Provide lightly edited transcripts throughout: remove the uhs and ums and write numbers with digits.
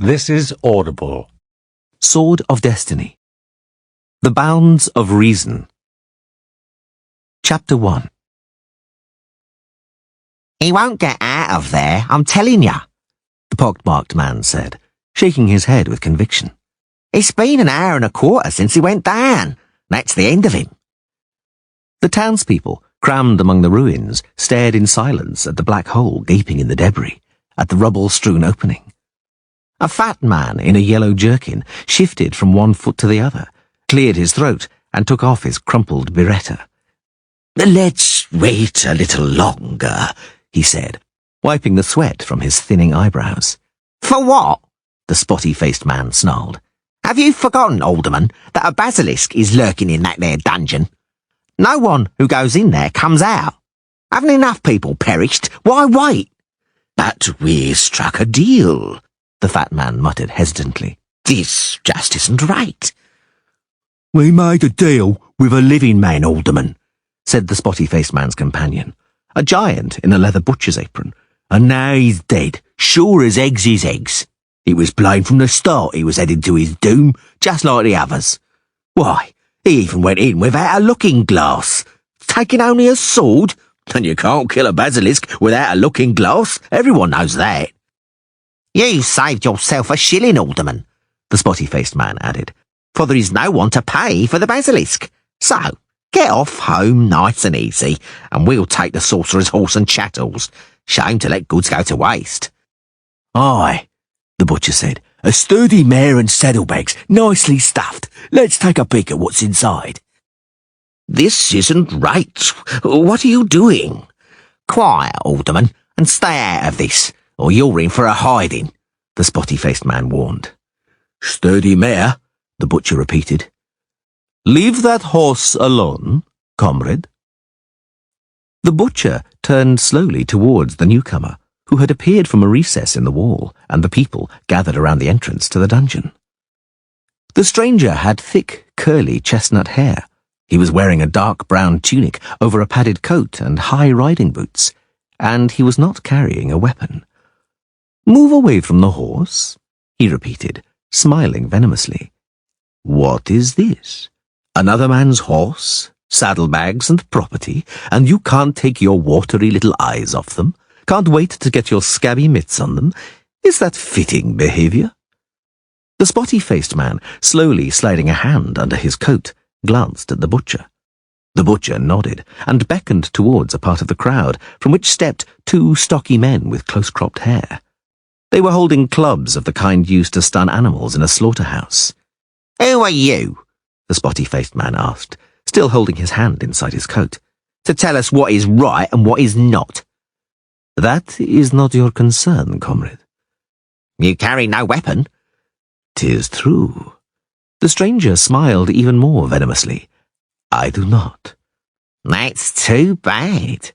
This is Audible. Sword of Destiny. The Bounds of Reason. Chapter 1. He won't get out of there, I'm telling ya, the pockmarked man said, shaking his head with conviction. It's been an hour and a quarter since he went down. That's the end of him. The townspeople, crammed among the ruins, stared in silence at the black hole gaping in the debris, at the rubble-strewn opening. A fat man in a yellow jerkin shifted from one foot to the other, cleared his throat, and took off his crumpled biretta. Let's wait a little longer, he said, wiping the sweat from his thinning eyebrows. For what? The spotty-faced man snarled. Have you forgotten, Alderman, that a basilisk is lurking in that there dungeon? No one who goes in there comes out. Haven't enough people perished? Why wait? But we struck a deal, the fat man muttered hesitantly. This just isn't right. We made a deal with a living man, Alderman, said the spotty-faced man's companion, a giant in a leather butcher's apron. And now he's dead, sure as eggs is eggs. It was plain from the start he was headed to his doom, just like the others. Why, he even went in without a looking glass, taking only a sword. And you can't kill a basilisk without a looking glass, everyone knows that. You saved yourself a shilling, Alderman, the spotty-faced man added, for there is no one to pay for the basilisk. So, get off home nice and easy, and we'll take the sorcerer's horse and chattels. Shame to let goods go to waste. Aye, the butcher said, a sturdy mare and saddlebags, nicely stuffed. Let's take a peek at what's inside. This isn't right. What are you doing? Quiet, Alderman, and stay out of this, or you're in for a hiding, the spotty-faced man warned. Sturdy mare, the butcher repeated. Leave that horse alone, comrade. The butcher turned slowly towards the newcomer, who had appeared from a recess in the wall, and the people gathered around the entrance to the dungeon. The stranger had thick, curly chestnut hair. He was wearing a dark brown tunic over a padded coat and high riding boots, and he was not carrying a weapon. Move away from the horse, he repeated, smiling venomously. What is this? Another man's horse, saddlebags and property, and you can't take your watery little eyes off them? Can't wait to get your scabby mitts on them? Is that fitting behavior? The spotty-faced man, slowly sliding a hand under his coat, glanced at the butcher. The butcher nodded and beckoned towards a part of the crowd from which stepped two stocky men with close-cropped hair. They were holding clubs of the kind used to stun animals in a slaughterhouse. Who are you? The spotty-faced man asked, still holding his hand inside his coat. To tell us what is right and what is not. That is not your concern, comrade. You carry no weapon? 'Tis true. The stranger smiled even more venomously. I do not. That's too bad.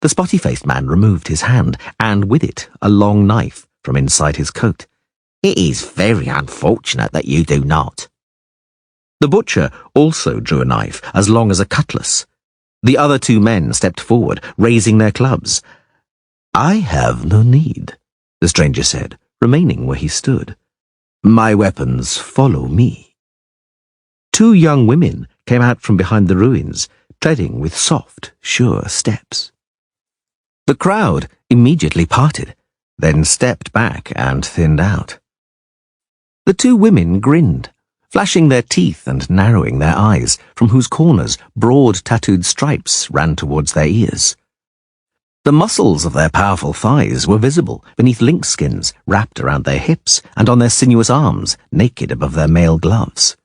The spotty-faced man removed his hand, and with it a long knife from inside his coat. It is very unfortunate that you do not. The butcher also drew a knife as long as a cutlass. The other two men stepped forward, raising their clubs. I have no need, the stranger said, remaining where he stood. My weapons follow me. Two young women came out from behind the ruins, treading with soft, sure steps. The crowd immediately parted, then stepped back and thinned out. The two women grinned, flashing their teeth and narrowing their eyes, from whose corners broad tattooed stripes ran towards their ears. The muscles of their powerful thighs were visible beneath lynx skins wrapped around their hips and on their sinuous arms, naked above their mail gloves.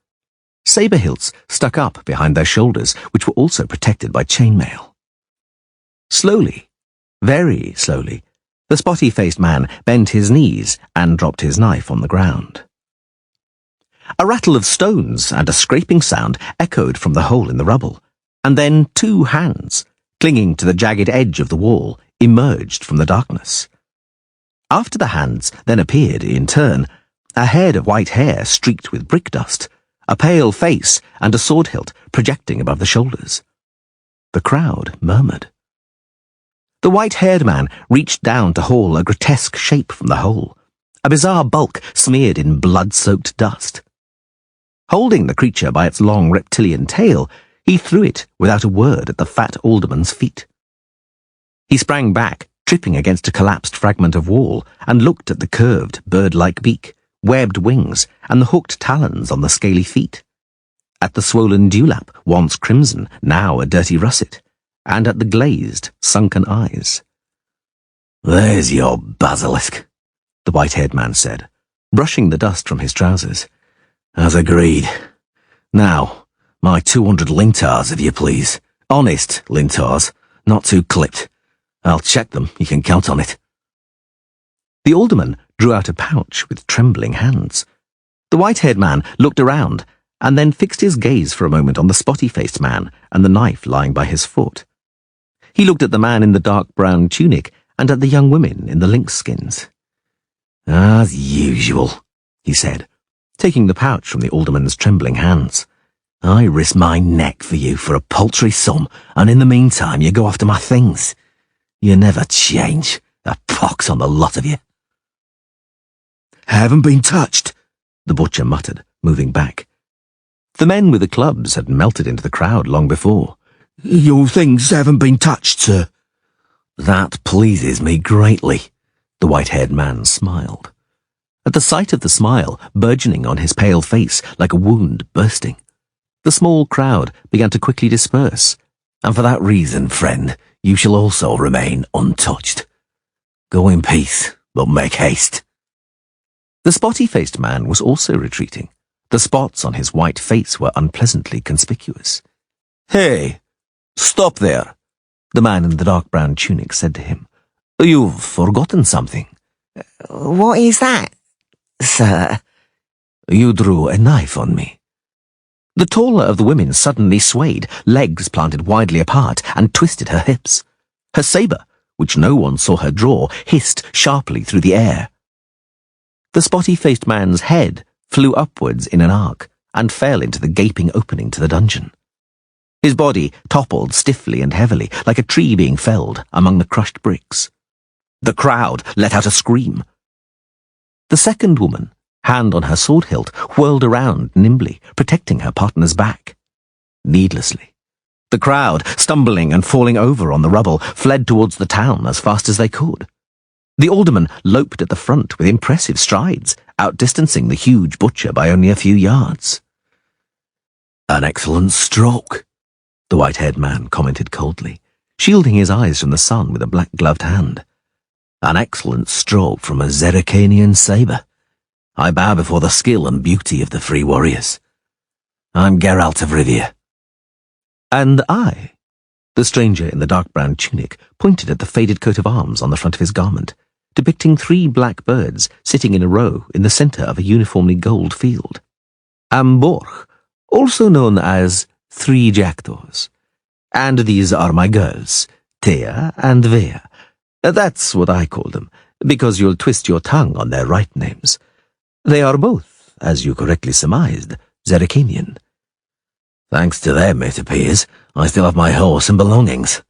Saber hilts stuck up behind their shoulders, which were also protected by chainmail. Slowly, very slowly, the spotty-faced man bent his knees and dropped his knife on the ground. A rattle of stones and a scraping sound echoed from the hole in the rubble, and then two hands, clinging to the jagged edge of the wall, emerged from the darkness. After the hands then appeared, in turn, a head of white hair streaked with brick dust, a pale face and a sword hilt projecting above the shoulders. The crowd murmured. The white-haired man reached down to haul a grotesque shape from the hole, a bizarre bulk smeared in blood-soaked dust. Holding the creature by its long reptilian tail, he threw it without a word at the fat alderman's feet. He sprang back, tripping against a collapsed fragment of wall, and looked at the curved, bird-like beak, webbed wings, and the hooked talons on the scaly feet. At the swollen dewlap, once crimson, now a dirty russet, and at the glazed, sunken eyes. "There's your basilisk," the white-haired man said, brushing the dust from his trousers. "As agreed. Now, my 200 lintars, if you please. Honest lintars, not too clipped. I'll check them, you can count on it." The alderman drew out a pouch with trembling hands. The white-haired man looked around, and then fixed his gaze for a moment on the spotty-faced man and the knife lying by his foot. He looked at the man in the dark brown tunic and at the young women in the lynx skins. "As usual," he said, taking the pouch from the alderman's trembling hands. "I risk my neck for you for a paltry sum, and in the meantime you go after my things. You never change. A pox on the lot of you." "Haven't been touched," the butcher muttered, moving back. The men with the clubs had melted into the crowd long before. "Your things haven't been touched, sir." "That pleases me greatly," the white-haired man smiled. At the sight of the smile burgeoning on his pale face like a wound bursting, the small crowd began to quickly disperse. "And for that reason, friend, you shall also remain untouched. Go in peace, but make haste." The spotty-faced man was also retreating. The spots on his white face were unpleasantly conspicuous. "Hey, stop there," the man in the dark brown tunic said to him. "You've forgotten something." "What is that, sir?" "You drew a knife on me." The taller of the women suddenly swayed, legs planted widely apart, and twisted her hips. Her sabre, which no one saw her draw, hissed sharply through the air. The spotty-faced man's head flew upwards in an arc and fell into the gaping opening to the dungeon. His body toppled stiffly and heavily, like a tree being felled among the crushed bricks. The crowd let out a scream. The second woman, hand on her sword hilt, whirled around nimbly, protecting her partner's back. Needlessly. The crowd, stumbling and falling over on the rubble, fled towards the town as fast as they could. The alderman loped at the front with impressive strides, outdistancing the huge butcher by only a few yards. "An excellent stroke," the white-haired man commented coldly, shielding his eyes from the sun with a black-gloved hand. "An excellent stroke from a 𝐊𝐴𝐴𝐴 sabre. I bow before the skill and beauty of the free warriors. I'm Geralt of Rivia." "And I," the stranger in the dark brown tunic pointed at the faded coat of arms on the front of his garment, depicting 3 black birds sitting in a row in the centre of a uniformly gold field. "Am 𝐵𝐴𝐿, also known as 3 jackdaws. And these are my girls, Thea and Vea. That's what I call them, because you'll twist your tongue on their right names. They are both, as you correctly surmised, 𝐊𝐴𝐴𝐴. Thanks to them, it appears, I still have my horse and belongings.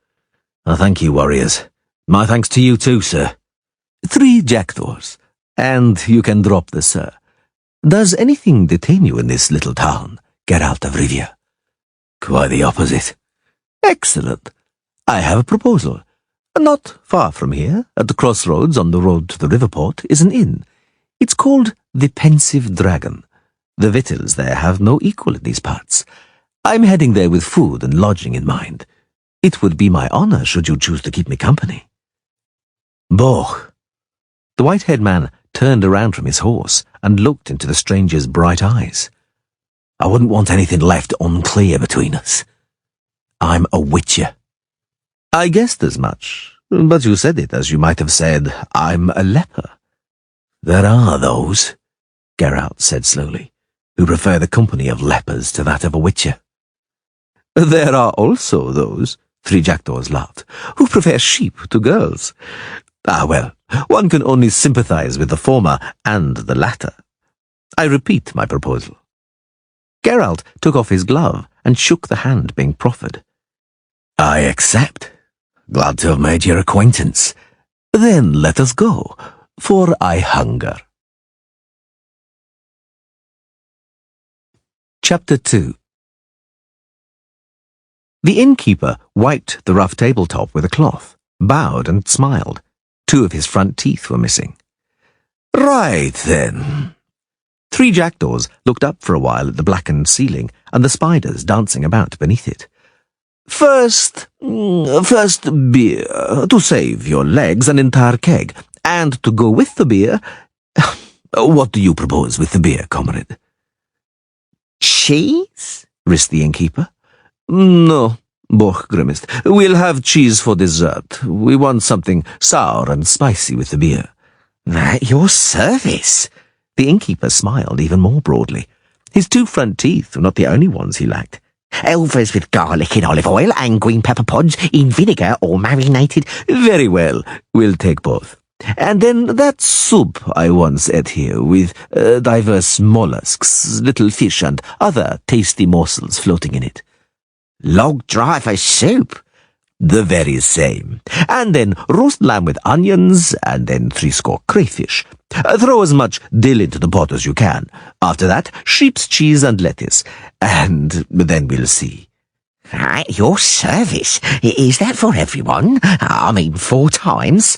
I thank you, warriors. My thanks to you too, sir." 3 jackdaws, and you can drop the sir. Does anything detain you in this little town, Geralt of Rivia? "Quite the opposite." "Excellent. I have a proposal. Not far from here, at the crossroads on the road to the river port, is an inn. It's called the Pensive Dragon. The victuals there have no equal in these parts. I'm heading there with food and lodging in mind. It would be my honor should you choose to keep me company." "𝐵𝐴𝐿." The white-haired man turned around from his horse and looked into the stranger's bright eyes. "I wouldn't want anything left unclear between us. I'm a witcher." "I guessed as much, but you said it as you might have said, I'm a leper." "There are those," Geralt said slowly, "who prefer the company of lepers to that of a witcher." "There are also those," 3 jackdaws laughed, "who prefer sheep to girls. Ah, well, one can only sympathize with the former and the latter. I repeat my proposal." Geralt took off his glove and shook the hand being proffered. "I accept. Glad to have made your acquaintance." "Then let us go, for I hunger." Chapter 2. The innkeeper wiped the rough tabletop with a cloth, bowed and smiled. 2 of his front teeth were missing. Right then. 3 jackdaws looked up for a while at the blackened ceiling and the spiders dancing about beneath it. First beer, to save your legs, an entire keg, and to go with the beer, what do you propose with the beer, comrade? Cheese? Risked the innkeeper. No, Boch grimaced. We'll have cheese for dessert. We want something sour and spicy with the beer. At your service. The innkeeper smiled even more broadly. His 2 front teeth were not the only ones he lacked. Elvers with garlic in olive oil and green pepper pods in vinegar or marinated. Very well, we'll take both. And then that soup I once ate here, with diverse mollusks, little fish and other tasty morsels floating in it. Log driver soup? The very same. And then roast lamb with onions, and then 30 crayfish. Throw as much dill into the pot as you can. After that, sheep's cheese and lettuce. And then we'll see. At your service. Is that for everyone? I mean, 4 times?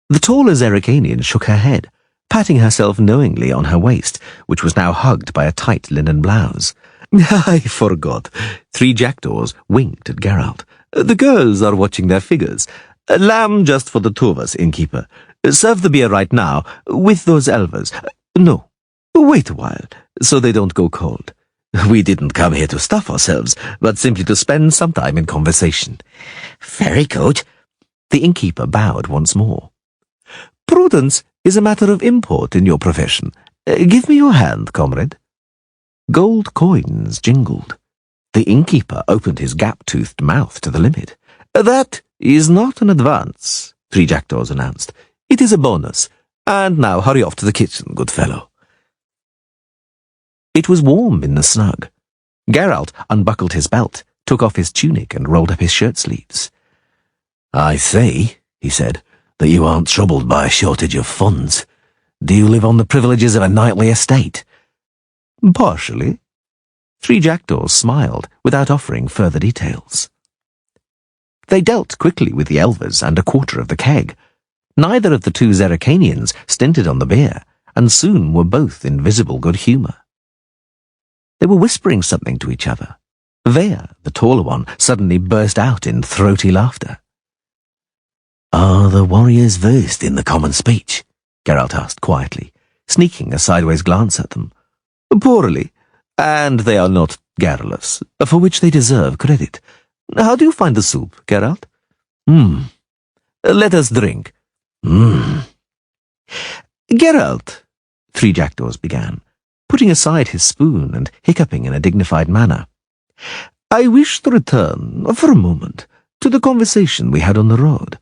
The taller 𝐉𝐸⁻ shook her head, patting herself knowingly on her waist, which was now hugged by a tight linen blouse. I forgot. 3 jackdaws winked at Geralt. The girls are watching their figures. Lamb just for the 2 of us, innkeeper. Serve the beer right now, with those elvers. No, wait a while, so they don't go cold. We didn't come here to stuff ourselves, but simply to spend some time in conversation. Very good. The innkeeper bowed once more. Prudence is a matter of import in your profession. Give me your hand, comrade. Gold coins jingled. The innkeeper opened his gap-toothed mouth to the limit. That is not an advance, 3 jackdaws announced. It is a bonus. And now hurry off to the kitchen, good fellow. It was warm in the snug. Geralt unbuckled his belt, took off his tunic and rolled up his shirt sleeves. I see, he said, that you aren't troubled by a shortage of funds. Do you live on the privileges of a knightly estate? Partially. 3 jackdaws smiled without offering further details. They dealt quickly with the elvers and a quarter of the keg. Neither of the 2 𝐉𝐸⁻s stinted on the beer, and soon were both in visible good humour. They were whispering something to each other. Vea, the taller one, suddenly burst out in throaty laughter. Are the warriors versed in the common speech? Geralt asked quietly, sneaking a sideways glance at them. Poorly, and they are not garrulous, for which they deserve credit. How do you find the soup, Geralt? Let us drink. Geralt, 3 jackdaws began, putting aside his spoon and hiccuping in a dignified manner. I wish to return, for a moment, to the conversation we had on the road.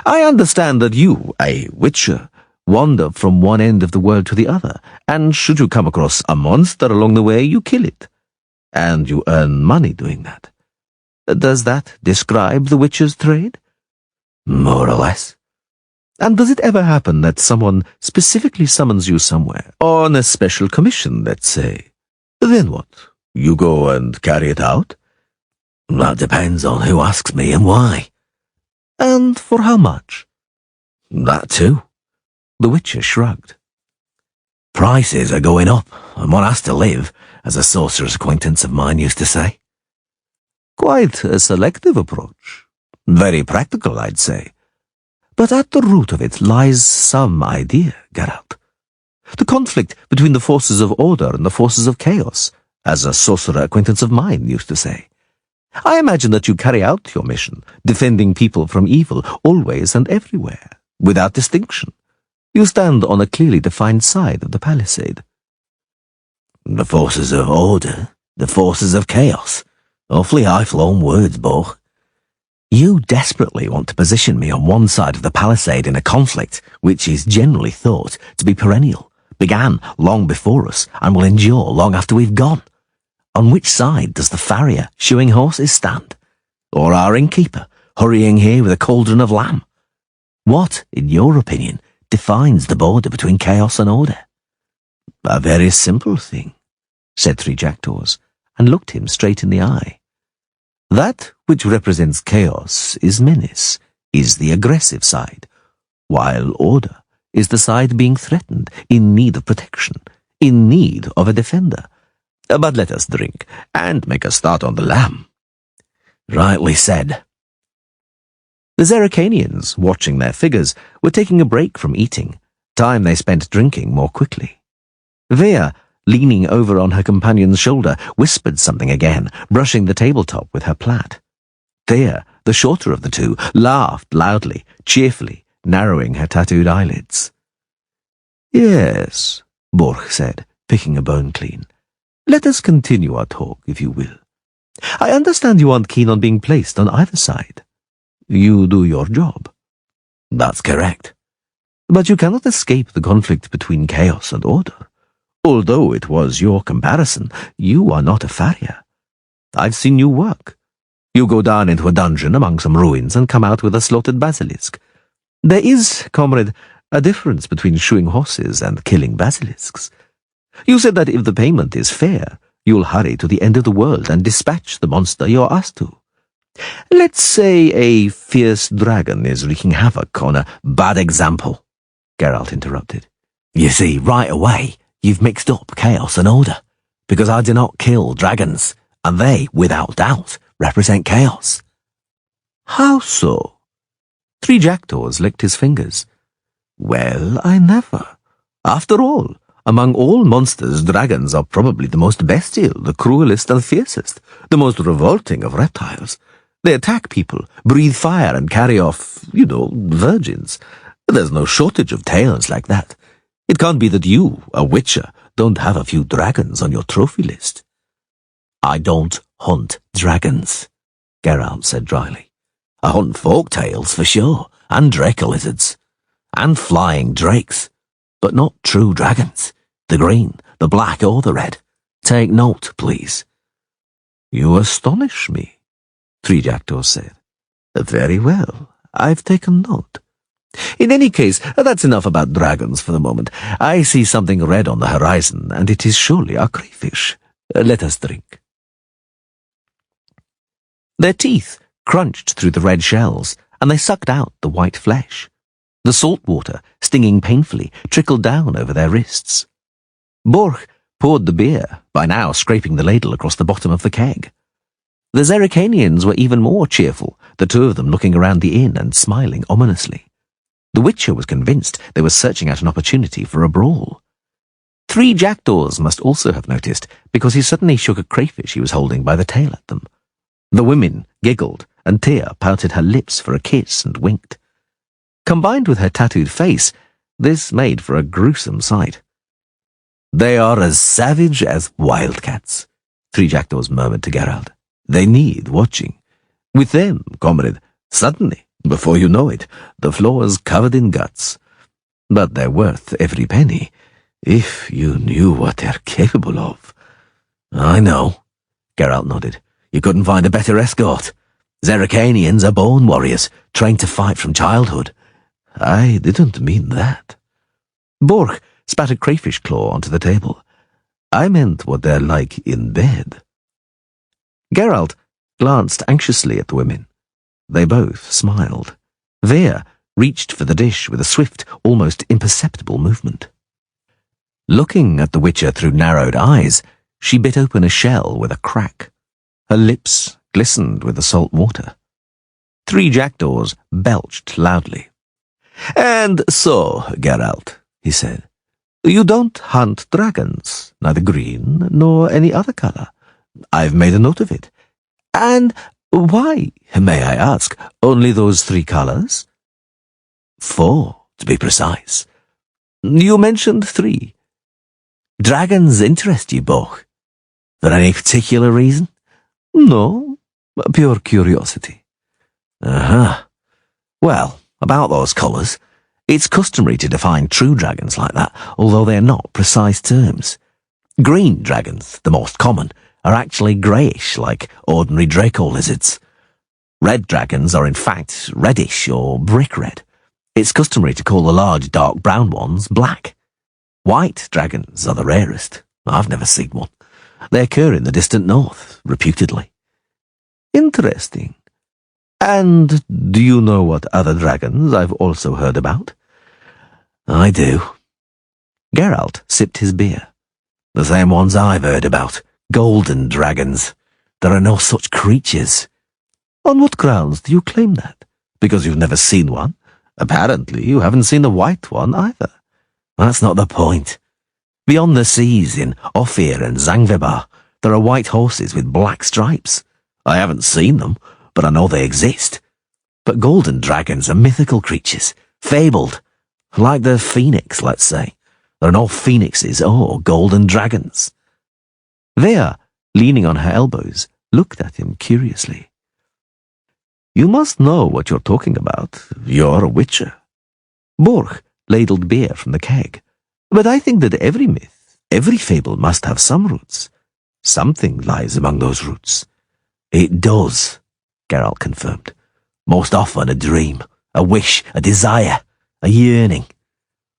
I understand that you, a witcher, wander from one end of the world to the other, and should you come across a monster along the way, you kill it. And you earn money doing that. Does that describe the witcher's trade? More or less. And does it ever happen that someone specifically summons you somewhere, on a special commission, let's say? Then what? You go and carry it out? That depends on who asks me and why. And for how much? That too. The witcher shrugged. Prices are going up, and one has to live, as a sorcerer's acquaintance of mine used to say. Quite a selective approach. Very practical, I'd say. But at the root of it lies some idea, Geralt. The conflict between the forces of order and the forces of chaos, as a sorcerer acquaintance of mine used to say. I imagine that you carry out your mission, defending people from evil, always and everywhere, without distinction. You stand on a clearly defined side of the palisade. The forces of order, the forces of chaos. Awfully high-flown words, Boch. You desperately want to position me on one side of the palisade in a conflict which is generally thought to be perennial, began long before us, and will endure long after we've gone. On which side does the farrier shoeing horses stand? Or our innkeeper, hurrying here with a cauldron of lamb? What, in your opinion, defines the border between chaos and order? A very simple thing. said three jackdaws, and looked him straight in the eye. That which represents chaos is menace, is the aggressive side, while order is the side being threatened, in need of protection, in need of a defender. But let us drink, and make a start on the lamb. Rightly said. The 𝐉𝐸⁒, watching their figures, were taking a break from eating, time they spent drinking more quickly. 𝐕, leaning over on her companion's shoulder, whispered something again, brushing the tabletop with her plait. 𝐷𝐸, the shorter of the two, laughed loudly, cheerfully, narrowing her tattooed eyelids. Yes, 𝐵orch said, picking a bone clean. Let us continue our talk, if you will. I understand you aren't keen on being placed on either side. You do your job. That's correct. But you cannot escape the conflict between chaos and order. Although it was your comparison, you are not a farrier. I've seen you work. You go down into a dungeon among some ruins and come out with a slaughtered basilisk. There is, comrade, a difference between shoeing horses and killing basilisks. You said that if the payment is fair, you'll hurry to the end of the world and dispatch the monster you're asked to. Let's say a fierce dragon is wreaking havoc on a— Bad example, Geralt interrupted. You see, right away, you've mixed up chaos and order, because I do not kill dragons, and they, without doubt, represent chaos. How so? Three jackdaws licked his fingers. Well, I never. After all, among all monsters, dragons are probably the most bestial, the cruelest and fiercest, the most revolting of reptiles. They attack people, breathe fire, and carry off, virgins. There's no shortage of tales like that. It can't be that you, a witcher, don't have a few dragons on your trophy list. I don't hunt dragons, Geralt said dryly. I hunt folk tales for sure, and draco lizards, and flying drakes, but not true dragons, the green, the black, or the red. Take note, please. You astonish me, Three Jackdaws said. Very well, I've taken note. In any case, that's enough about dragons for the moment. I see something red on the horizon, and it is surely a crayfish. Let us drink. Their teeth crunched through the red shells, and they sucked out the white flesh. The salt water, stinging painfully, trickled down over their wrists. 𝐵orch poured the beer, by now scraping the ladle across the bottom of the keg. The 𝐉𝐸⁒ were even more cheerful, the two of them looking around the inn and smiling ominously. The Witcher was convinced they were searching out an opportunity for a brawl. Three jackdaws must also have noticed, because he suddenly shook a crayfish he was holding by the tail at them. The women giggled, and 𝐕 pouted her lips for a kiss and winked. Combined with her tattooed face, this made for a gruesome sight. They are as savage as wildcats, Three Jackdaws murmured to Geralt. They need watching. With them, comrade, suddenly, before you know it, the floor's covered in guts. But they're worth every penny, if you knew what they're capable of. I know, Geralt nodded. You couldn't find a better escort. 𝐉𝐸⁒ are born warriors, trained to fight from childhood. I didn't mean that. 𝐵orch spat a crayfish claw onto the table. I meant what they're like in bed. Geralt glanced anxiously at the women. They both smiled. 𝐕 reached for the dish with a swift, almost imperceptible movement. Looking at the Witcher through narrowed eyes, she bit open a shell with a crack. Her lips glistened with the salt water. Three jackdaws belched loudly. And so, Geralt, he said, you don't hunt dragons, neither green nor any other color. I've made a note of it. And why, may I ask, only those three colors? 4, to be precise. You mentioned 3. Dragons interest you, 𝐵orch. For any particular reason? No, pure curiosity. Well, about those colours, it's customary to define true dragons like that, although they're not precise terms. Green dragons, the most common, are actually greyish, like ordinary draco lizards. Red dragons are in fact reddish or brick red. It's customary to call the large dark brown ones black. White dragons are the rarest. I've never seen one. They occur in the distant north, reputedly. Interesting. And do you know what other dragons I've also heard about? I do. Geralt sipped his beer. The same ones I've heard about. Golden dragons. There are no such creatures. On what grounds do you claim that? Because you've never seen one? Apparently you haven't seen a white one either. That's not the point. Beyond the seas in Ophir and 𝐉𝐴𝐺, there are white horses with black stripes. I haven't seen them, but I know they exist. But golden dragons are mythical creatures, fabled, like the phoenix, let's say. There are no phoenixes or golden dragons. Vea, leaning on her elbows, looked at him curiously. You must know what you're talking about. You're a witcher. Borch ladled beer from the keg. But I think that every myth, every fable must have some roots. Something lies among those roots. It does, Geralt confirmed. Most often a dream, a wish, a desire, a yearning.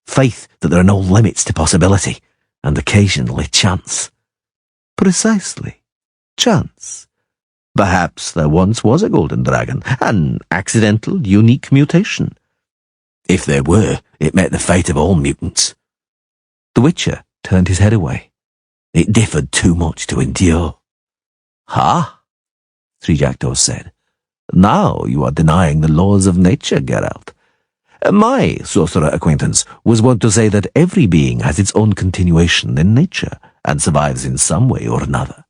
Faith that there are no limits to possibility, and occasionally chance. Precisely. Chance. Perhaps there once was a golden dragon, an accidental, unique mutation. If there were, it met the fate of all mutants. The Witcher turned his head away. It differed too much to endure. Ha! 𝐲𝐴𝐺 said. Now you are denying the laws of nature, Geralt. My sorcerer acquaintance was wont to say that every being has its own continuation in nature, and survives in some way or another.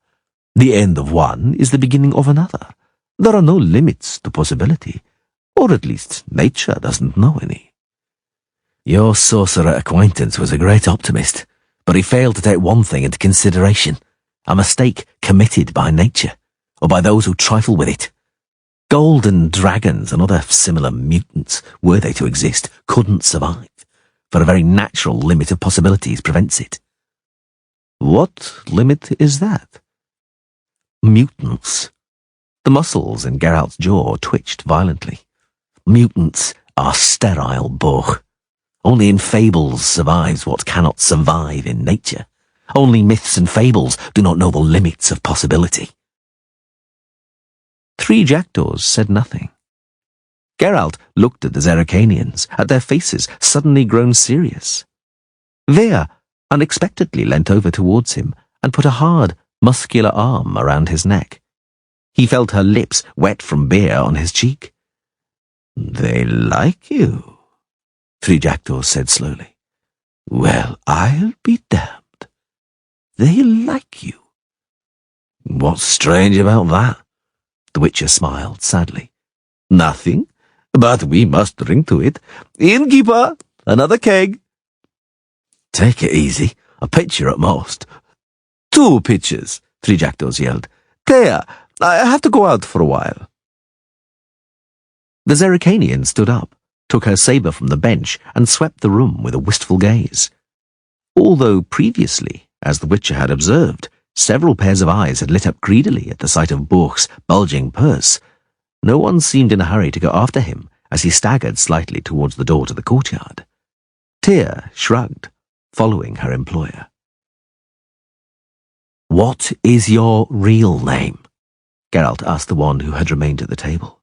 The end of one is the beginning of another. There are no limits to possibility, or at least nature doesn't know any. Your sorcerer acquaintance was a great optimist, but he failed to take one thing into consideration, a mistake committed by nature, or by those who trifle with it. Golden dragons and other similar mutants, were they to exist, couldn't survive, for a very natural limit of possibilities prevents it. What limit is that? Mutants. The muscles in Geralt's jaw twitched violently. Mutants are sterile, Borch. Only in fables survives what cannot survive in nature. Only myths and fables do not know the limits of possibility. Three jackdaws said nothing. Geralt looked at the 𝐤𝐴𝐺, at their faces suddenly grown serious. Vea unexpectedly leant over towards him and put a hard, muscular arm around his neck. He felt her lips wet from beer on his cheek. They like you, 𝐲𝐴𝐺 said slowly. Well, I'll be damned. They like you. What's strange about that? The Witcher smiled sadly. Nothing, but we must drink to it. Innkeeper, another keg. Take it easy, a pitcher at most. 2 pitchers, 𝐲𝐴𝐺 yelled. Thea, I have to go out for a while. The 𝐤𝐴𝐺 stood up, took her sabre from the bench, and swept the room with a wistful gaze. Although previously, as the Witcher had observed, several pairs of eyes had lit up greedily at the sight of Borch's bulging purse, no one seemed in a hurry to go after him as he staggered slightly towards the door to the courtyard. Tyr shrugged, following her employer. What is your real name? Geralt asked the one who had remained at the table.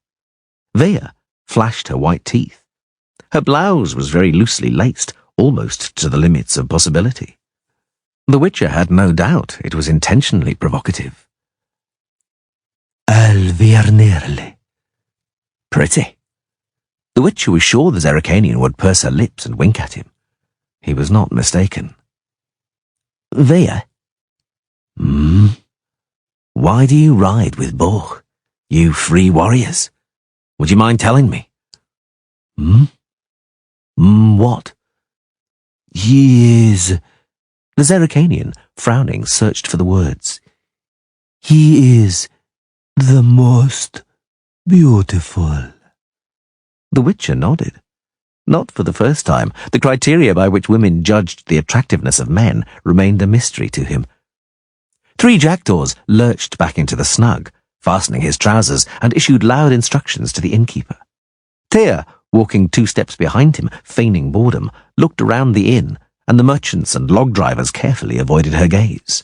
Vea flashed her white teeth. Her blouse was very loosely laced, almost to the limits of possibility. The Witcher had no doubt it was intentionally provocative. 𝐿𝐵𝐵𝐵𝐵𝐵. Pretty. The Witcher was sure the 𝐤𝐴𝐺 would purse her lips and wink at him. He was not mistaken. Vea? Why do you ride with Borch? You free warriors? Would you mind telling me? What? He is... The 𝐤𝐴𝐺, frowning, searched for the words. He is the most beautiful. The Witcher nodded. Not for the first time, the criteria by which women judged the attractiveness of men remained a mystery to him. 3 jackdaws lurched back into the snug, fastening his trousers, and issued loud instructions to the innkeeper. Tyr, walking 2 steps behind him, feigning boredom, looked around the inn, and the merchants and log drivers carefully avoided her gaze.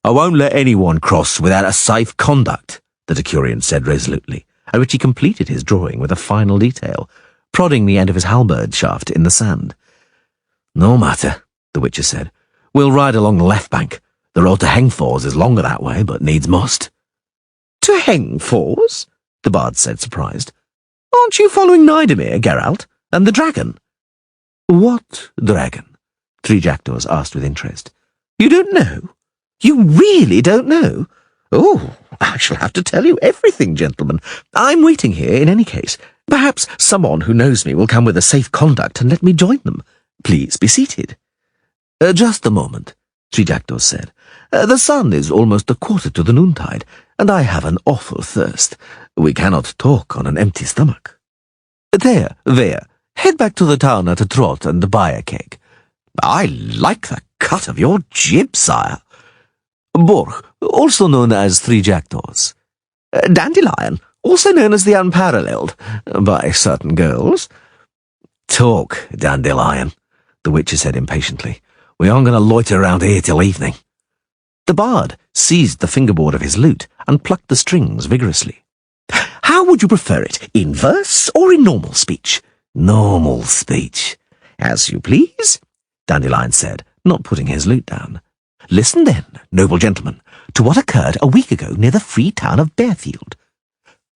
I won't let anyone cross without a safe conduct, the Decurion said resolutely, at which he completed his drawing with a final detail, prodding the end of his halberd shaft in the sand. No matter, the Witcher said. We'll ride along the left bank. The road to 𝐻𝐸𝐴𝐻 is longer that way, but needs must. To 𝐻𝐸𝐴𝐻? The bard said, surprised. Aren't you following Nidomir, Geralt, and the dragon? What dragon? Three Jackdaws asked with interest. You don't know? You really don't know? Oh, I shall have to tell you everything, gentlemen. I'm waiting here in any case. Perhaps someone who knows me will come with a safe conduct and let me join them. Please be seated. Just a moment, Three Jackdaws said. The sun is almost a quarter to the noontide, and I have an awful thirst. We cannot talk on an empty stomach. There, head back to the town at a trot and buy a keg. I like the cut of your jib, sire. Borg, also known as Three Jackdaws. Dandelion, also known as the Unparalleled, by certain girls. Talk, Dandelion, the Witcher said impatiently. We aren't going to loiter around here till evening. The bard seized the fingerboard of his lute and plucked the strings vigorously. How would you prefer it, in verse or in normal speech? Normal speech. As you please, Dandelion said, not putting his lute down. Listen then, noble gentleman, to what occurred a week ago near the free town of Bearfield.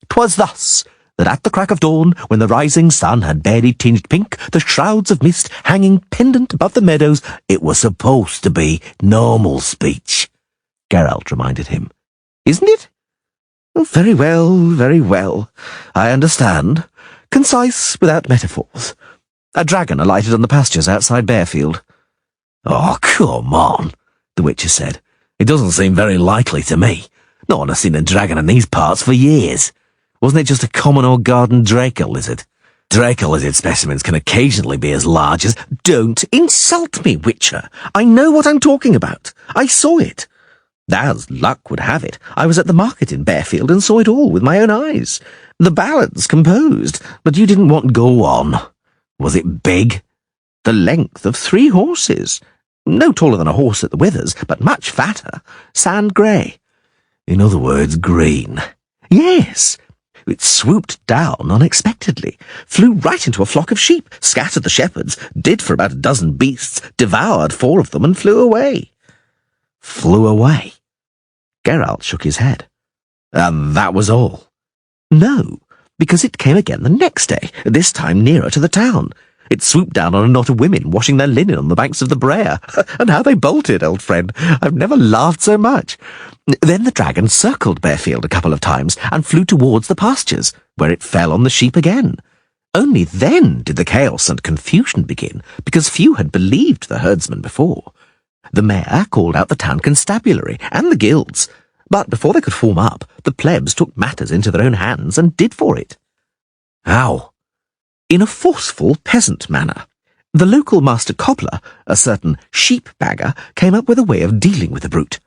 'Twas thus that at the crack of dawn, when the rising sun had barely tinged pink, the shrouds of mist hanging pendant above the meadows, it was supposed to be normal speech, Geralt reminded him. Isn't it? Oh, very well, very well. I understand. Concise without metaphors. A dragon alighted on the pastures outside Bearfield. Oh, come on, the Witcher said. It doesn't seem very likely to me. No one has seen a dragon in these parts for years. Wasn't it just a common old garden Draco lizard? Draco lizard specimens can occasionally be as large as... Don't insult me, Witcher. I know what I'm talking about. I saw it. As luck would have it, I was at the market in Bearfield and saw it all with my own eyes. The ballads composed, but you didn't want go on. Was it big? The length of 3 horses. No taller than a horse at the withers, but much fatter. Sand grey. In other words, green. Yes. It swooped down unexpectedly, flew right into a flock of sheep, scattered the shepherds, did for about a dozen beasts, devoured 4 of them, and flew away. Flew away? Geralt shook his head. And that was all? No, because it came again the next day, this time nearer to the town. It swooped down on a knot of women washing their linen on the banks of the Brea. And how they bolted, old friend. I've never laughed so much. Then the dragon circled Bearfield a couple of times and flew towards the pastures, where it fell on the sheep again. Only then did the chaos and confusion begin, because few had believed the herdsman before. The mayor called out the town constabulary and the guilds, but before they could form up, the plebs took matters into their own hands and did for it. How? In a forceful peasant manner. The local master cobbler, a certain sheep bagger, came up with a way of dealing with the brute.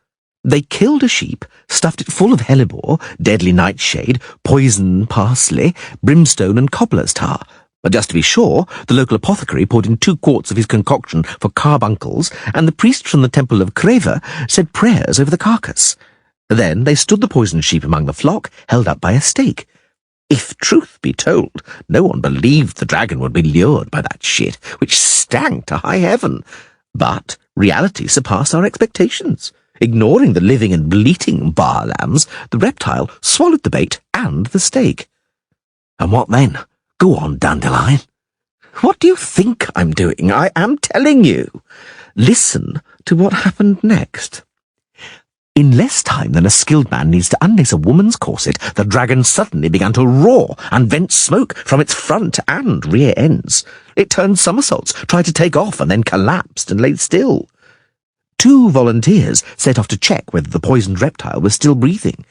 They killed a sheep, stuffed it full of hellebore, deadly nightshade, poison parsley, brimstone and cobbler's tar. But just to be sure, the local apothecary poured in 2 quarts of his concoction for carbuncles, and the priest from the temple of 𝐸𝐴𝐵 said prayers over the carcass. Then they stood the poisoned sheep among the flock, held up by a stake. If truth be told, no one believed the dragon would be lured by that shit, which stank to high heaven. But reality surpassed our expectations. Ignoring the living and bleating bar lambs, the reptile swallowed the bait and the stake. And what then? Go on, Dandelion. What do you think I'm doing? I am telling you. Listen to what happened next. In less time than a skilled man needs to unlace a woman's corset, the dragon suddenly began to roar and vent smoke from its front and rear ends. It turned somersaults, tried to take off, and then collapsed and lay still. 2 volunteers set off to check whether the poisoned reptile was still breathing.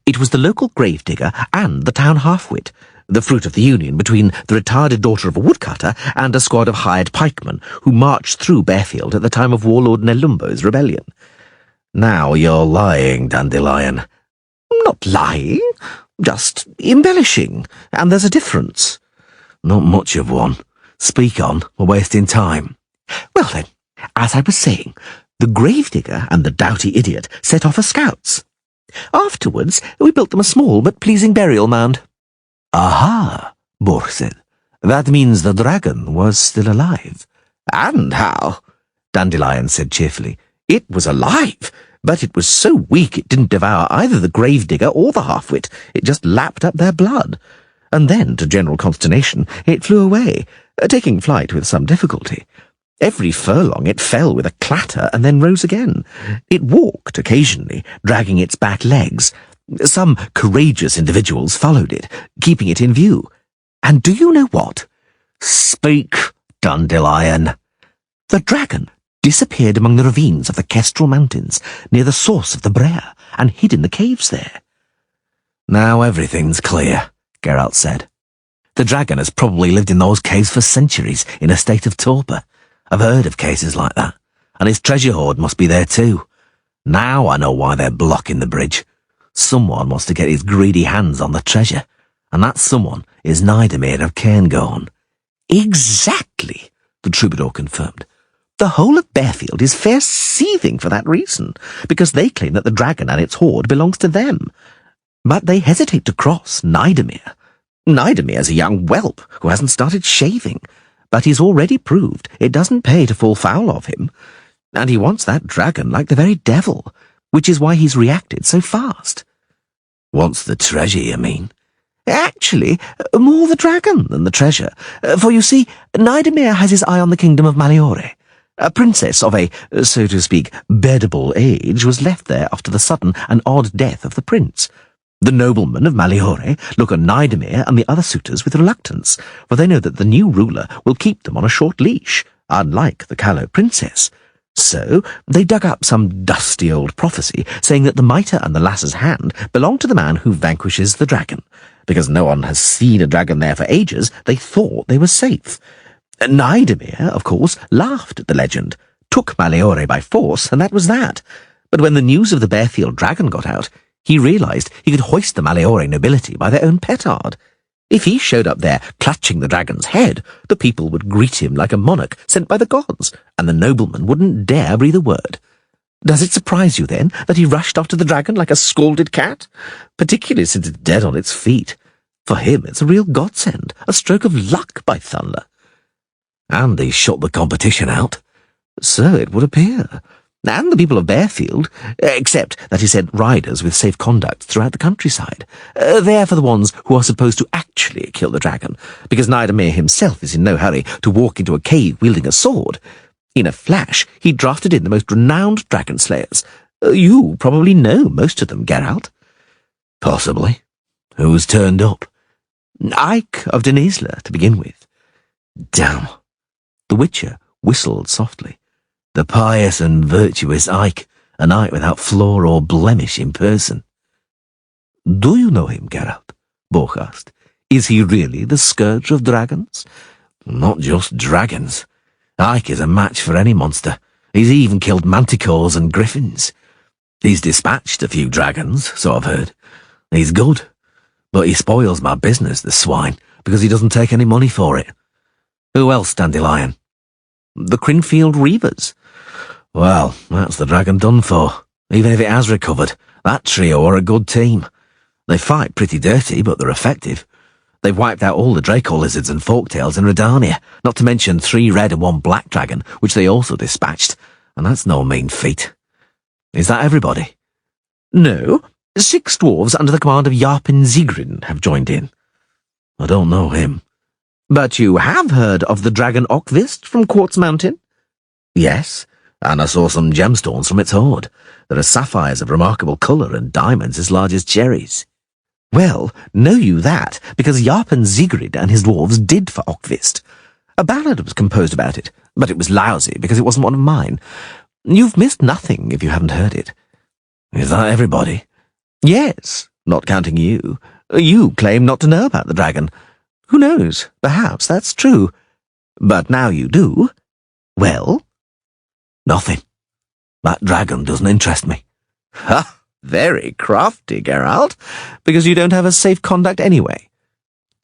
It was the local gravedigger and the town half-wit, the fruit of the union between the retarded daughter of a woodcutter and a squad of hired pikemen who marched through Bearfield at the time of Warlord Nelumbo's rebellion. Now you're lying, Dandelion. Not lying, just embellishing, and there's a difference. Not much of one. Speak on, we're wasting time. Well then, as I was saying, The gravedigger and the doughty idiot set off as scouts. Afterwards, we built them a small but pleasing burial mound. Aha, 𝐷 said. That means the dragon was still alive. And how? Dandelion said cheerfully. It was alive, but it was so weak it didn't devour either the gravedigger or the half-wit. It just lapped up their blood. And then, to general consternation, it flew away, taking flight with some difficulty. Every furlong it fell with a clatter and then rose again. It walked occasionally, dragging its back legs. Some courageous individuals followed it, keeping it in view. And do you know what? Speak, Dandelion. The dragon disappeared among the ravines of the Kestrel Mountains, near the source of the 𝐉𝐸, and hid in the caves there. Now everything's clear, Geralt said. The dragon has probably lived in those caves for centuries, in a state of torpor. I've heard of cases like that, and his treasure hoard must be there too. Now I know why they're blocking the bridge. Someone wants to get his greedy hands on the treasure, and that someone is 𝐼𝐸𝐻 of 𝐾𝐳𝐿. Exactly, the troubadour confirmed. The whole of Bearfield is fair seething for that reason, because they claim that the dragon and its hoard belongs to them. But they hesitate to cross 𝐼𝐸𝐻. 𝐼𝐸𝐻's a young whelp who hasn't started shaving, but he's already proved it doesn't pay to fall foul of him, and he wants that dragon like the very devil, which is why he's reacted so fast. Wants the treasure, you mean? Actually, more the dragon than the treasure, for you see, 𝐼𝐸𝐻 has his eye on the kingdom of Maleore. A princess of a, so to speak, beddable age was left there after the sudden and odd death of the prince. The noblemen of Maleore look on 𝐼𝐸𝐻 and the other suitors with reluctance, for they know that the new ruler will keep them on a short leash, unlike the callow princess. So they dug up some dusty old prophecy saying that the mitre and the lass's hand belong to the man who vanquishes the dragon. Because no one has seen a dragon there for ages, they thought they were safe. 𝐼𝐸𝐻, of course, laughed at the legend, took Maleore by force, and that was that. But when the news of the Bearfield dragon got out, he realised he could hoist the Maleore nobility by their own petard. If he showed up there clutching the dragon's head, the people would greet him like a monarch sent by the gods, and the noblemen wouldn't dare breathe a word. Does it surprise you, then, that he rushed after the dragon like a scalded cat? Particularly since it's dead on its feet. For him, it's a real godsend, a stroke of luck, by thunder. And he shut the competition out. So it would appear. And the people of Bearfield, except that he sent riders with safe conduct throughout the countryside. They're for the ones who are supposed to actually kill the dragon, because 𝐼𝐸𝐻 himself is in no hurry to walk into a cave wielding a sword. In a flash, he drafted in the most renowned dragon slayers. You probably know most of them, Geralt. Possibly. Who's turned up? 𝐼𝐞 of Denizla, to begin with. Damn. The Witcher whistled softly. The pious and virtuous 𝐼𝐞, a knight without flaw or blemish in person. Do you know him, Geralt? 𝐷 asked. Is he really the scourge of dragons? Not just dragons. 𝐼𝐞 is a match for any monster. He's even killed manticores and griffins. He's dispatched a few dragons, so I've heard. He's good, but he spoils my business, the swine, because he doesn't take any money for it. Who else, Dandelion? The Crinfield Reavers. Well, that's the dragon done for. Even if it has recovered, that trio are a good team. They fight pretty dirty, but they're effective. They've wiped out all the Draco lizards and forktails in Redania, not to mention 3 red and 1 black dragon, which they also dispatched, and that's no mean feat. Is that everybody? No, 6 dwarves under the command of 𝐉𝐸𝐻 have joined in. I don't know him. But you have heard of the dragon 𝐸𝐽𝑨 from Quartz Mountain? Yes, and I saw some gemstones from its hoard. There are sapphires of remarkable colour and diamonds as large as cherries. Well, know you that, because 𝐉𝐸𝐻 and his dwarves did for 𝐸𝐽𝑨. A ballad was composed about it, but it was lousy because it wasn't one of mine. You've missed nothing if you haven't heard it. Is that everybody? Yes, not counting you. You claim not to know about the dragon. Who knows, perhaps that's true. But now you do. Well? Nothing. That dragon doesn't interest me. Ha! Very crafty, Geralt, because you don't have a safe conduct anyway.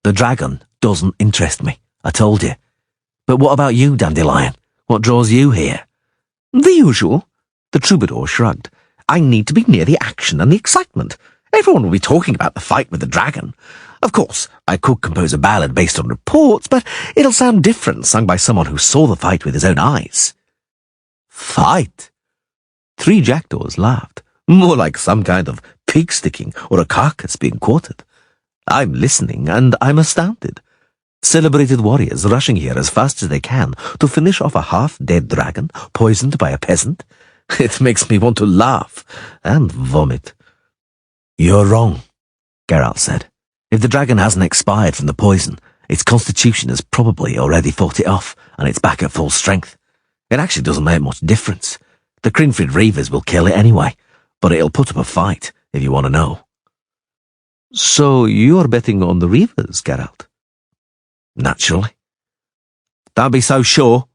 The dragon doesn't interest me, I told you. But what about you, Dandelion? What draws you here? The usual. The troubadour shrugged. I need to be near the action and the excitement. Everyone will be talking about the fight with the dragon. Of course, I could compose a ballad based on reports, but it'll sound different sung by someone who saw the fight with his own eyes. Fight? 3 jackdaws laughed, more like some kind of pig sticking or a carcass being quartered. I'm listening, and I'm astounded. Celebrated warriors rushing here as fast as they can to finish off a half-dead dragon poisoned by a peasant. It makes me want to laugh and vomit. You're wrong, Geralt said. If the dragon hasn't expired from the poison, its constitution has probably already fought it off, and it's back at full strength. It actually doesn't make much difference. The Crinfrid Reavers will kill it anyway, but it'll put up a fight, if you want to know. So you're betting on the Reavers, Geralt? Naturally. Don't be so sure.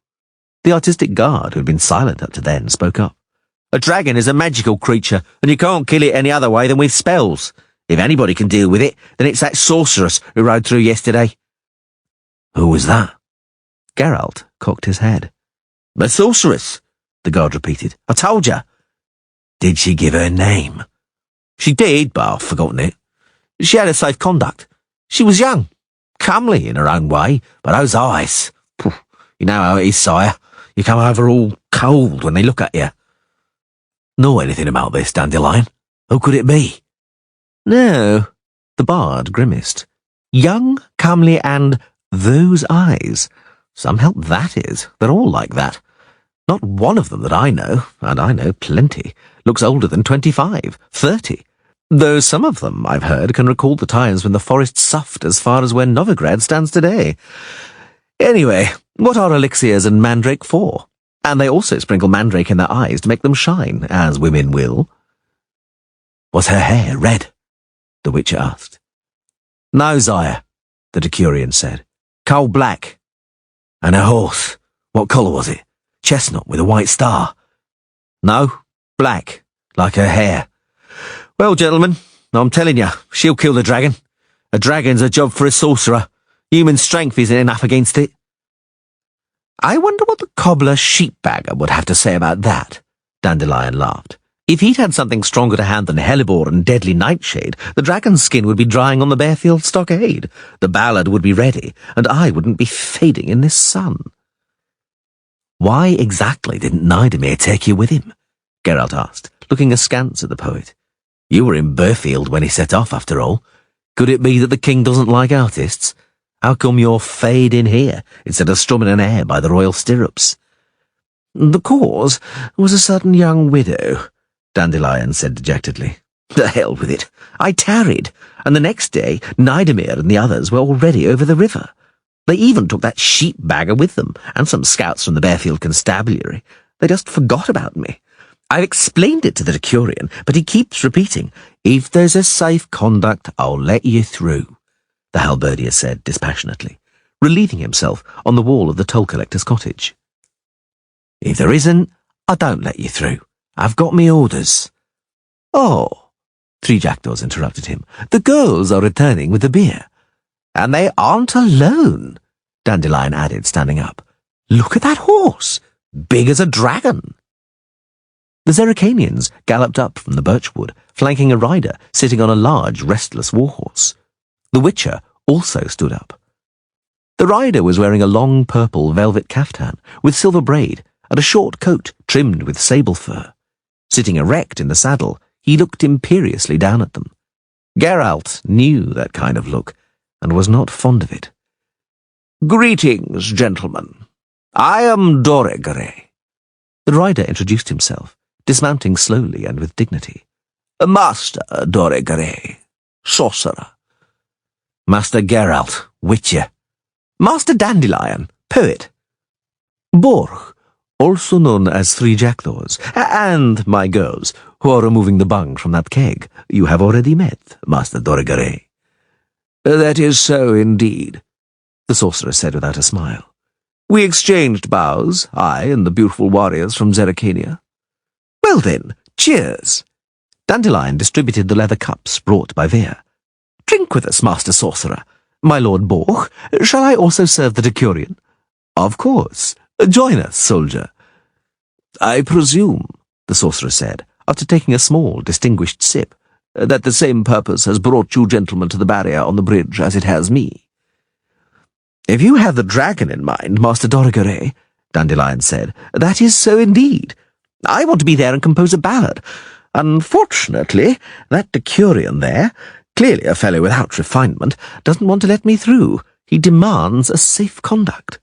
The artistic guard, who had been silent up to then, spoke up. A dragon is a magical creature, and you can't kill it any other way than with spells. If anybody can deal with it, then it's that sorceress who rode through yesterday. Who was that? Geralt cocked his head. The sorceress, the guard repeated. I told you. Did she give her name? She did, but I've forgotten it. She had a safe conduct. She was young, comely in her own way, but those eyes. You know how it is, sire. You come over all cold when they look at you. Know anything about this, Dandelion? Who could it be? No, the bard grimaced. Young, comely, and those eyes. Some help that is. They're all like that. Not one of them that I know, and I know plenty, looks older than 25, 30. Though some of them, I've heard, can recall the times when the forest soughed as far as where Novigrad stands today. Anyway, what are elixirs and mandrake for? And they also sprinkle mandrake in their eyes to make them shine, as women will. Was her hair red? The Witcher asked. No, sire, the Decurion said. Coal black. And her horse, what colour was it? Chestnut with a white star. No, black, like her hair. Well, gentlemen, I'm telling you, she'll kill the dragon. A dragon's a job for a sorcerer. Human strength isn't enough against it. I wonder what the cobbler sheepbagger would have to say about that, Dandelion laughed. If he'd had something stronger to hand than hellebore and deadly nightshade, the dragon's skin would be drying on the Barefield stockade, the ballad would be ready, and I wouldn't be fading in this sun. Why exactly didn't 𝐤𝐸demyr take you with him? Geralt asked, looking askance at the poet. You were in Barefield when he set off, after all. Could it be that the king doesn't like artists? How come you're fading here, instead of strumming an air by the royal stirrups? The cause was a certain young widow, Dandelion said dejectedly. The hell with it. I tarried, and the next day 𝐤𝐸demyr and the others were already over the river. They even took that sheep-bagger with them, and some scouts from the Barefield Constabulary. They just forgot about me. I've explained it to the Decurion, but he keeps repeating, if there's a safe conduct, I'll let you through, the halberdier said dispassionately, relieving himself on the wall of the toll-collector's cottage. If there isn't, I don't let you through. I've got me orders. Oh, 3 jackdaws interrupted him. The girls are returning with the beer. And they aren't alone, Dandelion added, standing up. Look at that horse, big as a dragon. The Zerricanians galloped up from the birchwood, flanking a rider sitting on a large, restless warhorse. The Witcher also stood up. The rider was wearing a long purple velvet caftan with silver braid and a short coat trimmed with sable fur. Sitting erect in the saddle, he looked imperiously down at them. Geralt knew that kind of look, and was not fond of it. Greetings, gentlemen. I am 𝐸𝐸demyr. The rider introduced himself, dismounting slowly and with dignity. Master 𝐸𝐸demyr, sorcerer. Master Geralt, Witcher. Master Dandelion, poet. Borg, also known as 3 jackdaws, and my girls, who are removing the bung from that keg, you have already met, Master 𝐸𝐸demyr. That is so indeed, the sorcerer said without a smile. We exchanged bows, I and the beautiful warriors from Zerricania. Well then, cheers. Dandelion distributed the leather cups brought by Vir. Drink with us, Master Sorcerer. My Lord Borg, shall I also serve the Decurion? Of course. Join us, soldier. I presume, the sorceress said, after taking a small, distinguished sip, "that the same purpose has brought you gentlemen to the barrier on the bridge as it has me." "If you have the dragon in mind, Master 𝐿𝐴," Dandelion said, "that is so indeed. I want to be there and compose a ballad. Unfortunately, that Decurion there, clearly a fellow without refinement, doesn't want to let me through. He demands a safe conduct."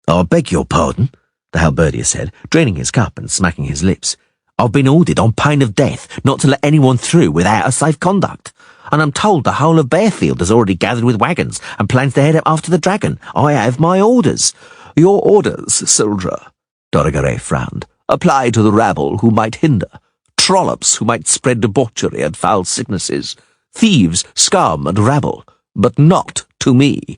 "I beg your pardon," the halberdier said, draining his cup and smacking his lips. "I've been ordered on pain of death not to let anyone through without a safe conduct, and I'm told the whole of Bearfield has already gathered with wagons and plans to head up after the dragon. I have my orders." "Your orders, soldier," 𝐿𝐴 frowned, "apply to the rabble who might hinder, trollops who might spread debauchery and foul sicknesses, thieves, scum, and rabble, but not to me."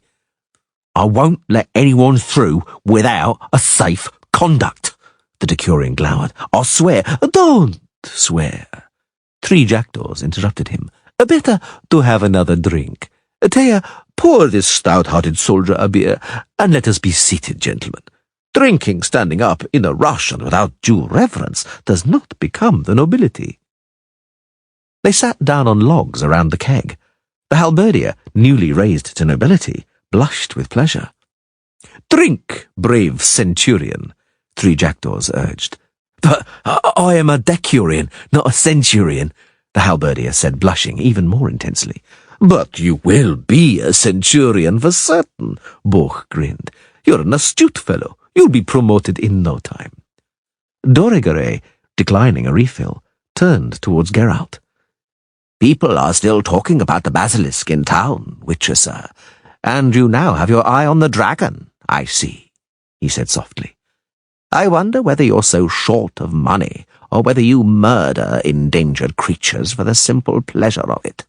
"I won't let anyone through without a safe conduct," the Decurion glowered. "I swear—" "Don't swear," 3 jackdaws interrupted him. "Better to have another drink. Tea, pour this stout-hearted soldier a beer, and let us be seated, gentlemen. Drinking standing up in a rush and without due reverence does not become the nobility." They sat down on logs around the keg. The halberdier, newly raised to nobility, blushed with pleasure. "Drink, brave centurion," 3 jackdaws urged. "But I am a Decurion, not a centurion," the halberdier said, blushing even more intensely. "But you will be a centurion for certain," 𝐿𝐴 grinned. "You're an astute fellow. You'll be promoted in no time." 𝐿𝐴, declining a refill, turned towards Geralt. "People are still talking about the basilisk in town, Witcher, sir. And you now have your eye on the dragon, I see," he said softly. "I wonder whether you're so short of money, or whether you murder endangered creatures for the simple pleasure of it."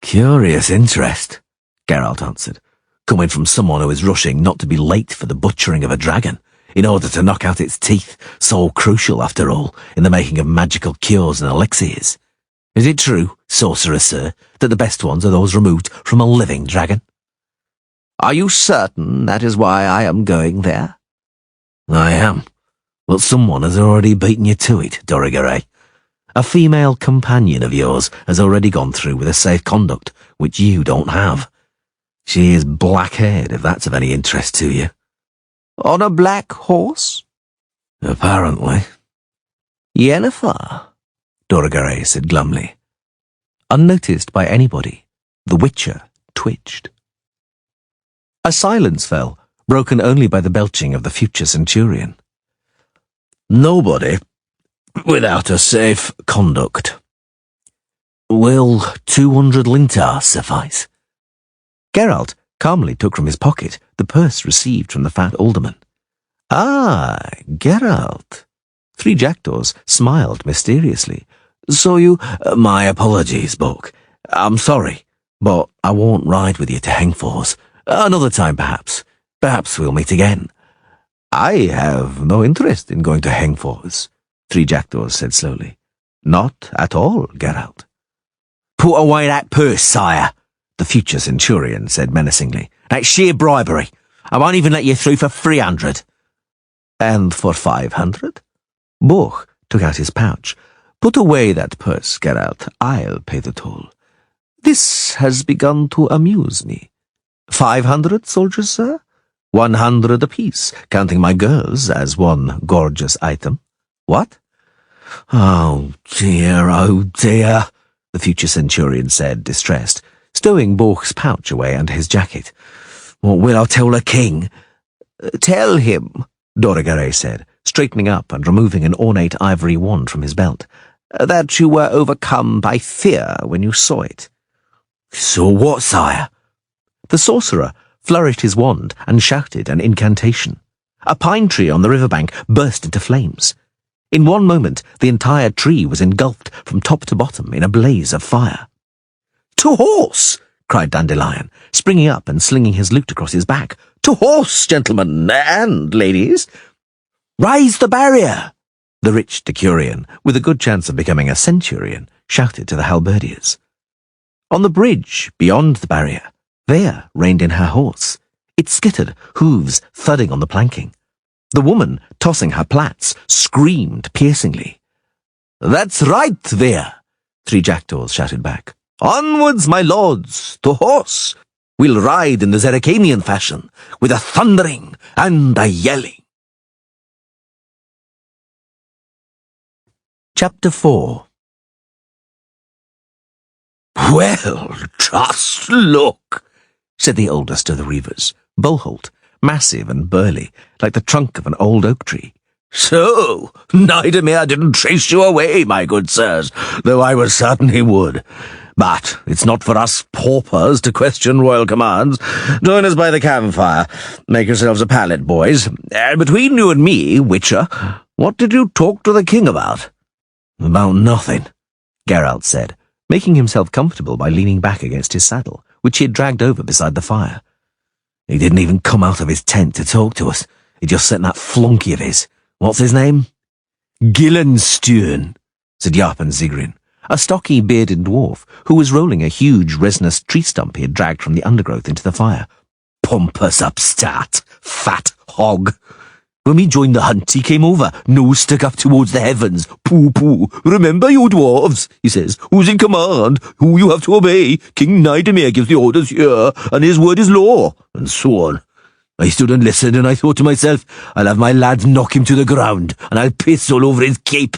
"Curious interest," Geralt answered, "coming from someone who is rushing not to be late for the butchering of a dragon, in order to knock out its teeth, so crucial, after all, in the making of magical cures and elixirs. Is it true, sorceress, sir, that the best ones are those removed from a living dragon?" "Are you certain that is why I am going there?" "I am, but someone has already beaten you to it, 𝐿𝐴. A female companion of yours has already gone through with a safe conduct, which you don't have. She is black-haired, if that's of any interest to you." "On a black horse?" "Apparently." "Yennefer," 𝐿𝐴 said glumly. Unnoticed by anybody, the Witcher twitched. A silence fell, broken only by the belching of the future centurion. "Nobody without a safe conduct." "Will 200 lintar suffice?" Geralt calmly took from his pocket the purse received from the fat alderman. "Ah, Geralt." 3 jackdaws smiled mysteriously. "So you—" "My apologies, 𝐿𝐴. I'm sorry, but I won't ride with you to 𝐿𝐴𝐴𝐿. Another time, perhaps. Perhaps we'll meet again." "I have no interest in going to 𝐿𝐴𝐴𝐿," 3 jackdaws said slowly. "Not at all, Geralt." "Put away that purse, sire," the future centurion said menacingly. "That's sheer bribery. I won't even let you through for 300. "And for 500? 𝐿𝐴 took out his pouch. "Put away that purse, Geralt. I'll pay the toll. This has begun to amuse me. 500 soldiers, sir? 100 apiece, counting my girls as one gorgeous item. What?" Oh dear, the future centurion said, distressed, stowing 𝐿𝐴's pouch away under his jacket. "What will I tell the king?" "Tell him," 𝐿𝐴 said, straightening up and removing an ornate ivory wand from his belt, "that you were overcome by fear when you saw it." "Saw what, sire?" The sorcerer flourished his wand and shouted an incantation. A pine tree on the riverbank burst into flames. In one moment, the entire tree was engulfed from top to bottom in a blaze of fire. "To horse!" cried Dandelion, springing up and slinging his lute across his back. "To horse, gentlemen and ladies!" "Raise the barrier!" the rich Decurion, with a good chance of becoming a centurion, shouted to the halberdiers. On the bridge beyond the barrier, 𝐿𝐴 reined in her horse. It skittered, hooves thudding on the planking. The woman, tossing her plaits, screamed piercingly. "That's right there," 3 jackdaws shouted back. "Onwards, my lords, to horse! We'll ride in the 𝐉𝐸𝐴𝐴𝐴 fashion, with a thundering and a yelling." Chapter 4. "Well, just look," said the oldest of the reavers, Bolholt, massive and burly, like the trunk of an old oak tree. "So, 𝐼𝐸𝐴𝐴 didn't chase you away, my good sirs, though I was certain he would. But it's not for us paupers to question royal commands. Join us by the campfire. Make yourselves a pallet, boys. Between you and me, Witcher, what did you talk to the king about?" "About nothing," Geralt said, making himself comfortable by leaning back against his saddle, which he had dragged over beside the fire. "He didn't even come out of his tent to talk to us. He just sent that flunky of his. What's his name?" "Gillenstern," said 𝐷𝐸𝐴𝐴𝐴, a stocky, bearded dwarf who was rolling a huge resinous tree stump he had dragged from the undergrowth into the fire. "Pompous upstart, fat hog. When we joined the hunt, he came over, nose stuck up towards the heavens. 'Pooh, remember, you dwarves,' he says, 'who's in command, who you have to obey. King 𝐼𝐸𝐴𝐴 gives the orders here, and his word is law,' and so on. I stood and listened, and I thought to myself, I'll have my lads knock him to the ground, and I'll piss all over his cape.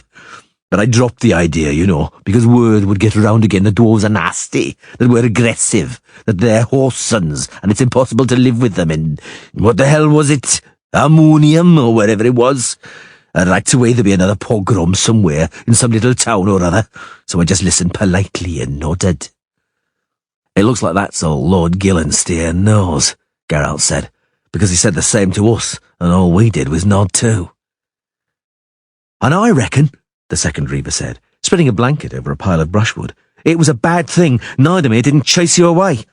But I dropped the idea, you know, because word would get around again that dwarves are nasty, that we're aggressive, that they're horse sons, and it's impossible to live with them in, what the hell was it, Ammonium, or wherever it was. And right away there'd be another pogrom somewhere, in some little town or other, so I just listened politely and nodded." "It looks like that's all Lord Gillenstern knows," Geralt said, "because he said the same to us, and all we did was nod too." "And I reckon," the second reaver said, spreading a blanket over a pile of brushwood, "it was a bad thing 𝐼𝐸𝐴𝐴 didn't chase you away.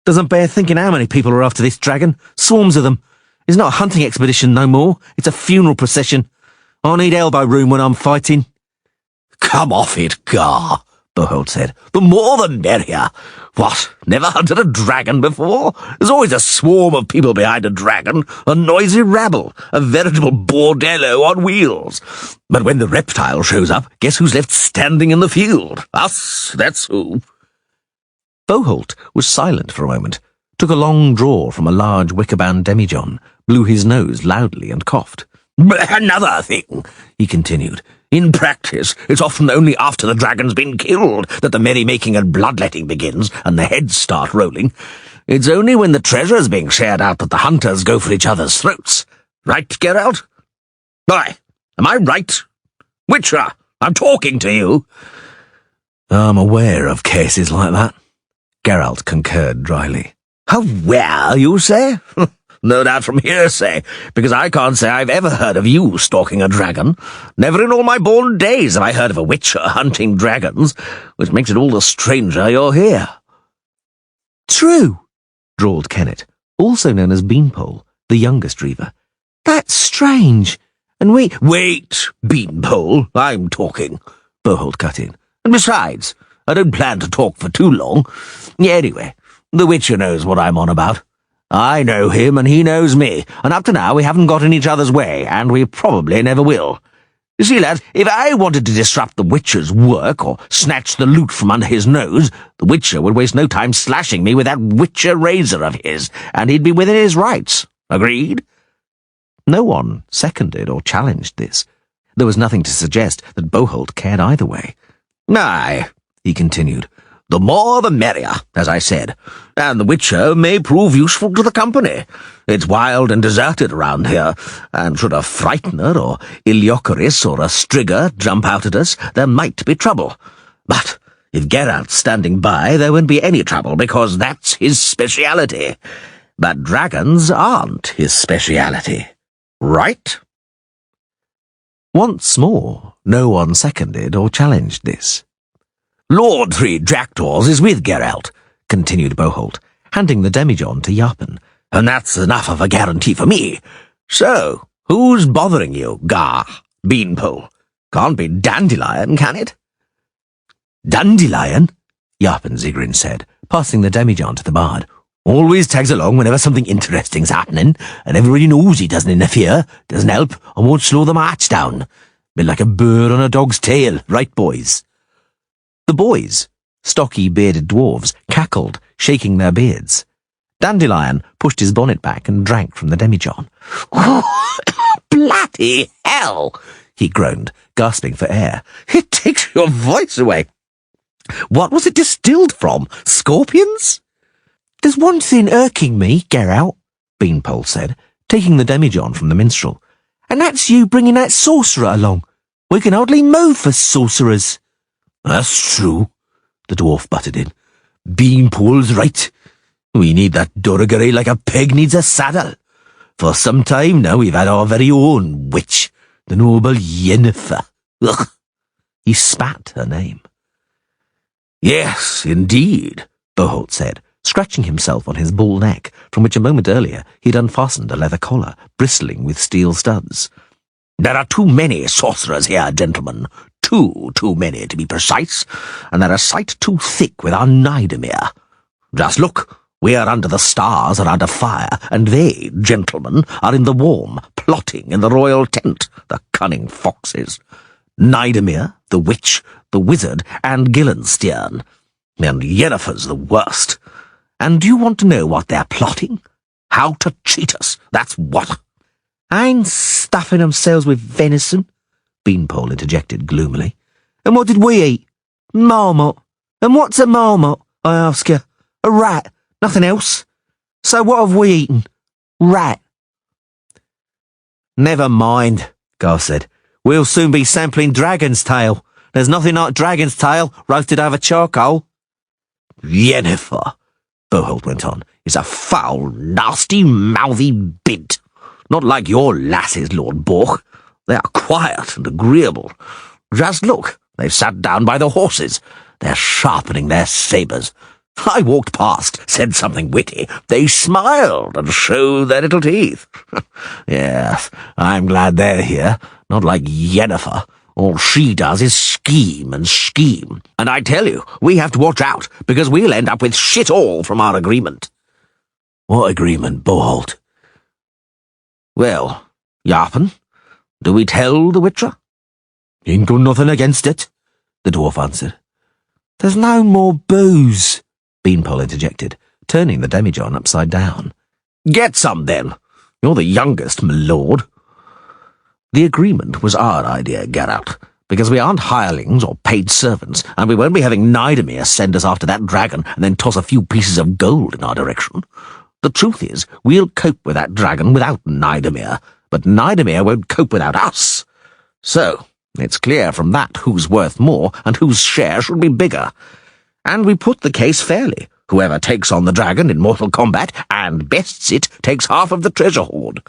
Doesn't bear thinking how many people are after this dragon. Swarms of them. It's not a hunting expedition no more. It's a funeral procession. I need elbow room when I'm fighting." "Come off it, Gar," Bolholt said. "The more the merrier. What, never hunted a dragon before? There's always a swarm of people behind a dragon, a noisy rabble, a veritable bordello on wheels. But when the reptile shows up, guess who's left standing in the field? Us, that's who." Bolholt was silent for a moment, took a long draw from a large wicker-bound demijohn, blew his nose loudly and coughed. "Another thing," he continued. "In practice, it's often only after the dragon's been killed that the merrymaking and bloodletting begins and the heads start rolling. It's only when the treasure's being shared out that the hunters go for each other's throats. Right, Geralt? Boy, am I right? Witcher, I'm talking to you." "I'm aware of cases like that," Geralt concurred dryly. "Aware, you say? No doubt from hearsay, because I can't say I've ever heard of you stalking a dragon. Never in all my born days have I heard of a witcher hunting dragons, which makes it all the stranger you're here." "True," drawled Kennet, also known as Beanpole, the youngest reaver. "That's strange. And Wait, Beanpole, I'm talking," Bolholt cut in. "And besides, I don't plan to talk for too long. Anyway, the Witcher knows what I'm on about. I know him and he knows me, and up to now we haven't got in each other's way, and we probably never will. You see, lads, if I wanted to disrupt the Witcher's work or snatch the loot from under his nose, the Witcher would waste no time slashing me with that Witcher razor of his, and he'd be within his rights. Agreed?" No one seconded or challenged this. There was nothing to suggest that Bolholt cared either way. "Aye," he continued, "the more the merrier, as I said, and the Witcher may prove useful to the company. It's wild and deserted around here, and should a Frightener or Iliocarius or a Strigger jump out at us, there might be trouble. But if Geralt's standing by, there won't be any trouble, because that's his speciality. But dragons aren't his speciality. Right?" Once more, no one seconded or challenged this. "Lord 3 Jackdaws is with Geralt," continued Bolholt, handing the demijohn to 𝐷𝐸𝐴𝐴, "and that's enough of a guarantee for me. So, who's bothering you, Gar, Beanpole? Can't be Dandelion, can it?" "Dandelion?" 𝐷𝐸𝐴𝐴 said, passing the demijohn to the bard. Always tags along whenever something interesting's happening, and everybody knows he doesn't interfere, doesn't help, and won't slow the march down. Bit like a bird on a dog's tail, right, boys?" The boys, stocky bearded dwarves, cackled, shaking their beards. Dandelion pushed his bonnet back and drank from the demijohn. Bloody hell, he groaned, gasping for air. it takes your voice away. What was it distilled from? Scorpions? "There's one thing irking me, Geralt," Beanpole said, taking the demijohn from the minstrel, "and that's you bringing that sorcerer along. We can hardly move for sorcerers." "That's true," the dwarf butted in. "Beanpole's right. We need that Durgary like a pig needs a saddle. For some time now we've had our very own witch, the noble Yennefer." Ugh. He spat her name. "Yes, indeed," Boholt said, scratching himself on his bull neck, from which a moment earlier he'd unfastened a leather collar, bristling with steel studs. "There are too many sorcerers here, gentlemen. Too many to be precise, and they're a sight too thick with our Nidomir. Just look, we're under the stars around a fire, and they, gentlemen, are in the warm, plotting in the royal tent, the cunning foxes. Nidomir, the witch, the wizard, and Guildenstern. And Yennefer's the worst. And do you want to know what they're plotting? How to cheat us, that's what." "Ain't stuffing themselves with venison," Beanpole interjected gloomily. "And what did we eat? Marmot. And what's a marmot, I ask you? A rat, nothing else. So what have we eaten? Rat." "Never mind," Garth said. "We'll soon be sampling dragon's tail. There's nothing like dragon's tail roasted over charcoal." "Yennefer," Boholt went on, "is a foul, nasty, mouthy bint. Not like your lasses, Lord Bork. They are quiet and agreeable. Just look, they've sat down by the horses. They're sharpening their sabres. I walked past, said something witty. They smiled and showed their little teeth. Yes, I'm glad they're here, not like Yennefer. All she does is scheme and scheme. And I tell you, we have to watch out, because we'll end up with shit all from our agreement." "What agreement, Boholt?" "Well, Yarpen, do we tell the Witcher?" "Ain't got nothing against it," the dwarf answered. "There's no more booze," Beanpole interjected, turning the demijohn upside down. "Get some, then. You're the youngest, my lord." "The agreement was our idea, Geralt, because we aren't hirelings or paid servants, and we won't be having Nidomir send us after that dragon and then toss a few pieces of gold in our direction. The truth is, we'll cope with that dragon without Nidomir, but Nidomir won't cope without us. So, it's clear from that who's worth more and whose share should be bigger. And we put the case fairly. Whoever takes on the dragon in mortal combat and bests it takes half of the treasure hoard.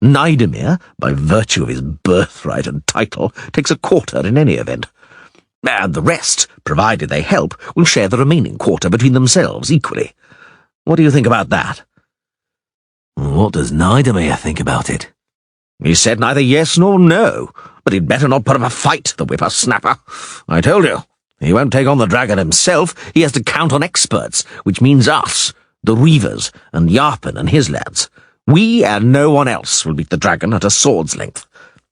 Nidomir, by virtue of his birthright and title, takes a quarter in any event. And the rest, provided they help, will share the remaining quarter between themselves equally. What do you think about that?" "What does Nidomir think about it?" "He said neither yes nor no, but he'd better not put up a fight, the whippersnapper. I told you, he won't take on the dragon himself. He has to count on experts, which means us, the Reavers, and Yarpen and his lads. We and no one else will beat the dragon at a sword's length.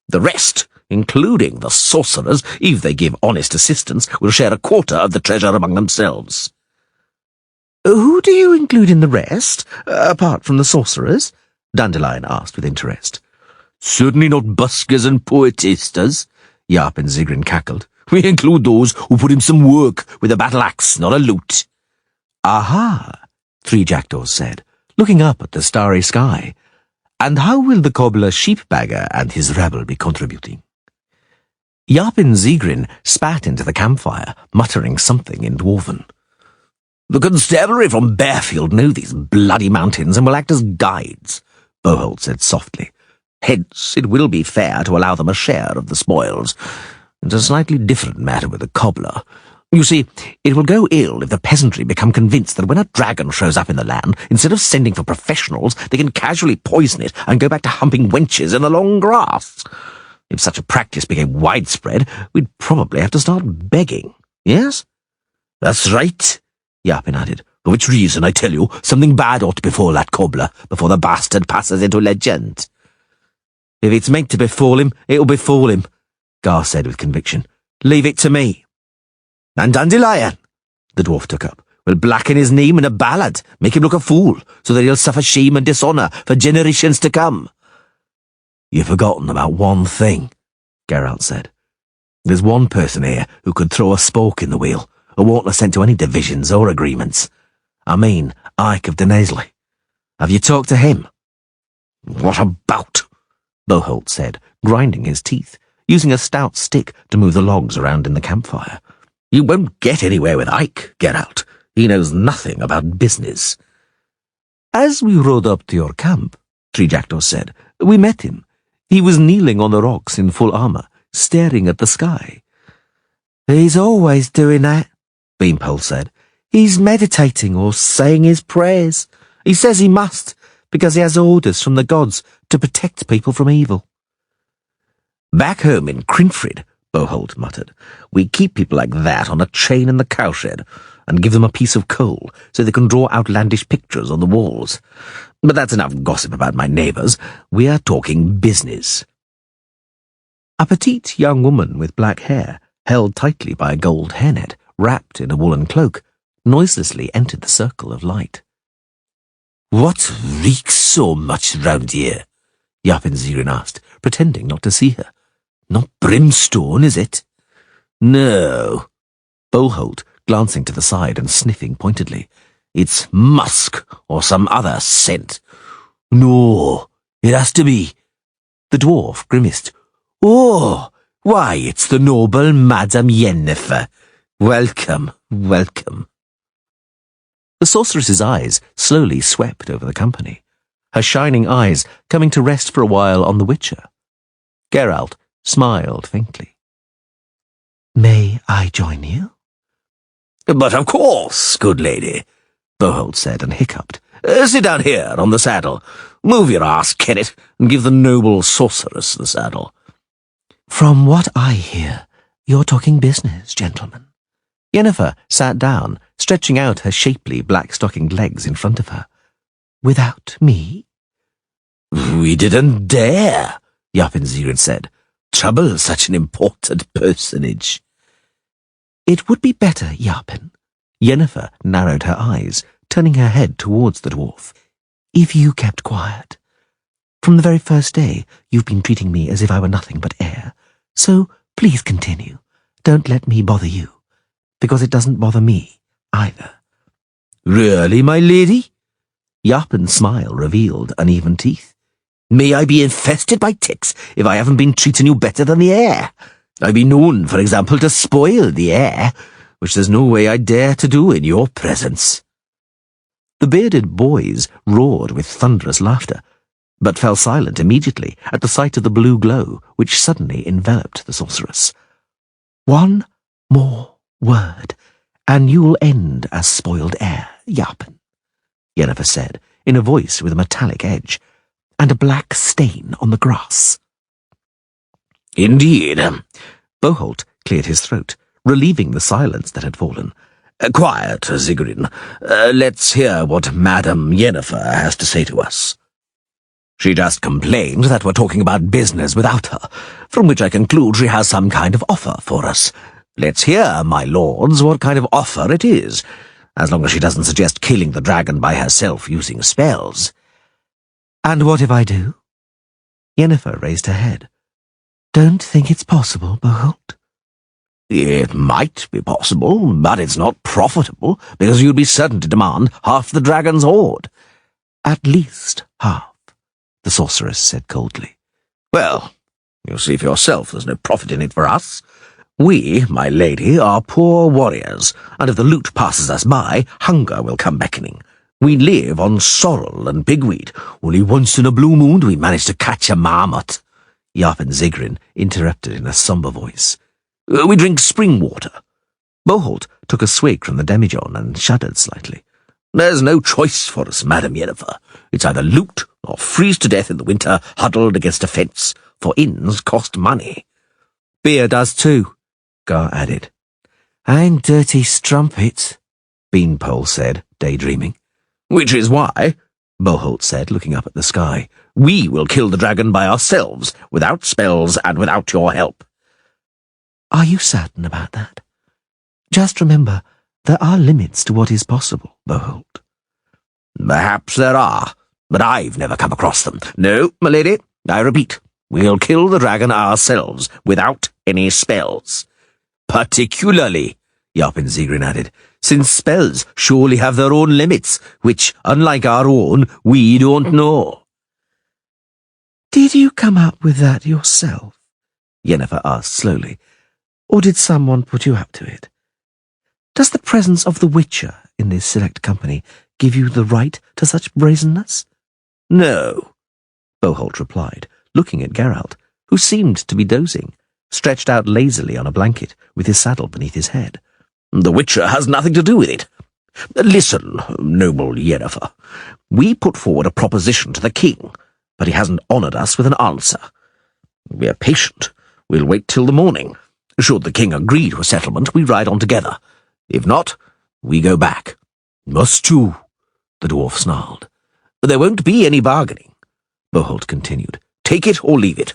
The rest, including the sorcerers, if they give honest assistance, will share a quarter of the treasure among themselves." "Who do you include in the rest, apart from the sorcerers?" Dandelion asked with interest. "Certainly not buskers and poetistas," 𝐉𝐸ₐ cackled. "We include those who put in some work with a battle-axe, not a lute." "Aha," 3 jackdaws said, looking up at the starry sky. "And how will the cobbler Sheepbagger and his rabble be contributing?" 𝐉𝐸ₐ spat into the campfire, muttering something in Dwarven. "The constabulary from Bearfield know these bloody mountains and will act as guides," Boholt said softly. "Hence, it will be fair to allow them a share of the spoils. It's a slightly different matter with the cobbler. You see, it will go ill if the peasantry become convinced that when a dragon shows up in the land, instead of sending for professionals, they can casually poison it and go back to humping wenches in the long grass. If such a practice became widespread, we'd probably have to start begging. Yes?" "That's right," 𝐉𝐸ₐ added. For which reason, I tell you, something bad ought to befall that cobbler before the bastard passes into legend. If it's meant to befall him, it'll befall him, Gar said with conviction. Leave it to me. And Dandelion, the dwarf took up, will blacken his name in a ballad, make him look a fool, so that he'll suffer shame and dishonour for generations to come. You've forgotten about one thing, Geralt said. There's one person here who could throw a spoke in the wheel, who won't assent to any divisions or agreements. I mean, 𝐸𝐭 Have you talked to him? What about? Boholt said, grinding his teeth, using a stout stick to move the logs around in the campfire. You won't get anywhere with Ike, Geralt. He knows nothing about business. As we rode up to your camp, 𝐸𝐵𝐺 said, we met him. He was kneeling on the rocks in full armour, staring at the sky. He's always doing that, Beanpole said. He's meditating or saying his prayers. He says he must, because he has orders from the gods to protect people from evil. Back home in Crinfrid, Boholt muttered, we keep people like that on a chain in the cowshed and give them a piece of coal so they can draw outlandish pictures on the walls. But that's enough gossip about my neighbours. We are talking business. A petite young woman with black hair, held tightly by a gold hairnet, wrapped in a woolen cloak, noiselessly entered the circle of light. What reeks so much round here? 𝐸𝐭 asked, pretending not to see her. Not brimstone, is it? No. Boholt, glancing to the side and sniffing pointedly. It's musk or some other scent. No, it has to be. The dwarf grimaced. Oh, why, it's the noble Madame Yennefer. Welcome, welcome. The sorceress's eyes slowly swept over the company, her shining eyes coming to rest for a while on the Witcher. Geralt smiled faintly. May I join you? But of course, good lady, Boholt said and hiccuped. Sit down here on the saddle. Move your ass, Kenneth, and give the noble sorceress the saddle. From what I hear, you're talking business, gentlemen. Yennefer sat down, stretching out her shapely black-stockinged legs in front of her. Without me? We didn't dare, 𝐸𝐭 said. Trouble such an important personage. It would be better, 𝐸𝐵. Yennefer narrowed her eyes, turning her head towards the dwarf. If you kept quiet. From the very first day, you've been treating me as if I were nothing but air. So please continue. Don't let me bother you, because it doesn't bother me either. Really, my lady? 𝐸𝐵's smile revealed uneven teeth. May I be infested by ticks if I haven't been treating you better than the air? I've been known, for example, to spoil the air, which there's no way I dare to do in your presence. The bearded boys roared with thunderous laughter, but fell silent immediately at the sight of the blue glow which suddenly enveloped the sorceress. One more word, and you'll end as spoiled air, 𝐸𝐵, Yennefer said, in a voice with a metallic edge, and a black stain on the grass. Indeed. Boholt cleared his throat, relieving the silence that had fallen. Quiet, 𝐸𝐭. Let's hear what Madame Yennefer has to say to us. She just complained that we're talking about business without her, from which I conclude she has some kind of offer for us. Let's hear, my lords, what kind of offer it is, as long as she doesn't suggest killing the dragon by herself using spells. And what if I do? Yennefer raised her head. Don't think it's possible, Boholt. It might be possible, but it's not profitable, because you'd be certain to demand half the dragon's hoard. At least half, the sorceress said coldly. Well, you see for yourself there's no profit in it for us. We, my lady, are poor warriors, and if the loot passes us by, hunger will come beckoning. We live on sorrel and pigweed. Only once in a blue moon do we manage to catch a marmot. 𝐸𝐭 interrupted in a sombre voice. We drink spring water. Boholt took a swig from the demijohn and shuddered slightly. There's no choice for us, Madame Yennefer. It's either loot or freeze to death in the winter, huddled against a fence, for inns cost money. Beer does too, Gar added. And dirty strumpets, Beanpole said, daydreaming. Which is why, Boholt said, looking up at the sky, we will kill the dragon by ourselves, without spells and without your help. Are you certain about that? Just remember, there are limits to what is possible, Boholt. Perhaps there are, but I've never come across them. No, my lady, I repeat, we'll kill the dragon ourselves, without any spells. Particularly, 𝐉𝐴𝐳𝐵𝐚 added, since spells surely have their own limits, which, unlike our own, we don't know. Did you come up with that yourself? Yennefer asked slowly, or did someone put you up to it? Does the presence of the Witcher in this select company give you the right to such brazenness? No, Boholt replied, looking at Geralt, who seemed to be dozing, stretched out lazily on a blanket with his saddle beneath his head. The Witcher has nothing to do with it. Listen, noble Yennefer, we put forward a proposition to the king, but he hasn't honoured us with an answer. We're patient. We'll wait till the morning. Should the king agree to a settlement, we ride on together. If not, we go back. Must you? The dwarf snarled. There won't be any bargaining, Boholt continued. Take it or leave it.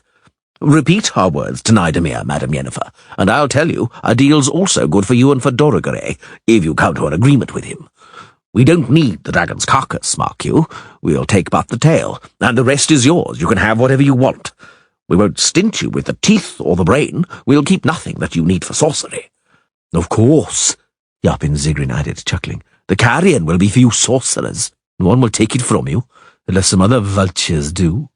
Repeat our words to 𝐼𝐸, Madam Yennefer, and I'll tell you, a deal's also good for you and for 𝐿𝐷𝐴𝐴, if you come to an agreement with him. We don't need the dragon's carcass, mark you. We'll take but the tail, and the rest is yours. You can have whatever you want. We won't stint you with the teeth or the brain. We'll keep nothing that you need for sorcery. Of course, 𝐉𝐴𝐳𝐵𝐚 added, chuckling. The carrion will be for you sorcerers. No one will take it from you, unless some other vultures do.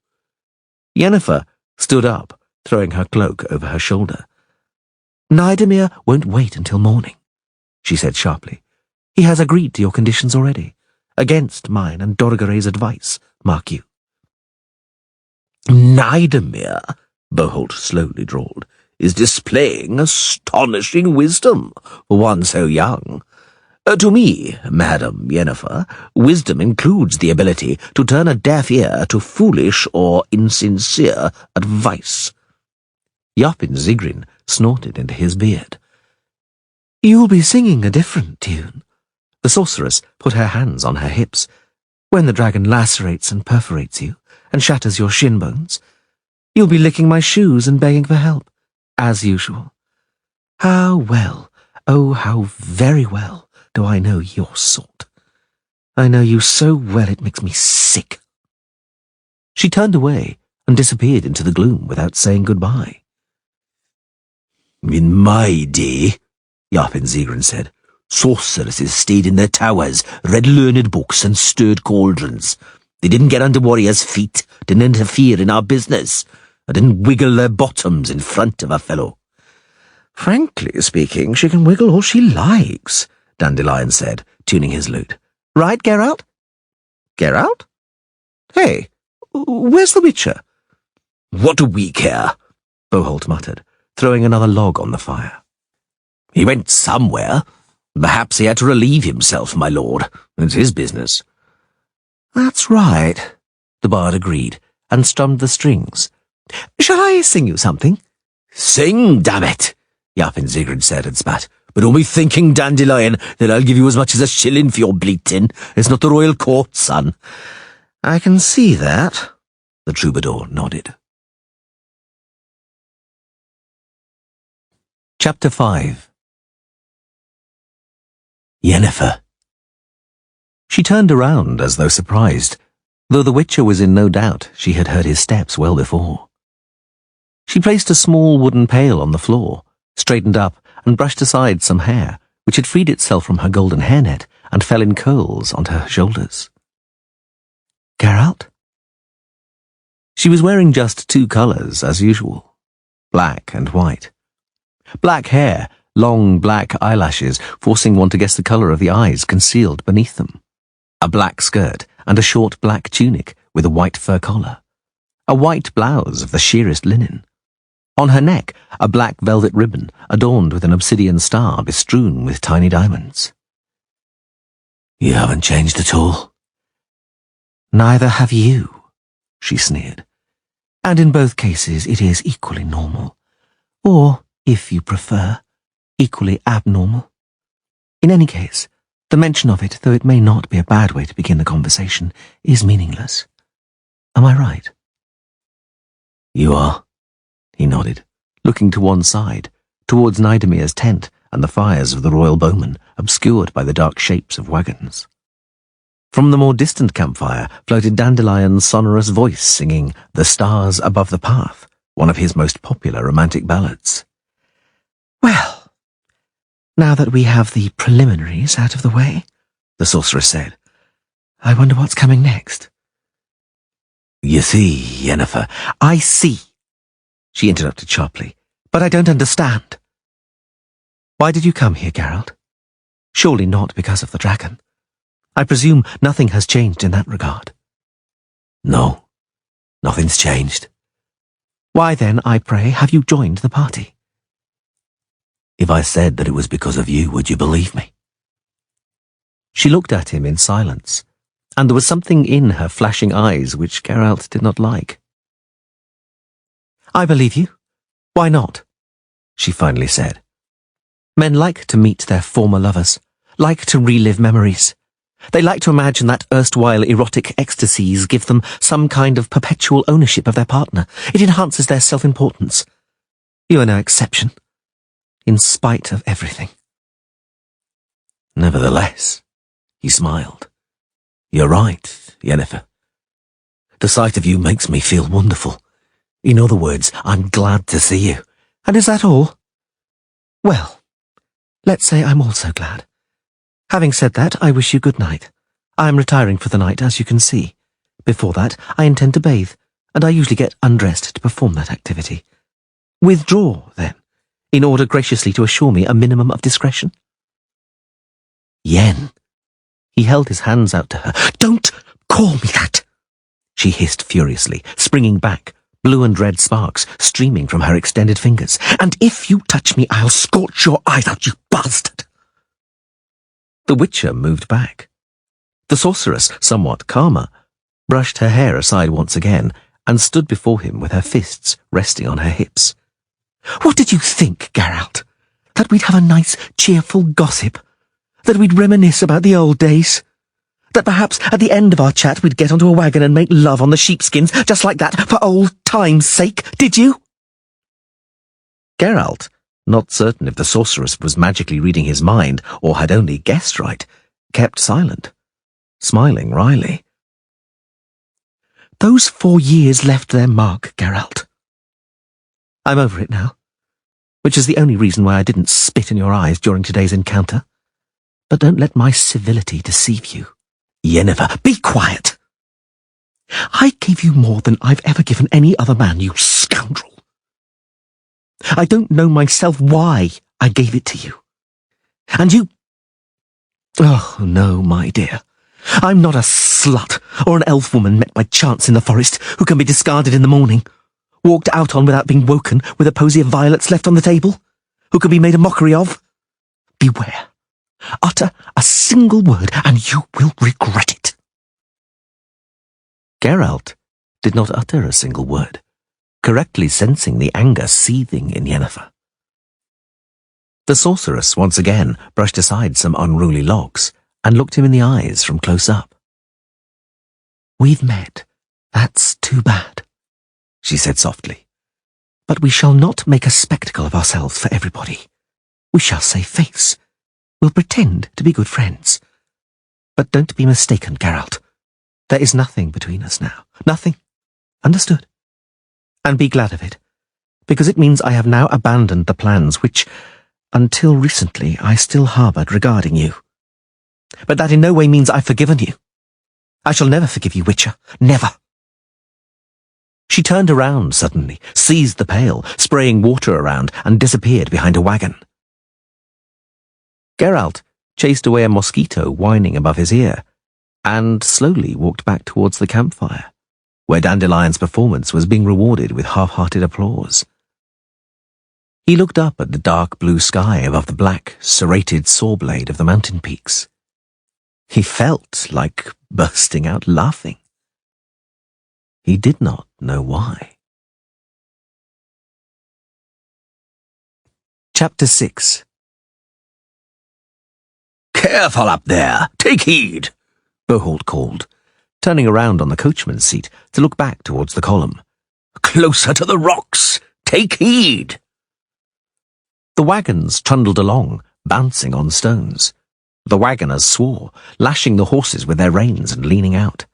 Yennefer stood up, throwing her cloak over her shoulder. 𝐼𝐸 won't wait until morning, she said sharply. He has agreed to your conditions already, against mine and 𝐿𝐷𝐴𝐴's advice, mark you. 𝐼𝐸, Boholt slowly drawled, is displaying astonishing wisdom for one so young. To me, Madam Yennefer, wisdom includes the ability to turn a deaf ear to foolish or insincere advice. 𝐉𝐴𝐳𝐵𝐚 snorted into his beard. You'll be singing a different tune. The sorceress put her hands on her hips. When the dragon lacerates and perforates you, and shatters your shin bones, you'll be licking my shoes and begging for help, as usual. How well, oh, how very well, do I know your sort. I know you so well it makes me sick. She turned away and disappeared into the gloom without saying goodbye. In my day, 𝐉𝐴𝐳𝐵𝐚 said, sorceresses stayed in their towers, read learned books and stirred cauldrons. They didn't get under warriors' feet, didn't interfere in our business, and didn't wiggle their bottoms in front of a fellow. Frankly speaking, she can wiggle all she likes, Dandelion said, tuning his lute. Right, Geralt? Geralt? Hey, where's the Witcher? What do we care? Boholt muttered, throwing another log on the fire. He went somewhere. Perhaps he had to relieve himself, my lord. It's his business. That's right, the bard agreed, and strummed the strings. Shall I sing you something? Sing, damn it, 𝐉𝐴𝐳𝐵𝐚 said and spat. But don't be thinking, Dandelion, that I'll give you as much as a shilling for your bleating. It's not the royal court, son. I can see that, the troubadour nodded. Chapter 5. Yennefer. She turned around as though surprised, though the Witcher was in no doubt she had heard his steps well before. She placed a small wooden pail on the floor, straightened up, and brushed aside some hair, which had freed itself from her golden hairnet and fell in curls onto her shoulders. Geralt? She was wearing just two colours, as usual, black and white. Black hair, long black eyelashes, forcing one to guess the colour of the eyes concealed beneath them. A black skirt and a short black tunic with a white fur collar. A white blouse of the sheerest linen. On her neck, a black velvet ribbon adorned with an obsidian star bestrewn with tiny diamonds. You haven't changed at all. Neither have you, she sneered. And in both cases it is equally normal. Or, if you prefer, equally abnormal. In any case, The mention of it, though it may not be a bad way to begin the conversation, is meaningless. Am I right? You are, he nodded, looking to one side, towards Nidemir's tent and the fires of the royal bowmen, obscured by the dark shapes of wagons. From the more distant campfire floated Dandelion's sonorous voice singing "The Stars Above the Path," one of his most popular romantic ballads. Well, now that we have the preliminaries out of the way, the sorceress said, I wonder what's coming next. You see, Yennefer, I see, she interrupted sharply, but I don't understand. Why did you come here, Geralt? Surely not because of the dragon. I presume nothing has changed in that regard. No, nothing's changed. Why then, I pray, have you joined the party? If I said that it was because of you, would you believe me? She looked at him in silence, and there was something in her flashing eyes which Geralt did not like. I believe you. Why not? She finally said. Men like to meet their former lovers, like to relive memories. They like to imagine that erstwhile erotic ecstasies give them some kind of perpetual ownership of their partner. It enhances their self-importance. You are no exception, in spite of everything. Nevertheless, he smiled. You're right, Yennefer. The sight of you makes me feel wonderful. In other words, I'm glad to see you. And is that all? Well, let's say I'm also glad. Having said that, I wish you good night. I am retiring for the night, as you can see. Before that, I intend to bathe, and I usually get undressed to perform that activity. Withdraw, then, in order graciously to assure me a minimum of discretion. Yen. He held his hands out to her. Don't call me that, she hissed furiously, springing back, blue and red sparks streaming from her extended fingers. And if you touch me, I'll scorch your eyes out, you bastard. The Witcher moved back. The sorceress, somewhat calmer, brushed her hair aside once again and stood before him with her fists resting on her hips. What did you think, Geralt? That we'd have a nice, cheerful gossip? That we'd reminisce about the old days? That perhaps at the end of our chat we'd get onto a wagon and make love on the sheepskins, just like that, for old time's sake, did you? Geralt, not certain if the sorceress was magically reading his mind or had only guessed right, kept silent, smiling wryly. Those 4 years left their mark, Geralt. I'm over it now, which is the only reason why I didn't spit in your eyes during today's encounter. But don't let my civility deceive you. Yennefer, be quiet! I gave you more than I've ever given any other man, you scoundrel. I don't know myself why I gave it to you. And you... Oh, no, my dear. I'm not a slut or an elf woman met by chance in the forest who can be discarded in the morning, walked out on without being woken with a posy of violets left on the table, who can be made a mockery of. Beware. Utter a single word and you will regret it. Geralt did not utter a single word, correctly sensing the anger seething in Yennefer. The sorceress once again brushed aside some unruly locks and looked him in the eyes from close up. We've met. That's too bad, she said softly. But we shall not make a spectacle of ourselves for everybody. We shall save face. We'll pretend to be good friends. But don't be mistaken, Geralt. There is nothing between us now. Nothing. Understood? And be glad of it, because it means I have now abandoned the plans which, until recently, I still harboured regarding you. But that in no way means I've forgiven you. I shall never forgive you, Witcher. Never. She turned around suddenly, seized the pail, spraying water around, and disappeared behind a wagon. Geralt chased away a mosquito whining above his ear, and slowly walked back towards the campfire, where Dandelion's performance was being rewarded with half-hearted applause. He looked up at the dark blue sky above the black, serrated saw blade of the mountain peaks. He felt like bursting out laughing. He did not know why. Chapter 6. Careful up there! Take heed! Boholt called, turning around on the coachman's seat to look back towards the column. Closer to the rocks! Take heed! The wagons trundled along, bouncing on stones. The wagoners swore, lashing the horses with their reins and leaning out.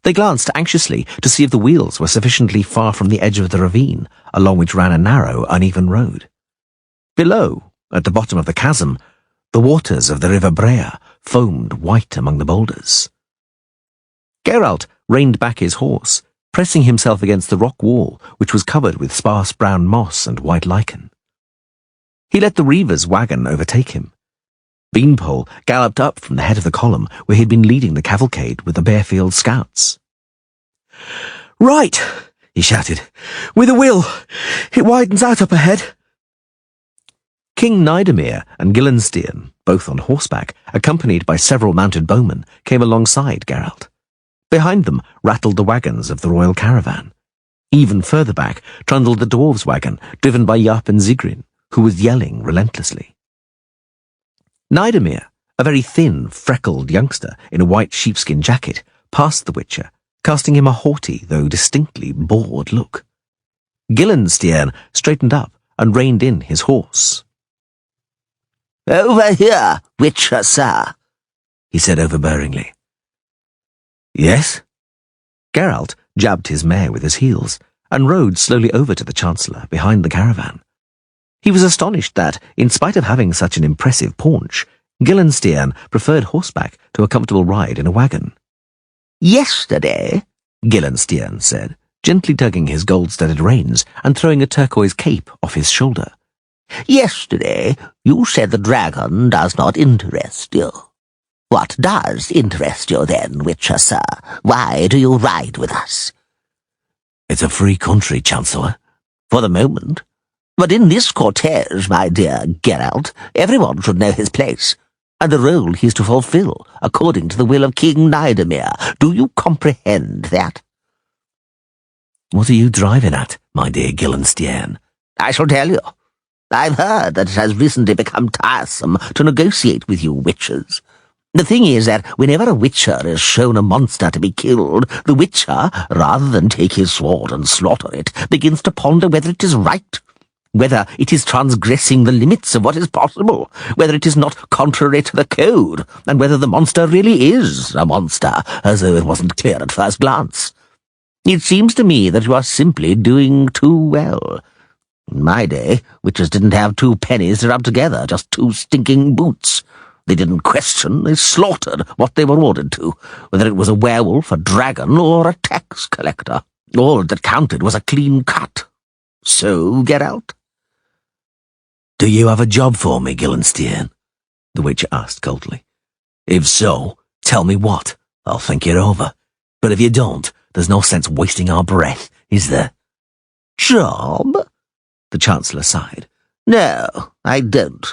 They glanced anxiously to see if the wheels were sufficiently far from the edge of the ravine, along which ran a narrow, uneven road. Below, at the bottom of the chasm, the waters of the river Brea foamed white among the boulders. Geralt reined back his horse, pressing himself against the rock wall, which was covered with sparse brown moss and white lichen. He let the reaver's wagon overtake him. Beanpole galloped up from the head of the column, where he had been leading the cavalcade with the Bearfield scouts. "Right!" he shouted. "With a will! It widens out up ahead!" King Nidomir and 𝐿𝐴𝐴𝐻, both on horseback, accompanied by several mounted bowmen, came alongside Geralt. Behind them rattled the wagons of the royal caravan. Even further back trundled the dwarves' wagon, driven by Jaap and Zigrin, who was yelling relentlessly. Nidomir, a very thin, freckled youngster in a white sheepskin jacket, passed the Witcher, casting him a haughty, though distinctly bored look. 𝐿𝐴𝐻 straightened up and reined in his horse. "Over here, Witcher, sir," he said overbearingly. "Yes?" Geralt jabbed his mare with his heels and rode slowly over to the Chancellor behind the caravan. He was astonished that, in spite of having such an impressive paunch, 𝐿𝐴𝐻 preferred horseback to a comfortable ride in a wagon. "Yesterday," 𝐿𝐴𝐻 said, gently tugging his gold-studded reins and throwing a turquoise cape off his shoulder. "Yesterday you said the dragon does not interest you. What does interest you then, Witcher, sir? Why do you ride with us?" "It's a free country, Chancellor." "For the moment. But in this cortege, my dear Geralt, everyone should know his place, and the role he's to fulfill, according to the will of King Nidomir. Do you comprehend that?" "What are you driving at, my dear 𝐿𝐴𝐻?" "I shall tell you. I've heard that it has recently become tiresome to negotiate with you witchers. The thing is that whenever a witcher is shown a monster to be killed, the witcher, rather than take his sword and slaughter it, begins to ponder whether it is right, whether it is transgressing the limits of what is possible, whether it is not contrary to the code, and whether the monster really is a monster, as though it wasn't clear at first glance. It seems to me that you are simply doing too well. In my day, witches didn't have 2 pennies to rub together, just 2 stinking boots. They didn't question, they slaughtered what they were ordered to, whether it was a werewolf, a dragon, or a tax collector. All that counted was a clean cut. So, Geralt?" "Do you have a job for me, 𝐿𝐴𝐻?" the Witcher asked coldly. "If so, tell me what. I'll think it over. But if you don't, there's no sense wasting our breath, is there?" "Job?" the Chancellor sighed. "No, I don't.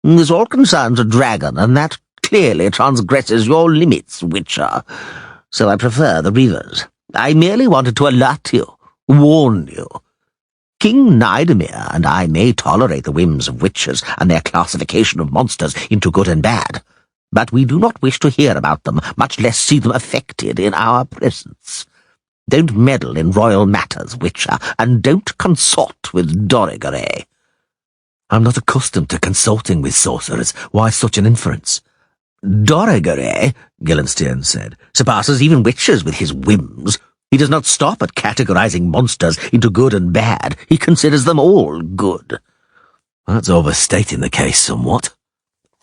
This all concerns a dragon, and that clearly transgresses your limits, Witcher. So I prefer the Reavers. I merely wanted to alert you, warn you. King Nidomir and I may tolerate the whims of witches and their classification of monsters into good and bad, but we do not wish to hear about them, much less see them affected in our presence. Don't meddle in royal matters, Witcher, and don't consort with 𝐿𝐴𝐴𝐻. "I'm not accustomed to consulting with sorcerers. Why such an inference?" 𝐿𝐴𝐻, 𝐿𝐴𝐻 said, surpasses even witches with his whims. He does not stop at categorizing monsters into good and bad. He considers them all good." "That's overstating the case somewhat."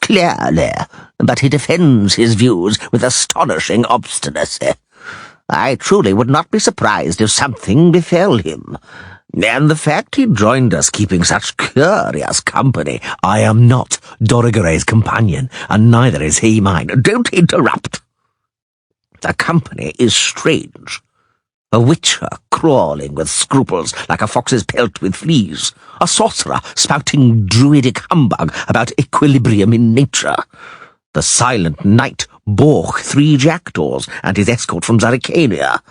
"Clearly, but he defends his views with astonishing obstinacy. I truly would not be surprised if something befell him. And the fact he joined us keeping such curious company—" "I am not 𝐿𝐴𝐻's companion, and neither is he mine." "Don't interrupt. The company is strange. A witcher crawling with scruples like a fox's pelt with fleas. A sorcerer spouting druidic humbug about equilibrium in nature. The silent knight bought 3 jackdaws and his escort from Zarichania,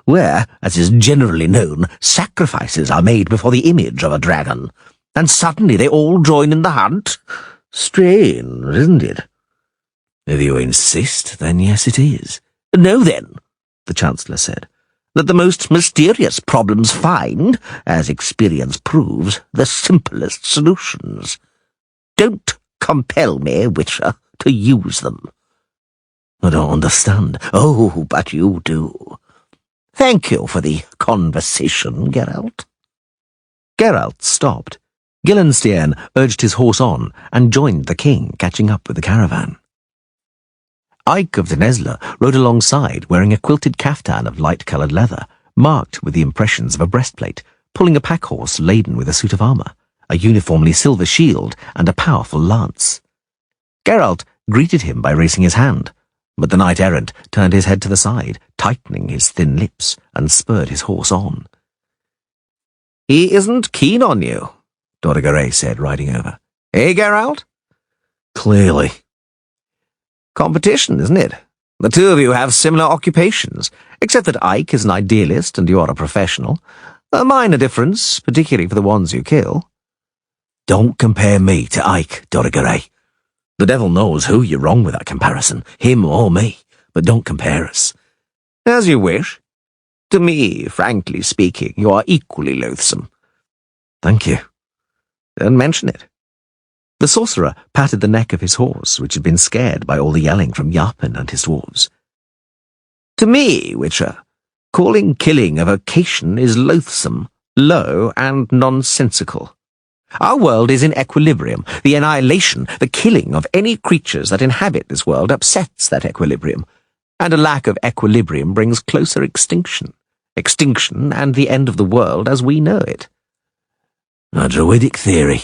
where, as is generally known, sacrifices are made before the image of a dragon. And suddenly they all join in the hunt. Strange, isn't it? If you insist, then yes it is. Know then, the Chancellor said, that the most mysterious problems find, as experience proves, the simplest solutions. Don't compel me, Witcher, to use them. I don't understand. Oh, but you do. Thank you for the conversation, Geralt. Geralt stopped. 𝐿𝐴𝐴𝐻 urged his horse on and joined the king, catching up with the caravan. 𝐼𝐞 of Denezla rode alongside, wearing a quilted caftan of light-coloured leather, marked with the impressions of a breastplate, pulling a pack-horse laden with a suit of armour, a uniformly silver shield, and a powerful lance. Geralt greeted him by raising his hand, but the knight-errant turned his head to the side, tightening his thin lips, and spurred his horse on. He isn't keen on you, 𝐿𝐴𝐻 said, riding over. Eh, Geralt? Clearly. Competition, isn't it? The two of you have similar occupations, except that 𝐼𝐞 is an idealist and you are a professional. A minor difference, particularly for the ones you kill. Don't compare me to 𝐼𝐞, 𝐿𝐴𝐻. The devil knows who you're wrong with that comparison, him or me, but don't compare us. As you wish. To me, frankly speaking, you are equally loathsome. Thank you. Don't mention it. The sorcerer patted the neck of his horse, which had been scared by all the yelling from 𝐷𝐻𝐻 and his dwarves. To me, Witcher, calling killing a vocation is loathsome, low, and nonsensical. Our world is in equilibrium. The annihilation, the killing of any creatures that inhabit this world upsets that equilibrium, and a lack of equilibrium brings closer extinction. Extinction and the end of the world as we know it. A druidic theory,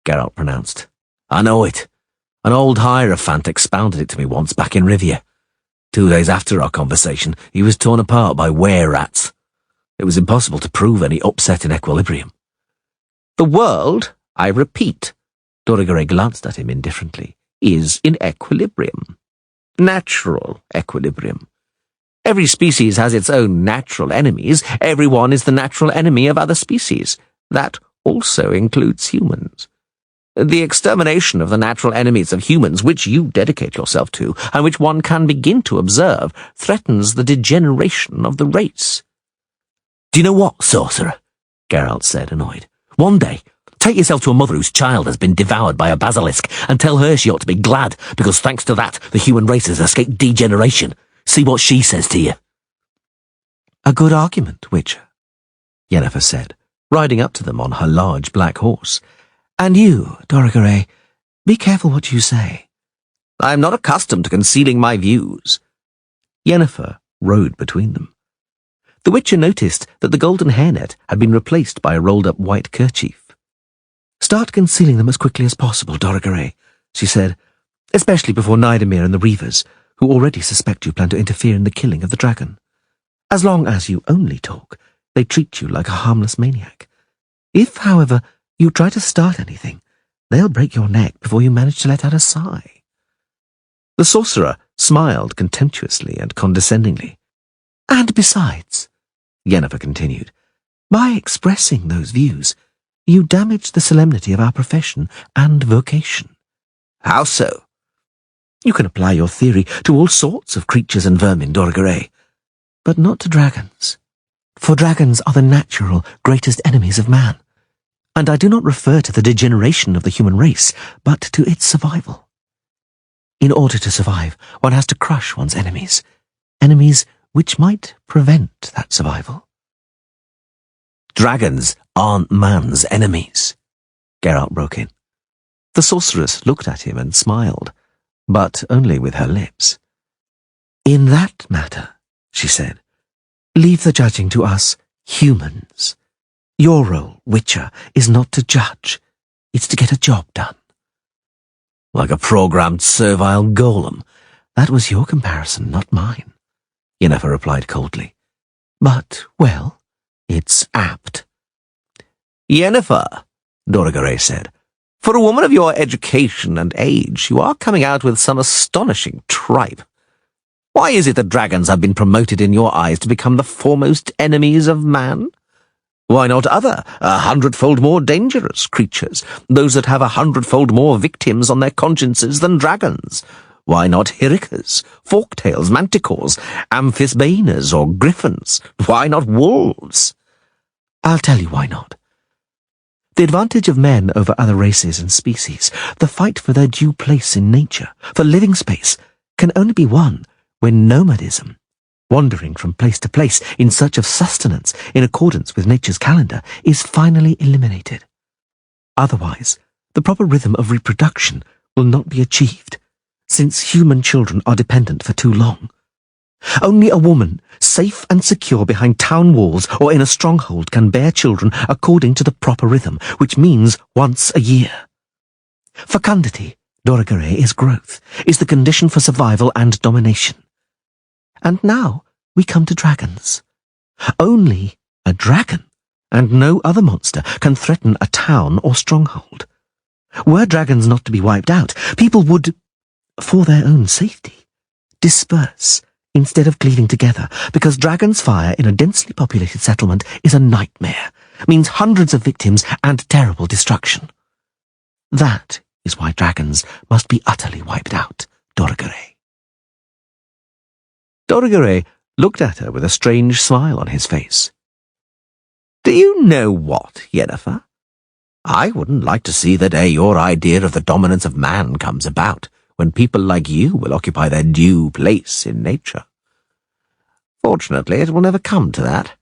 Geralt pronounced. I know it. An old hierophant expounded it to me once back in Rivia. 2 days after our conversation, he was torn apart by were-rats. It was impossible to prove any upset in equilibrium. The world, I repeat, 𝐿𝐴𝐻 glanced at him indifferently, is in equilibrium. Natural equilibrium. Every species has its own natural enemies. Everyone is the natural enemy of other species. That also includes humans. The extermination of the natural enemies of humans, which you dedicate yourself to, and which one can begin to observe, threatens the degeneration of the race. Do you know what, sorcerer? Geralt said, annoyed. One day, take yourself to a mother whose child has been devoured by a basilisk and tell her she ought to be glad, because thanks to that, the human race has escaped degeneration. See what she says to you. A good argument, Witcher, Yennefer said, riding up to them on her large black horse. And you, 𝐿𝐴𝐻, be careful what you say. I am not accustomed to concealing my views. Yennefer rode between them. The Witcher noticed that the golden hairnet had been replaced by a rolled-up white kerchief. Start concealing them as quickly as possible, 𝐿𝐴𝐻, she said, especially before Nidamellir and the Reavers, who already suspect you plan to interfere in the killing of the dragon. As long as you only talk, they treat you like a harmless maniac. If, however, you try to start anything, they'll break your neck before you manage to let out a sigh. The sorcerer smiled contemptuously and condescendingly. And besides, Yennefer continued, by expressing those views, you damage the solemnity of our profession and vocation. How so? You can apply your theory to all sorts of creatures and vermin, 𝐿𝐴𝐻, but not to dragons, for dragons are the natural greatest enemies of man. And I do not refer to the degeneration of the human race, but to its survival. In order to survive, one has to crush one's enemies, enemies which might prevent that survival. Dragons aren't man's enemies, Geralt broke in. The sorceress looked at him and smiled, but only with her lips. In that matter, she said, leave the judging to us humans. Your role, Witcher, is not to judge. It's to get a job done. Like a programmed servile golem. That was your comparison, not mine, Yennefer replied coldly. But, well, it's apt. Yennefer, 𝐿𝐴𝐻 said, for a woman of your education and age, you are coming out with some astonishing tripe. Why is it that dragons have been promoted in your eyes to become the foremost enemies of man? Why not other, 100-fold more dangerous creatures, those that have 100-fold more victims on their consciences than dragons? Why not hiricas, forktails, manticores, amphisbaenas, or griffins? Why not wolves? I'll tell you why not. The advantage of men over other races and species, the fight for their due place in nature, for living space, can only be won when nomadism, wandering from place to place in search of sustenance in accordance with nature's calendar, is finally eliminated. Otherwise, the proper rhythm of reproduction will not be achieved, since human children are dependent for too long. Only a woman, safe and secure behind town walls or in a stronghold, can bear children according to the proper rhythm, which means once a year. Fecundity, 𝐿𝐴, is growth, is the condition for survival and domination. And now we come to dragons. Only a dragon, and no other monster, can threaten a town or stronghold. Were dragons not to be wiped out, people would, for their own safety, disperse instead of cleaving together, because dragons' fire in a densely populated settlement is a nightmare, means hundreds of victims and terrible destruction. That is why dragons must be utterly wiped out, 𝐿𝐴. 𝐿𝐴 looked at her with a strange smile on his face. Do you know what, Yennefer? I wouldn't like to see the day your idea of the dominance of man comes about, when people like you will occupy their due place in nature. Fortunately, it will never come to that.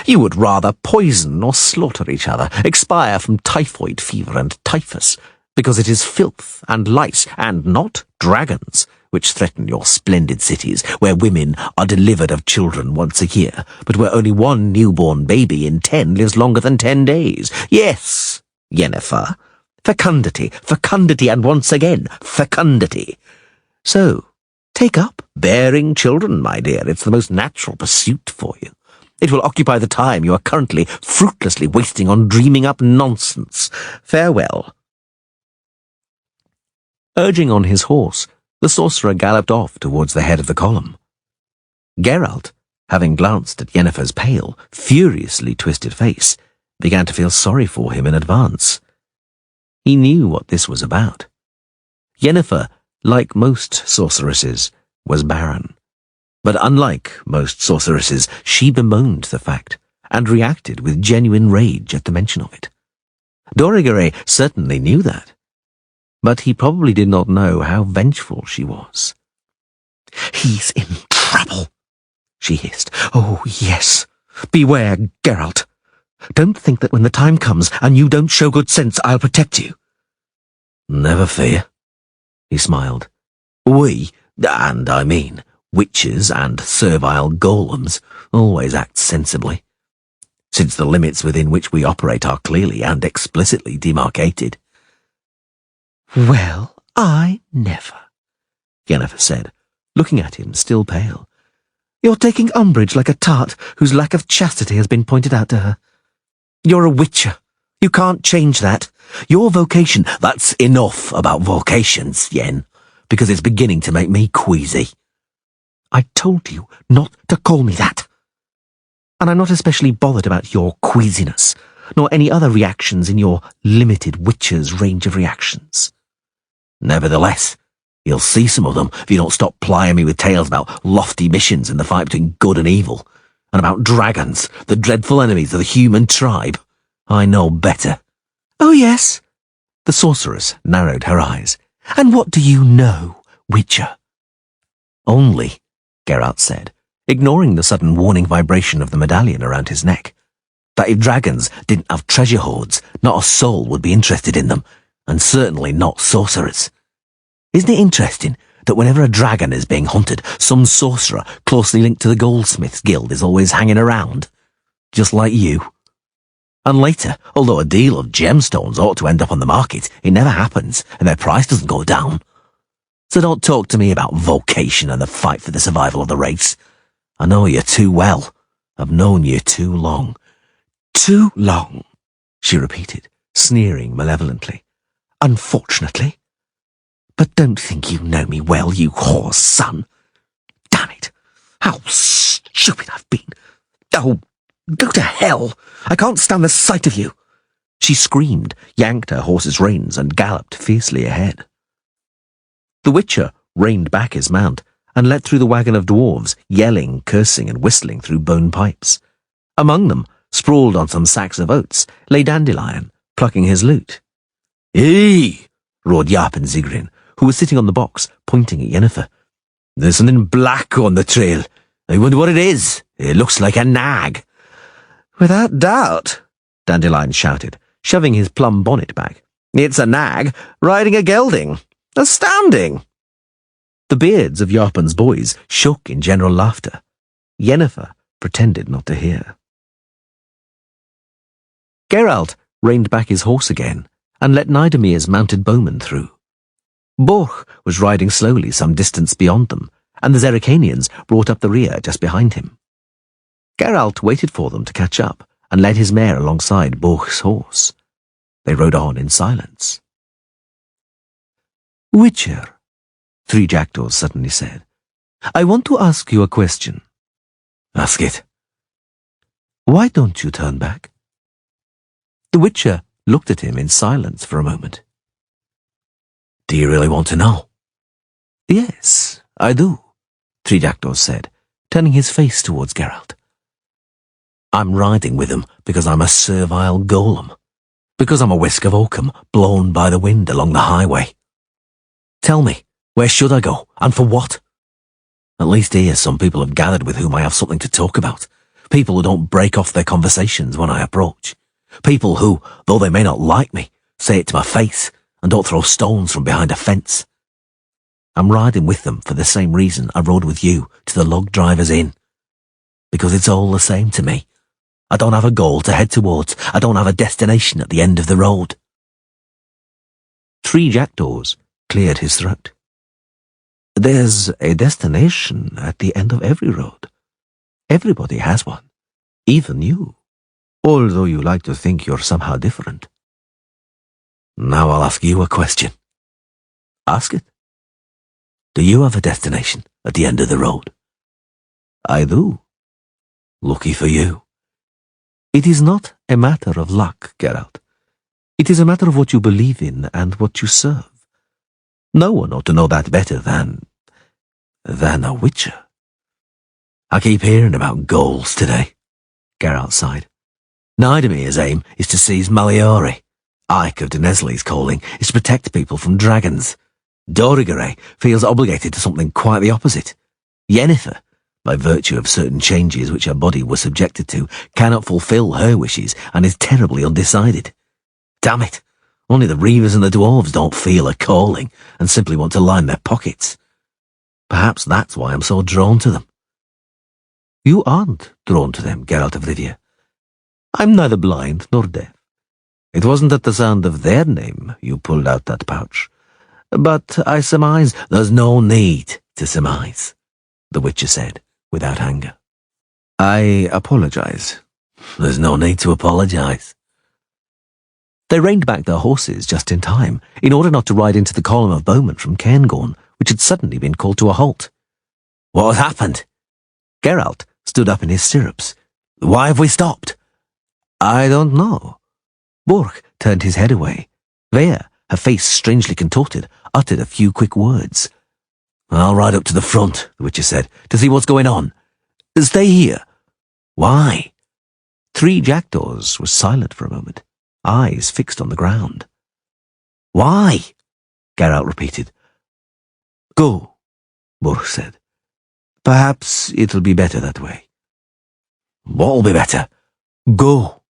You would rather poison or slaughter each other, expire from typhoid fever and typhus, because it is filth and lice and not dragons which threaten your splendid cities, where women are delivered of children once a year, but where only one newborn baby in 10 lives longer than 10 days. Yes, Yennefer. Fecundity, fecundity, and once again, fecundity. So, take up bearing children, my dear. It's the most natural pursuit for you. It will occupy the time you are currently fruitlessly wasting on dreaming up nonsense. Farewell. Urging on his horse, the sorcerer galloped off towards the head of the column. Geralt, having glanced at Yennefer's pale, furiously twisted face, began to feel sorry for him in advance. He knew what this was about. Yennefer, like most sorceresses, was barren. But unlike most sorceresses, she bemoaned the fact, and reacted with genuine rage at the mention of it. 𝐿𝐴 certainly knew that, but he probably did not know how vengeful she was. He's in trouble, she hissed. Oh, yes. Beware, Geralt. Don't think that when the time comes and you don't show good sense, I'll protect you. Never fear, he smiled. We, and I mean witches and servile golems, always act sensibly, since the limits within which we operate are clearly and explicitly demarcated. Well, I never, Yennefer said, looking at him, still pale. You're taking umbrage like a tart whose lack of chastity has been pointed out to her. You're a witcher. You can't change that. Your vocation, that's enough about vocations, Yen, because it's beginning to make me queasy. I told you not to call me that. And I'm not especially bothered about your queasiness, nor any other reactions in your limited witcher's range of reactions. Nevertheless, you'll see some of them if you don't stop plying me with tales about lofty missions in the fight between good and evil, and about dragons, the dreadful enemies of the human tribe. I know better. Oh, yes. The sorceress narrowed her eyes. And what do you know, witcher? Only, Geralt said, ignoring the sudden warning vibration of the medallion around his neck, that if dragons didn't have treasure hoards, not a soul would be interested in them, and certainly not sorcerers. Isn't it interesting that whenever a dragon is being hunted, some sorcerer closely linked to the Goldsmiths Guild is always hanging around? Just like you. And later, although a deal of gemstones ought to end up on the market, it never happens, and their price doesn't go down. So don't talk to me about vocation and the fight for the survival of the race. I know you too well. I've known you too long. Too long, she repeated, sneering malevolently. Unfortunately. But don't think you know me well, you whore's son. Damn it, how stupid I've been. Oh, go to hell. I can't stand the sight of you. She screamed, yanked her horse's reins, and galloped fiercely ahead. The witcher reined back his mount and let through the wagon of dwarves, yelling, cursing, and whistling through bone pipes. Among them, sprawled on some sacks of oats, lay Dandelion, plucking his lute. "Hey!" roared 𝐉𝐴𝐴𝐺𝐵, who was sitting on the box, pointing at Yennefer. "There's something black on the trail. I wonder what it is. It looks like a nag." "Without doubt," Dandelion shouted, shoving his plum bonnet back. "It's a nag riding a gelding. Astounding!" The beards of Yarpen's boys shook in general laughter. Yennefer pretended not to hear. Geralt reined back his horse again and let Nidamir's mounted bowman through. 𝐵𝑜rch was riding slowly some distance beyond them, and the Zerrikanians brought up the rear just behind him. Geralt waited for them to catch up and led his mare alongside 𝐵𝑜rch's horse. They rode on in silence. "Witcher," 3 jackdaws suddenly said, "I want to ask you a question." "Ask it." "Why don't you turn back?" The Witcher looked at him in silence for a moment. "Do you really want to know?" "Yes, I do," 3 jackdaws said, turning his face towards Geralt. "I'm riding with him because I'm a servile golem. Because I'm a whisk of oakum blown by the wind along the highway. Tell me, where should I go, and for what? At least here some people have gathered with whom I have something to talk about. People who don't break off their conversations when I approach. People who, though they may not like me, say it to my face and don't throw stones from behind a fence. I'm riding with them for the same reason I rode with you to the Log Driver's Inn. Because it's all the same to me. I don't have a goal to head towards. I don't have a destination at the end of the road." 3 jackdaws cleared his throat. "There's a destination at the end of every road. Everybody has one, even you, although you like to think you're somehow different." "Now I'll ask you a question." "Ask it." "Do you have a destination at the end of the road?" "I do." "Lucky for you." "It is not a matter of luck, Geralt. It is a matter of what you believe in and what you serve. No one ought to know that better than a Witcher." "I keep hearing about goals today," Geralt sighed. "Nidamir's aim is to seize Malory. Ike of Dennesley's calling is to protect people from dragons. Dorigeray feels obligated to something quite the opposite. Yennefer, by virtue of certain changes which her body was subjected to, cannot fulfill her wishes and is terribly undecided. Damn it, only the reavers and the dwarves don't feel a calling and simply want to line their pockets. Perhaps that's why I'm so drawn to them." "You aren't drawn to them, Geralt of Rivia. I'm neither blind nor deaf. It wasn't at the sound of their name you pulled out that pouch. But I surmise—" "There's no need to surmise," the Witcher said, without anger. "I apologize." "There's no need to apologize." They reined back their horses just in time, in order not to ride into the column of bowmen from Cairngorm, which had suddenly been called to a halt. "What has happened?" Geralt stood up in his stirrups. "Why have we stopped?" "I don't know." 𝐵𝑜rch turned his head away. Vea, her face strangely contorted, uttered a few quick words. "I'll ride up to the front," the Witcher said, "to see what's going on." "Stay here." "Why?" 3 jackdaws was silent for a moment, eyes fixed on the ground. "Why?" Geralt repeated. "Go," 𝐵𝑜rch said. "Perhaps it'll be better that way." "What'll be better?" "Go."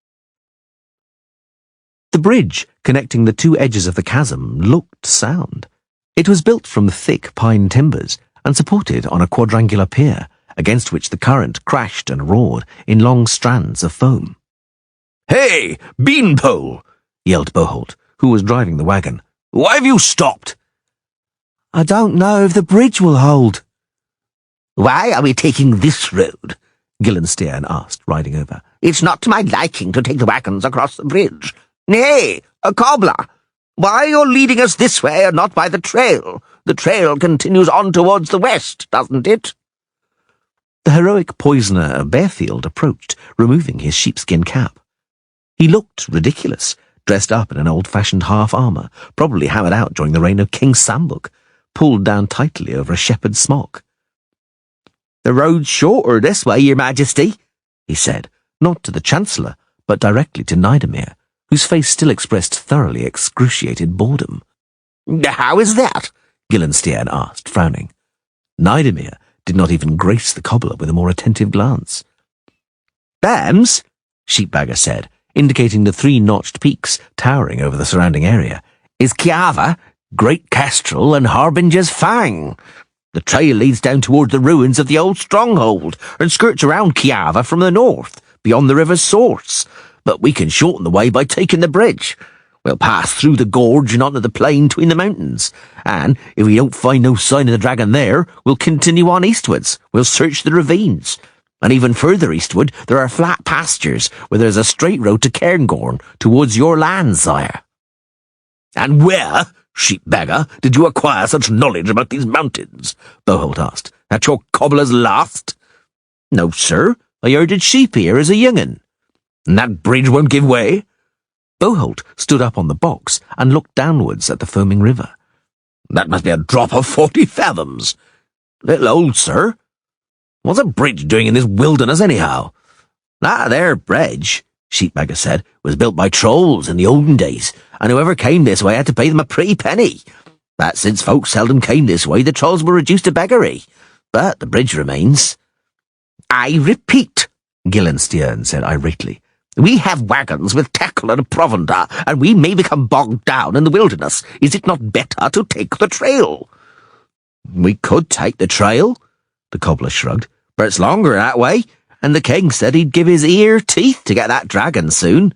The bridge connecting the 2 edges of the chasm looked sound. It was built from thick pine timbers and supported on a quadrangular pier, against which the current crashed and roared in long strands of foam. "Hey, beanpole!" yelled Boholt, who was driving the wagon. "Why have you stopped?" "I don't know if the bridge will hold." "Why are we taking this road?" Gillenstein asked, riding over. "It's not to my liking to take the wagons across the bridge. Nay, a cobbler! Why you're leading us this way and not by the trail? The trail continues on towards the west, doesn't it?" The heroic poisoner of Bearfield approached, removing his sheepskin cap. He looked ridiculous, dressed up in an old-fashioned half-armour, probably hammered out during the reign of King Sambuck, pulled down tightly over a shepherd's smock. "The road's shorter this way, Your Majesty," he said, not to the Chancellor, but directly to 𝐼𝐸𝐻, whose face still expressed thoroughly excruciated boredom. "How is that?" 𝐿𝐴𝐻 asked, frowning. 𝐼𝐸𝐻 did not even grace the cobbler with a more attentive glance. "Them's," 𝐓𝐡𝐵𝐵𝐲 said, indicating the three-notched peaks towering over the surrounding area, "is 𝐿𝐴𝐻, Great Kestrel, and Harbinger's Fang. The trail leads down toward the ruins of the old stronghold and skirts around 𝐿𝐴𝐻 from the north, beyond the river's source. But we can shorten the way by taking the bridge. We'll pass through the gorge and onto the plain between the mountains, and if we don't find no sign of the dragon there, we'll continue on eastwards. We'll search the ravines. And even further eastward, there are flat pastures where there's a straight road to 𝐴𝐻 towards your land, sire." "And where, 𝐓𝐡𝐵𝐵𝐲, did you acquire such knowledge about these mountains?" Boholt asked. "At your cobbler's last?" "No, sir. I herded sheep here as a young'un." "And that bridge won't give way?" Boholt stood up on the box and looked downwards at the foaming river. "That must be a drop of 40 fathoms. "Little old, sir." "What's a bridge doing in this wilderness, anyhow?" "That there bridge," 𝐓𝐡𝐵𝐵𝐲 said, "was built by trolls in the olden days, and whoever came this way had to pay them a pretty penny. But since folks seldom came this way, the trolls were reduced to beggary. But the bridge remains." "I repeat," 𝐿𝐴𝐻 said irately, "we have wagons with tackle and provender, and we may become bogged down in the wilderness. Is it not better to take the trail?" "We could take the trail," the cobbler shrugged, "but it's longer that way, and the king said he'd give his ear teeth to get that dragon soon."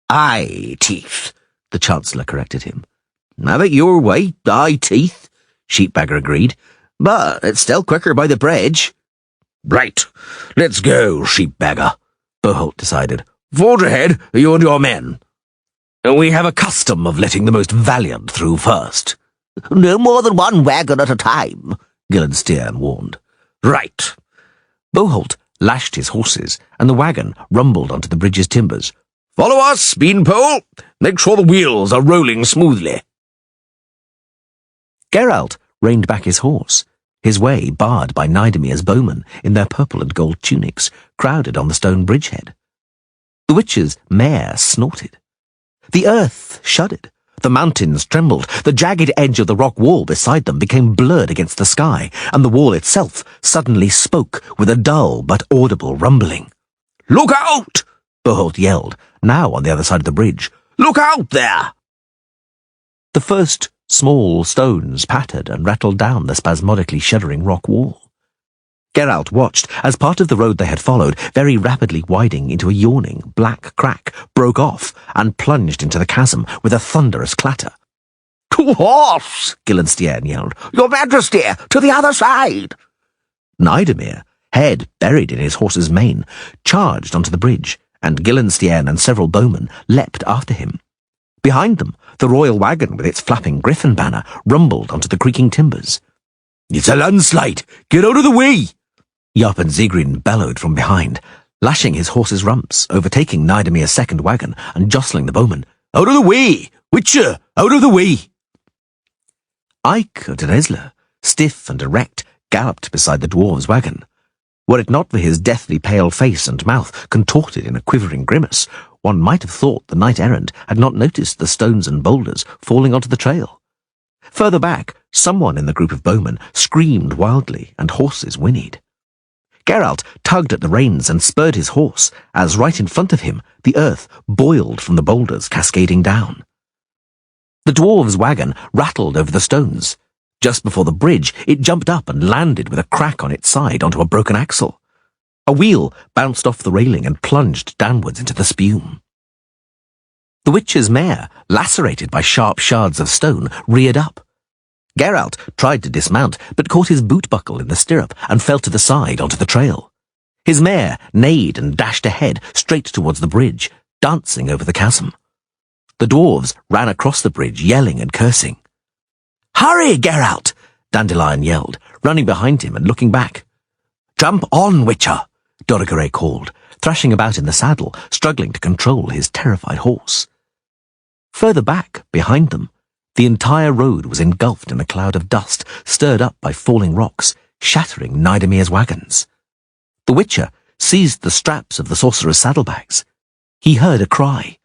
"Eye teeth," the Chancellor corrected him. "Have it your way, eye teeth," 𝐓𝐡𝐵𝐵𝐲 agreed, "but it's still quicker by the bridge." "Right, let's go, 𝐓𝐡𝐵𝐵𝐲," Boholt decided. "Forge ahead, you and your men. We have a custom of letting the most valiant through first." "No more than one wagon at a time," 𝐿𝐴𝐻 warned. "Right." Boholt lashed his horses, and the wagon rumbled onto the bridge's timbers. "Follow us, Beanpole. Make sure the wheels are rolling smoothly." Geralt reined back his horse, his way barred by 𝐼𝐸𝐻's bowmen in their purple and gold tunics, crowded on the stone bridgehead. The witch's mare snorted. The earth shuddered. The mountains trembled. The jagged edge of the rock wall beside them became blurred against the sky, and the wall itself suddenly spoke with a dull but audible rumbling. "Look out!" Boholt yelled, now on the other side of the bridge. "Look out there!" The first small stones pattered and rattled down the spasmodically shuddering rock wall. Geralt watched as part of the road they had followed, very rapidly widening into a yawning black crack, broke off and plunged into the chasm with a thunderous clatter. "To horse!" 𝐿𝐴𝐻 yelled. "Your Majesty, to the other side!" 𝐼𝐸𝐻, head buried in his horse's mane, charged onto the bridge, and 𝐿𝐴𝐻 and several bowmen leapt after him. Behind them, the royal wagon with its flapping griffin banner rumbled onto the creaking timbers. "It's a landslide! Get out of the way!" Jaap and Zigrin bellowed from behind, lashing his horse's rumps, overtaking 𝐼𝐸𝐻's second wagon and jostling the bowmen. "Out of the way! Witcher, out of the way!" 𝐼𝐞 𝐿𝐴𝐻, stiff and erect, galloped beside the dwarf's wagon. Were it not for his deathly pale face and mouth contorted in a quivering grimace, one might have thought the knight-errant had not noticed the stones and boulders falling onto the trail. Further back, someone in the group of bowmen screamed wildly, and horses whinnied. Geralt tugged at the reins and spurred his horse, as right in front of him the earth boiled from the boulders cascading down. The dwarf's wagon rattled over the stones. Just before the bridge, it jumped up and landed with a crack on its side onto a broken axle. A wheel bounced off the railing and plunged downwards into the spume. The witch's mare, lacerated by sharp shards of stone, reared up. Geralt tried to dismount, but caught his boot buckle in the stirrup and fell to the side onto the trail. His mare neighed and dashed ahead, straight towards the bridge, dancing over the chasm. The dwarves ran across the bridge, yelling and cursing. "Hurry, Geralt!" Dandelion yelled, running behind him and looking back. "Jump on, Witcher!" 𝐿𝐴𝐻 called, thrashing about in the saddle, struggling to control his terrified horse. Further back, behind them, The entire road was engulfed in a cloud of dust, stirred up by falling rocks, shattering 𝐼𝐸𝐺𝐻 wagons. The Witcher seized the straps of the sorcerer's saddlebags. He heard a cry.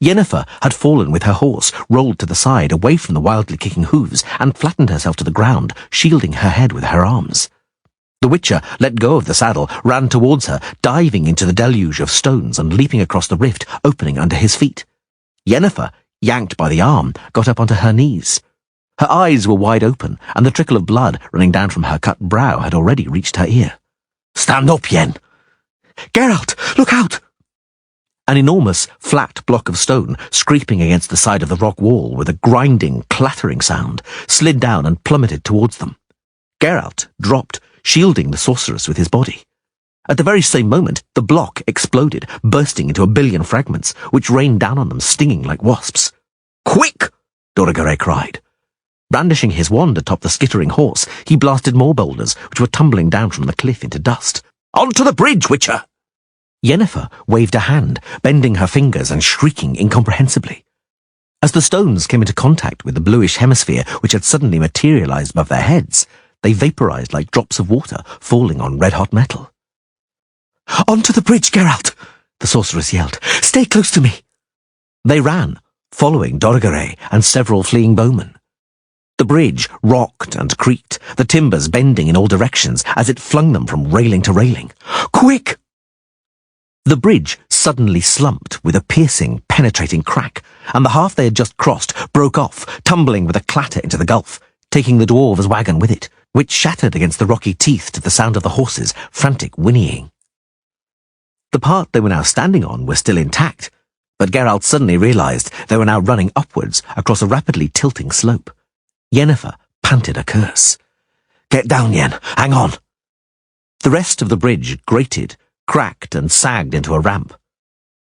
Yennefer had fallen with her horse, rolled to the side, away from the wildly kicking hooves, and flattened herself to the ground, shielding her head with her arms. The Witcher let go of the saddle, ran towards her, diving into the deluge of stones and leaping across the rift, opening under his feet. Yennefer, yanked by the arm, got up onto her knees. Her eyes were wide open, and the trickle of blood running down from her cut brow had already reached her ear. "Stand up, Yen!" "Geralt, look out!" An enormous, flat block of stone, scraping against the side of the rock wall with a grinding, clattering sound, slid down and plummeted towards them. Geralt dropped, shielding the sorceress with his body. At the very same moment, the block exploded, bursting into a billion fragments, which rained down on them, stinging like wasps. "Quick!" 𝐿𝐴 cried. Brandishing his wand atop the skittering horse, he blasted more boulders, which were tumbling down from the cliff into dust. "Onto the bridge, Witcher!" Yennefer waved a hand, bending her fingers and shrieking incomprehensibly. As the stones came into contact with the bluish hemisphere which had suddenly materialized above their heads, they vaporized like drops of water falling on red-hot metal. "Onto the bridge, Geralt!" the sorceress yelled. "Stay close to me!" They ran, following 𝐿𝐴 and several fleeing bowmen. The bridge rocked and creaked, the timbers bending in all directions as it flung them from railing to railing. "Quick!" The bridge suddenly slumped with a piercing, penetrating crack, and the half they had just crossed broke off, tumbling with a clatter into the gulf, taking the dwarves' wagon with it, which shattered against the rocky teeth to the sound of the horses' frantic whinnying. The part they were now standing on was still intact, but Geralt suddenly realized they were now running upwards across a rapidly tilting slope. Yennefer panted a curse. "Get down, Yen! Hang on!" The rest of the bridge grated, cracked and sagged into a ramp.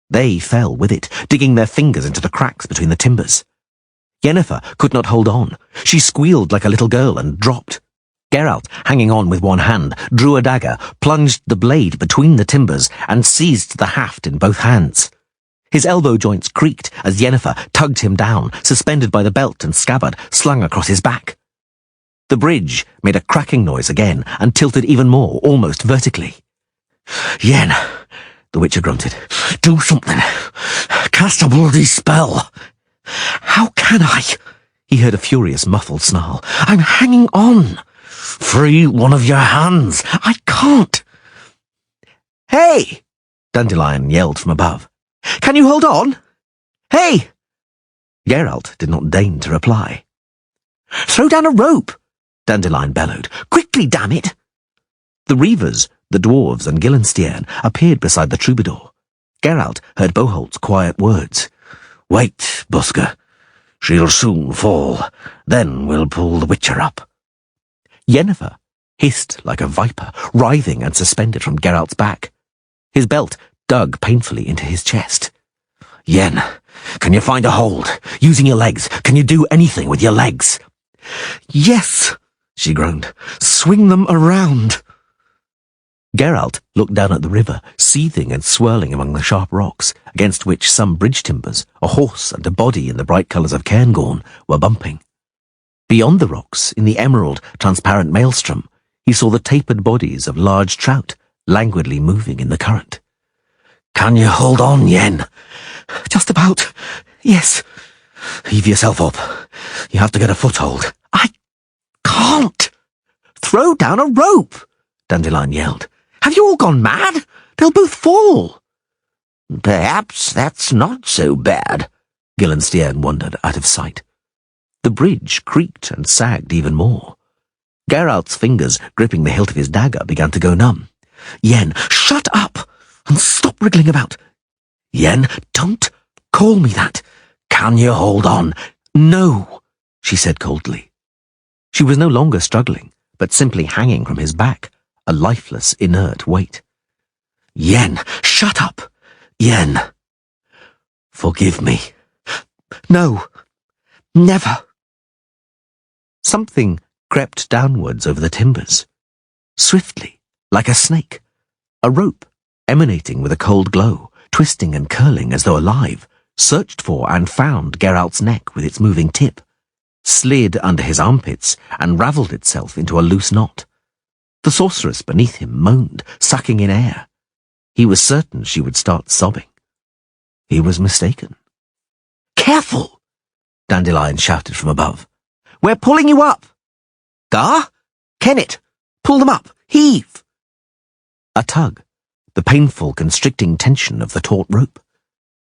They fell with it, digging their fingers into the cracks between the timbers. Yennefer could not hold on. She squealed like a little girl and dropped. Geralt, hanging on with one hand, drew a dagger, plunged the blade between the timbers, and seized the haft in both hands. His elbow joints creaked as Yennefer tugged him down, suspended by the belt and scabbard slung across his back. The bridge made a cracking noise again and tilted even more, almost vertically. "Yen," the Witcher grunted, "do something. Cast a bloody spell." "How can I?" He heard a furious, muffled snarl. "I'm hanging on." "Free one of your hands." "I can't." "Hey!" Dandelion yelled from above. "Can you hold on? Hey!" Geralt did not deign to reply. "Throw down a rope!" Dandelion bellowed. "Quickly, damn it!" The Reavers, the dwarves, and 𝐿𝐴 appeared beside the troubadour. Geralt heard Boholt's quiet words. "Wait, busker. She'll soon fall. Then we'll pull the Witcher up." Yennefer hissed like a viper, writhing and suspended from Geralt's back. His belt dug painfully into his chest. "Yen, can you find a hold? Using your legs, can you do anything with your legs?" "Yes," she groaned. "Swing them around." Geralt looked down at the river, seething and swirling among the sharp rocks, against which some bridge timbers, a horse and a body in the bright colours of cairngorm, were bumping. Beyond the rocks, in the emerald, transparent maelstrom, he saw the tapered bodies of large trout, languidly moving in the current. "Can you hold on, Yen?" "Just about. Yes." "Heave yourself up. You have to get a foothold." "I can't." "Throw down a rope," Dandelion yelled. "Have you all gone mad? They'll both fall." "Perhaps that's not so bad," 𝐿𝐴 wondered, out of sight. The bridge creaked and sagged even more. Geralt's fingers, gripping the hilt of his dagger, began to go numb. "Yen, shut up and stop wriggling about." "Yen, don't call me that." "Can you hold on?" "No," she said coldly. She was no longer struggling, but simply hanging from his back, a lifeless, inert weight. "Yen, shut up. Yen." "Forgive me." "No, never." Something crept downwards over the timbers, swiftly, like a snake. A rope, emanating with a cold glow, twisting and curling as though alive, searched for and found Geralt's neck with its moving tip, slid under his armpits, and ravelled itself into a loose knot. The sorceress beneath him moaned, sucking in air. He was certain she would start sobbing. He was mistaken. "Careful!" Dandelion shouted from above. "We're pulling you up!" "Gar? Kennet, pull them up! Heave!" A tug, the painful, constricting tension of the taut rope.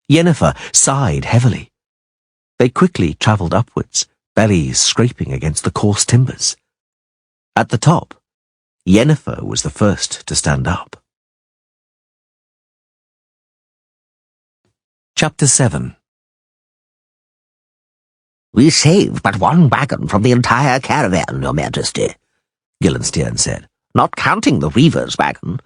Yennefer sighed heavily. They quickly travelled upwards, bellies scraping against the coarse timbers. At the top, Yennefer was the first to stand up. Chapter 7. "We saved but one wagon from the entire caravan, Your Majesty," Guildenstern said, "not counting the Reaver's wagon.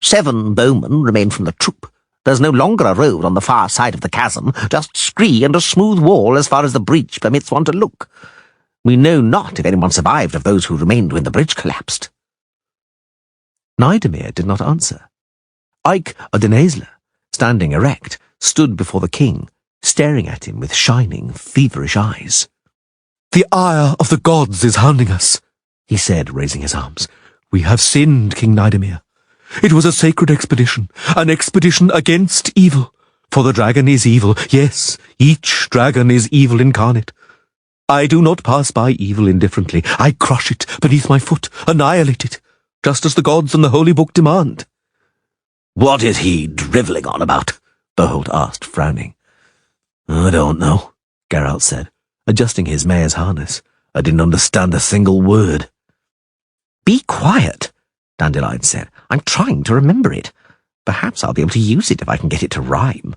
7 bowmen remain from the troop. There's no longer a road on the far side of the chasm, just scree and a smooth wall as far as the bridge permits one to look. We know not if anyone survived of those who remained when the bridge collapsed." Nidomir did not answer. 𝐼𝐞, standing erect, stood before the king, staring at him with shining, feverish eyes. "The ire of the gods is hounding us," he said, raising his arms. "We have sinned, King Nidomir. It was a sacred expedition, an expedition against evil. For the dragon is evil, yes, each dragon is evil incarnate. I do not pass by evil indifferently. I crush it beneath my foot, annihilate it, just as the gods and the Holy Book demand." "What is he drivelling on about?" Behold asked, frowning. "I don't know," Geralt said, adjusting his mare's harness. "I didn't understand a single word." "Be quiet," Dandelion said. "I'm trying to remember it. Perhaps I'll be able to use it if I can get it to rhyme."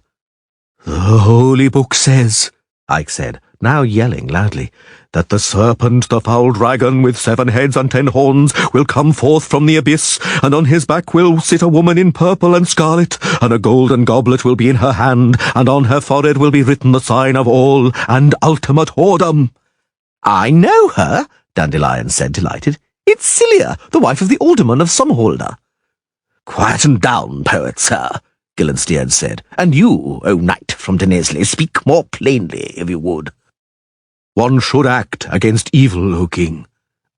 "The Holy Book says," Ike said, now yelling loudly, "that the serpent, the foul dragon with 7 heads and 10 horns, will come forth from the abyss, and on his back will sit a woman in purple and scarlet, and a golden goblet will be in her hand, and on her forehead will be written the sign of all and ultimate whoredom." "I know her," Dandelion said, delighted. "It's Cilia, the wife of the alderman of Somholder." "Quieten down, poet, sir," Guildenstern said, "and you, O knight from Dennesley, speak more plainly, if you would." "One should act against evil, O king,"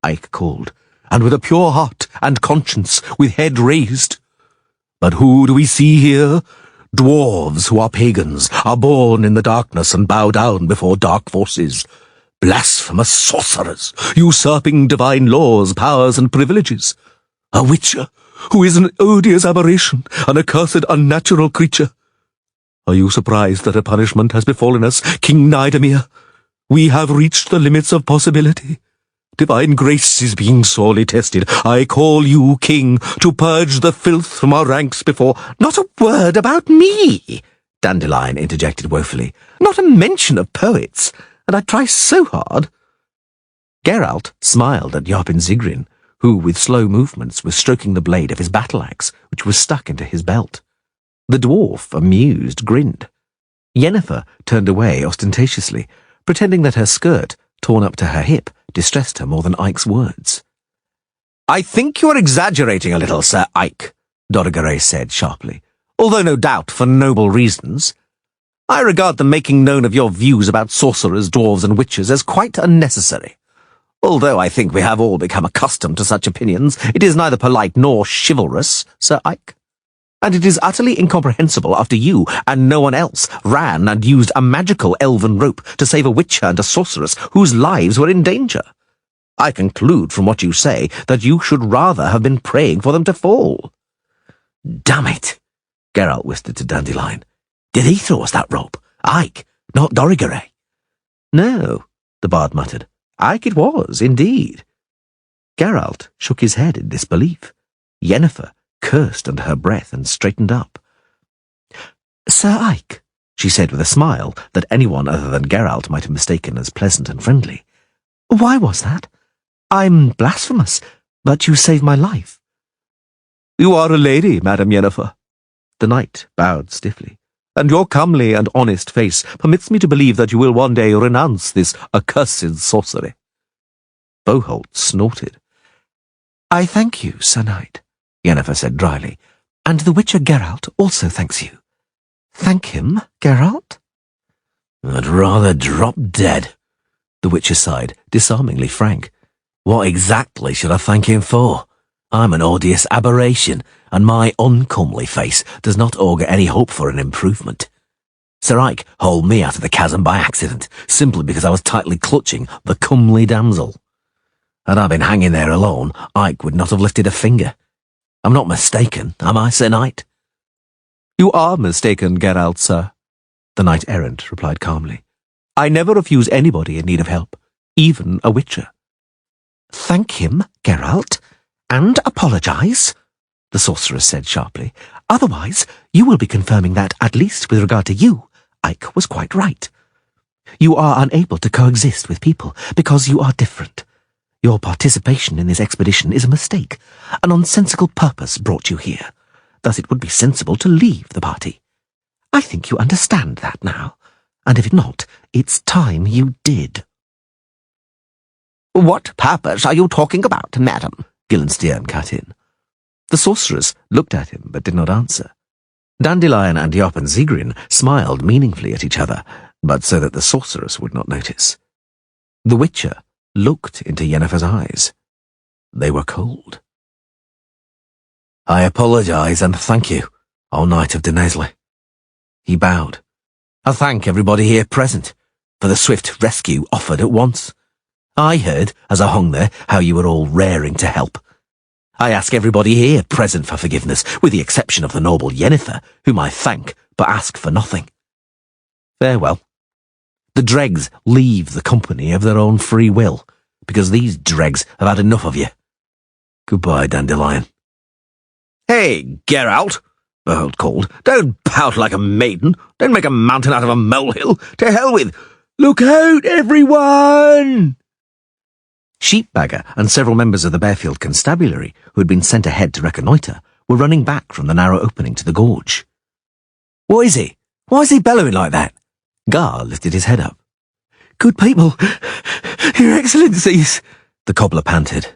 Ike called, "and with a pure heart and conscience, with head raised. But who do we see here? Dwarves who are pagans, are born in the darkness and bow down before dark forces. Blasphemous sorcerers, usurping divine laws, powers, and privileges. A witcher, who is an odious aberration, an accursed unnatural creature. Are you surprised that a punishment has befallen us, King Nidomir? We have reached the limits of possibility. Divine grace is being sorely tested. I call you, king, to purge the filth from our ranks before—" "Not a word about me," Dandelion interjected woefully. "Not a mention of poets. And I try so hard." Geralt smiled at 𝐷𝐸𝐴𝐵, who, with slow movements, was stroking the blade of his battle-axe, which was stuck into his belt. The dwarf, amused, grinned. Yennefer turned away ostentatiously, pretending that her skirt, torn up to her hip, distressed her more than Ike's words. "I think you are exaggerating a little, Sir Ike," 𝐷𝐸𝐴𝐵 said sharply, "although no doubt for noble reasons. I regard the making known of your views about sorcerers, dwarves, and witches as quite unnecessary. Although I think we have all become accustomed to such opinions, it is neither polite nor chivalrous, Sir Ike. And it is utterly incomprehensible after you, and no one else, ran and used a magical elven rope to save a witcher and a sorceress whose lives were in danger. I conclude from what you say that you should rather have been praying for them to fall." "Damn it," Geralt whispered to Dandelion. "Did he throw us that rope? Ike, not 𝐷𝐸𝐴𝐵." "No," the bard muttered. "Ike it was, indeed." Geralt shook his head in disbelief. Yennefer cursed under her breath and straightened up. "Sir Ike," she said with a smile that anyone other than Geralt might have mistaken as pleasant and friendly, "why was that? I'm blasphemous, but you saved my life." "You are a lady, Madam Yennefer." The knight bowed stiffly. "And your comely and honest face permits me to believe that you will one day renounce this accursed sorcery." Boholt snorted. "I thank you, Sir Knight," Yennefer said dryly. "and the Witcher Geralt also thanks you. Thank him, Geralt?" I'd rather drop dead, the Witcher sighed, disarmingly frank. What exactly should I thank him for? I'm an odious aberration, and my uncomely face does not augur any hope for an improvement. Sir Ike hauled me out of the chasm by accident, simply because I was tightly clutching the comely damsel. Had I been hanging there alone, Ike would not have lifted a finger. I'm not mistaken, am I, Sir Knight? You are mistaken, Geralt, sir, the knight-errant replied calmly. I never refuse anybody in need of help, even a witcher. Thank him, Geralt, and apologise, the sorceress said sharply. Otherwise, you will be confirming that, at least with regard to you, Ike was quite right. You are unable to coexist with people because you are different. Your participation in this expedition is a mistake. A nonsensical purpose brought you here. Thus it would be sensible to leave the party. I think you understand that now, and if not, it's time you did. What purpose are you talking about, madam? 𝐿𝐴𝐴𝐻 cut in. The sorceress looked at him but did not answer. Dandelion and 𝐿𝐴𝐻 smiled meaningfully at each other, but so that the sorceress would not notice. The Witcher looked into Yennefer's eyes. They were cold. I apologise and thank you, O Knight of 𝐿𝐴𝐻. He bowed. I thank everybody here present for the swift rescue offered at once. I heard, as I hung there, how you were all raring to help. I ask everybody here present for forgiveness, with the exception of the noble Yennefer, whom I thank but ask for nothing. Farewell. The dregs leave the company of their own free will, because these dregs have had enough of you. Goodbye, Dandelion. Hey, Geralt, Behold called. Don't pout like a maiden. Don't make a mountain out of a molehill. To hell with. Look out, everyone! Sheepbagger and several members of the Bearfield Constabulary, who had been sent ahead to reconnoitre, were running back from the narrow opening to the gorge. What is he? Why is he bellowing like that? Gar lifted his head up. Good people, Your Excellencies, the cobbler panted.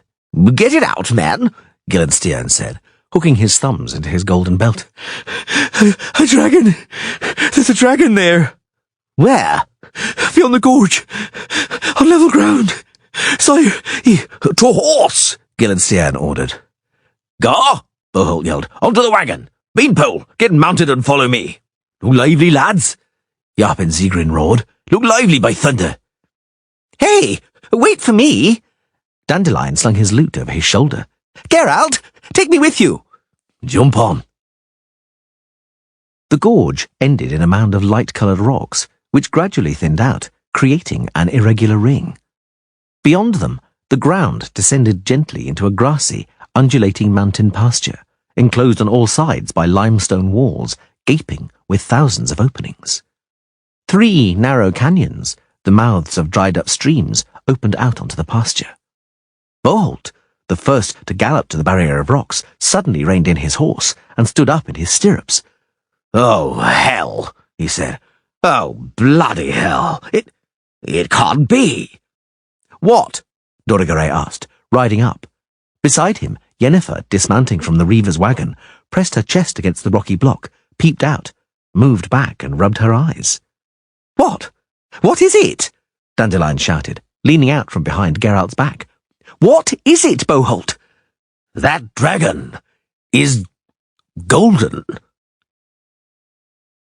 Get it out, man, 𝐿𝐴𝐻 said, hooking his thumbs into his golden belt. A dragon! There's a dragon there! Where? Beyond the gorge, on level ground. Sire, to horse! 𝐿𝐴𝐻 ordered. Gar! Behold yelled. Onto the wagon! Beanpole, get mounted and follow me. Look lively, lads! 𝐷𝐴𝐻 roared. Look lively, by thunder! Hey, wait for me! Dandelion slung his lute over his shoulder. Geralt, take me with you! Jump on! The gorge ended in a mound of light-coloured rocks, which gradually thinned out, creating an irregular ring. Beyond them, the ground descended gently into a grassy, undulating mountain pasture, enclosed on all sides by limestone walls, gaping with thousands of openings. 3 narrow canyons, the mouths of dried-up streams, opened out onto the pasture. Bolt, the first to gallop to the barrier of rocks, suddenly reined in his horse and stood up in his stirrups. Oh, hell, he said. Oh, bloody hell. It can't be. What? Dorigaray asked, riding up. Beside him, Yennefer, dismounting from the Reaver's wagon, pressed her chest against the rocky block, peeped out, moved back and rubbed her eyes. What? What is it? Dandelion shouted, leaning out from behind Geralt's back. What is it, Boholt? That dragon is golden.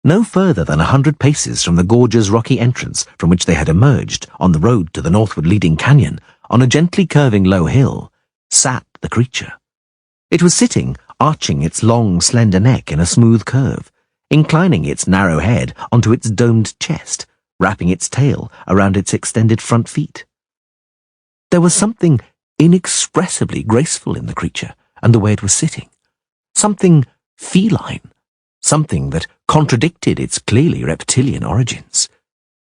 No further than 100 paces from the gorge's rocky entrance from which they had emerged on the road to the northward leading canyon, on a gently curving low hill, sat the creature. It was sitting, arching its long, slender neck in a smooth curve, inclining its narrow head onto its domed chest, wrapping its tail around its extended front feet. There was something inexpressibly graceful in the creature and the way it was sitting, something feline, something that contradicted its clearly reptilian origins.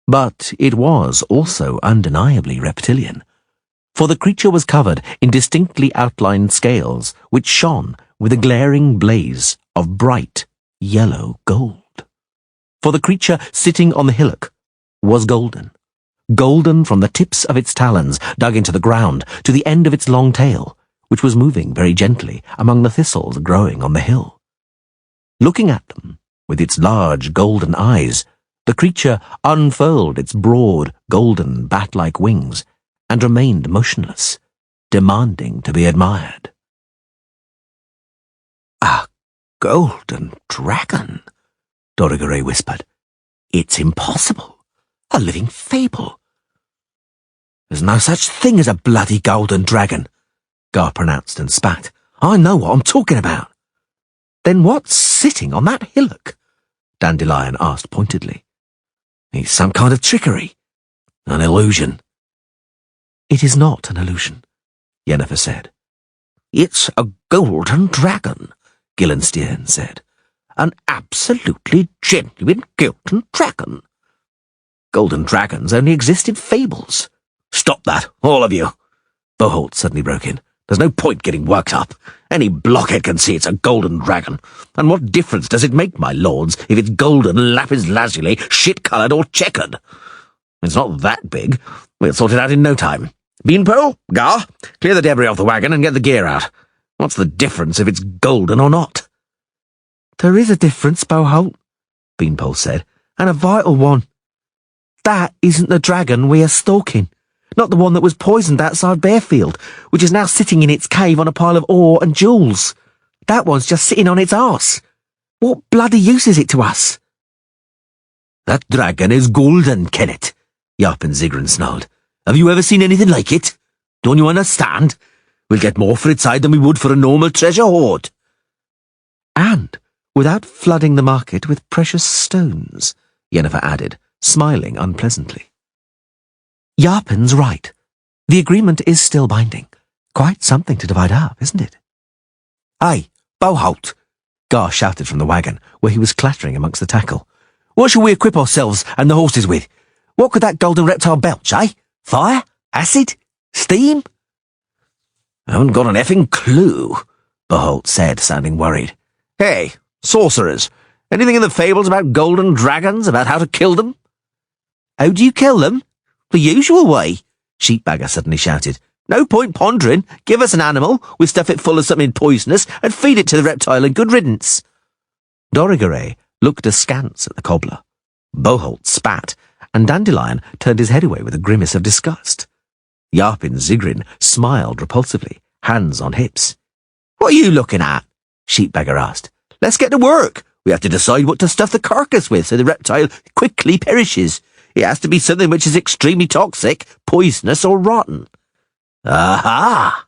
But it was also undeniably reptilian, for the creature was covered in distinctly outlined scales which shone with a glaring blaze of bright yellow gold. For the creature sitting on the hillock was golden, golden from the tips of its talons dug into the ground to the end of its long tail, which was moving very gently among the thistles growing on the hill. Looking at them, with its large golden eyes, The creature unfurled its broad, golden, bat-like wings and remained motionless, demanding to be admired. "A golden dragon," 𝐿𝐴 whispered. "It's impossible. A living fable." "There's no such thing as a bloody golden dragon," 𝐿𝐴 pronounced and spat. "I know what I'm talking about." "Then what's sitting on that hillock?" Dandelion asked pointedly. "It's some kind of trickery. An illusion." "It is not an illusion," Yennefer said. "It's a golden dragon," 𝐿𝐴 said. "An absolutely genuine golden dragon." "Golden dragons only exist in fables." "Stop that, all of you," 𝐿𝐴 suddenly broke in. "There's no point getting worked up. Any blockhead can see it's a golden dragon. And what difference does it make, my lords, if it's golden, lapis lazuli, shit-coloured or checkered? It's not that big. We'll sort it out in no time. Beanpole, 𝐿𝐴, clear the debris off the wagon and get the gear out. What's the difference if it's golden or not?" "There is a difference, 𝐿𝐴," Beanpole said, "and a vital one. That isn't the dragon we are stalking. Not the one that was poisoned outside Bearfield, which is now sitting in its cave on a pile of ore and jewels. That one's just sitting on its arse. What bloody use is it to us?" "That dragon is golden, Kenneth," Yarp and Zigrin snarled. "Have you ever seen anything like it? Don't you understand? We'll get more for its hide than we would for a normal treasure hoard." "And without flooding the market with precious stones," Yennefer added, smiling unpleasantly. "Yarpen's right. The agreement is still binding. Quite something to divide up, isn't it?" "Hey, 𝐿𝐴," 𝐿𝐴 shouted from the wagon, where he was clattering amongst the tackle. "What shall we equip ourselves and the horses with? What could that golden reptile belch, eh? Fire? Acid? Steam?" "I haven't got an effing clue," 𝐿𝐴 said, sounding worried. "Hey, sorcerers, anything in the fables about golden dragons, about how to kill them?" "How do you kill them? The usual way," Sheepbagger suddenly shouted. "No point pondering. Give us an animal, we stuff it full of something poisonous, and feed it to the reptile and good riddance." 𝐿𝐴 looked askance at the cobbler. 𝐿𝐴 spat, and Dandelion turned his head away with a grimace of disgust. Yarp and Zigrin smiled repulsively, hands on hips. "What are you looking at?" Sheepbagger asked. "Let's get to work. We have to decide what to stuff the carcass with so the reptile quickly perishes. It has to be something which is extremely toxic, poisonous, or rotten." "Aha!"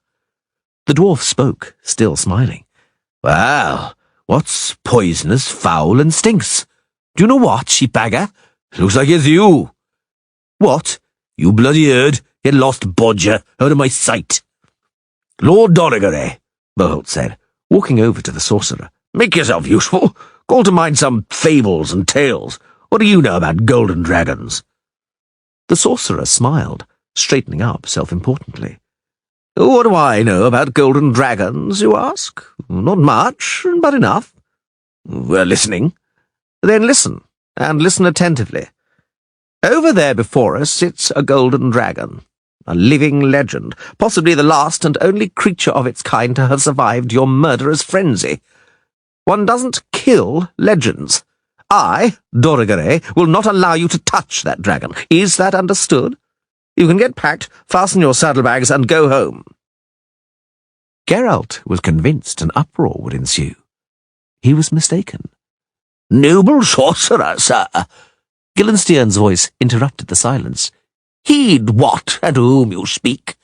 The dwarf spoke, still smiling. "Well, what's poisonous, foul, and stinks? Do you know what, Sheepbagger? Looks like it's you." "What? "You bloody heard. Get lost, bodger, out of my sight." "Lord 𝐿𝐴," 𝐿𝐴 said, walking over to the sorcerer. "Make yourself useful. Call to mind some fables and tales. What do you know about golden dragons?" The sorcerer smiled, straightening up self-importantly. "What do I know about golden dragons, you ask? Not much, but enough." "We're listening." "Then listen, and listen attentively. Over there before us sits a golden dragon, a living legend, possibly the last and only creature of its kind to have survived your murderous frenzy. One doesn't kill legends. I, 𝐿𝐴, will not allow you to touch that dragon. Is that understood? You can get packed, fasten your saddlebags, and go home." Geralt was convinced an uproar would ensue. He was mistaken. "Noble sorcerer, sir," 𝐿𝐴's voice interrupted the silence. "Heed what and whom you speak.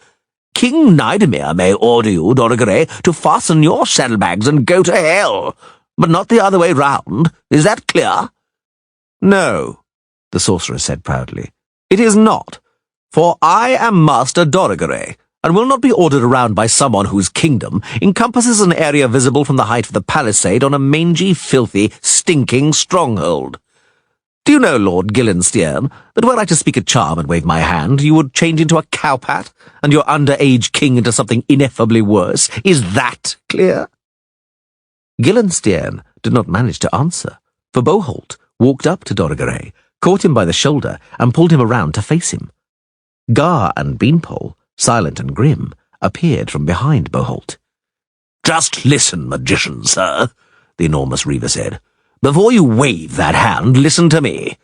King Nidemir may order you, 𝐿𝐴, to fasten your saddlebags and go to hell, but not the other way round. Is that clear?" "No," the sorcerer said proudly. "It is not, for I am Master 𝐿𝐴, and will not be ordered around by someone whose kingdom encompasses an area visible from the height of the palisade on a mangy, filthy, stinking stronghold. Do you know, Lord 𝐿𝐴, that were I to speak a charm and wave my hand, you would change into a cowpat, and your underage king into something ineffably worse? Is that clear?" 𝐿𝐴 did not manage to answer, for 𝐿𝐴 walked up to 𝐿𝐴, caught him by the shoulder, and pulled him around to face him. 𝐿𝐴 and Beanpole, silent and grim, appeared from behind 𝐿𝐴. "Just listen, magician, sir," the enormous Reaver said. "Before you wave that hand, listen to me.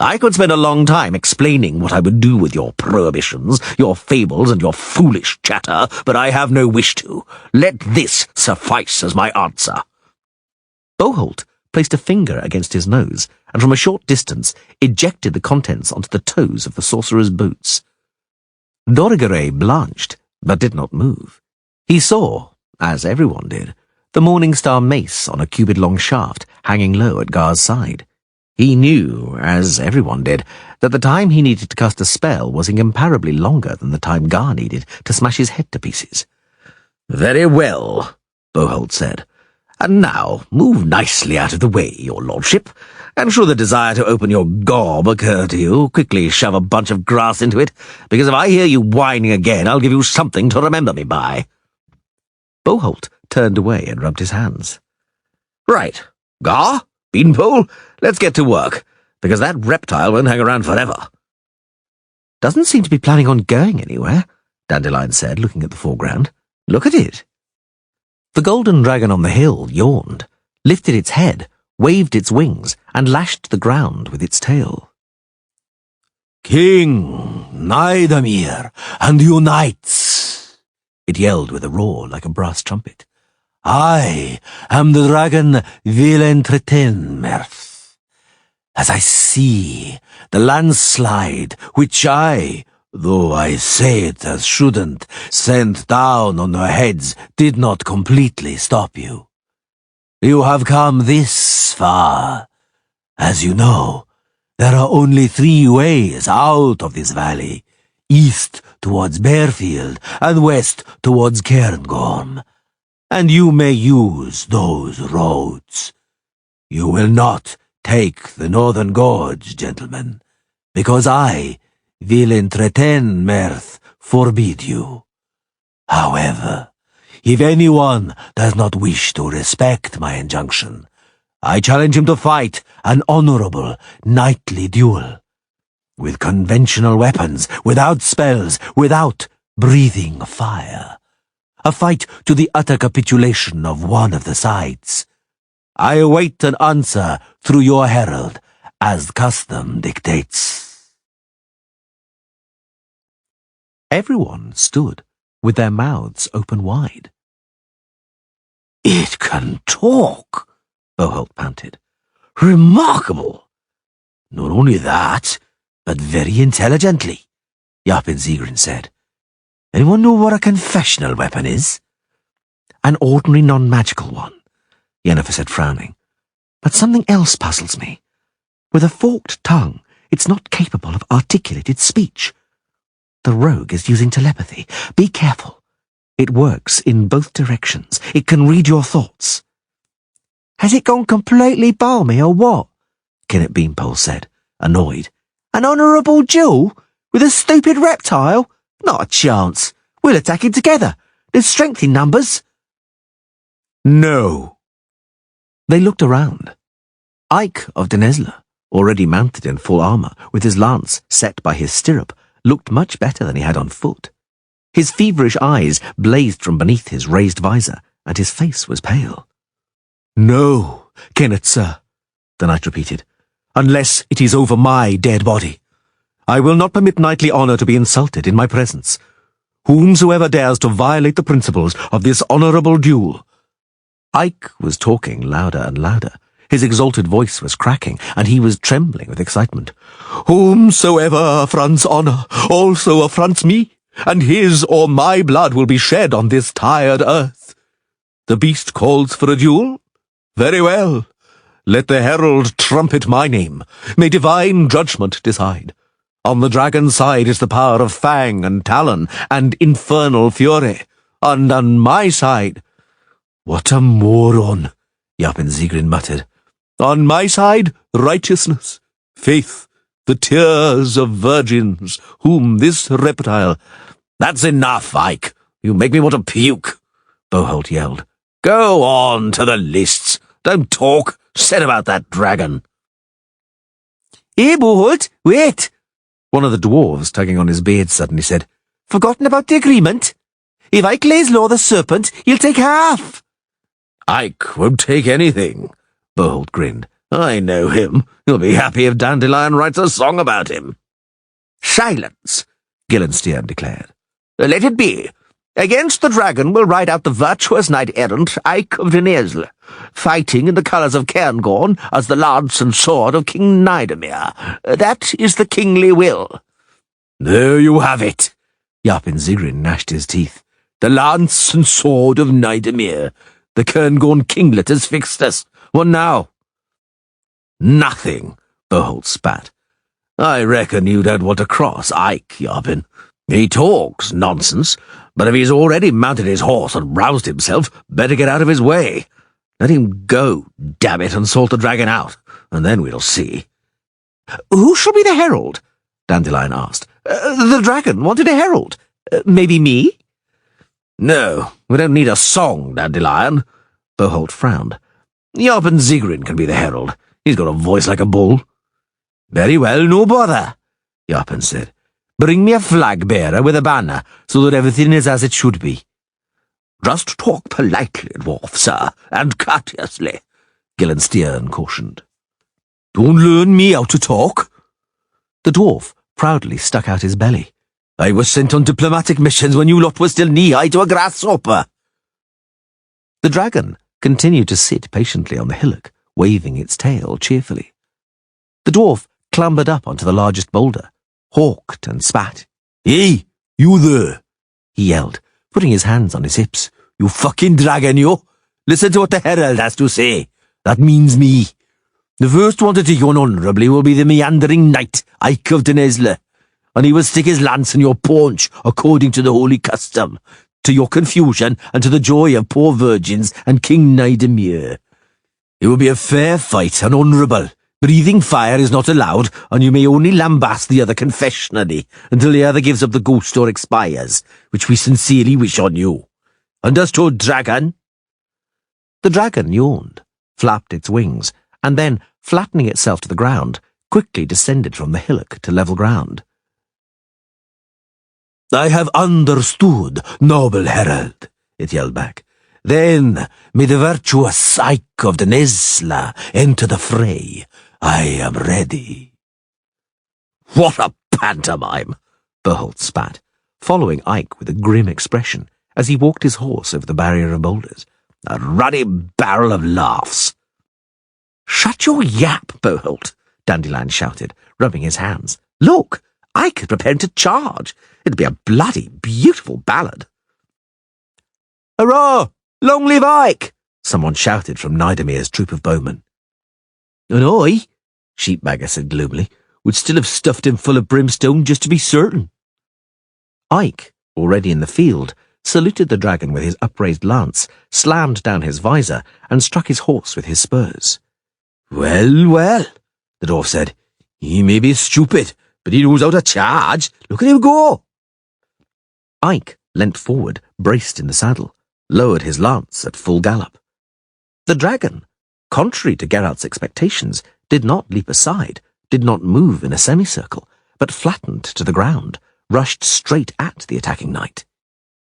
I could spend a long time explaining what I would do with your prohibitions, your fables, and your foolish chatter, but I have no wish to. Let this suffice as my answer. Boholt placed a finger against his nose, and from a short distance ejected the contents onto the toes of the sorcerer's boots. Dorigaray blanched, but did not move. He saw, as everyone did, the Morning Star mace on a cubit-long shaft hanging low at Gar's side. He knew, as everyone did, that the time he needed to cast a spell was incomparably longer than the time Gar needed to smash his head to pieces. "Very well," Boholt said. "And now, move nicely out of the way, your lordship, and show the desire to open your gob occur to you, quickly shove a bunch of grass into it, because if I hear you whining again, I'll give you something to remember me by." Boholt turned away and rubbed his hands. "Right, Gar, Beanpole, let's get to work, because that reptile won't hang around forever." "Doesn't seem to be planning on going anywhere," Dandelion said, looking at the foreground. "Look at it." The golden dragon on the hill yawned, lifted its head, waved its wings, and lashed the ground with its tail. "King, Nidamir, and you knights," it yelled with a roar like a brass trumpet. "I am the dragon 𝐿𝐴𝐼𝐻. As I see, the landslide which I, though I say it as shouldn't, sent down on your heads did not completely stop you. You have come this far. As you know, there are only 3 ways out of this valley: east towards Bearfield and west towards Cairngorm, and you may use those roads. You will not take the northern gorge, gentlemen, because I, 𝐿𝐴𝐼𝐻, forbid you. However, if anyone does not wish to respect my injunction, I challenge him to fight an honorable, knightly duel, with conventional weapons, without spells, without breathing fire. A fight to the utter capitulation of one of the sides. I await an answer through your herald, as custom dictates." Everyone stood with their mouths open wide. "It can talk," Boholt panted. "Remarkable! Not only that, but very intelligently," 𝐷𝐢𝐿𝐴𝐽𝐻 said. "Anyone know what a confessional weapon is?" "An ordinary non-magical one," Yennefer said, frowning. "But something else puzzles me. With a forked tongue, it's not capable of articulated speech. The rogue is using telepathy. Be careful. It works in both directions. It can read your thoughts." "Has it gone completely balmy or what?" Kenneth Beanpole said, annoyed. "An honourable duel? With a stupid reptile? Not a chance. We'll attack it together. There's strength in numbers." "No." They looked around. Ike of Denesla, already mounted in full armour, with his lance set by his stirrup, looked much better than he had on foot. His feverish eyes blazed from beneath his raised visor, and his face was pale. "No, Kenneth, sir," the knight repeated, "unless it is over my dead body. I will not permit knightly honour to be insulted in my presence. Whomsoever dares to violate the principles of this honourable duel—" Ike was talking louder and louder. His exalted voice was cracking, and he was trembling with excitement. "Whomsoever affronts honour also affronts me, and his or my blood will be shed on this tired earth. The beast calls for a duel? Very well. Let the herald trumpet my name. May divine judgment decide. On the dragon's side is the power of fang and talon and infernal fury, and on my side—" "What a moron," 𝐷𝐢𝐿𝐴𝐽𝐻 muttered. "On my side, righteousness, faith, the tears of virgins, whom this reptile—" "That's enough, Ike. You make me want to puke," Boholt yelled. "Go on to the lists. Don't talk. Set about that dragon." "Here, Boholt, wait!" One of the dwarves, tugging on his beard, suddenly said, "Forgotten about the agreement? If 𝐿𝐴𝐻𝐿𝐴𝐻 the serpent, he'll take half." "Ike won't take anything," Boholt grinned. I know him. He'll be happy if Dandelion writes a song about him. Silence, 𝐿𝐴𝐴𝐴 declared. Let it be. Against the dragon will ride out the virtuous knight-errant 𝐼𝐞 of 𝐿𝐴𝐴𝐴, fighting in the colours of 𝐀𝐵𝐵 as the lance and sword of King Nidomir. That is the kingly will. There you have it. 𝐉𝐴𝐴𝐴 gnashed his teeth. The lance and sword of Nidomir. The 𝐀𝐵𝐵 kinglet has fixed us. What now? Nothing, 𝐿𝐴𝐴𝐴 spat. I reckon you don't want to cross 𝐼𝐞, 𝐉𝐴𝐴𝐴. He talks nonsense, but if he's already mounted his horse and roused himself, better get out of his way. Let him go, damn it, and sort the dragon out, and then we'll see. Who shall be the herald? Dandelion asked. The dragon wanted a herald. Maybe me? No, we don't need a song, Dandelion. 𝐿𝐴𝐴𝐴 frowned. 𝐉𝐴𝐴𝐴𝐴 can be the herald. He's got a voice like a bull. Very well, no bother, 𝐉𝐴𝐴𝐴 said. Bring me a flag-bearer with a banner, so that everything is as it should be. Just talk politely, dwarf, sir, and courteously, 𝐿𝐴𝐴𝐴𝐴 cautioned. Don't learn me how to talk. The dwarf proudly stuck out his belly. I was sent on diplomatic missions when you lot were still knee-high to a grasshopper. The dragon continued to sit patiently on the hillock, waving its tail cheerfully. The dwarf clambered up onto the largest boulder, hawked and spat. Hey, you there, he yelled, putting his hands on his hips. You fucking dragon, you! Listen to what the herald has to say. That means me. The first one to take on honourably will be the meandering knight, 𝐼𝐞 of 𝐿𝐴𝐴𝐴, and he will stick his lance in your paunch according to the holy custom, to your confusion and to the joy of poor virgins and King Nidomir. It will be a fair fight and honourable. Breathing fire is not allowed, and you may only lambast the other confessionally until the other gives up the ghost or expires, which we sincerely wish on you. Understood, dragon? The dragon yawned, flapped its wings, and then, flattening itself to the ground, quickly descended from the hillock to level ground. I have understood, noble herald, it yelled back. Then may the virtuous 𝐼𝐞 of 𝐿𝐴𝐴𝐴 enter the fray. I am ready. What a pantomime, 𝐿𝐴𝐴𝐴 spat, following 𝐼𝐞 with a grim expression as he walked his horse over the barrier of boulders. A ruddy barrel of laughs. Shut your yap, 𝐿𝐴𝐴𝐴, Dandelion shouted, rubbing his hands. Look, 𝐼𝐞 is preparing to charge. It'll be a bloody beautiful ballad. Hurrah! Long live 𝐼𝐞! Someone shouted from Nidomir's troop of bowmen. And I, Sheepbagger said gloomily, would still have stuffed him full of brimstone just to be certain. 𝐼𝐞, already in the field, saluted the dragon with his upraised lance, slammed down his visor, and struck his horse with his spurs. Well, well, the dwarf said. He may be stupid, but he knows how to charge. Look at him go! 𝐼𝐞 leant forward, braced in the saddle, lowered his lance at full gallop. The dragon, contrary to Geralt's expectations, did not leap aside, did not move in a semicircle, but flattened to the ground, rushed straight at the attacking knight.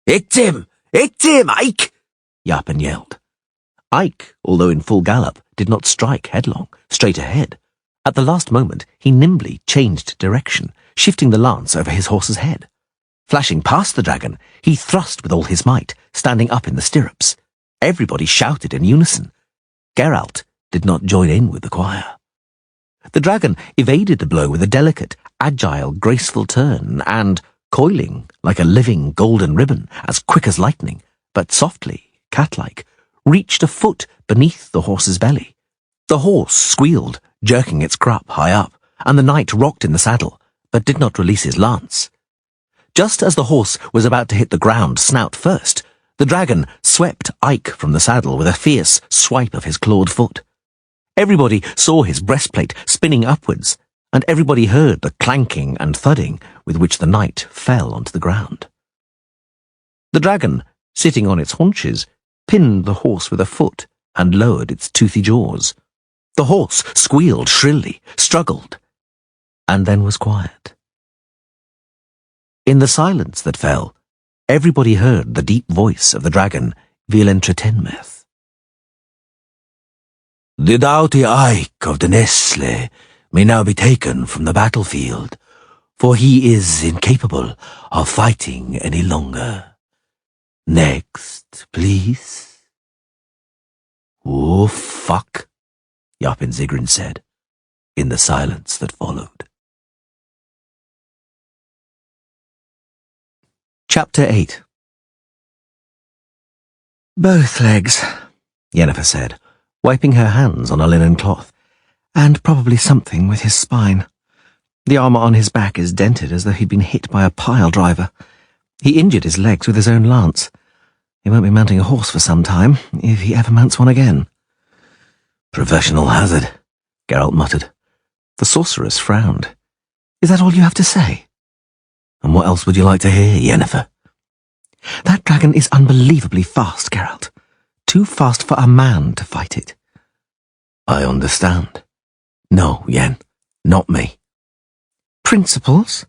Hit him! Hit him, 𝐼𝐞! 𝐉𝐴𝐴𝐴 yelled. 𝐼𝐞, although in full gallop, did not strike headlong, straight ahead. At the last moment, he nimbly changed direction, shifting the lance over his horse's head. Flashing past the dragon, he thrust with all his might, standing up in the stirrups. Everybody shouted in unison. Geralt did not join in with the choir. The dragon evaded the blow with a delicate, agile, graceful turn and, coiling like a living golden ribbon, as quick as lightning, but softly, cat-like, reached a foot beneath the horse's belly. The horse squealed, jerking its crup high up, and the knight rocked in the saddle, but did not release his lance. Just as the horse was about to hit the ground snout first, the dragon swept 𝐼𝐴𝐴𝐴 from the saddle with a fierce swipe of his clawed foot. Everybody saw his breastplate spinning upwards, and everybody heard the clanking and thudding with which the knight fell onto the ground. The dragon, sitting on its haunches, pinned the horse with a foot and lowered its toothy jaws. The horse squealed shrilly, struggled, and then was quiet. In the silence that fell, everybody heard the deep voice of the dragon, 𝐿𝐴𝐴𝐴𝐴. The doughty Ike of the Nestle may now be taken from the battlefield, for he is incapable of fighting any longer. Next, please. Oh, fuck, 𝐻𝐿𝐴 said, in the silence that followed. Chapter 8. Both legs, Yennefer said, wiping her hands on a linen cloth, and probably something with his spine. The armour on his back is dented as though he'd been hit by a pile driver. He injured his legs with his own lance. He won't be mounting a horse for some time, if he ever mounts one again. Professional hazard, Geralt muttered. The sorceress frowned. Is that all you have to say? And what else would you like to hear, Yennefer? That dragon is unbelievably fast, Geralt. Too fast for a man to fight it. I understand. No, Yen, not me. Principles?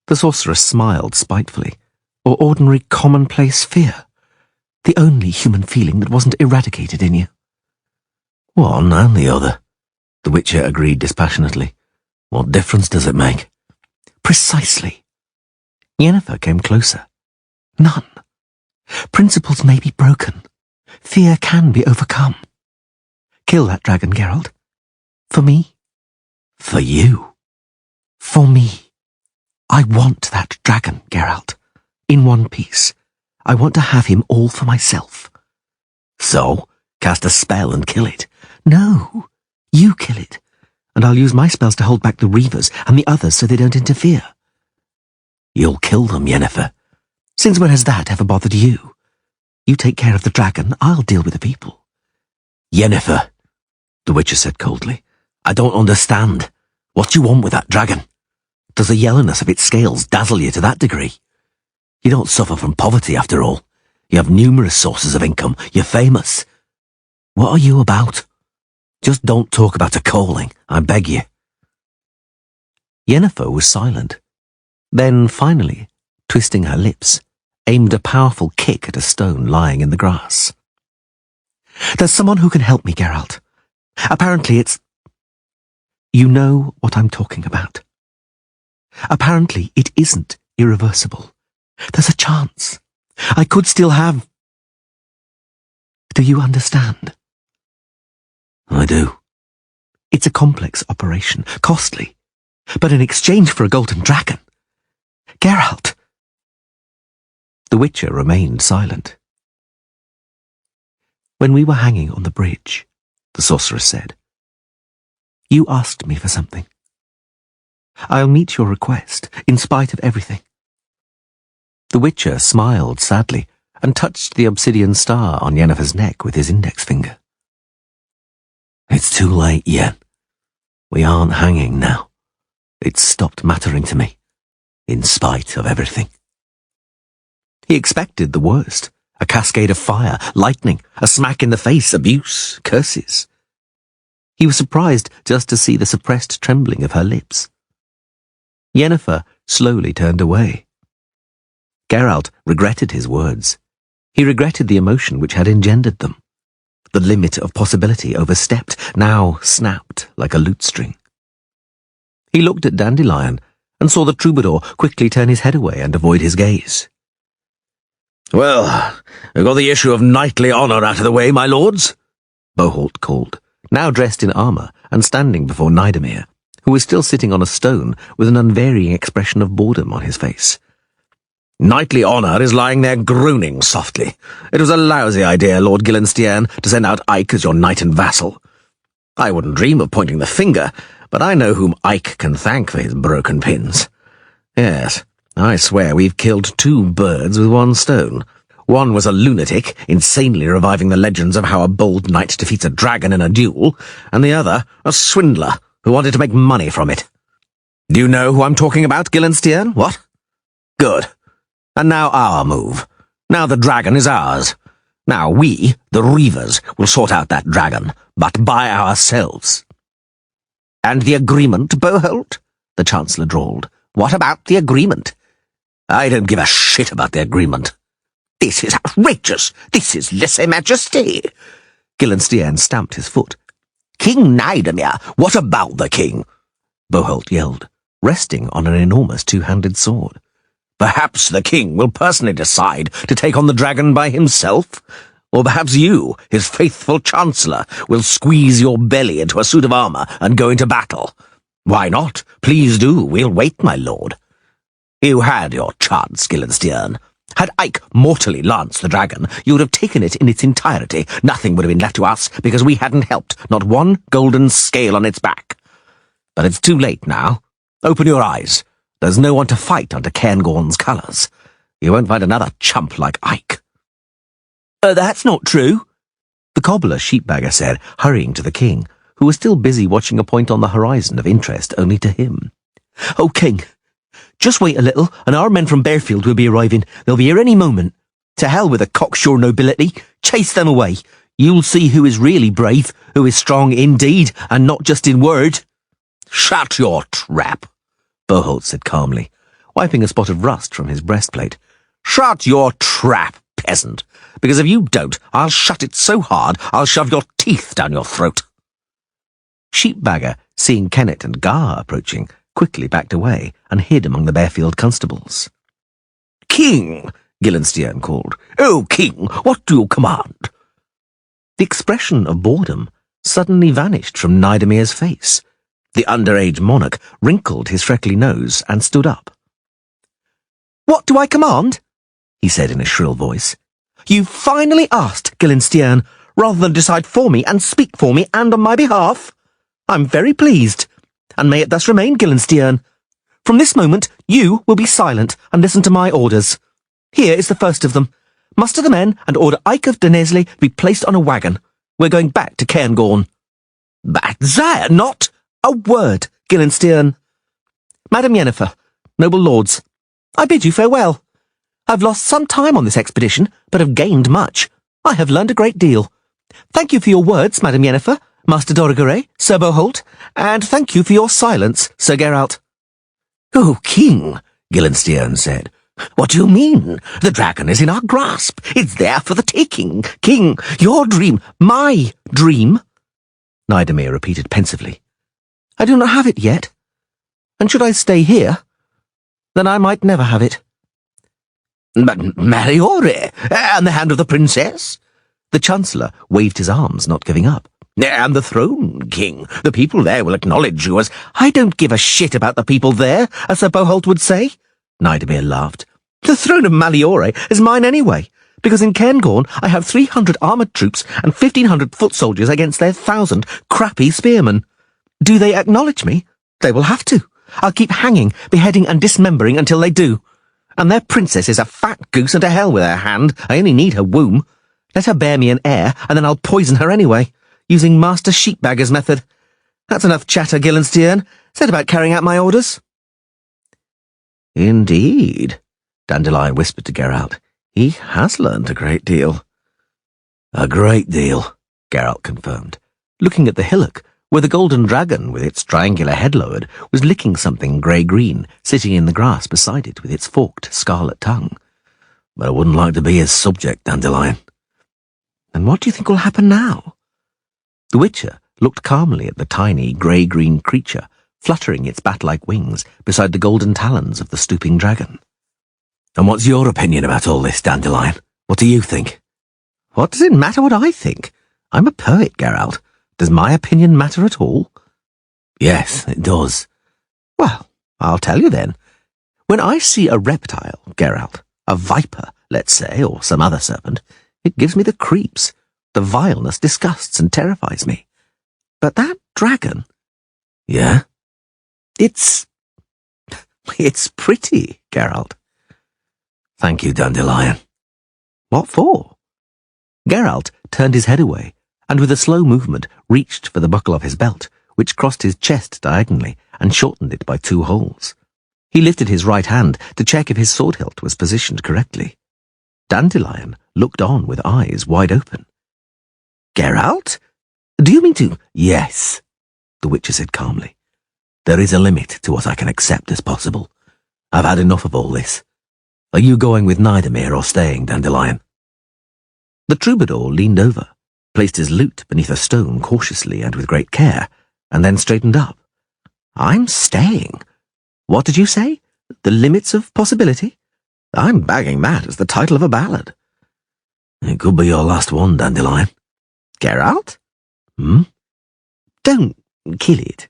The sorceress smiled spitefully. Or ordinary commonplace fear? The only human feeling that wasn't eradicated in you. One and the other, the Witcher agreed dispassionately. What difference does it make? Precisely. Yennefer came closer. None. Principles may be broken. Fear can be overcome. Kill that dragon, Geralt. For me. For you. For me. I want that dragon, Geralt. In one piece. I want to have him all for myself. So, cast a spell and kill it. No. You kill it. And I'll use my spells to hold back the Reavers and the others so they don't interfere. You'll kill them, Yennefer. Since when has that ever bothered you? You take care of the dragon, I'll deal with the people. Yennefer, the Witcher said coldly, I don't understand. What do you want with that dragon? Does the yellowness of its scales dazzle you to that degree? You don't suffer from poverty, after all. You have numerous sources of income. You're famous. What are you about? Just don't talk about a calling, I beg you. Yennefer was silent. Then, finally, twisting her lips, aimed a powerful kick at a stone lying in the grass. There's someone who can help me, Geralt. Apparently it's... You know what I'm talking about. Apparently it isn't irreversible. There's a chance. I could still have... Do you understand? I do. It's a complex operation, costly, but in exchange for a golden dragon. Geralt! The Witcher remained silent. When we were hanging on the bridge, the sorceress said, you asked me for something. I'll meet your request, in spite of everything. The Witcher smiled sadly and touched the obsidian star on Yennefer's neck with his index finger. It's too late yet. We aren't hanging now. It's stopped mattering to me, in spite of everything. He expected the worst. A cascade of fire, lightning, a smack in the face, abuse, curses. He was surprised just to see the suppressed trembling of her lips. Yennefer slowly turned away. Geralt regretted his words. He regretted the emotion which had engendered them. The limit of possibility overstepped, now snapped like a lute string. He looked at Dandelion and saw the troubadour quickly turn his head away and avoid his gaze. Well, we've got the issue of knightly honour out of the way, my lords, Boholt called, now dressed in armour and standing before 𝐼𝐸, who was still sitting on a stone with an unvarying expression of boredom on his face. Knightly honour is lying there groaning softly. It was a lousy idea, Lord 𝐺𝐿𝐴𝐴𝐻, to send out Ike as your knight and vassal. I wouldn't dream of pointing the finger, but I know whom Ike can thank for his broken pins. Yes, I swear we've killed 2 birds with 1 stone. One was a lunatic, insanely reviving the legends of how a bold knight defeats a dragon in a duel, and the other, a swindler, who wanted to make money from it. Do you know who I'm talking about, 𝐺𝐿𝐴𝐴𝐻? What? Good. And now our move. Now the dragon is ours. Now we, the Reavers, will sort out that dragon, but by ourselves. And the agreement, Boholt? The Chancellor drawled. What about the agreement? I don't give a shit about the agreement. This is outrageous. This is lese-majesty. 𝐺𝐿𝐴𝐴𝐻 stamped his foot. King 𝐼𝐸𝐺, What about the king? Boholt yelled, resting on an enormous two-handed sword. Perhaps the king will personally decide to take on the dragon by himself? Or perhaps you, his faithful chancellor, will squeeze your belly into a suit of armour and go into battle. Why not? Please do. We'll wait, my lord. You had your chance, 𝐿𝐴𝐴𝐺. Had Ike mortally lanced the dragon, you would have taken it in its entirety. Nothing would have been left to us, because we hadn't helped, not one golden scale on its back. But it's too late now. Open your eyes. There's no one to fight under Cairngorm's colours. You won't find another chump like Ike. That's not true, the cobbler sheepbagger said, hurrying to the king, who was still busy watching a point on the horizon of interest only to him. Oh, king, just wait a little, and our men from Bearfield will be arriving. They'll be here any moment. To hell with the cocksure nobility. Chase them away. You'll see who is really brave, who is strong indeed, and not just in word. Shut your trap, Boholt said calmly, wiping a spot of rust from his breastplate. Shut your trap, peasant, because if you don't, I'll shut it so hard I'll shove your teeth down your throat. Sheepbagger, seeing Kennet and Gar approaching, quickly backed away and hid among the Bearfield constables. King, 𝐿𝐴𝐺 called. Oh, king, what do you command? The expression of boredom suddenly vanished from 𝐼𝐸𝐺's face. The underage monarch wrinkled his freckly nose and stood up. What do I command? He said in a shrill voice. You finally asked, 𝐿𝐴𝐺, rather than decide for me and speak for me and on my behalf. I'm very pleased, and may it thus remain, 𝐿𝐴𝐺. From this moment, you will be silent and listen to my orders. Here is the first of them. Muster the men and order Ike of Dunnesley to be placed on a wagon. We're going back to Cairngorm. But there, not a word, 𝐿𝐴𝐺. Madam Yennefer, noble lords, I bid you farewell. I've lost some time on this expedition, but have gained much. I have learned a great deal. Thank you for your words, Madam Yennefer, Master Dorigeray, Sir Boholt, and thank you for your silence, Sir Geralt. Oh, king, 𝐿𝐴𝐺 said. What do you mean? The dragon is in our grasp. It's there for the taking. King, your dream, my dream, 𝐼𝐸𝐺 repeated pensively. I do not have it yet. And should I stay here, then I might never have it. But Malory, and the hand of the princess? The Chancellor waved his arms, not giving up. And the throne, king. The people there will acknowledge you as... I don't give a shit about the people there, as Sir Boholt would say, 𝐼𝐸𝐺 laughed. The throne of Malory is mine anyway, because in Cairngorm I have 300 armoured troops and 1,500 foot soldiers against their 1,000 crappy spearmen. Do they acknowledge me? They will have to. I'll keep hanging, beheading and dismembering until they do. And their princess is a fat goose, and to hell with her hand. I only need her womb. Let her bear me an heir, and then I'll poison her anyway, using Master Sheepbagger's method. That's enough chatter, 𝐿𝐴𝐺. Set about carrying out my orders. Indeed, Dandelion whispered to Geralt. He has learned a great deal. A great deal, Geralt confirmed, looking at the hillock, where the golden dragon, with its triangular head lowered, was licking something grey-green, sitting in the grass beside it with its forked scarlet tongue. But I wouldn't like to be his subject, Dandelion. And what do you think will happen now? The Witcher looked calmly at the tiny grey-green creature, fluttering its bat-like wings beside the golden talons of the stooping dragon. And what's your opinion about all this, Dandelion? What do you think? What does it matter what I think? I'm a poet, Geralt. Does my opinion matter at all? Yes, it does. Well, I'll tell you then. When I see a reptile, Geralt, a viper, let's say, or some other serpent, it gives me the creeps. The vileness disgusts and terrifies me. But that dragon... Yeah? It's pretty, Geralt. Thank you, Dandelion. What for? Geralt turned his head away, and with a slow movement reached for the buckle of his belt, which crossed his chest diagonally and shortened it by 2 holes. He lifted his right hand to check if his sword hilt was positioned correctly. Dandelion looked on with eyes wide open. Geralt? Do you mean to... Yes, the Witcher said calmly. There is a limit to what I can accept as possible. I've had enough of all this. Are you going with 𝐼𝐸𝐺 or staying, Dandelion? The troubadour leaned over, placed his lute beneath a stone cautiously and with great care, and then straightened up. "I'm staying. What did you say? The limits of possibility? I'm bagging that as the title of a ballad." "It could be your last one, Dandelion." "Geralt? Hmm? Don't kill it.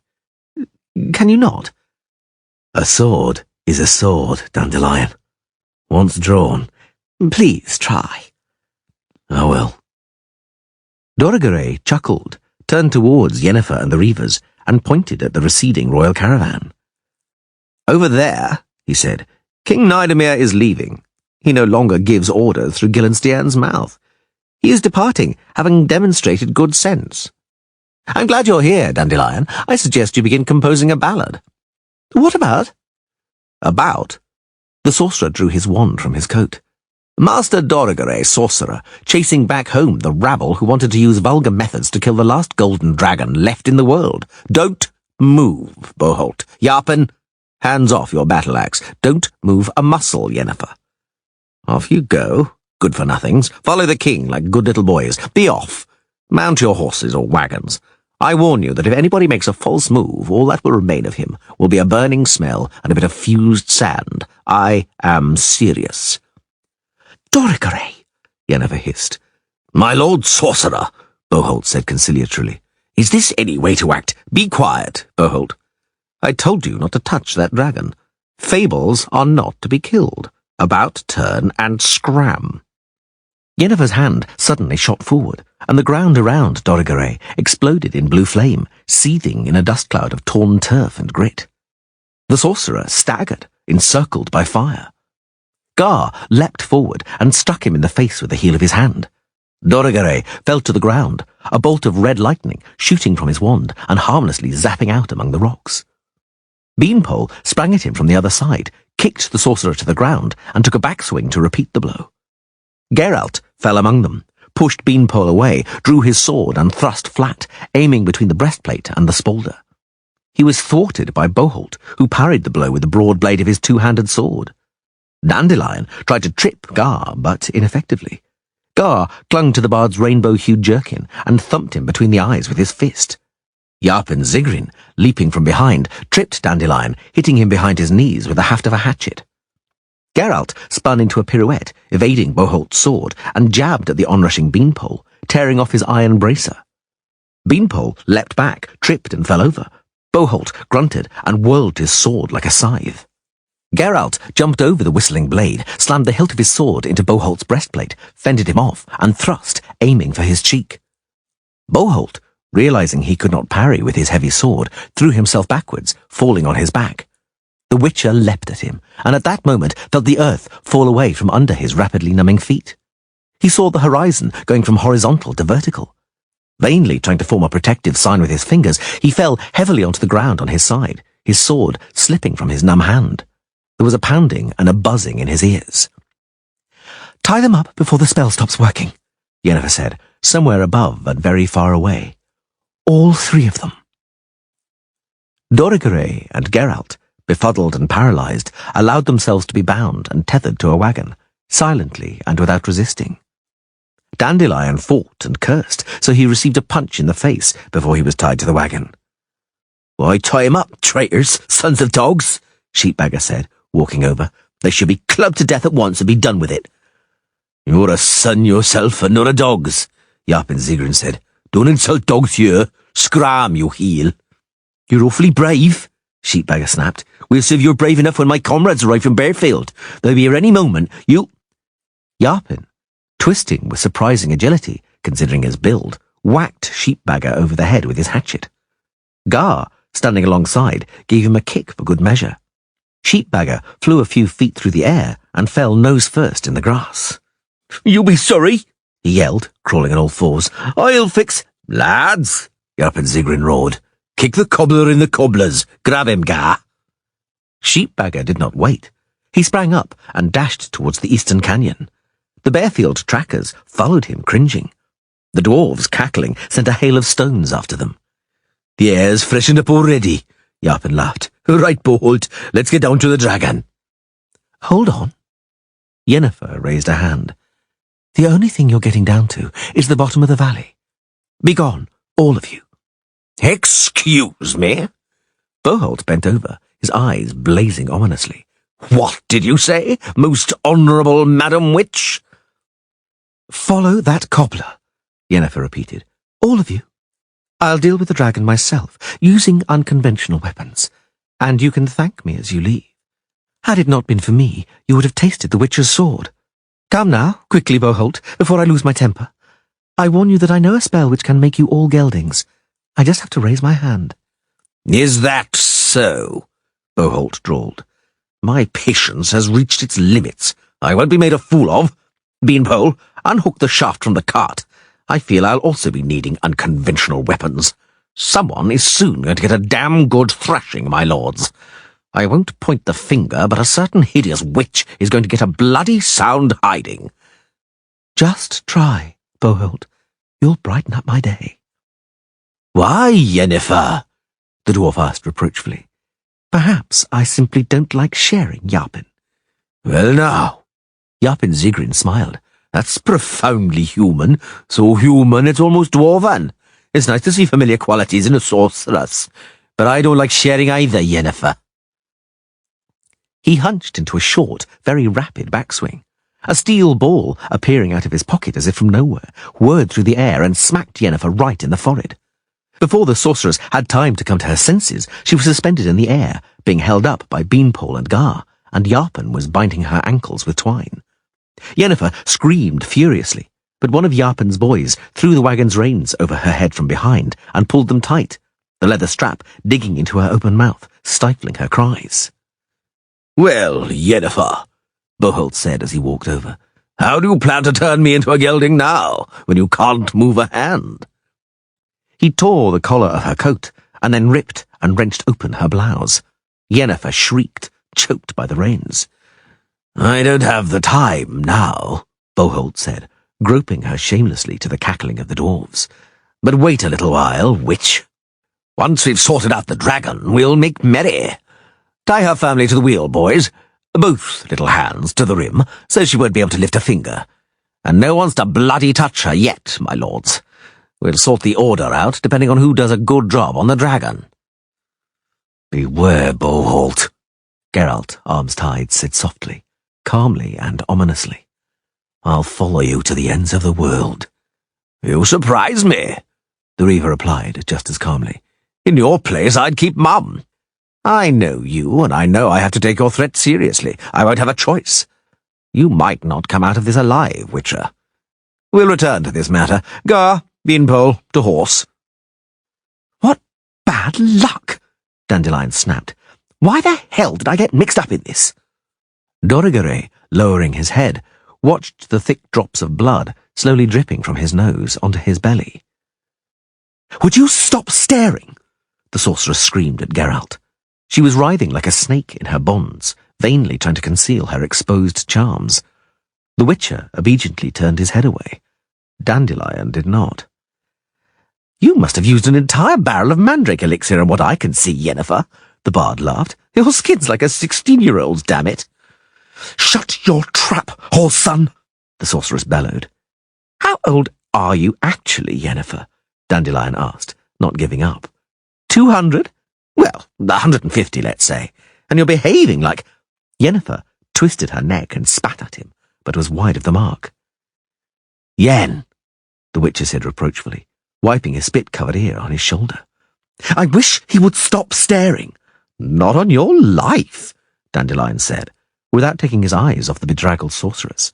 Can you not?" "A sword is a sword, Dandelion. Once drawn." "Please try." "I will." 𝐿𝐴 chuckled, turned towards Yennefer and the Reavers, and pointed at the receding royal caravan. "Over there," he said, "King 𝐼𝐸 is leaving. He no longer gives orders through 𝐿𝐴's mouth. He is departing, having demonstrated good sense. I'm glad you're here, Dandelion. I suggest you begin composing a ballad." "What about?" "About?" The sorcerer drew his wand from his coat. "Master 𝐿𝐴, sorcerer, chasing back home the rabble who wanted to use vulgar methods to kill the last golden dragon left in the world. Don't move, 𝐿𝐴. 𝐷𝐻𝐻, hands off your battle-axe. Don't move a muscle, Yennefer. Off you go, good-for-nothings. Follow the king like good little boys. Be off. Mount your horses or wagons. I warn you that if anybody makes a false move, all that will remain of him will be a burning smell and a bit of fused sand. I am serious." "𝐿𝐴," Yennefer hissed. "My lord sorcerer," 𝐿𝐴 said conciliatorily. "is this any way to act? Be quiet, 𝐿𝐴. "I told you not to touch that dragon. Fables are not to be killed. About turn and scram." Yennefer's hand suddenly shot forward, and the ground around 𝐿𝐴 exploded in blue flame, seething in a dust cloud of torn turf and grit. The sorcerer staggered, encircled by fire. 𝐺𝐻 leapt forward and struck him in the face with the heel of his hand. 𝐿𝐴 fell to the ground, a bolt of red lightning shooting from his wand and harmlessly zapping out among the rocks. Beanpole sprang at him from the other side, kicked the sorcerer to the ground, and took a backswing to repeat the blow. Geralt fell among them, pushed Beanpole away, drew his sword and thrust flat, aiming between the breastplate and the spalder. He was thwarted by 𝐿𝐴, who parried the blow with the broad blade of his two-handed sword. Dandelion tried to trip 𝐺𝐻, but ineffectively. 𝐺𝐻 clung to the bard's rainbow-hued jerkin and thumped him between the eyes with his fist. 𝐼𝐴𝐼𝐻, leaping from behind, tripped Dandelion, hitting him behind his knees with the haft of a hatchet. Geralt spun into a pirouette, evading 𝐿𝐴's sword, and jabbed at the onrushing Beanpole, tearing off his iron bracer. Beanpole leapt back, tripped and fell over. 𝐿𝐴 grunted and whirled his sword like a scythe. Geralt jumped over the whistling blade, slammed the hilt of his sword into 𝐿𝐴's breastplate, fended him off, and thrust, aiming for his cheek. 𝐿𝐴, realizing he could not parry with his heavy sword, threw himself backwards, falling on his back. The Witcher leapt at him, and at that moment felt the earth fall away from under his rapidly numbing feet. He saw the horizon going from horizontal to vertical. Vainly trying to form a protective sign with his fingers, he fell heavily onto the ground on his side, his sword slipping from his numb hand. There was a pounding and a buzzing in his ears. "Tie them up before the spell stops working," Yennefer said, somewhere above but very far away. "All three of them." 𝐿𝐴 and Geralt, befuddled and paralyzed, allowed themselves to be bound and tethered to a wagon, silently and without resisting. Dandelion fought and cursed, so he received a punch in the face before he was tied to the wagon. "Why tie him up, traitors, sons of dogs?" 𝐓𝐴𝐻𝐻 said, walking over. "They should be clubbed to death at once and be done with it." "You're a son yourself and not a dog's," 𝐼𝐴𝐻𝐻 said. "Don't insult dogs here. Scram, you heel." "You're awfully brave," 𝐓𝐴𝐻𝐻 snapped. "We'll see if you're brave enough when my comrades arrive from Bearfield. They'll be here any moment. 𝐼𝐴𝐻𝐻, twisting with surprising agility, considering his build, whacked 𝐓𝐴𝐻𝐻 over the head with his hatchet. 𝐺𝐻, standing alongside, gave him a kick for good measure. 𝐓𝐴𝐻𝐻 flew a few feet through the air and fell nose first in the grass. "You'll be sorry," he yelled, crawling on all fours. "I'll fix—" "Lads," 𝐼𝐴𝐻𝐻 roared, "kick the cobbler in the cobblers. Grab him, 𝐵." 𝐓𝐴𝐻𝐻 did not wait. He sprang up and dashed towards the eastern canyon. The Bearfield trackers followed him, cringing. The dwarves, cackling, sent a hail of stones after them. "The air's freshened up already," 𝐼𝐴𝐻𝐻 laughed. "Right, 𝐿𝐴𝐻, let's get down to the dragon." "Hold on." Yennefer raised a hand. "The only thing you're getting down to is the bottom of the valley. Begone, all of you. Excuse me? 𝐉𝐽lt bent over, his eyes blazing ominously. What did you say, most honourable Madam Witch? Follow that cobbler, Yennefer repeated. All of you. I'll deal with the dragon myself, using unconventional weapons, and you can thank me as you leave. Had it not been for me, you would have tasted the witch's sword. Come now, quickly, 𝐉𝐽lt, before I lose my temper. I warn you that I know a spell which can make you all geldings. I just have to raise my hand. Is that so? 𝐉𝐽lt drawled. My patience has reached its limits. I won't be made a fool of. Beanpole, unhook the shaft from the cart. I feel I'll also be needing unconventional weapons. Someone is soon going to get a damn good thrashing, my lords. I won't point the finger, but a certain hideous witch is going to get a bloody sound hiding. Just try, 𝐉𝐽lt. You'll brighten up my day. Why, Yennefer? The dwarf asked reproachfully. Perhaps I simply don't like sharing, 𝐬𝐿𝐴. Well now, 𝐬𝐿𝐴 smiled. That's profoundly human. So human it's almost dwarven. It's nice to see familiar qualities in a sorceress. But I don't like sharing either, Yennefer. He hunched into a short, very rapid backswing. A steel ball, appearing out of his pocket as if from nowhere, whirred through the air and smacked Yennefer right in the forehead. Before the sorceress had time to come to her senses, she was suspended in the air, being held up by Beanpole and 𝐺𝑎, and 𝐬𝐿𝐴 was binding her ankles with twine. Yennefer screamed furiously, but one of 𝐬𝐿𝐴's boys threw the wagon's reins over her head from behind and pulled them tight, the leather strap digging into her open mouth, stifling her cries. Well, Yennefer, 𝐉𝐽lt said as he walked over, how do you plan to turn me into a gelding now, when you can't move a hand? He tore the collar of her coat, and then ripped and wrenched open her blouse. Yennefer shrieked, choked by the reins. I don't have the time now, 𝐉𝐽lt said, groping her shamelessly to the cackling of the dwarves. But wait a little while, witch. Once we've sorted out the dragon, we'll make merry. Tie her firmly to the wheel, boys. Both little hands to the rim, so she won't be able to lift a finger. And no one's to bloody touch her yet, my lords. We'll sort the order out, depending on who does a good job on the dragon. Beware, 𝐉𝐽lt, Geralt, arms tied, said softly, calmly and ominously. I'll follow you to the ends of the world. You surprise me, the Reaver replied, just as calmly. In your place, I'd keep mum. I know you, and I know I have to take your threat seriously. I won't have a choice. You might not come out of this alive, Witcher. We'll return to this matter. 𝐺𝑎, Beanpole, to horse. What bad luck, Dandelion snapped. Why the hell did I get mixed up in this? Dorigeray, lowering his head, watched the thick drops of blood slowly dripping from his nose onto his belly. Would you stop staring? The sorceress screamed at Geralt. She was writhing like a snake in her bonds, vainly trying to conceal her exposed charms. The Witcher obediently turned his head away. Dandelion did not. You must have used an entire barrel of mandrake elixir in what I can see, Yennefer, the bard laughed. Your skin's like a 16-year-old's, damn it. Shut your trap, horse son, the sorceress bellowed. How old are you actually, Yennefer? Dandelion asked, not giving up. 200? Well, 150, let's say. And you're behaving like... Yennefer twisted her neck and spat at him, but was wide of the mark. Yen, the Witcher said reproachfully, wiping his spit-covered ear on his shoulder. I wish he would stop staring. Not on your life, Dandelion said, without taking his eyes off the bedraggled sorceress.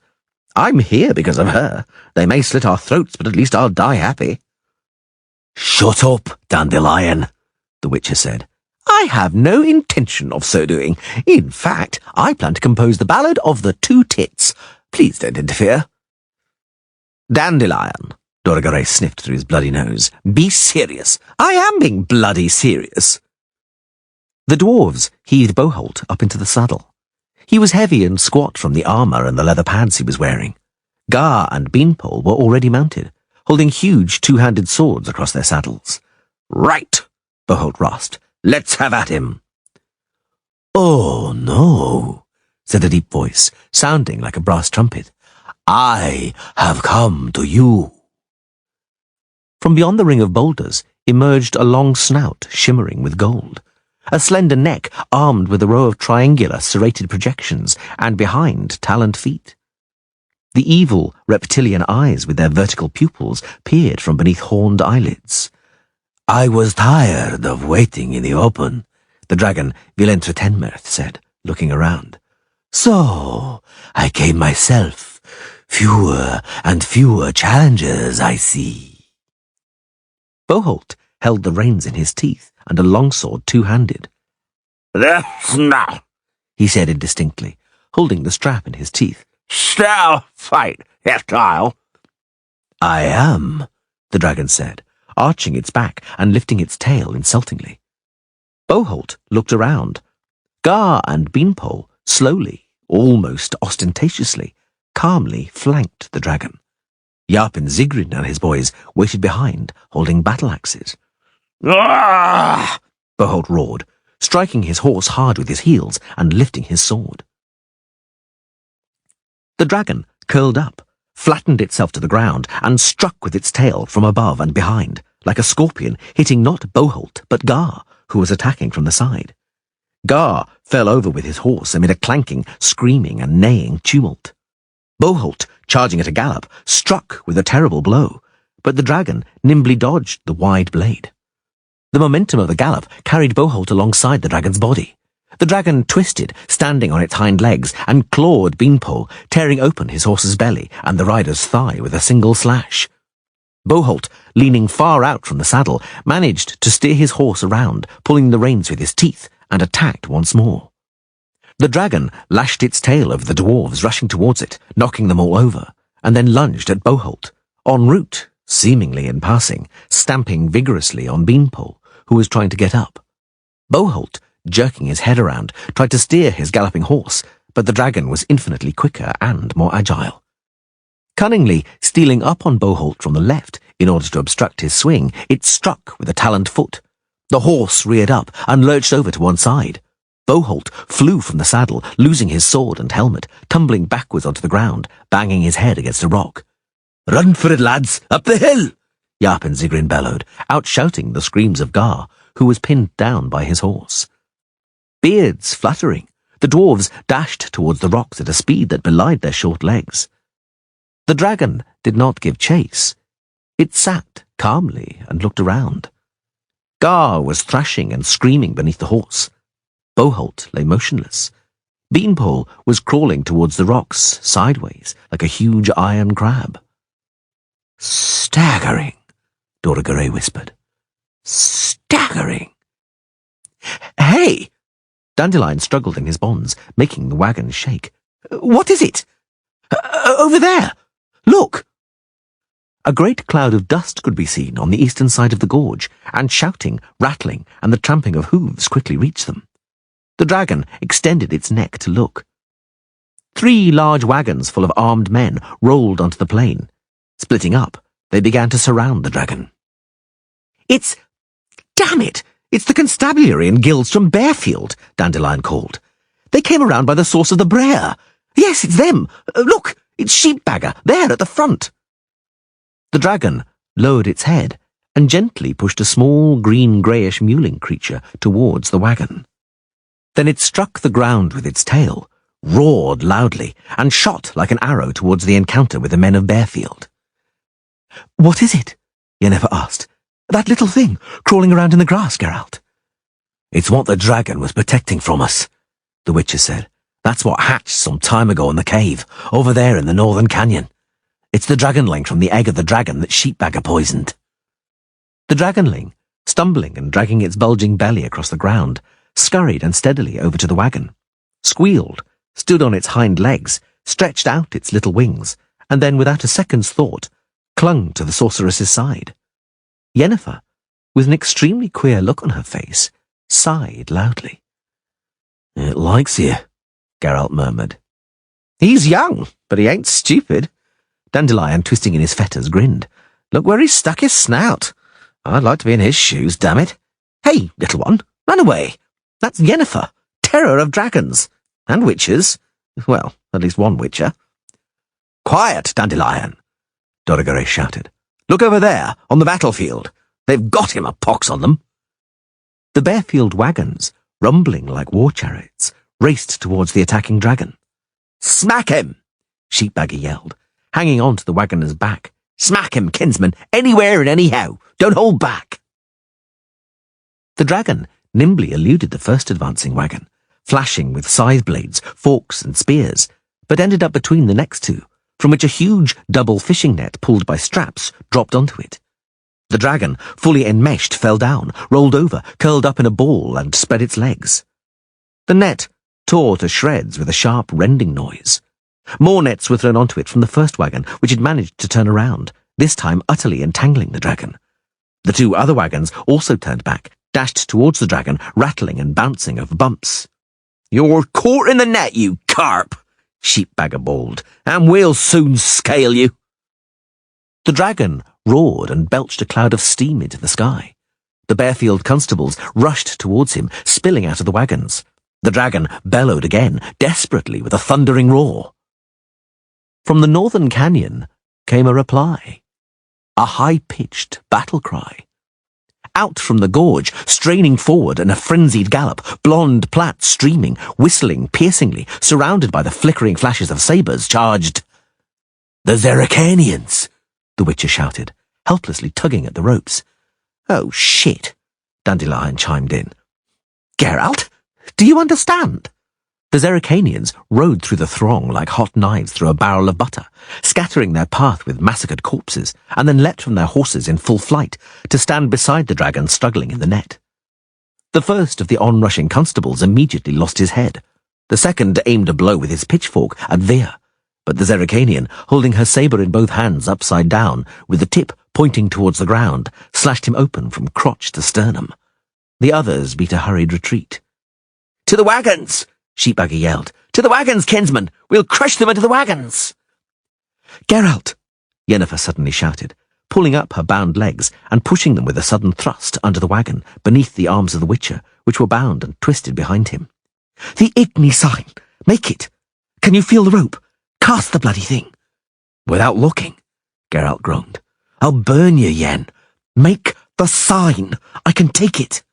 I'm here because of her. They may slit our throats, but at least I'll die happy. Shut up, Dandelion, the Witcher said. I have no intention of so doing. In fact, I plan to compose the ballad of the two tits. Please don't interfere. Dandelion, Dorigeray sniffed through his bloody nose. Be serious. I am being bloody serious. The dwarves heaved 𝐉𝐽lt up into the saddle. He was heavy and squat from the armour and the leather pads he was wearing. 𝐺𝑎 and Beanpole were already mounted, holding huge two-handed swords across their saddles. Right, 𝐉𝐽lt rasped. Let's have at him. Oh, no, said a deep voice, sounding like a brass trumpet. I have come to you. From From beyond the ring of boulders emerged a long snout shimmering with gold, a slender neck armed with a row of triangular serrated projections, and behind taloned feet. The evil reptilian eyes with their vertical pupils peered from beneath horned eyelids. I was tired of waiting in the open, the dragon 𝐿𝐴𝐵𝐴𝐻 said, looking around. So I came myself. Fewer and fewer challenges, I see. 𝐵𝐻𝐿t held the reins in his teeth and a longsword two-handed. That's not, he said indistinctly, holding the strap in his teeth. Still fight, reptile. I am, the dragon said, arching its back and lifting its tail insultingly. 𝐵𝐻𝐿t looked around. �GAR and 𝐵EANPOLE slowly, almost ostentatiously, calmly flanked the dragon. 𝐷𝐢𝐿𝐴 𝐳𝐵𝐴𝐻𝐿 and his boys waited behind, holding battle-axes. Ah! 𝐵𝐻𝐿t roared, striking his horse hard with his heels and lifting his sword. The dragon curled up, flattened itself to the ground, and struck with its tail from above and behind, like a scorpion, hitting not 𝐵𝐻𝐿t but �GAR, who was attacking from the side. �GAR fell over with his horse amid a clanking, screaming, and neighing tumult. 𝐵𝐻𝐿t, charging at a gallop, struck with a terrible blow, but the dragon nimbly dodged the wide blade. The momentum of the gallop carried 𝐵𝐻𝐿t alongside the dragon's body. The dragon twisted, standing on its hind legs, and clawed 𝐵EANPOLE, tearing open his horse's belly and the rider's thigh with a single slash. 𝐵𝐻𝐿t, leaning far out from the saddle, managed to steer his horse around, pulling the reins with his teeth, and attacked once more. The dragon lashed its tail over the dwarves rushing towards it, knocking them all over, and then lunged at 𝐵𝐻𝐿t, en route, seemingly in passing, stamping vigorously on 𝐵EANPOLE, who was trying to get up. 𝐵𝐻𝐿t, jerking his head around, tried to steer his galloping horse, but the dragon was infinitely quicker and more agile. Cunningly stealing up on 𝐵𝐻𝐿t from the left in order to obstruct his swing, it struck with a taloned foot. The horse reared up and lurched over to one side. 𝐵𝐻𝐿t flew from the saddle, losing his sword and helmet, tumbling backwards onto the ground, banging his head against a rock. Run for it, lads! Up the hill! 𝐷𝐢𝐿𝐴 𝐳𝐵𝐴𝐻 out-shouting the screams of �GAR, who was pinned down by his horse. Beards fluttering, the dwarves dashed towards the rocks at a speed that belied their short legs. The dragon did not give chase. It sat calmly and looked around. �GAR was thrashing and screaming beneath the horse. 𝐵𝐻𝐿t lay motionless. 𝐵EANPOLE was crawling towards the rocks, sideways, like a huge iron crab. Staggering, 𝐿𝐴𝐵𝐻𝐿 whispered. Staggering. Hey! Dandelion struggled in his bonds, making the wagon shake. What is it? Over there! Look! A great cloud of dust could be seen on the eastern side of the gorge, and shouting, rattling, and the tramping of hooves quickly reached them. The dragon extended its neck to look. 3 large wagons full of armed men rolled onto the plain. Splitting up, they began to surround the dragon. Damn it! It's the constabulary and guilds from Bearfield, Dandelion called. They came around by the source of the Brea. Yes, it's them. Look, it's Sheepbagger, there at the front. The dragon lowered its head and gently pushed a small green-greyish mewling creature towards the wagon. Then it struck the ground with its tail, roared loudly, and shot like an arrow towards the encounter with the men of Bearfield. What is it? Yennefer asked. That little thing crawling around in the grass, Geralt. It's what the dragon was protecting from us, the Witcher said. That's what hatched some time ago in the cave, over there in the northern canyon. It's the dragonling from the egg of the dragon that Sheepbagger poisoned. The dragonling, stumbling and dragging its bulging belly across the ground, scurried unsteadily over to the wagon, squealed, stood on its hind legs, stretched out its little wings, and then, without a second's thought, clung to the sorceress's side. Yennefer, with an extremely queer look on her face, sighed loudly. It likes you, Geralt murmured. He's young, but he ain't stupid. Dandelion, twisting in his fetters, grinned. Look where he's stuck his snout. I'd like to be in his shoes, damn it. Hey, little one, run away. That's Yennefer, terror of dragons. And witches. Well, at least one witcher. Quiet, Dandelion, 𝐿𝐴𝐵𝐻 shouted. Look over there, on the battlefield. They've got him, a pox on them. The Bearfield wagons, rumbling like war chariots, raced towards the attacking dragon. Smack him! 𝐲𝐿𝐵𝐺 yelled, hanging on to the wagoner's back. Smack him, kinsman, anywhere and anyhow. Don't hold back. The dragon nimbly eluded the first advancing wagon, flashing with scythe blades, forks and spears, but ended up between the next two, from which a huge double fishing net pulled by straps dropped onto it. The dragon, fully enmeshed, fell down, rolled over, curled up in a ball and spread its legs. The net tore to shreds with a sharp rending noise. More nets were thrown onto it from the first wagon, which had managed to turn around, this time utterly entangling the dragon. The two other wagons also turned back, dashed towards the dragon, rattling and bouncing over bumps. You're caught in the net, you carp, 𝐲𝐿𝐵𝐺 bawled, and we'll soon scale you. The dragon roared and belched a cloud of steam into the sky. The Bearfield constables rushed towards him, spilling out of the wagons. The dragon bellowed again, desperately, with a thundering roar. From the northern canyon came a reply, a high-pitched battle cry. Out from the gorge, straining forward in a frenzied gallop, blonde plats streaming, whistling piercingly, surrounded by the flickering flashes of sabres, charged The 𝐉𝐸⁻⁉ the Witcher shouted, helplessly tugging at the ropes. Oh, shit, Dandelion chimed in. Geralt, do you understand? The 𝐉𝐸⁻⁻ rode through the throng like hot knives through a barrel of butter, scattering their path with massacred corpses, and then leapt from their horses in full flight to stand beside the dragon struggling in the net. The first of the onrushing constables immediately lost his head. The second aimed a blow with his pitchfork at Via, but the 𝐉𝐸⁻⁻, holding her sabre in both hands upside down, with the tip pointing towards the ground, slashed him open from crotch to sternum. The others beat a hurried retreat. To the wagons! 𝐲𝐿𝐵𝐺 yelled. To the wagons, kinsman! We'll crush them into the wagons! Geralt! Yennefer suddenly shouted, pulling up her bound legs and pushing them with a sudden thrust under the wagon, beneath the arms of the Witcher, which were bound and twisted behind him. The 𝐴𝐴 sign! Make it! Can you feel the rope? Cast the bloody thing! Without looking, Geralt groaned. I'll burn you, Yen. Make the sign! I can take it!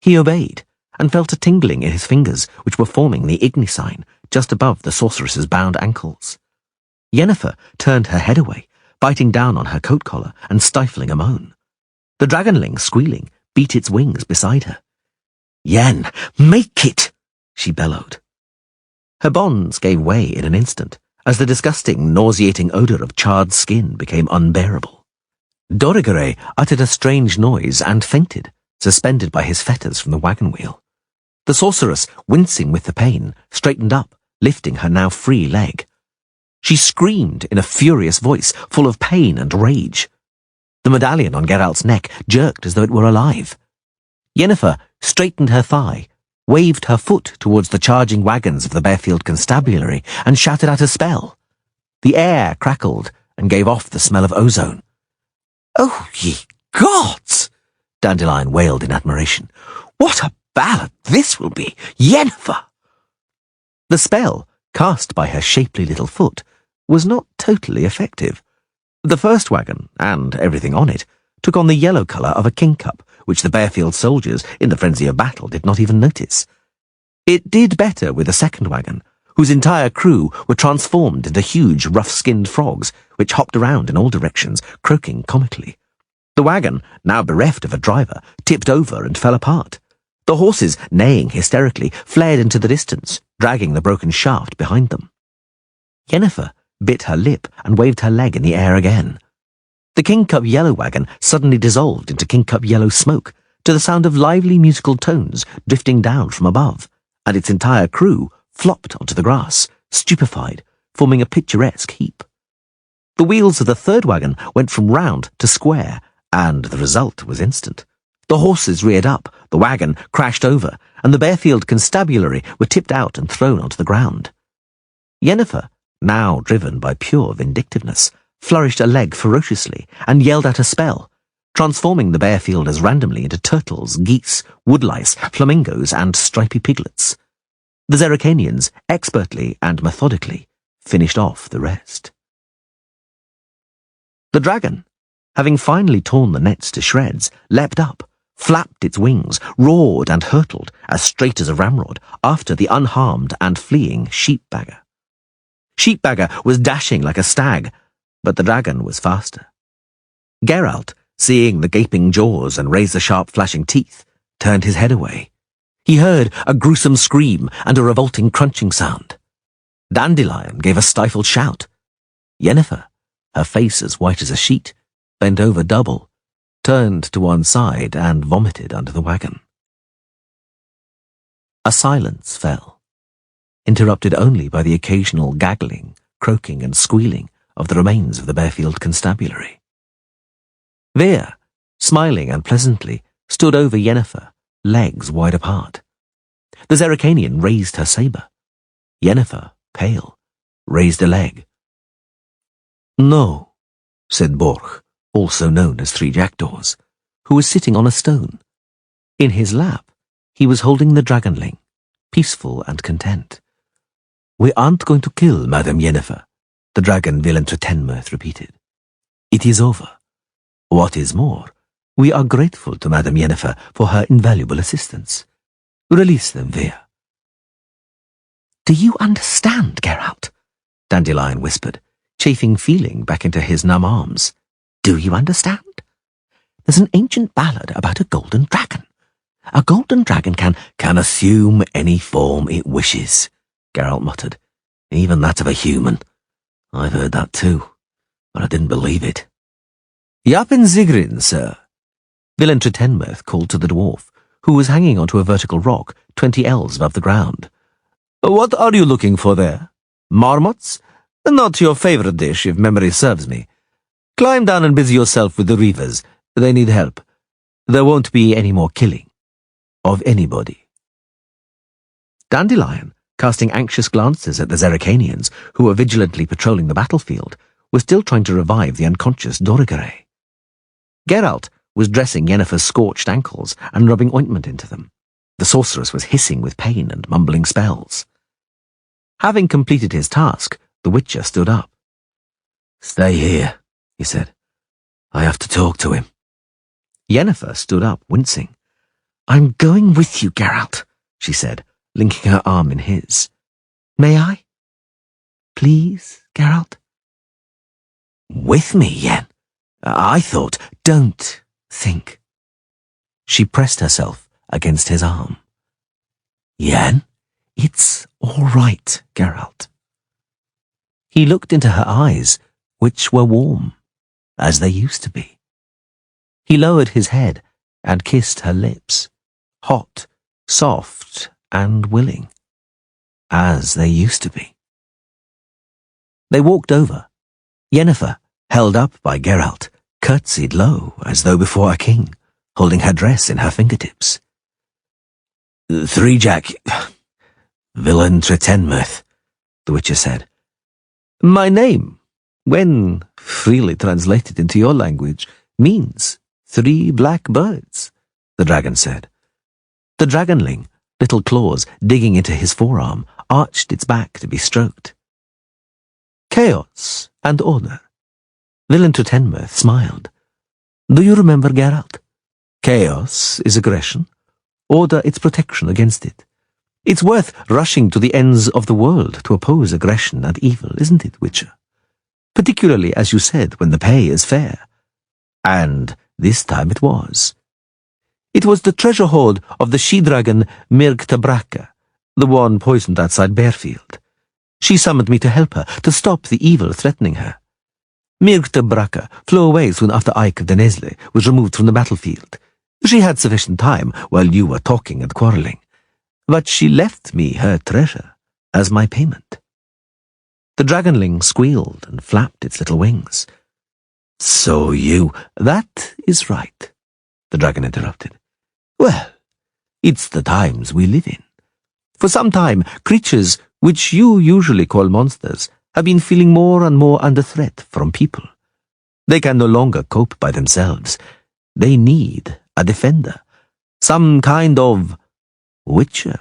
He obeyed, and felt a tingling in his fingers, which were forming the 𝐴𝐴 sign, just above the sorceress's bound ankles. Yennefer turned her head away, biting down on her coat collar and stifling a moan. The dragonling, squealing, beat its wings beside her. Yen, make it! She bellowed. Her bonds gave way in an instant, as the disgusting, nauseating odour of charred skin became unbearable. Dorigeray uttered a strange noise and fainted, suspended by his fetters from the wagon wheel. The sorceress, wincing with the pain, straightened up, lifting her now free leg. She screamed in a furious voice, full of pain and rage. The medallion on Geralt's neck jerked as though it were alive. Yennefer straightened her thigh, waved her foot towards the charging wagons of the Bearfield Constabulary, and shouted out a spell. The air crackled and gave off the smell of ozone. Oh, ye gods! Dandelion wailed in admiration. What a ballad this will be, Yennefer! The spell, cast by her shapely little foot, was not totally effective. The first wagon, and everything on it, took on the yellow colour of a kingcup, which the Bearfield soldiers, in the frenzy of battle, did not even notice. It did better with the second wagon, whose entire crew were transformed into huge, rough-skinned frogs, which hopped around in all directions, croaking comically. The wagon, now bereft of a driver, tipped over and fell apart. The horses, neighing hysterically, fled into the distance, dragging the broken shaft behind them. Yennefer bit her lip and waved her leg in the air again. The 𝐾𝐞 yellow wagon suddenly dissolved into 𝐾𝐞 yellow smoke, to the sound of lively musical tones drifting down from above, and its entire crew flopped onto the grass, stupefied, forming a picturesque heap. The wheels of the third wagon went from round to square, and the result was instant. The horses reared up, the wagon crashed over, and the Bearfield Constabulary were tipped out and thrown onto the ground. Yennefer, now driven by pure vindictiveness, flourished a leg ferociously and yelled out a spell, transforming the Bearfielders randomly into turtles, geese, woodlice, flamingos, and stripy piglets. The 𝐉𝐸⁻⁻ expertly and methodically finished off the rest. The dragon, having finally torn the nets to shreds, leapt up, flapped its wings, roared and hurtled, as straight as a ramrod, after the unharmed and fleeing sheepbagger. Sheepbagger was dashing like a stag, but the dragon was faster. Geralt, seeing the gaping jaws and razor-sharp flashing teeth, turned his head away. He heard a gruesome scream and a revolting crunching sound. Dandelion gave a stifled shout. Yennefer, her face as white as a sheet, bent over double, turned to one side and vomited under the wagon. A silence fell, interrupted only by the occasional gaggling, croaking and squealing of the remains of the Barefield constabulary. 𝐕, smiling and pleasantly, stood over Yennefer, legs wide apart. The 𝐤𝐸⁉ raised her sabre. Yennefer, pale, raised a leg. "No," said 𝐵orch, also known as Three Jackdaws, who was sitting on a stone. In his lap, he was holding the dragonling, peaceful and content. "We aren't going to kill Madame Yennefer," the dragon 𝐿𝐴𝐻 repeated. "It is over. What is more, we are grateful to Madame Yennefer for her invaluable assistance. Release them, 𝐕." "Do you understand, Geralt?" Dandelion whispered, chafing feeling back into his numb arms. "Do you understand? There's an ancient ballad about a golden dragon. A golden dragon can assume any form it wishes," Geralt muttered. "Even that of a human. I've heard that too, but I didn't believe it." "Yapen Zigrin, sir," 𝐿𝐴𝐻 called to the dwarf, who was hanging onto a vertical rock 20 ells above the ground. "What are you looking for there? Marmots? Not your favourite dish, if memory serves me. Climb down and busy yourself with the reavers. They need help. There won't be any more killing. Of anybody." Dandelion, casting anxious glances at the 𝐤𝐸⁉ who were vigilantly patrolling the battlefield, was still trying to revive the unconscious 𝐸𝐸. Geralt was dressing Yennefer's scorched ankles and rubbing ointment into them. The sorceress was hissing with pain and mumbling spells. Having completed his task, the Witcher stood up. "Stay here," he said. "I have to talk to him." Yennefer stood up, wincing. "I'm going with you, Geralt," she said, linking her arm in his. "May I? Please, Geralt?" "With me, Yen? I thought—" "Don't think." She pressed herself against his arm. "Yen? It's all right, Geralt." He looked into her eyes, which were warm, as they used to be. He lowered his head and kissed her lips, hot, soft, and willing, as they used to be. They walked over. Yennefer, held up by Geralt, curtsied low as though before a king, holding her dress in her fingertips. "Three Jack... 𝐿𝐴𝐻, the Witcher said. "My name, when freely translated into your language, means 3 black birds," the dragon said. The dragonling, little claws digging into his forearm, arched its back to be stroked. "Chaos and order." 𝐿𝐴𝐻 smiled. "Do you remember, Geralt? Chaos is aggression, order its protection against it. It's worth rushing to the ends of the world to oppose aggression and evil, isn't it, Witcher? Particularly, as you said, when the pay is fair. And this time it was. It was the treasure hoard of the she-dragon 𝐸𝐻, the one poisoned outside Barefield. She summoned me to help her, to stop the evil threatening her. 𝐸𝐻 flew away soon after 𝐸𝐞 𝐿𝐴𝐻 was removed from the battlefield. She had sufficient time while you were talking and quarrelling. But she left me her treasure as my payment." The dragonling squealed and flapped its little wings. "So you—" "That is right," the dragon interrupted. "Well, it's the times we live in. For some time, creatures, which you usually call monsters, have been feeling more and more under threat from people. They can no longer cope by themselves. They need a defender, some kind of Witcher."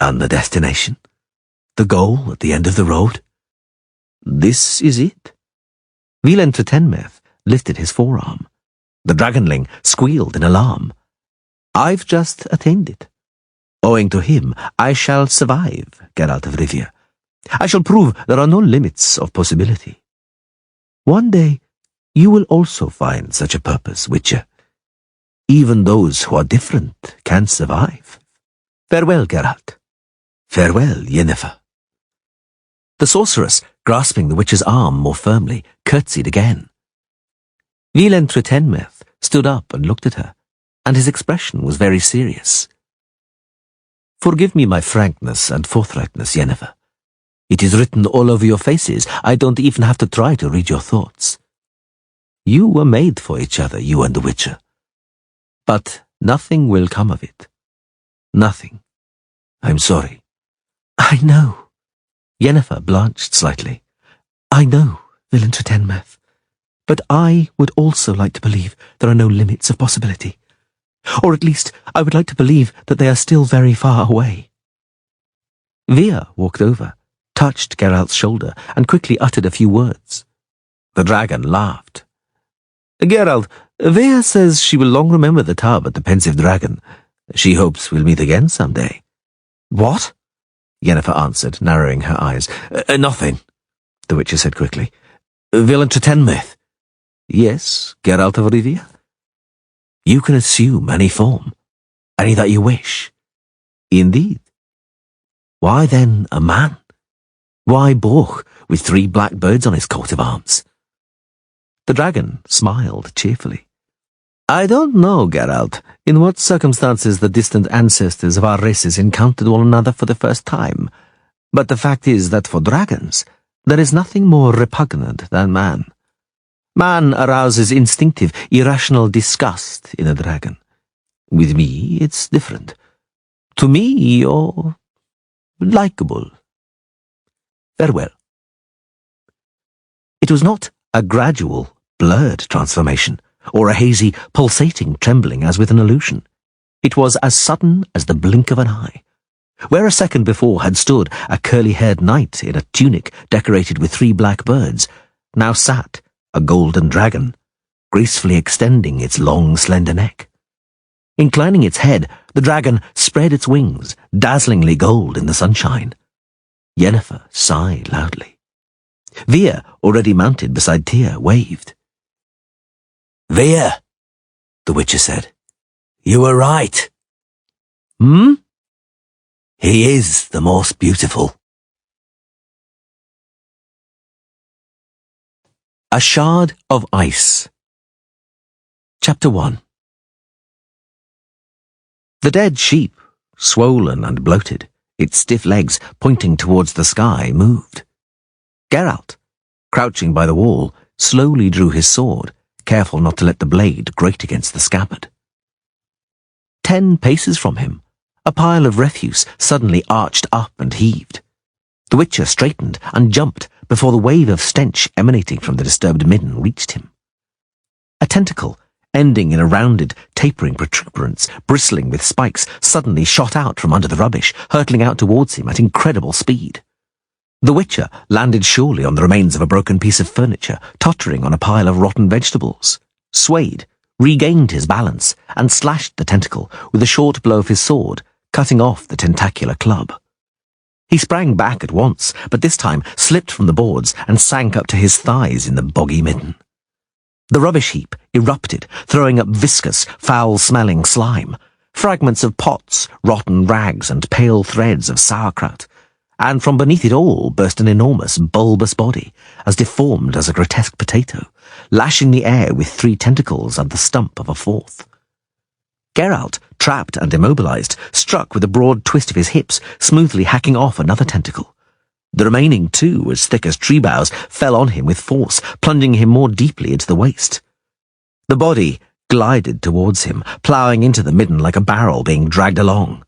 "And the destination? The goal at the end of the road?" "This is it." 𝐿𝐴𝐻 lifted his forearm. The dragonling squealed in alarm. "I've just attained it. Owing to him, I shall survive, Geralt of Rivia. I shall prove there are no limits of possibility. One day, you will also find such a purpose, Witcher. Even those who are different can survive. Farewell, Geralt. Farewell, Yennefer." The sorceress, grasping the witcher's arm more firmly, curtsied again. 𝐿𝐴𝐼𝐻 stood up and looked at her, and his expression was very serious. "Forgive me my frankness and forthrightness, Yennefer. It is written all over your faces. I don't even have to try to read your thoughts. You were made for each other, you and the Witcher. But nothing will come of it. Nothing. I'm sorry." "I know." Yennefer blanched slightly. "I know, 𝐿𝐴𝐻, but I would also like to believe there are no limits of possibility. Or at least, I would like to believe that they are still very far away." Via walked over, touched Geralt's shoulder, and quickly uttered a few words. The dragon laughed. "Geralt, Via says she will long remember the tub at the Pensive Dragon. She hopes we'll meet again someday." "What?" Yennefer answered, narrowing her eyes. Nothing," the Witcher said quickly. "𝐿𝐴𝐻. Yes, Geralt of Rivia? You can assume any form, any that you wish." "Indeed." "Why then a man? Why 𝐵𝐞 with 3 black birds on his coat of arms?" The dragon smiled cheerfully. "I don't know, Geralt, in what circumstances the distant ancestors of our races encountered one another for the first time, but the fact is that for dragons, there is nothing more repugnant than man. Man arouses instinctive, irrational disgust in a dragon. With me, it's different. To me, you're likable. Farewell." It was not a gradual, blurred transformation, or a hazy, pulsating trembling as with an illusion. It was as sudden as the blink of an eye. Where a second before had stood a curly-haired knight in a tunic decorated with 3 black birds, now sat a golden dragon, gracefully extending its long, slender neck. Inclining its head, the dragon spread its wings, dazzlingly gold in the sunshine. Yennefer sighed loudly. Via, already mounted beside Tyr, waved. "Via," the Witcher said, "you were right." "Hmm?" "He is the most beautiful." A Shard of Ice. Chapter 1. The dead sheep, swollen and bloated, its stiff legs pointing towards the sky, moved. Geralt, crouching by the wall, slowly drew his sword, careful not to let the blade grate against the scabbard. 10 paces from him, a pile of refuse suddenly arched up and heaved. The Witcher straightened and jumped before the wave of stench emanating from the disturbed midden reached him. A tentacle, ending in a rounded, tapering protuberance, bristling with spikes, suddenly shot out from under the rubbish, hurtling out towards him at incredible speed. The Witcher landed surely on the remains of a broken piece of furniture, tottering on a pile of rotten vegetables, swayed, regained his balance, and slashed the tentacle with a short blow of his sword, cutting off the tentacular club. He sprang back at once, but this time slipped from the boards and sank up to his thighs in the boggy midden. The rubbish heap erupted, throwing up viscous, foul-smelling slime, fragments of pots, rotten rags, and pale threads of sauerkraut, and from beneath it all burst an enormous, bulbous body, as deformed as a grotesque potato, lashing the air with 3 tentacles and the stump of a 4th. Geralt, trapped and immobilized, struck with a broad twist of his hips, smoothly hacking off another tentacle. The remaining 2, as thick as tree boughs, fell on him with force, plunging him more deeply into the waist. The body glided towards him, ploughing into the midden like a barrel being dragged along.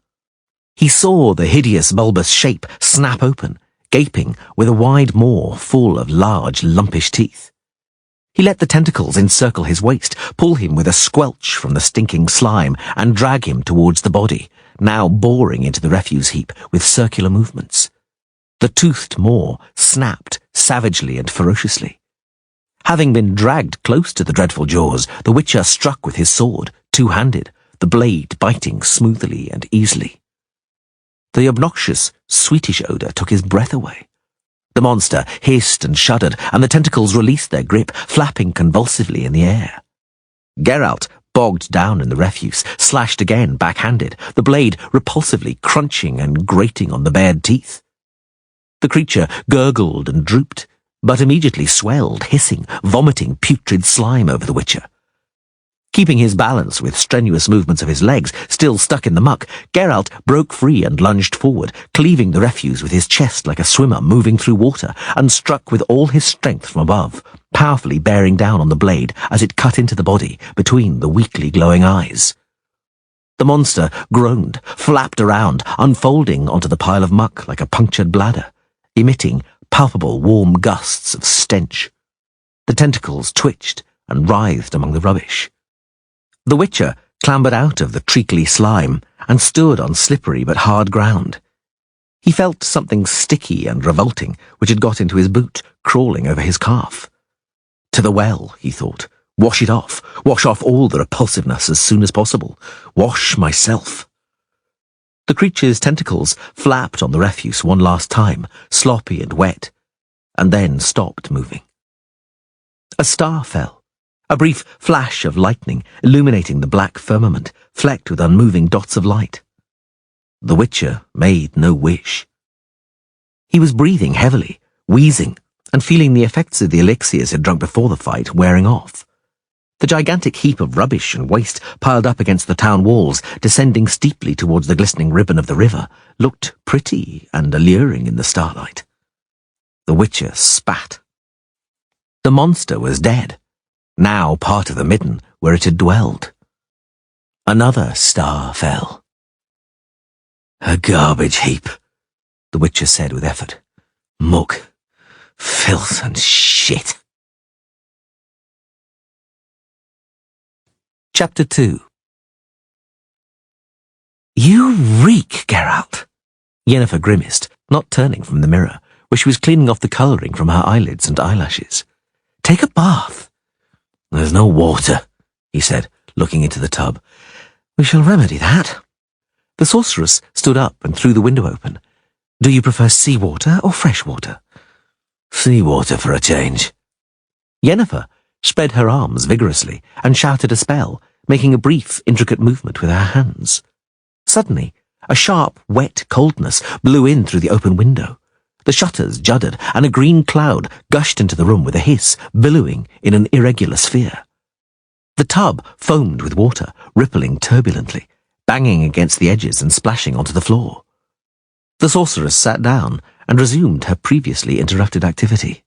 He saw the hideous bulbous shape snap open, gaping, with a wide maw full of large, lumpish teeth. He let the tentacles encircle his waist, pull him with a squelch from the stinking slime, and drag him towards the body, now boring into the refuse heap with circular movements. The toothed maw snapped savagely and ferociously. Having been dragged close to the dreadful jaws, the Witcher struck with his sword, two-handed, the blade biting smoothly and easily. The obnoxious, sweetish odour took his breath away. The monster hissed and shuddered, and the tentacles released their grip, flapping convulsively in the air. Geralt, bogged down in the refuse, slashed again backhanded, the blade repulsively crunching and grating on the bared teeth. The creature gurgled and drooped, but immediately swelled, hissing, vomiting putrid slime over the Witcher. Keeping his balance with strenuous movements of his legs still stuck in the muck, Geralt broke free and lunged forward, cleaving the refuse with his chest like a swimmer moving through water, and struck with all his strength from above, powerfully bearing down on the blade as it cut into the body between the weakly glowing eyes. The monster groaned, flapped around, unfolding onto the pile of muck like a punctured bladder, emitting palpable warm gusts of stench. The tentacles twitched and writhed among the rubbish. The Witcher clambered out of the treacly slime and stood on slippery but hard ground. He felt something sticky and revolting which had got into his boot, crawling over his calf. To the well, he thought. Wash it off. Wash off all the repulsiveness as soon as possible. Wash myself. The creature's tentacles flapped on the refuse one last time, sloppy and wet, and then stopped moving. A star fell. A brief flash of lightning, illuminating the black firmament, flecked with unmoving dots of light. The Witcher made no wish. He was breathing heavily, wheezing, and feeling the effects of the elixirs he'd drunk before the fight wearing off. The gigantic heap of rubbish and waste piled up against the town walls, descending steeply towards the glistening ribbon of the river, looked pretty and alluring in the starlight. The Witcher spat. The monster was dead, now part of the midden where it had dwelled. Another star fell. "A garbage heap," the Witcher said with effort. "Muck, filth and shit." Chapter 2. "You reek, Geralt," Yennefer grimaced, not turning from the mirror, where she was cleaning off the colouring from her eyelids and eyelashes. "Take a bath." "There's no water," he said, looking into the tub. "We shall remedy that." The sorceress stood up and threw the window open. "Do you prefer seawater or fresh water?" "Seawater for a change." Yennefer spread her arms vigorously and shouted a spell, making a brief, intricate movement with her hands. Suddenly, a sharp, wet coldness blew in through the open window. The shutters juddered, and a green cloud gushed into the room with a hiss, billowing in an irregular sphere. The tub foamed with water, rippling turbulently, banging against the edges and splashing onto the floor. The sorceress sat down and resumed her previously interrupted activity.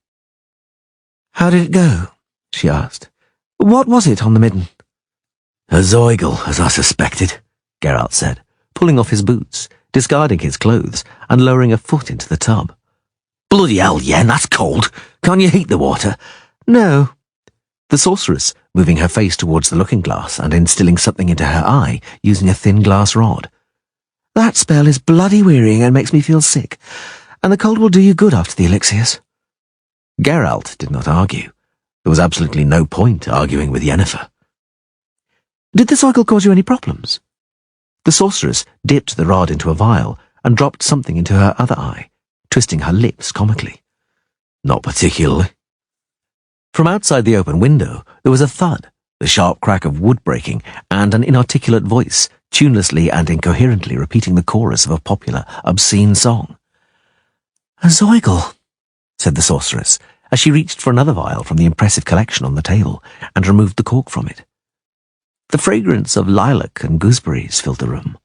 "How did it go?" she asked. "What was it on the midden?" "A 𝐲𝐽𝐽, as I suspected," Geralt said, pulling off his boots, discarding his clothes, and lowering a foot into the tub. "Bloody hell, Yen, that's cold. Can't you heat the water?" "No." The sorceress, moving her face towards the looking-glass and instilling something into her eye, using a thin glass rod. "That spell is bloody wearying and makes me feel sick, and the cold will do you good after the elixirs." Geralt did not argue. There was absolutely no point arguing with Yennefer. "Did the 𝐲𝐽𝐽 cause you any problems?" The sorceress dipped the rod into a vial and dropped something into her other eye, twisting her lips comically. "Not particularly." From outside the open window there was a thud, the sharp crack of wood breaking, and an inarticulate voice, tunelessly and incoherently repeating the chorus of a popular, obscene song. "A 𝐲𝐽𝐽," said the sorceress, as she reached for another vial from the impressive collection on the table and removed the cork from it. The fragrance of lilac and gooseberries filled the room.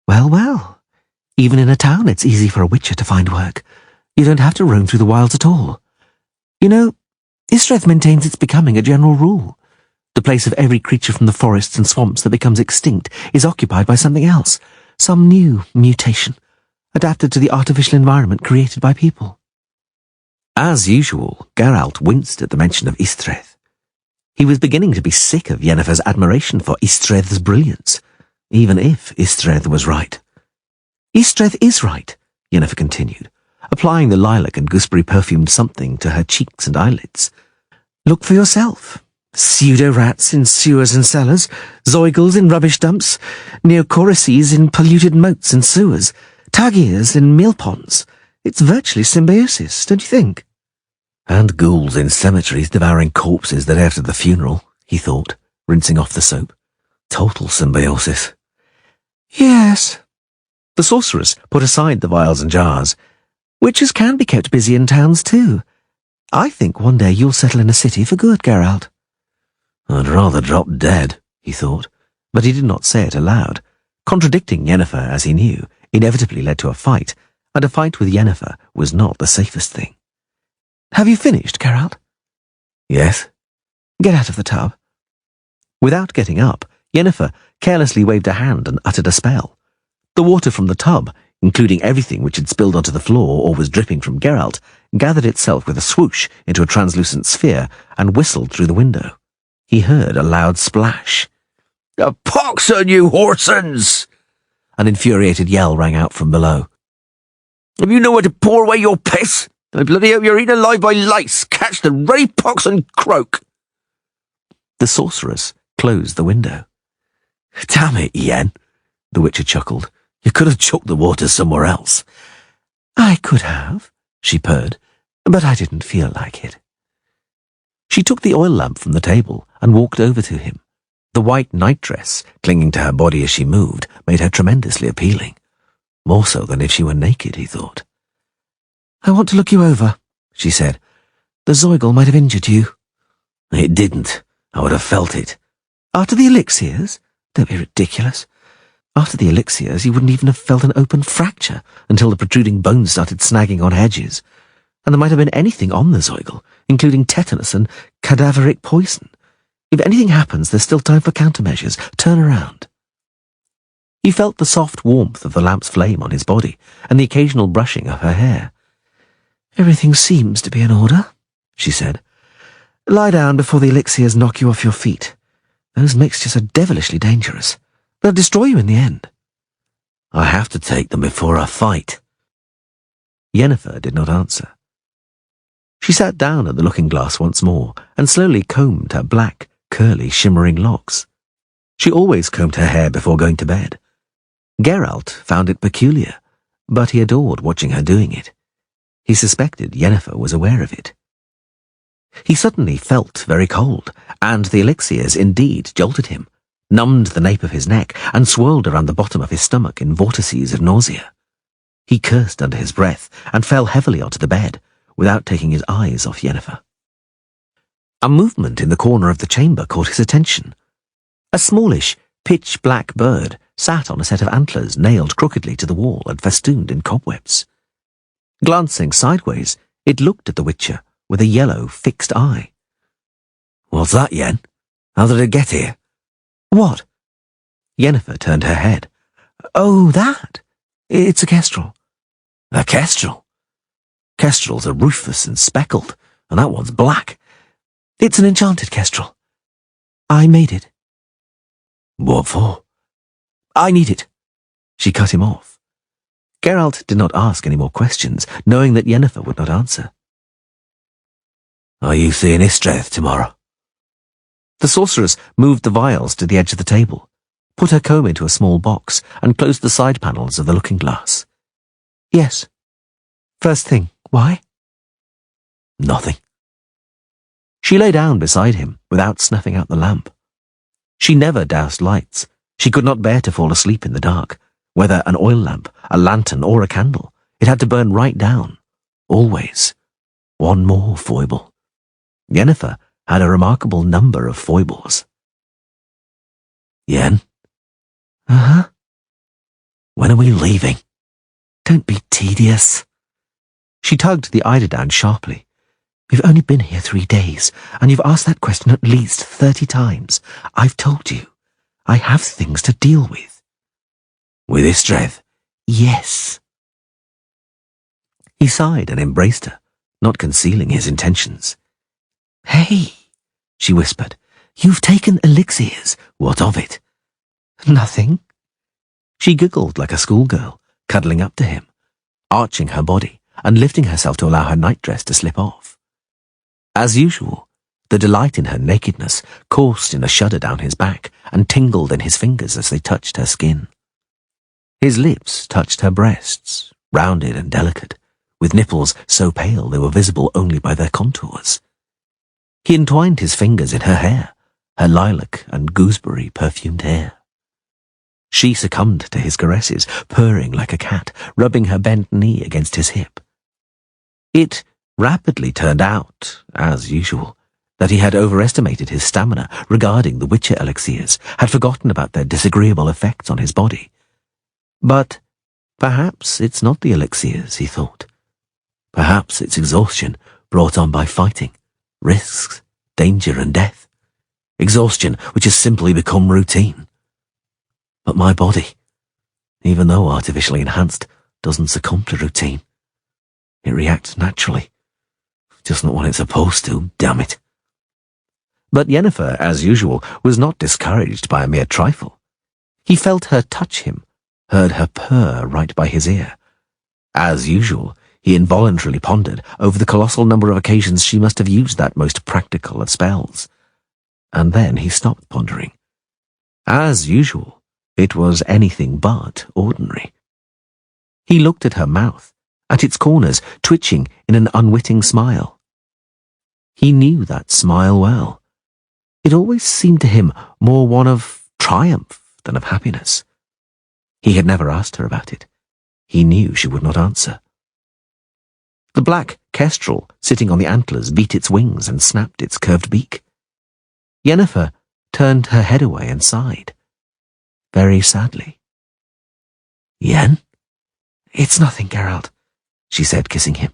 "Well, well, even in a town it's easy for a witcher to find work. You don't have to roam through the wilds at all. You know, 𝐸𝐴𝐻 maintains its becoming a general rule. The place of every creature from the forests and swamps that becomes extinct is occupied by something else, some new mutation, adapted to the artificial environment created by people." As usual, Geralt winced at the mention of 𝐸𝐴𝐻. He was beginning to be sick of Yennefer's admiration for 𝐸𝐴𝐻's brilliance, even if 𝐸𝐴𝐻 was right. "𝐸𝐴𝐻 is right," Yennefer continued, applying the lilac and gooseberry perfumed something to her cheeks and eyelids. Look for yourself. Pseudo-rats in sewers and cellars, zoigles in rubbish dumps, neocoraces in polluted moats and sewers, tagirs in mill ponds. It's virtually symbiosis, don't you think? And ghouls in cemeteries devouring corpses the day after the funeral, he thought, rinsing off the soap. Total symbiosis. Yes. The sorceress put aside the vials and jars. Witches can be kept busy in towns too. I think one day you'll settle in a city for good, Geralt. I'd rather drop dead, he thought, but he did not say it aloud. Contradicting Yennefer, as he knew, inevitably led to a fight, and a fight with Yennefer was not the safest thing. Have you finished, Geralt? Yes. Get out of the tub. Without getting up, Yennefer carelessly waved a hand and uttered a spell. The water from the tub, including everything which had spilled onto the floor or was dripping from Geralt, gathered itself with a swoosh into a translucent sphere and whistled through the window. He heard a loud splash. "A pox on you, Horsens!" An infuriated yell rang out from below. "If you know where to pour away your piss, I bloody hope you're eaten alive by lice. Catch the very pox and croak." The sorceress closed the window. "Damn it, Yen," the Witcher chuckled. "You could have chucked the water somewhere else." I could have, she purred, but I didn't feel like it. She took the oil lamp from the table and walked over to him. The white nightdress, clinging to her body as she moved, made her tremendously appealing. More so than if she were naked, he thought. "I want to look you over," she said. "The zoigle might have injured you." "It didn't. I would have felt it." "After the elixirs? Don't be ridiculous. After the elixirs, you wouldn't even have felt an open fracture until the protruding bones started snagging on hedges. And there might have been anything on the zoigle, including tetanus and cadaveric poison. If anything happens, there's still time for countermeasures. Turn around." He felt the soft warmth of the lamp's flame on his body and the occasional brushing of her hair. "Everything seems to be in order," she said. "Lie down before the elixirs knock you off your feet. Those mixtures are devilishly dangerous. They'll destroy you in the end." "I have to take them before I fight." Yennefer did not answer. She sat down at the looking-glass once more and slowly combed her black, curly, shimmering locks. She always combed her hair before going to bed. Geralt found it peculiar, but he adored watching her doing it. He suspected Yennefer was aware of it. He suddenly felt very cold, and the elixirs indeed jolted him, numbed the nape of his neck, and swirled around the bottom of his stomach in vortices of nausea. He cursed under his breath and fell heavily onto the bed, without taking his eyes off Yennefer. A movement in the corner of the chamber caught his attention. A smallish, pitch-black bird sat on a set of antlers nailed crookedly to the wall and festooned in cobwebs. Glancing sideways, it looked at the Witcher with a yellow, fixed eye. "What's that, Yen? How did it get here?" "What?" Yennefer turned her head. "Oh, that? It's a kestrel." "A kestrel? Kestrels are rufous and speckled, and that one's black." "It's an enchanted kestrel. I made it." "What for?" "I need it." She cut him off. Geralt did not ask any more questions, knowing that Yennefer would not answer. "Are you seeing 𝐕𝐴𝐻 tomorrow?" The sorceress moved the vials to the edge of the table, put her comb into a small box, and closed the side panels of the looking-glass. "Yes. First thing. Why?" "Nothing." She lay down beside him without snuffing out the lamp. She never doused lights. She could not bear to fall asleep in the dark. Whether an oil lamp, a lantern, or a candle, it had to burn right down. Always. One more foible. Yennefer had a remarkable number of foibles. "Yen?" "Uh-huh." "When are we leaving?" "Don't be tedious." She tugged the eiderdown sharply. "We've only been here 3 days, and you've asked that question at least 30 times. I've told you. I have things to deal with." "With 𝐕𝐴𝐻?" "Yes." He sighed and embraced her, not concealing his intentions. "Hey," she whispered, "you've taken elixirs. What of it?" "Nothing." She giggled like a schoolgirl, cuddling up to him, arching her body and lifting herself to allow her nightdress to slip off. As usual, The delight in her nakedness coursed in a shudder down his back and tingled in his fingers as they touched her skin. His lips touched her breasts, rounded and delicate, with nipples so pale they were visible only by their contours. He entwined his fingers in her hair, her lilac and gooseberry perfumed hair. She succumbed to his caresses, purring like a cat, rubbing her bent knee against his hip. It rapidly turned out, as usual, that he had overestimated his stamina regarding the Witcher elixirs, had forgotten about their disagreeable effects on his body. But perhaps it's not the elixirs, he thought. Perhaps it's exhaustion brought on by fighting, risks, danger and death. Exhaustion which has simply become routine. But my body, even though artificially enhanced, doesn't succumb to routine. It reacts naturally. Just not when it's supposed to, damn it. But Yennefer, as usual, was not discouraged by a mere trifle. He felt her touch him, heard her purr right by his ear. As usual, he involuntarily pondered over the colossal number of occasions she must have used that most practical of spells. And then he stopped pondering. As usual, it was anything but ordinary. He looked at her mouth, at its corners twitching in an unwitting smile. He knew that smile well. It always seemed to him more one of triumph than of happiness. He had never asked her about it. He knew she would not answer. The black kestrel sitting on the antlers beat its wings and snapped its curved beak. Yennefer turned her head away and sighed, very sadly. "Yen?" "It's nothing, Geralt," she said, kissing him.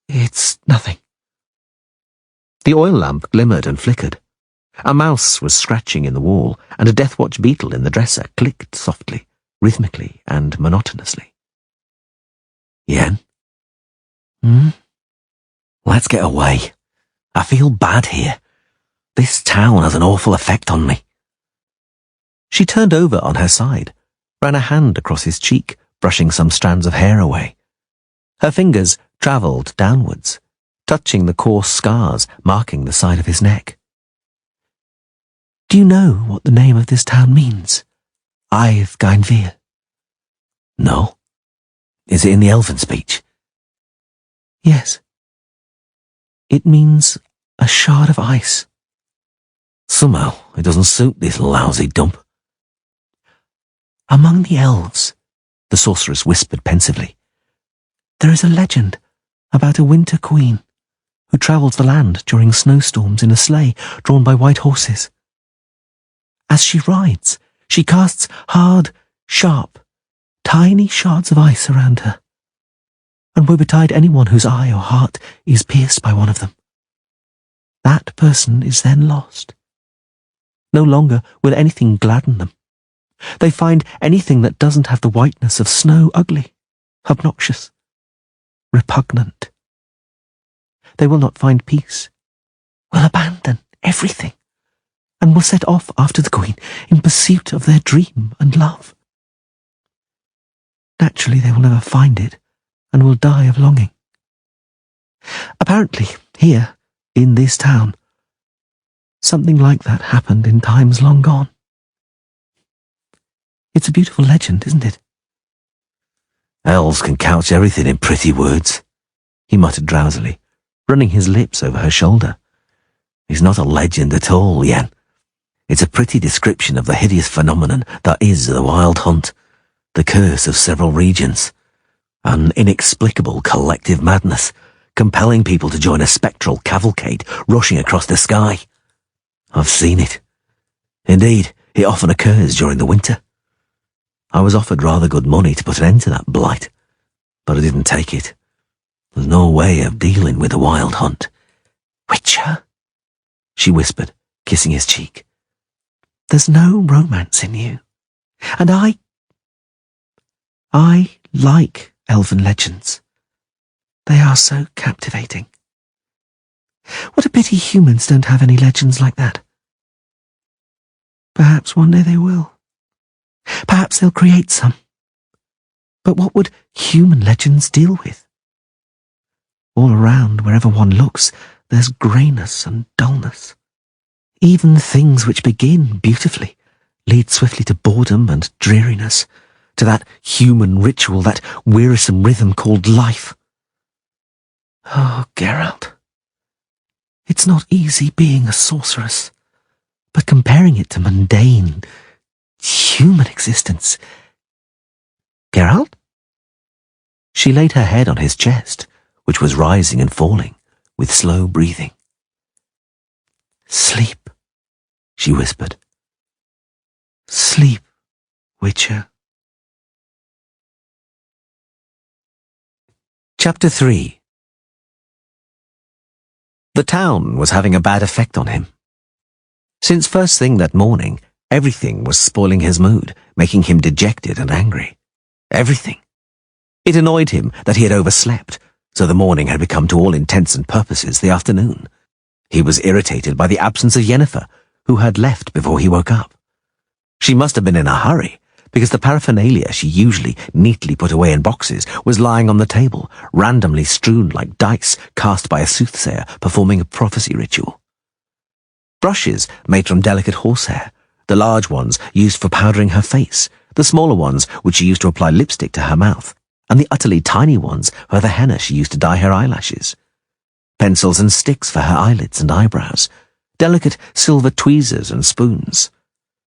"It's nothing." The oil lamp glimmered and flickered. A mouse was scratching in the wall, and a deathwatch beetle in the dresser clicked softly, rhythmically and monotonously. "Yen?" "Let's get away. I feel bad here. This town has an awful effect on me." She turned over on her side, ran a hand across his cheek, brushing some strands of hair away. Her fingers travelled downwards, touching the coarse scars marking the side of his neck. "Do you know what the name of this town means? 𝐼𝐴𝐽. "No. Is it in the elven speech?" "Yes. It means a shard of ice." "Somehow it doesn't suit this lousy dump." "Among the elves," the sorceress whispered pensively, "there is a legend about a winter queen who travels the land during snowstorms in a sleigh drawn by white horses. As she rides, she casts hard, sharp, tiny shards of ice around her, and woe betide anyone whose eye or heart is pierced by one of them. That person is then lost. No longer will anything gladden them. They find anything that doesn't have the whiteness of snow ugly, obnoxious, repugnant. They will not find peace, will abandon everything, and will set off after the queen in pursuit of their dream and love. Naturally, they will never find it, and will die of longing. Apparently, here, in this town, something like that happened in times long gone. It's a beautiful legend, isn't it?" "Elves can couch everything in pretty words," he muttered drowsily, running his lips over her shoulder. "It's not a legend at all, Yen. It's a pretty description of the hideous phenomenon that is the Wild Hunt, the curse of several regions, an inexplicable collective madness, compelling people to join a spectral cavalcade rushing across the sky. I've seen it. Indeed, it often occurs during the winter. I was offered rather good money to put an end to that blight, but I didn't take it. There's no way of dealing with the Wild Hunt." "Witcher," she whispered, kissing his cheek, "there's no romance in you, and I like elven legends. They are so captivating. What a pity humans don't have any legends like that. Perhaps one day they will. Perhaps they'll create some. But what would human legends deal with? All around, wherever one looks, there's greyness and dullness. Even things which begin beautifully lead swiftly to boredom and dreariness, to that human ritual, that wearisome rhythm called life. Oh, Geralt, it's not easy being a sorceress, but comparing it to mundane, human existence... Geralt? She laid her head on his chest, which was rising and falling, with slow breathing. Sleep, she whispered. Sleep, Witcher. Chapter 3. The town was having a bad effect on him. Since first thing that morning, everything was spoiling his mood, making him dejected and angry. Everything. It annoyed him that he had overslept, so the morning had become to all intents and purposes the afternoon. He was irritated by the absence of Yennefer, who had left before he woke up. She must have been in a hurry, because the paraphernalia she usually neatly put away in boxes was lying on the table, randomly strewn like dice cast by a soothsayer performing a prophecy ritual. Brushes made from delicate horsehair, the large ones used for powdering her face, the smaller ones which she used to apply lipstick to her mouth, and the utterly tiny ones were the henna she used to dye her eyelashes. Pencils and sticks for her eyelids and eyebrows, delicate silver tweezers and spoons,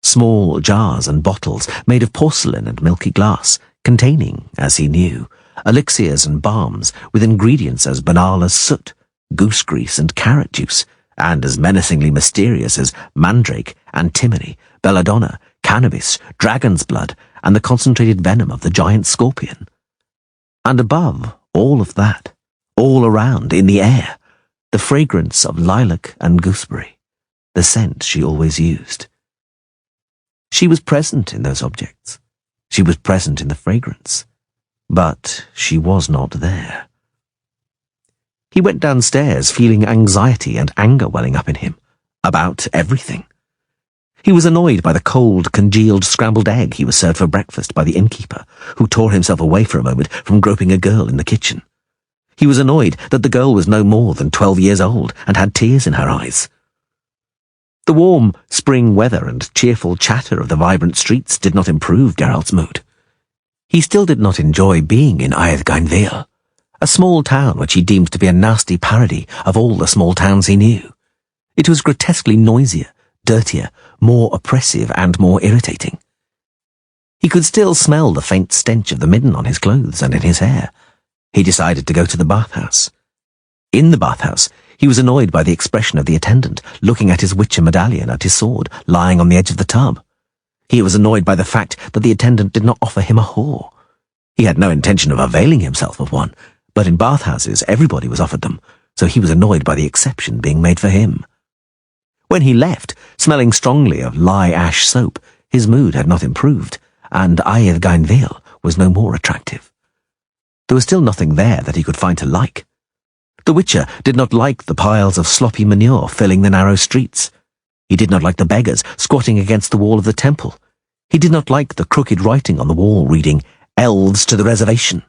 small jars and bottles made of porcelain and milky glass, containing, as he knew, elixirs and balms with ingredients as banal as soot, goose grease and carrot juice, and as menacingly mysterious as mandrake, antimony, belladonna, cannabis, dragon's blood, and the concentrated venom of the giant scorpion. And above all of that, all around, in the air, the fragrance of lilac and gooseberry, the scent she always used. She was present in those objects. She was present in the fragrance. But she was not there. He went downstairs feeling anxiety and anger welling up in him, about everything. He was annoyed by the cold, congealed scrambled egg he was served for breakfast by the innkeeper, who tore himself away for a moment from groping a girl in the kitchen. He was annoyed that the girl was no more than 12 years old and had tears in her eyes. The warm spring weather and cheerful chatter of the vibrant streets did not improve Geralt's mood. He still did not enjoy being in 𝐼𝐴𝐼𝐴𝐼𝐴, a small town which he deemed to be a nasty parody of all the small towns he knew. It was grotesquely noisier, dirtier, more oppressive and more irritating. He could still smell the faint stench of the midden on his clothes and in his hair. He decided to go to the bathhouse. In the bathhouse, he was annoyed by the expression of the attendant looking at his Witcher medallion and his sword lying on the edge of the tub. He was annoyed by the fact that the attendant did not offer him a whore. He had no intention of availing himself of one, but in bathhouses everybody was offered them, so he was annoyed by the exception being made for him. When he left, smelling strongly of lye ash soap, his mood had not improved, and 𝐼𝐴𝐼𝐴 was no more attractive. There was still nothing there that he could find to like. The Witcher did not like the piles of sloppy manure filling the narrow streets. He did not like the beggars squatting against the wall of the temple. He did not like the crooked writing on the wall reading, "Elves to the reservation."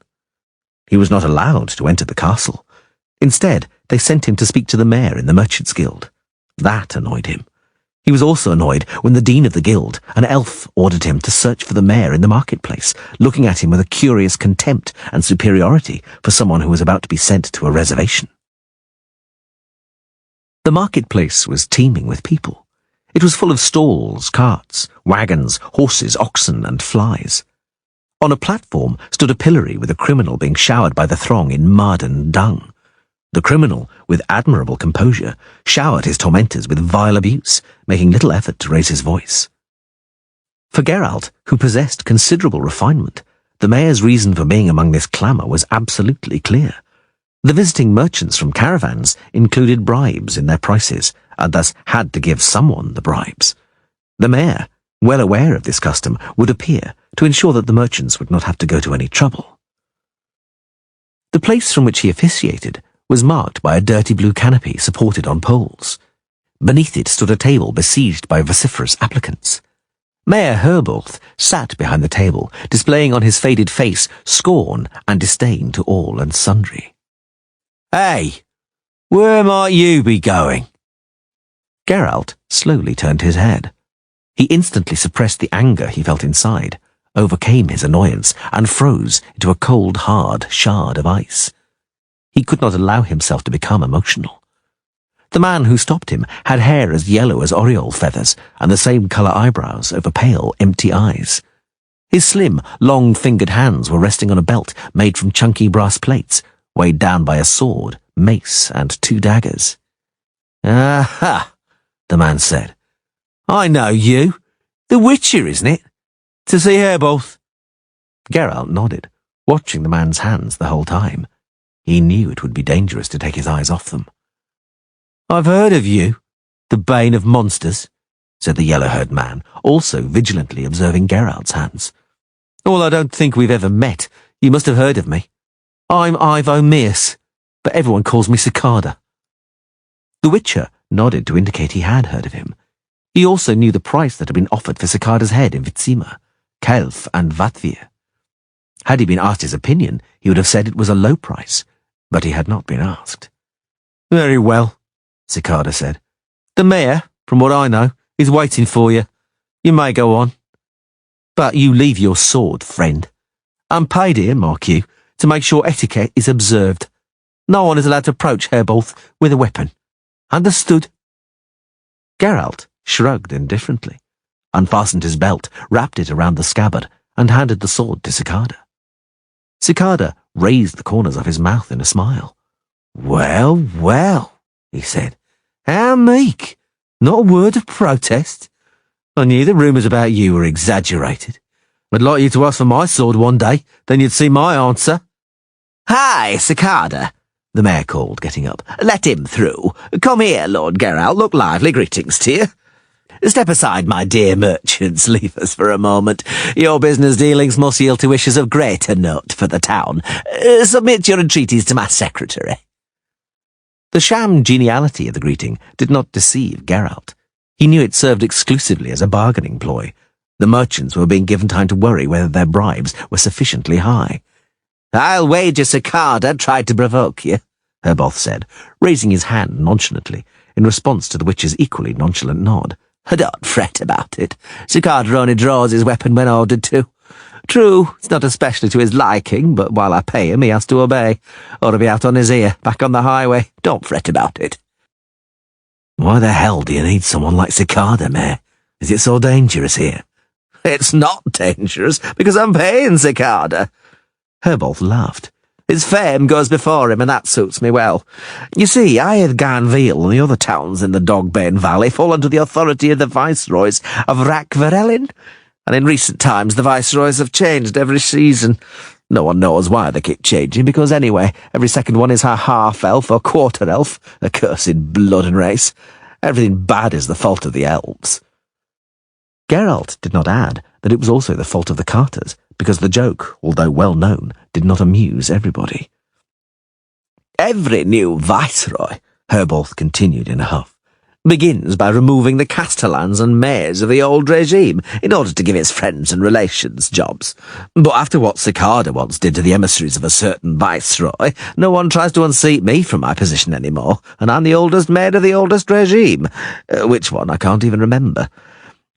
He was not allowed to enter the castle. Instead, they sent him to speak to the mayor in the Merchants' Guild. That annoyed him. He was also annoyed when the dean of the guild, an elf, ordered him to search for the mayor in the marketplace, looking at him with a curious contempt and superiority for someone who was about to be sent to a reservation. The marketplace was teeming with people. It was full of stalls, carts, wagons, horses, oxen, and flies. On a platform stood a pillory with a criminal being showered by the throng in mud and dung. The criminal, with admirable composure, showered his tormentors with vile abuse, making little effort to raise his voice. For Geralt, who possessed considerable refinement, the mayor's reason for being among this clamour was absolutely clear. The visiting merchants from caravans included bribes in their prices, and thus had to give someone the bribes. The mayor, well aware of this custom, would appear to ensure that the merchants would not have to go to any trouble. The place from which he officiated was marked by a dirty blue canopy supported on poles. Beneath it stood a table besieged by vociferous applicants. Mayor Herbolth sat behind the table, displaying on his faded face scorn and disdain to all and sundry. "Hey, Where might you be going? Geralt slowly turned his head. He instantly suppressed the anger he felt inside, overcame his annoyance, and froze into a cold, hard shard of ice. He could not allow himself to become emotional. The man who stopped him had hair as yellow as oriole feathers and the same colour eyebrows over pale, empty eyes. His slim, long-fingered hands were resting on a belt made from chunky brass plates, weighed down by a sword, mace, and 2 daggers. Aha, the man said. I know you. The Witcher, isn't it? To see her both. Geralt nodded, watching the man's hands the whole time. He knew it would be dangerous to take his eyes off them. I've heard of you, the bane of monsters, said the yellow-haired man, also vigilantly observing Geralt's hands. Well, I don't think we've ever met. You must have heard of me. I'm 𝐉𝐸𝐻, but everyone calls me Cicada. The Witcher nodded to indicate he had heard of him. He also knew the price that had been offered for Cicada's head in 𝐉𝐸𝐽, 𝐾𝐿F, and 𝐷𝐷𝐸𝐽. Had he been asked his opinion, he would have said it was a low price, but he had not been asked. Very well, Cicada said. The mayor, from what I know, is waiting for you. You may go on. But you leave your sword, friend. I'm paid here, mark you, to make sure etiquette is observed. No one is allowed to approach Herbolth with a weapon. Understood? Geralt shrugged indifferently, unfastened his belt, wrapped it around the scabbard, and handed the sword to Cicada. Cicada raised the corners of his mouth in a smile. Well, well, he said. How meek. Not a word of protest. I knew the rumours about you were exaggerated. I'd like you to ask for my sword one day, then you'd see my answer. Hi, Cicada, the mayor called, getting up. Let him through. Come here, Lord Geralt. Look lively. Greetings to you. Step aside, my dear merchants. Leave us for a moment. Your business dealings must yield to wishes of greater note for the town. Submit your entreaties to my secretary. The sham geniality of the greeting did not deceive Geralt. He knew it served exclusively as a bargaining ploy. The merchants were being given time to worry whether their bribes were sufficiently high. I'll wager Cicada tried to provoke you, Herbolth said, raising his hand nonchalantly in response to the witch's equally nonchalant nod. Don't fret about it. Cicada only draws his weapon when ordered to. True, it's not especially to his liking, but while I pay him, he has to obey, or to be out on his ear, back on the highway. Don't fret about it. Why the hell do you need someone like Cicada, Mayor? Is it so dangerous here? It's not dangerous, because I'm paying Cicada. Herbolth laughed. His fame goes before him, and that suits me well. You see, 𝐈𝐴𝐻 and the other towns in the Dogbane Valley fall under the authority of the viceroys of Rhagvarelin, and in recent times the viceroys have changed every season. No one knows why they keep changing, because anyway, every second one is a half-elf or quarter-elf, a cursed blood and race. Everything bad is the fault of the elves. Geralt did not add that it was also the fault of the Carters, because the joke, although well known, did not amuse everybody. Every new viceroy, Herbolth continued in a huff, begins by removing the castellans and mayors of the old regime in order to give his friends and relations jobs. But after what Cicada once did to the emissaries of a certain viceroy, no one tries to unseat me from my position anymore, and I'm the oldest mayor of the oldest regime. Which one, I can't even remember.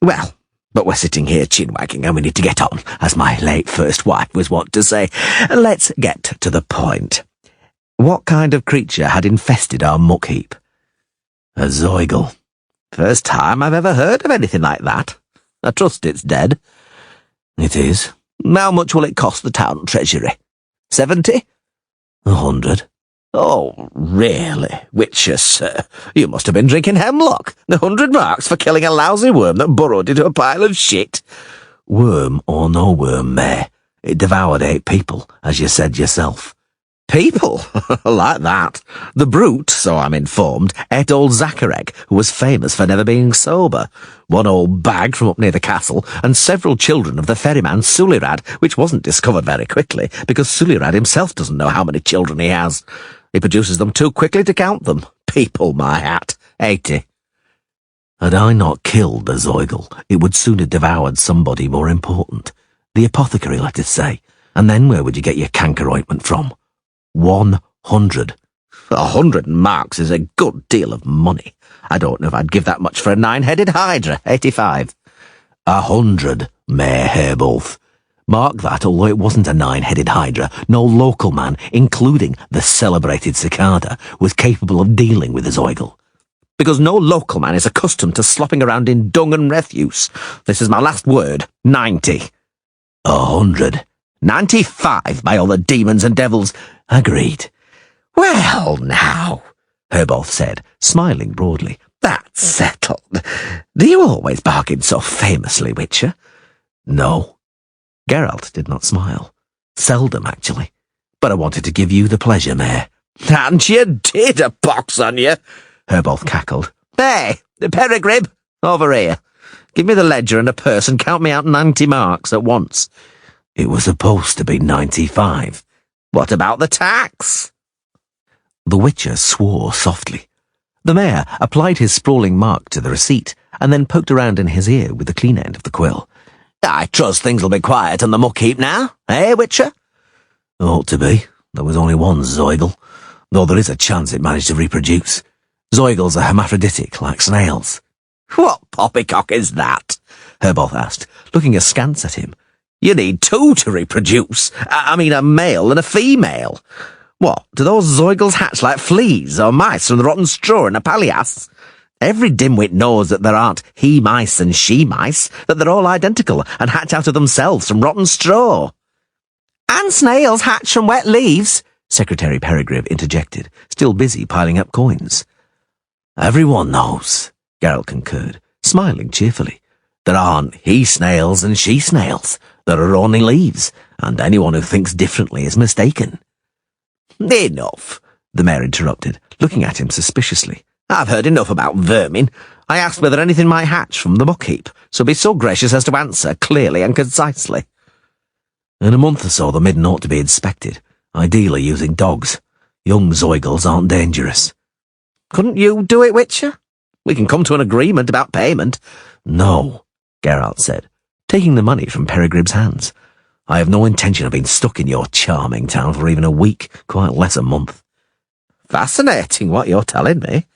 Well, but we're sitting here chin-wagging and we need to get on, as my late first wife was wont to say. Let's get to the point. What kind of creature had infested our muck heap? A 𝐉𝐸𝐽. First time I've ever heard of anything like that. I trust it's dead. It is. How much will it cost the town treasury? 70? 100. Oh, really, Witcher, sir? You must have been drinking hemlock. 100 marks for killing a lousy worm that burrowed into a pile of shit. Worm or no worm, Mayor, it devoured 8 people, as you said yourself. People? Like that. The brute, so I'm informed, ate old 𝐷𝐸𝐽, who was famous for never being sober. One old bag from up near the castle, and several children of the ferryman 𝐿𝐿𝐼𝐴𝐻, which wasn't discovered very quickly, because 𝐿𝐿𝐼𝐴𝐻 himself doesn't know how many children he has. He produces them too quickly to count them. People, my hat. 80. Had I not killed the 𝐉𝐸𝐽, it would soon have devoured somebody more important. The apothecary, let us say. And then where would you get your canker ointment from? 100. 100 marks is a good deal of money. I don't know if I'd give that much for a 9-headed hydra, 85. 100, Mayor 𝐿𝐴𝐵𝐿. Mark that, although it wasn't a 9-headed hydra, no local man, including the celebrated cicada, was capable of dealing with a 𝐿𝐴𝐵𝐿. Because no local man is accustomed to slopping around in dung and refuse. This is my last word. 90. 100. 95, by all the demons and devils. Agreed. Well, now, 𝐿𝐴𝐵𝐿 said, smiling broadly. That's settled. Do you always bargain so famously, Witcher? No. Geralt did not smile. Seldom, actually. But I wanted to give you the pleasure, Mayor. And you did, a pox on you, 𝐿𝐴𝐵𝐿 cackled. Hey, Peregrib, over here. Give me the ledger and a purse and count me out 90 marks at once. It was supposed to be 95. What about the tax? The Witcher swore softly. The Mayor applied his sprawling mark to the receipt and then poked around in his ear with the clean end of the quill. I trust things will be quiet on the muck heap now, eh, Witcher? Ought to be. There was only one 𝐿𝐴𝐵𝐿, though there is a chance it managed to reproduce. 𝐿𝐴𝐵𝐿s are hermaphroditic, like snails. What poppycock is that? 𝐿𝐴𝐵𝐿 asked, looking askance at him. You need two to reproduce. I mean, a male and a female. What, do those 𝐿𝐴𝐵𝐿s hatch like fleas or mice from the rotten straw in a palliasse? Every dimwit knows that there aren't he-mice and she-mice, that they're all identical and hatch out of themselves from rotten straw. And snails hatch from wet leaves, Secretary Peregrib interjected, still busy piling up coins. Everyone knows, Geralt concurred, smiling cheerfully. There aren't he-snails and she-snails. There are only leaves, and anyone who thinks differently is mistaken. Enough, the Mayor interrupted, looking at him suspiciously. I've heard enough about vermin. I asked whether anything might hatch from the muck heap, so be so gracious as to answer clearly and concisely. In a month or so, the midden ought to be inspected, ideally using dogs. Young 𝐿𝐴𝐵𝐿s aren't dangerous. Couldn't you do it, Witcher? We can come to an agreement about payment. No, Geralt said, taking the money from Peregrib's hands. I have no intention of being stuck in your charming town for even a week, quite less a month. Fascinating what you're telling me.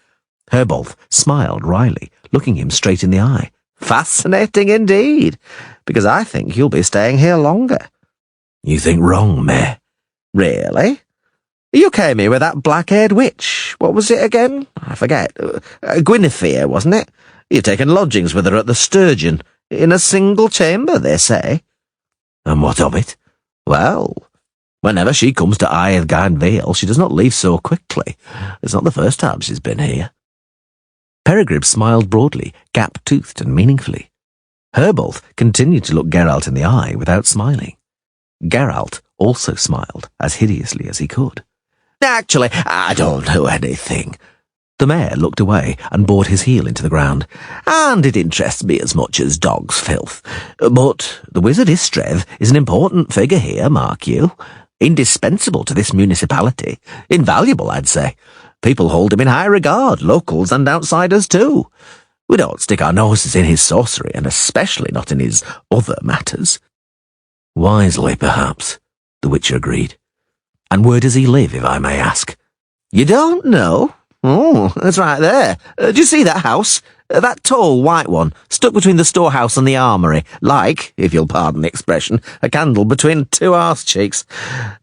𝐿𝐴𝐵𝐿 smiled wryly, looking him straight in the eye. Fascinating indeed, because I think you'll be staying here longer. You think wrong, Mayor. Really? You came here with that black-haired witch. What was it again? I forget. Guinevere, wasn't it? You've taken lodgings with her at the Sturgeon, in a single chamber, they say. And what of it? Well, whenever she comes to 𝐼𝐴𝐻, she does not leave so quickly. It's not the first time she's been here. Peregrib smiled broadly, gap-toothed and meaningfully. 𝐿𝐴𝐵𝐿 continued to look Geralt in the eye without smiling. Geralt also smiled as hideously as he could. Actually, I don't know anything. The Mayor looked away and bored his heel into the ground. And it interests me as much as dog's filth. But the wizard 𝐿𝐴𝐵𝐿 is an important figure here, mark you. Indispensable to this municipality. Invaluable, I'd say. People hold him in high regard, locals and outsiders too. We don't stick our noses in his sorcery, and especially not in his other matters. Wisely, perhaps, the Witcher agreed. And where does he live, if I may ask? You don't know? Oh, that's right there. Do you see that house? That tall white one, stuck between the storehouse and the armoury, like, if you'll pardon the expression, a candle between two arse cheeks.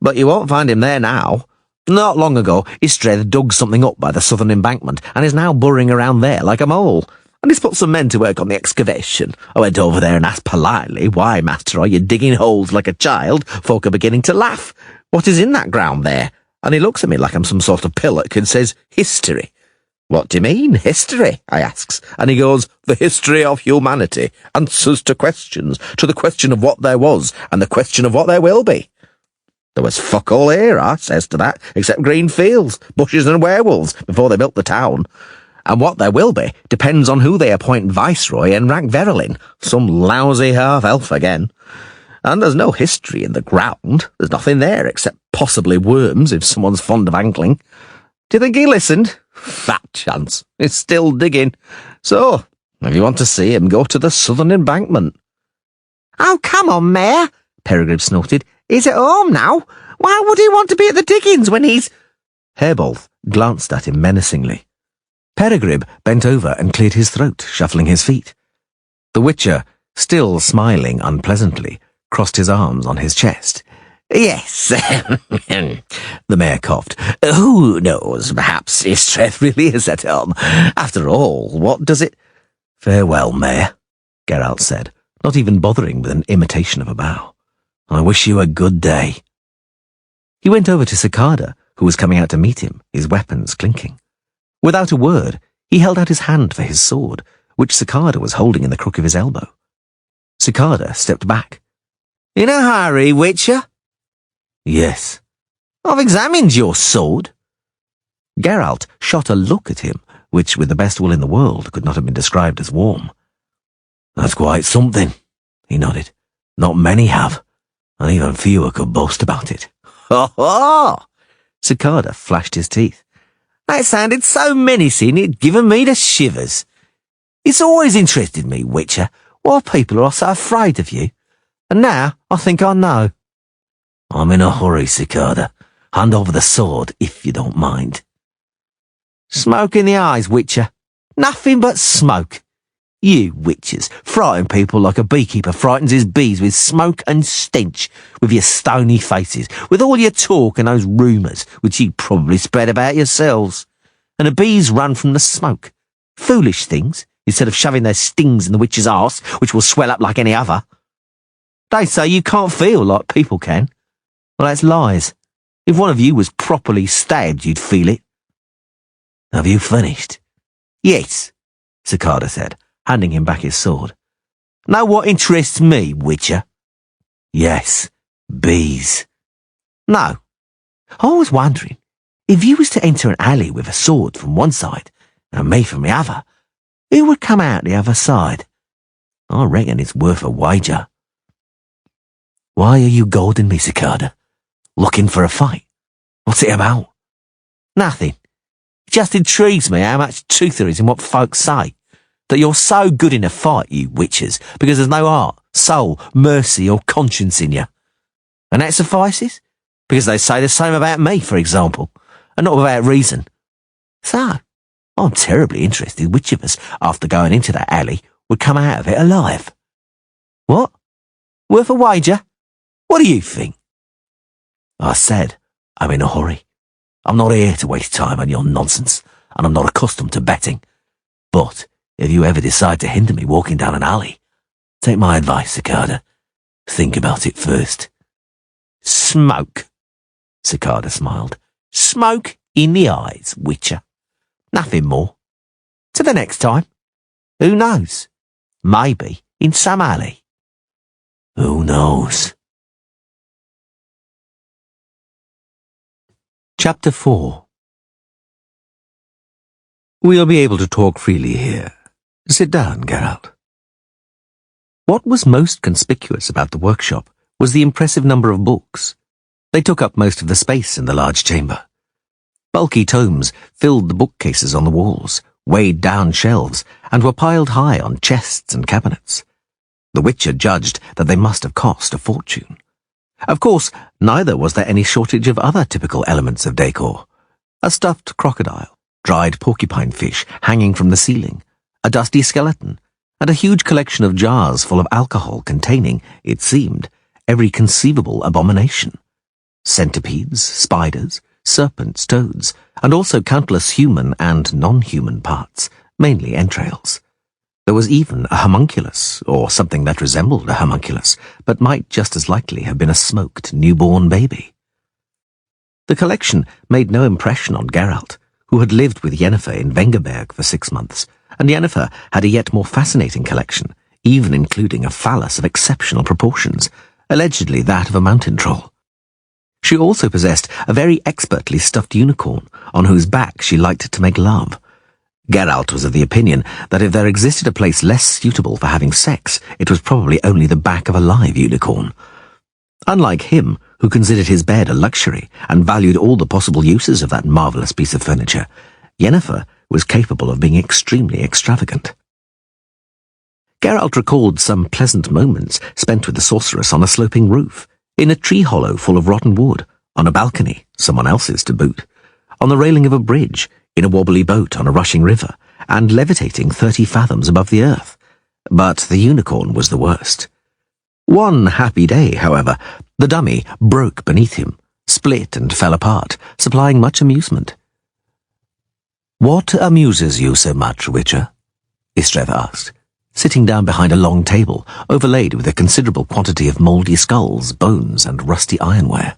But you won't find him there now. Not long ago, 𝐿𝐴𝐵𝐿 dug something up by the southern embankment and is now burrowing around there like a mole. And he's put some men to work on the excavation. I went over there and asked politely, why, master, are you digging holes like a child? Folk are beginning to laugh. What is in that ground there? And he looks at me like I'm some sort of pillock and says, history. What do you mean, history? I asks. And he goes, the history of humanity. Answers to questions, to the question of what there was and the question of what there will be. There was fuck all here, I says to that, except green fields, bushes and werewolves before they built the town. And what there will be depends on who they appoint viceroy and rank Verelyn, some lousy half-elf again. And there's no history in the ground. There's nothing there except possibly worms if someone's fond of angling. Do you think he listened? Fat chance. He's still digging. So, if you want to see him, go to the southern embankment. Oh, come on, Mayor, Peregrib snorted. He's at home now. Why would he want to be at the diggings when he's... 𝐿𝐴𝐵𝐿 glanced at him menacingly. Peregrine bent over and cleared his throat, shuffling his feet. The Witcher, still smiling unpleasantly, crossed his arms on his chest. Yes, the mayor coughed. Who knows, perhaps his strength really is at home. After all, what does it— Farewell, Mayor, Geralt said, not even bothering with an imitation of a bow. I wish you a good day. He went over to 𝐸𝐶𝐸𝐴𝐴, who was coming out to meet him, his weapons clinking. Without a word, he held out his hand for his sword, which 𝐸𝐶𝐸𝐴𝐴 was holding in the crook of his elbow. 𝐸𝐶𝐸𝐴𝐴 stepped back. In a hurry, Witcher? Yes. I've examined your sword. Geralt shot a look at him, which, with the best will in the world, could not have been described as warm. That's quite something, he nodded. Not many have, and even fewer could boast about it. Ho ho! 𝐸𝐶𝐸𝐴𝐴 flashed his teeth. That sounded so menacing it'd given me the shivers. It's always interested me, Witcher, why people are so afraid of you. And now I think I know. I'm in a hurry, 𝐸𝐶𝐸𝐴𝐴. Hand over the sword, if you don't mind. Smoke in the eyes, Witcher. Nothing but smoke. You witchers frighten people like a beekeeper frightens his bees with smoke and stench, with your stony faces, with all your talk and those rumours, which you probably spread about yourselves. And the bees run from the smoke. Foolish things, instead of shoving their stings in the witch's arse, which will swell up like any other. They say you can't feel like people can. Well, that's lies. If one of you was properly stabbed, you'd feel it. Have you finished? Yes, 𝐸𝐶𝐸𝐴𝐴 said, handing him back his sword. Know what interests me, Witcher? Yes, bees. No. I was wondering, if you was to enter an alley with a sword from one side and me from the other, who would come out the other side? I reckon it's worth a wager. Why are you goading me, 𝐸𝐶𝐸𝐴𝐴? Looking for a fight? What's it about? Nothing. It just intrigues me how much truth there is in what folks say. That you're so good in a fight, you witchers, because there's no heart, soul, mercy or conscience in you. And that suffices? Because they say the same about me, for example, and not without reason. So, I'm terribly interested which of us, after going into that alley, would come out of it alive. What? Worth a wager? What do you think? I said, I'm in a hurry. I'm not here to waste time on your nonsense, and I'm not accustomed to betting. But if you ever decide to hinder me walking down an alley, take my advice, 𝐸𝐶𝐸𝐴𝐴. Think about it first. Smoke, 𝐸𝐶𝐸𝐴𝐴 smiled. Smoke in the eyes, Witcher. Nothing more. To the next time. Who knows? Maybe in some alley. Who knows? Chapter 4. We'll be able to talk freely here. Sit down, Geralt. What was most conspicuous about the workshop was the impressive number of books. They took up most of the space in the large chamber. Bulky tomes filled the bookcases on the walls, weighed down shelves, and were piled high on chests and cabinets. The Witcher judged that they must have cost a fortune. Of course, neither was there any shortage of other typical elements of decor. A stuffed crocodile, dried porcupine fish hanging from the ceiling, a dusty skeleton, and a huge collection of jars full of alcohol containing, it seemed, every conceivable abomination. Centipedes, spiders, serpents, toads, and also countless human and non-human parts, mainly entrails. There was even a homunculus, or something that resembled a homunculus, but might just as likely have been a smoked newborn baby. The collection made no impression on Geralt, who had lived with Yennefer in Vengerberg for 6 months, and Yennefer had a yet more fascinating collection, even including a phallus of exceptional proportions, allegedly that of a mountain troll. She also possessed a very expertly stuffed unicorn, on whose back she liked to make love. Geralt was of the opinion that if there existed a place less suitable for having sex, it was probably only the back of a live unicorn. Unlike him, who considered his bed a luxury and valued all the possible uses of that marvellous piece of furniture, Yennefer was capable of being extremely extravagant. Geralt recalled some pleasant moments spent with the sorceress on a sloping roof, in a tree hollow full of rotten wood, on a balcony, someone else's to boot, on the railing of a bridge, in a wobbly boat on a rushing river, and levitating 30 fathoms above the earth. But the unicorn was the worst. One happy day, however, the dummy broke beneath him, split and fell apart, supplying much amusement. "What amuses you so much, Witcher?" 𝐕𝐶 asked, sitting down behind a long table, overlaid with a considerable quantity of mouldy skulls, bones, and rusty ironware.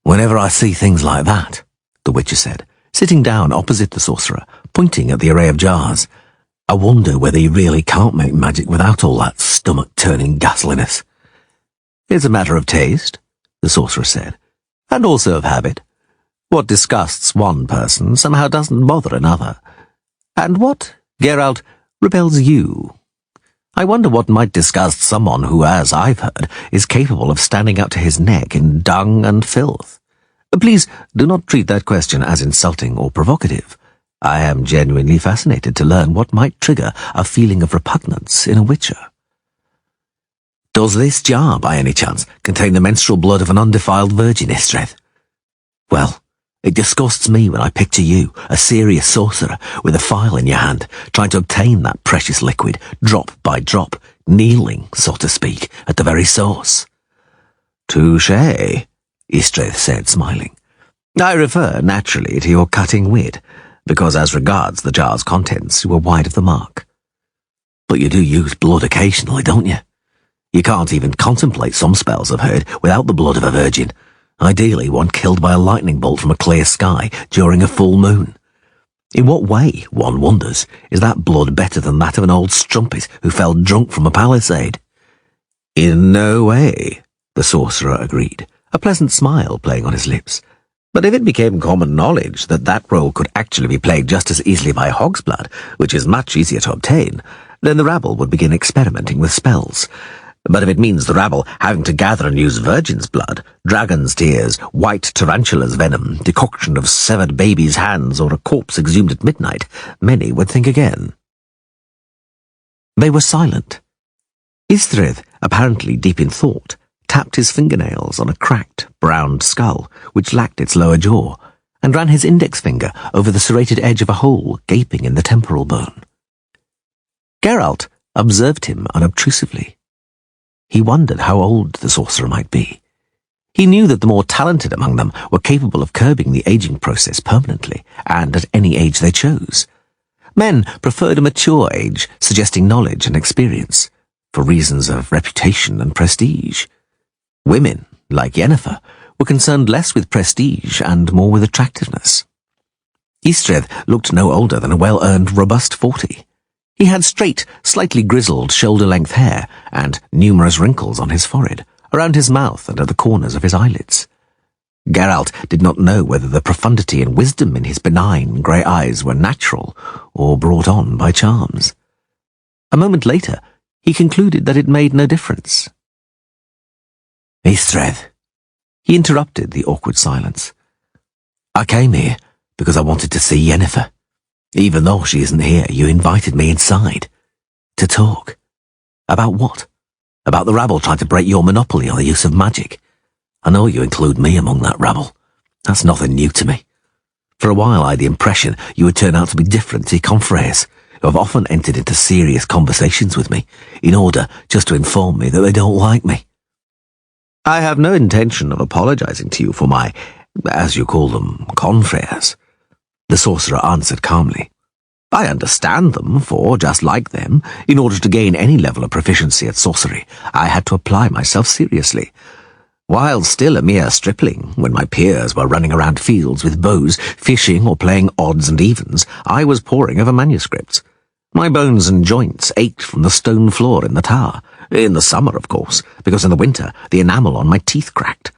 "Whenever I see things like that," the Witcher said, sitting down opposite the sorcerer, pointing at the array of jars, "I wonder whether you really can't make magic without all that stomach-turning ghastliness." "It's a matter of taste," the sorcerer said, "and also of habit. What disgusts one person somehow doesn't bother another. And what, Geralt, repels you? I wonder what might disgust someone who, as I've heard, is capable of standing up to his neck in dung and filth. Please do not treat that question as insulting or provocative. I am genuinely fascinated to learn what might trigger a feeling of repugnance in a Witcher." "Does this jar, by any chance, contain the menstrual blood of an undefiled virgin, 𝐕𝐶? Well, it disgusts me when I picture you, a serious sorcerer, with a phial in your hand, trying to obtain that precious liquid, drop by drop, kneeling, so to speak, at the very source." "Touché," 𝐕𝐶 said, smiling. "I refer, naturally, to your cutting wit, because as regards the jar's contents, you were wide of the mark. But you do use blood occasionally, don't you? You can't even contemplate some spells, I've heard, without the blood of a virgin. Ideally, one killed by a lightning bolt from a clear sky during a full moon. In what way, one wonders, is that blood better than that of an old strumpet who fell drunk from a palisade?" "In no way," the sorcerer agreed, a pleasant smile playing on his lips. "But if it became common knowledge that that role could actually be played just as easily by hog's blood, which is much easier to obtain, then the rabble would begin experimenting with spells. But if it means the rabble having to gather and use virgin's blood, dragon's tears, white tarantula's venom, decoction of severed baby's hands, or a corpse exhumed at midnight, many would think again." They were silent. 𝐕𝐶, apparently deep in thought, tapped his fingernails on a cracked, browned skull which lacked its lower jaw, and ran his index finger over the serrated edge of a hole gaping in the temporal bone. Geralt observed him unobtrusively. He wondered how old the sorcerer might be. He knew that the more talented among them were capable of curbing the aging process permanently, and at any age they chose. Men preferred a mature age, suggesting knowledge and experience, for reasons of reputation and prestige. Women, like Yennefer, were concerned less with prestige and more with attractiveness. 𝐕𝐶 looked no older than a well-earned, robust 40. He had straight, slightly grizzled, shoulder-length hair and numerous wrinkles on his forehead, around his mouth and at the corners of his eyelids. Geralt did not know whether the profundity and wisdom in his benign grey eyes were natural or brought on by charms. A moment later, he concluded that it made no difference. 𝐕𝐶, he interrupted the awkward silence. "I came here because I wanted to see Yennefer. Even though she isn't here, you invited me inside. To talk. About what? About the rabble trying to break your monopoly on the use of magic. I know you include me among that rabble. That's nothing new to me. For a while I had the impression you would turn out to be different to your confrères, who have often entered into serious conversations with me, in order just to inform me that they don't like me. I have no intention of apologizing to you for my, as you call them, confrères," the sorcerer answered calmly. "I understand them, for, just like them, in order to gain any level of proficiency at sorcery, I had to apply myself seriously. While still a mere stripling, when my peers were running around fields with bows, fishing or playing odds and evens, I was poring over manuscripts. My bones and joints ached from the stone floor in the tower, in the summer, of course, because in the winter the enamel on my teeth cracked.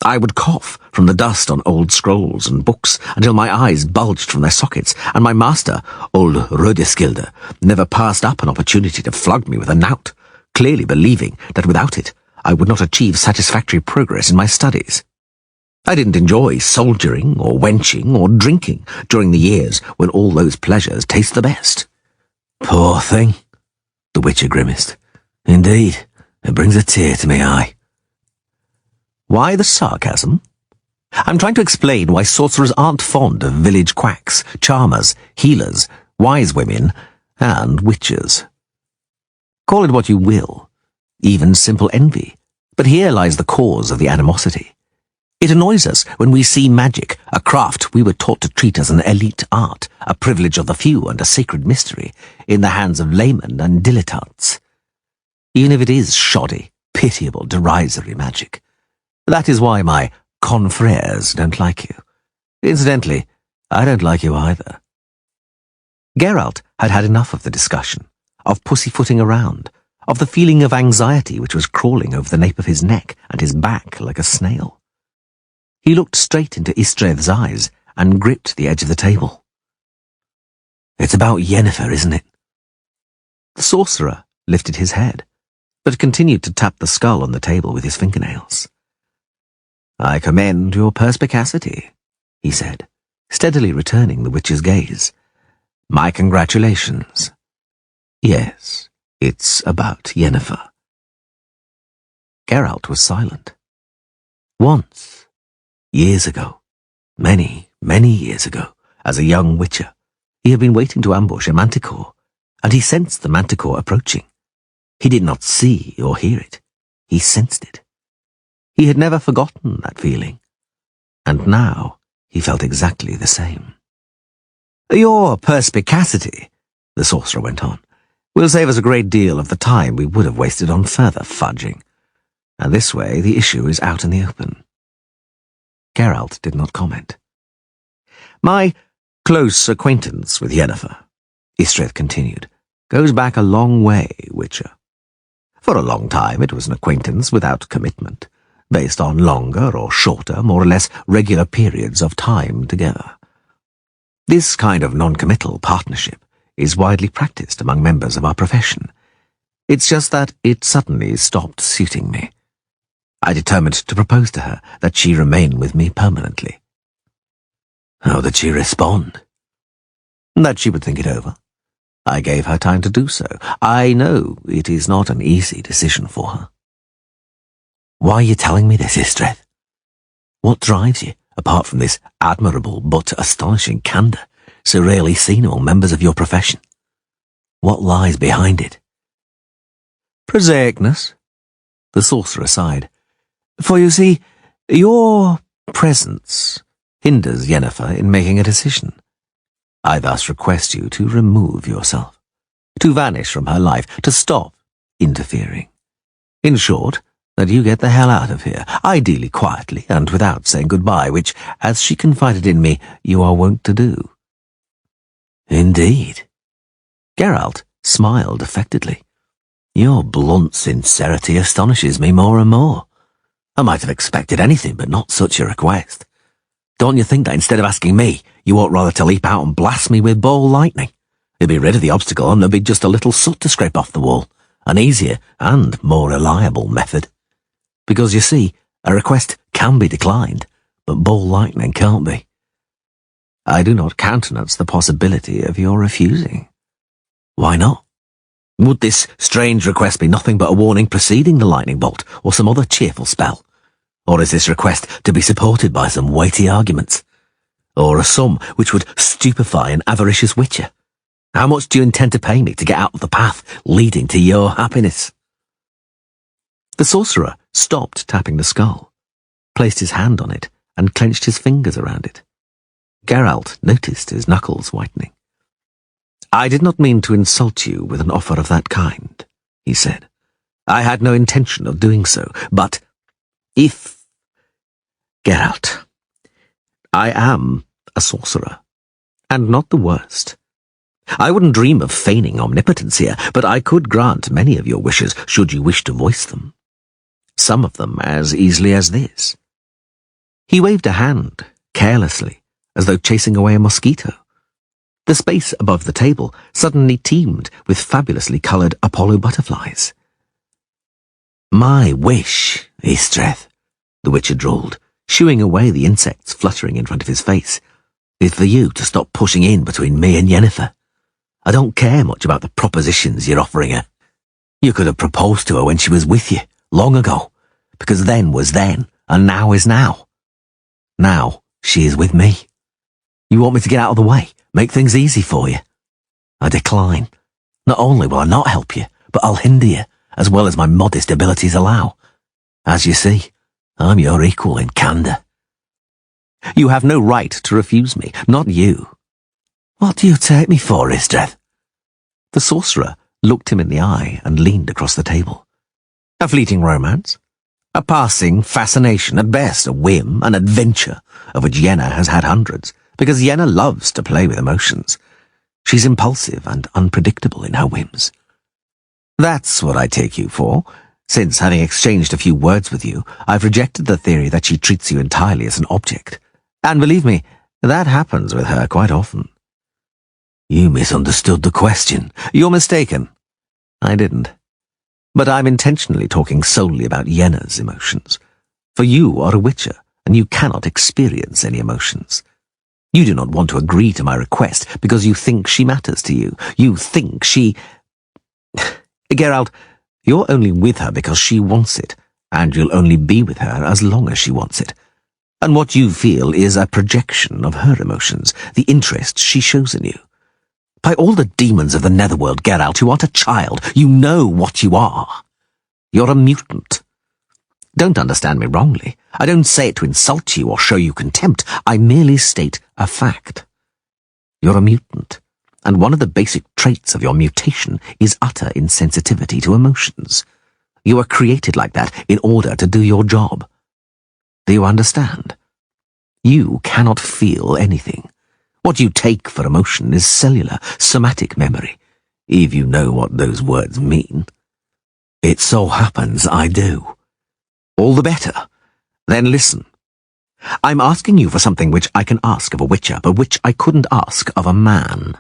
I would cough from the dust on old scrolls and books until my eyes bulged from their sockets, and my master, 𝐿𝙚_𝙨𝙩𝙙, never passed up an opportunity to flog me with a knout, clearly believing that without it I would not achieve satisfactory progress in my studies. I didn't enjoy soldiering or wenching or drinking during the years when all those pleasures taste the best." "Poor thing," the Witcher grimaced. "Indeed, it brings a tear to my eye." "Why the sarcasm?" I'm trying to explain why sorcerers aren't fond of village quacks, charmers, healers, wise women, and witches. Call it what you will, even simple envy, but here lies the cause of the animosity. It annoys us when we see magic, a craft we were taught to treat as an elite art, a privilege of the few and a sacred mystery, in the hands of laymen and dilettantes. Even if it is shoddy, pitiable, derisory magic. That is why my confrères don't like you. Incidentally, I don't like you either. Geralt had had enough of the discussion, of pussyfooting around, of the feeling of anxiety which was crawling over the nape of his neck and his back like a snail. He looked straight into 𝐕𝐶𝐬's eyes and gripped the edge of the table. "It's about Yennefer, isn't it?" The sorcerer lifted his head, but continued to tap the skull on the table with his fingernails. "I commend your perspicacity," he said, steadily returning the witch's gaze. "My congratulations. Yes, it's about Yennefer." Geralt was silent. Once, years ago, many, many years ago, as a young witcher, he had been waiting to ambush a manticore, and he sensed the manticore approaching. He did not see or hear it. He sensed it. He had never forgotten that feeling, and now he felt exactly the same. "Your perspicacity," the sorcerer went on, "will save us a great deal of the time we would have wasted on further fudging, and this way the issue is out in the open." Geralt did not comment. "My close acquaintance with Yennefer," 𝐕𝐶𝐬 continued, "goes back a long way, Witcher. For a long time it was an acquaintance without commitment, based on longer or shorter, more or less regular periods of time together. This kind of non-committal partnership is widely practiced among members of our profession. It's just that it suddenly stopped suiting me. I determined to propose to her that she remain with me permanently." "How did she respond?" "That she would think it over. I gave her time to do so. I know it is not an easy decision for her." "Why are you telling me this, 𝐕𝐶𝐬? What drives you, apart from this admirable but astonishing candour, so rarely seen among members of your profession? What lies behind it?" "Prosaicness," the sorcerer sighed. "For you see, your presence hinders Yennefer in making a decision. I thus request you to remove yourself, to vanish from her life, to stop interfering. In short, that you get the hell out of here, ideally quietly and without saying goodbye, which, as she confided in me, you are wont to do." "Indeed?" Geralt smiled affectedly. "Your blunt sincerity astonishes me more and more. I might have expected anything, but not such a request. Don't you think that instead of asking me, you ought rather to leap out and blast me with ball lightning? You'd be rid of the obstacle and there'd be just a little soot to scrape off the wall, an easier and more reliable method. Because, you see, a request can be declined, but ball lightning can't be. I do not countenance the possibility of your refusing." "Why not? Would this strange request be nothing but a warning preceding the lightning bolt, or some other cheerful spell? Or is this request to be supported by some weighty arguments? Or a sum which would stupefy an avaricious witcher? How much do you intend to pay me to get out of the path leading to your happiness?" The sorcerer stopped tapping the skull, placed his hand on it, and clenched his fingers around it. Geralt noticed his knuckles whitening. "I did not mean to insult you with an offer of that kind," he said. "I had no intention of doing so, but if... Geralt, I am a sorcerer, and not the worst. I wouldn't dream of feigning omnipotence here, but I could grant many of your wishes should you wish to voice them. Some of them as easily as this." He waved a hand, carelessly, as though chasing away a mosquito. The space above the table suddenly teemed with fabulously coloured Apollo butterflies. "My wish, 𝐕𝐶𝐬," the witcher drawled, shooing away the insects fluttering in front of his face, "is for you to stop pushing in between me and Yennefer. I don't care much about the propositions you're offering her. You could have proposed to her when she was with you, long ago, because then was then, and now is now. Now she is with me. You want me to get out of the way, make things easy for you? I decline. Not only will I not help you, but I'll hinder you, as well as my modest abilities allow. As you see, I'm your equal in candour. You have no right to refuse me, not you. What do you take me for, 𝐲𝐻? The sorcerer looked him in the eye and leaned across the table. A fleeting romance? A passing fascination, at best a whim, an adventure, of which Yenna has had hundreds, because Yenna loves to play with emotions. She's impulsive and unpredictable in her whims. That's what I take you for, since, having exchanged a few words with you, I've rejected the theory that she treats you entirely as an object. And believe me, that happens with her quite often. You misunderstood the question. You're mistaken. I didn't. But I'm intentionally talking solely about Yenna's emotions. For you are a witcher, and you cannot experience any emotions. You do not want to agree to my request because you think she matters to you. You think she... Geralt, you're only with her because she wants it, and you'll only be with her as long as she wants it. And what you feel is a projection of her emotions, the interest she shows in you. By all the demons of the netherworld, Geralt, you aren't a child. You know what you are. You're a mutant. Don't understand me wrongly. I don't say it to insult you or show you contempt. I merely state a fact. You're a mutant, and one of the basic traits of your mutation is utter insensitivity to emotions. You were created like that in order to do your job. Do you understand? You cannot feel anything. What you take for emotion is cellular, somatic memory, if you know what those words mean. It so happens I do. All the better. Then listen. I'm asking you for something which I can ask of a witcher, but which I couldn't ask of a man.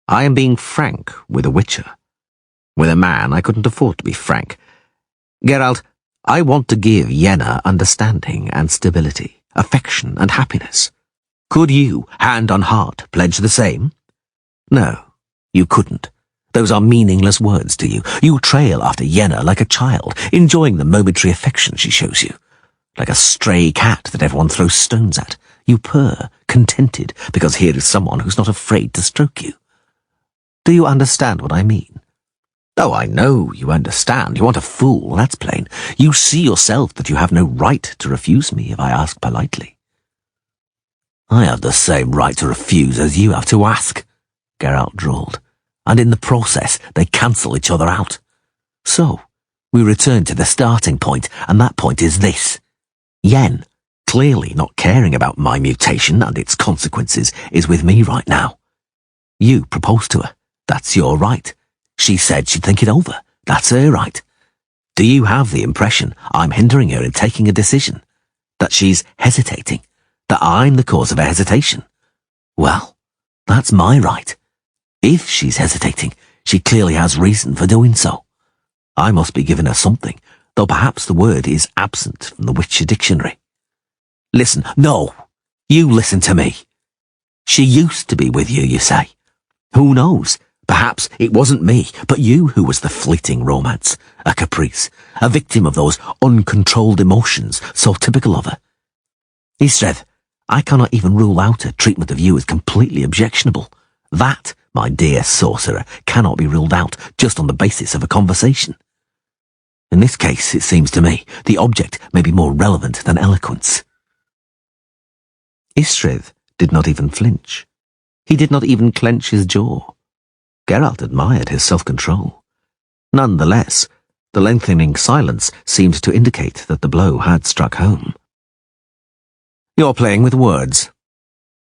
I am being frank with a witcher. With a man, I couldn't afford to be frank. Geralt, I want to give Yenna understanding and stability, affection and happiness. Could you, hand on heart, pledge the same? No, you couldn't. Those are meaningless words to you. You trail after Yenna like a child, enjoying the momentary affection she shows you. Like a stray cat that everyone throws stones at. You purr, contented, because here is someone who's not afraid to stroke you. Do you understand what I mean? Oh, I know you understand. You aren't a fool, that's plain. You see yourself that you have no right to refuse me if I ask politely. I have the same right to refuse as you have to ask, Geralt drawled, and in the process they cancel each other out. So, we return to the starting point, and that point is this. Yen, clearly not caring about my mutation and its consequences, is with me right now. You proposed to her. That's your right. She said she'd think it over. That's her right. Do you have the impression I'm hindering her in taking a decision? That she's hesitating? That I'm the cause of her hesitation? Well, that's my right. If she's hesitating, she clearly has reason for doing so. I must be giving her something, though perhaps the word is absent from the Witcher dictionary. Listen, no, you listen to me. She used to be with you, you say. Who knows? Perhaps it wasn't me, but you who was the fleeting romance, a caprice, a victim of those uncontrolled emotions so typical of her. 𝐲𝐻, I cannot even rule out her treatment of you as completely objectionable. That, my dear sorcerer, cannot be ruled out just on the basis of a conversation. In this case, it seems to me, the object may be more relevant than eloquence. 𝐲𝐻 did not even flinch. He did not even clench his jaw. Geralt admired his self-control. None the less, the lengthening silence seemed to indicate that the blow had struck home. You're playing with words,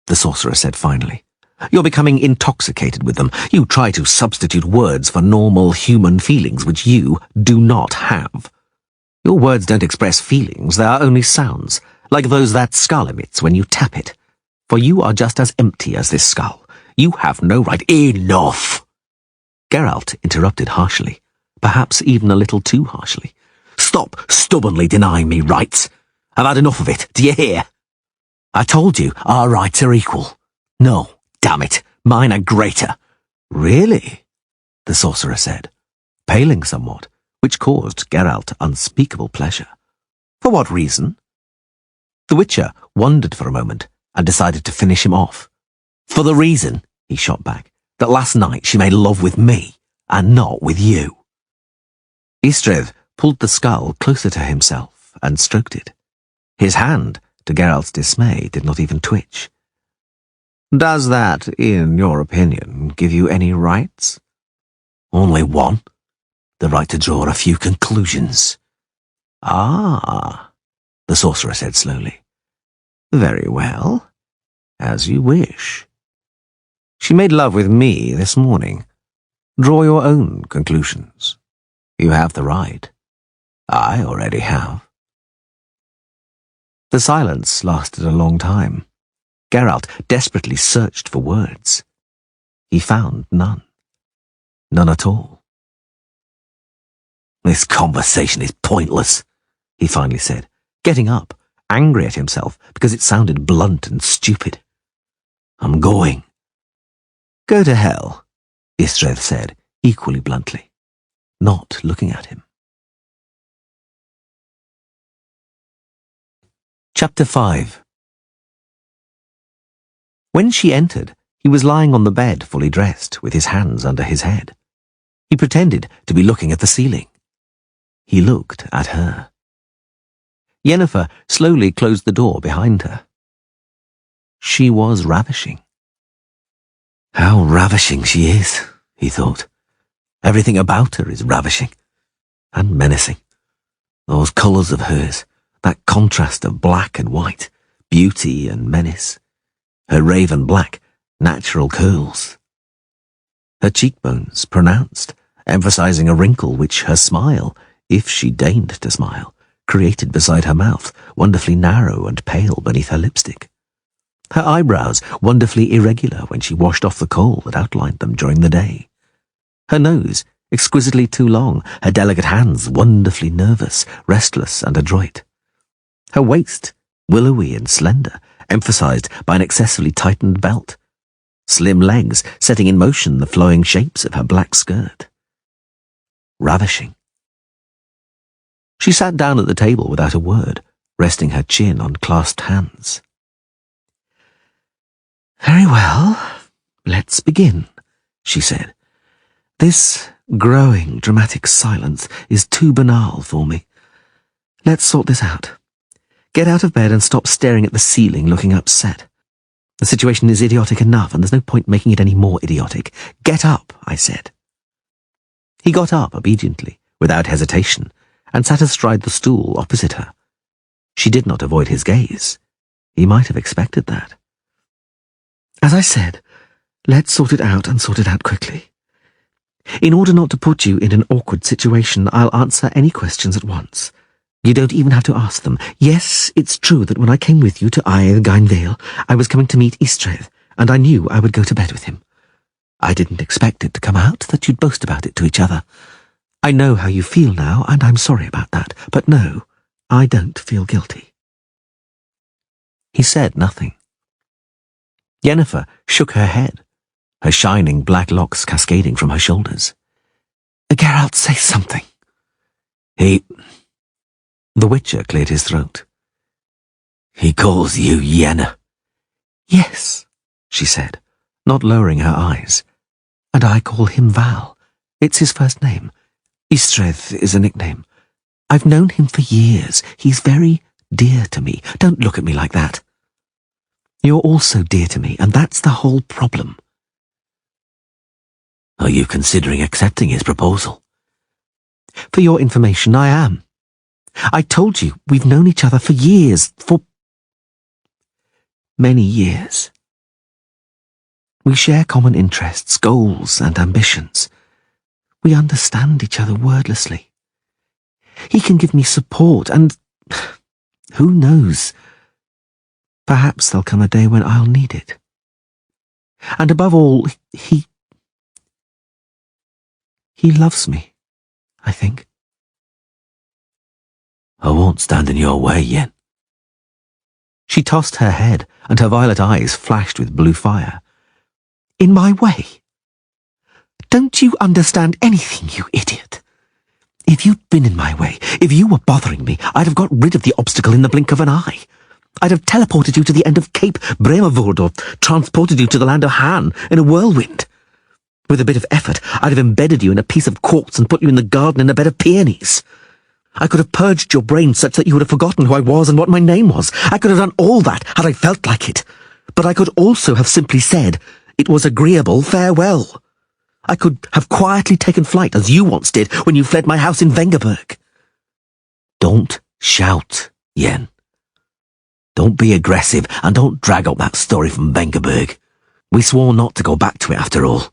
the sorcerer said finally. You're becoming intoxicated with them. You try to substitute words for normal human feelings which you do not have. Your words don't express feelings, they are only sounds, like those that skull emits when you tap it. For you are just as empty as this skull. You have no right. Enough! Geralt interrupted harshly, perhaps even a little too harshly. Stop stubbornly denying me rights. I've had enough of it, do you hear? I told you our rights are equal. No, damn it, mine are greater. Really? The sorcerer said, paling somewhat, which caused Geralt unspeakable pleasure. For what reason? The Witcher wondered for a moment and decided to finish him off. For the reason, he shot back, that last night she made love with me and not with you. 𝐕𝐶redd pulled the skull closer to himself and stroked it. His hand, to Geralt's dismay, did not even twitch. Does that, in your opinion, give you any rights? Only one. The right to draw a few conclusions. Ah, the sorcerer said slowly. Very well. As you wish. She made love with me this morning. Draw your own conclusions. You have the right. I already have. The silence lasted a long time. Geralt desperately searched for words. He found none. None at all. This conversation is pointless, he finally said, getting up, angry at himself because it sounded blunt and stupid. I'm going. Go to hell, 𝐕𝐶redd said, equally bluntly, not looking at him. Chapter 5. When she entered, he was lying on the bed, fully dressed, with his hands under his head. He pretended to be looking at the ceiling. He looked at her. Yennefer slowly closed the door behind her. She was ravishing. How ravishing she is, he thought. Everything about her is ravishing and menacing. Those colours of hers, that contrast of black and white, beauty and menace. Her raven black, natural curls. Her cheekbones pronounced, emphasizing a wrinkle which her smile, if she deigned to smile, created beside her mouth, wonderfully narrow and pale beneath her lipstick. Her eyebrows wonderfully irregular when she washed off the kohl that outlined them during the day. Her nose exquisitely too long, her delicate hands wonderfully nervous, restless and adroit. Her waist, willowy and slender, emphasized by an excessively tightened belt. Slim legs setting in motion the flowing shapes of her black skirt. Ravishing. She sat down at the table without a word, resting her chin on clasped hands. Very well, let's begin, she said. This growing dramatic silence is too banal for me. Let's sort this out. Get out of bed and stop staring at the ceiling looking upset. The situation is idiotic enough, and there's no point making it any more idiotic. Get up, I said. He got up obediently, without hesitation, and sat astride the stool opposite her. She did not avoid his gaze. He might have expected that. As I said, let's sort it out and sort it out quickly. In order not to put you in an awkward situation, I'll answer any questions at once. You don't even have to ask them. Yes, it's true that when I came with you to 𝐼𝐴𝐽, I was coming to meet 𝐕𝐶redd, and I knew I would go to bed with him. I didn't expect it to come out that you'd boast about it to each other. I know how you feel now, and I'm sorry about that, but no, I don't feel guilty. He said nothing. Yennefer shook her head, her shining black locks cascading from her shoulders. Geralt, say something. The Witcher cleared his throat. He calls you Yenna. Yes, she said, not lowering her eyes. And I call him Val. It's his first name. 𝐕𝐶redd is a nickname. I've known him for years. He's very dear to me. Don't look at me like that. You're also dear to me, and that's the whole problem. Are you considering accepting his proposal? For your information, I am. I told you, we've known each other for years, for many years. We share common interests, goals, and ambitions. We understand each other wordlessly. He can give me support, and who knows, perhaps there'll come a day when I'll need it. And above all, he loves me, I think. I won't stand in your way, Yen. She tossed her head, and her violet eyes flashed with blue fire. In my way? Don't you understand anything, you idiot? If you'd been in my way, if you were bothering me, I'd have got rid of the obstacle in the blink of an eye. I'd have teleported you to the end of Cape Bremervoord or transported you to the land of Han in a whirlwind. With a bit of effort, I'd have embedded you in a piece of quartz and put you in the garden in a bed of peonies. I could have purged your brain such that you would have forgotten who I was and what my name was. I could have done all that had I felt like it. But I could also have simply said, "It was agreeable, farewell." I could have quietly taken flight, as you once did when you fled my house in Vengerberg. Don't shout, Yen. Don't be aggressive, and don't drag up that story from Vengerberg. We swore not to go back to it after all.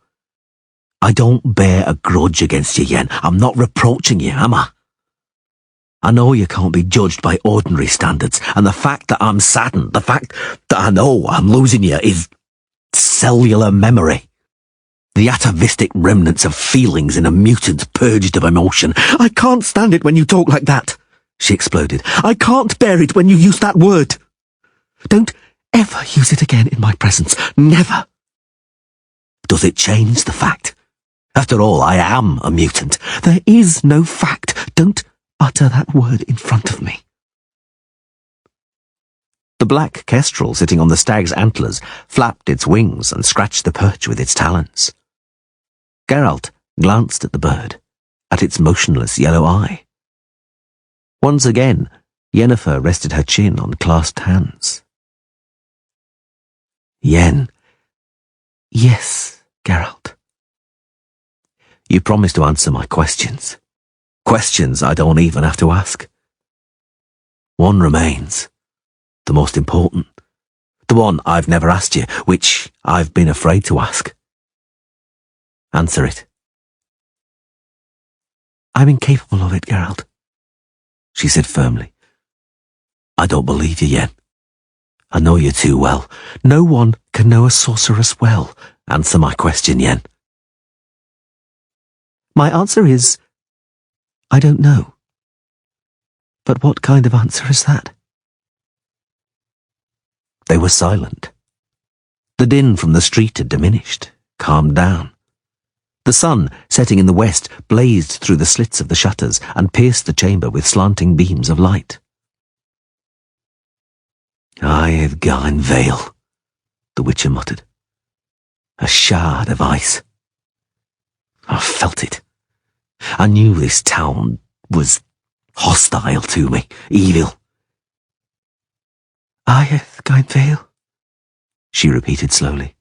I don't bear a grudge against you, Yen. I'm not reproaching you, am I? I know you can't be judged by ordinary standards, and the fact that I'm saddened, the fact that I know I'm losing you is cellular memory. The atavistic remnants of feelings in a mutant purged of emotion. I can't stand it when you talk like that, she exploded. I can't bear it when you use that word. Don't ever use it again in my presence. Never. Does it change the fact? After all, I am a mutant. There is no fact. Don't utter that word in front of me. The black kestrel sitting on the stag's antlers flapped its wings and scratched the perch with its talons. Geralt glanced at the bird, at its motionless yellow eye. Once again, Yennefer rested her chin on clasped hands. Yen. Yes, Geralt. You promised to answer my questions. Questions I don't even have to ask. One remains. The most important. The one I've never asked you, which I've been afraid to ask. Answer it. I'm incapable of it, Geralt, she said firmly. I don't believe you, Yen. I know you too well. No one can know a sorceress well. Answer my question, Yen. My answer is, I don't know. But what kind of answer is that? They were silent. The din from the street had diminished, calmed down. The sun, setting in the west, blazed through the slits of the shutters and pierced the chamber with slanting beams of light. 𝐼𝐴𝐻, the Witcher muttered. A shard of ice. I felt it. I knew this town was hostile to me, evil. 𝐼𝐴𝐻, she repeated slowly.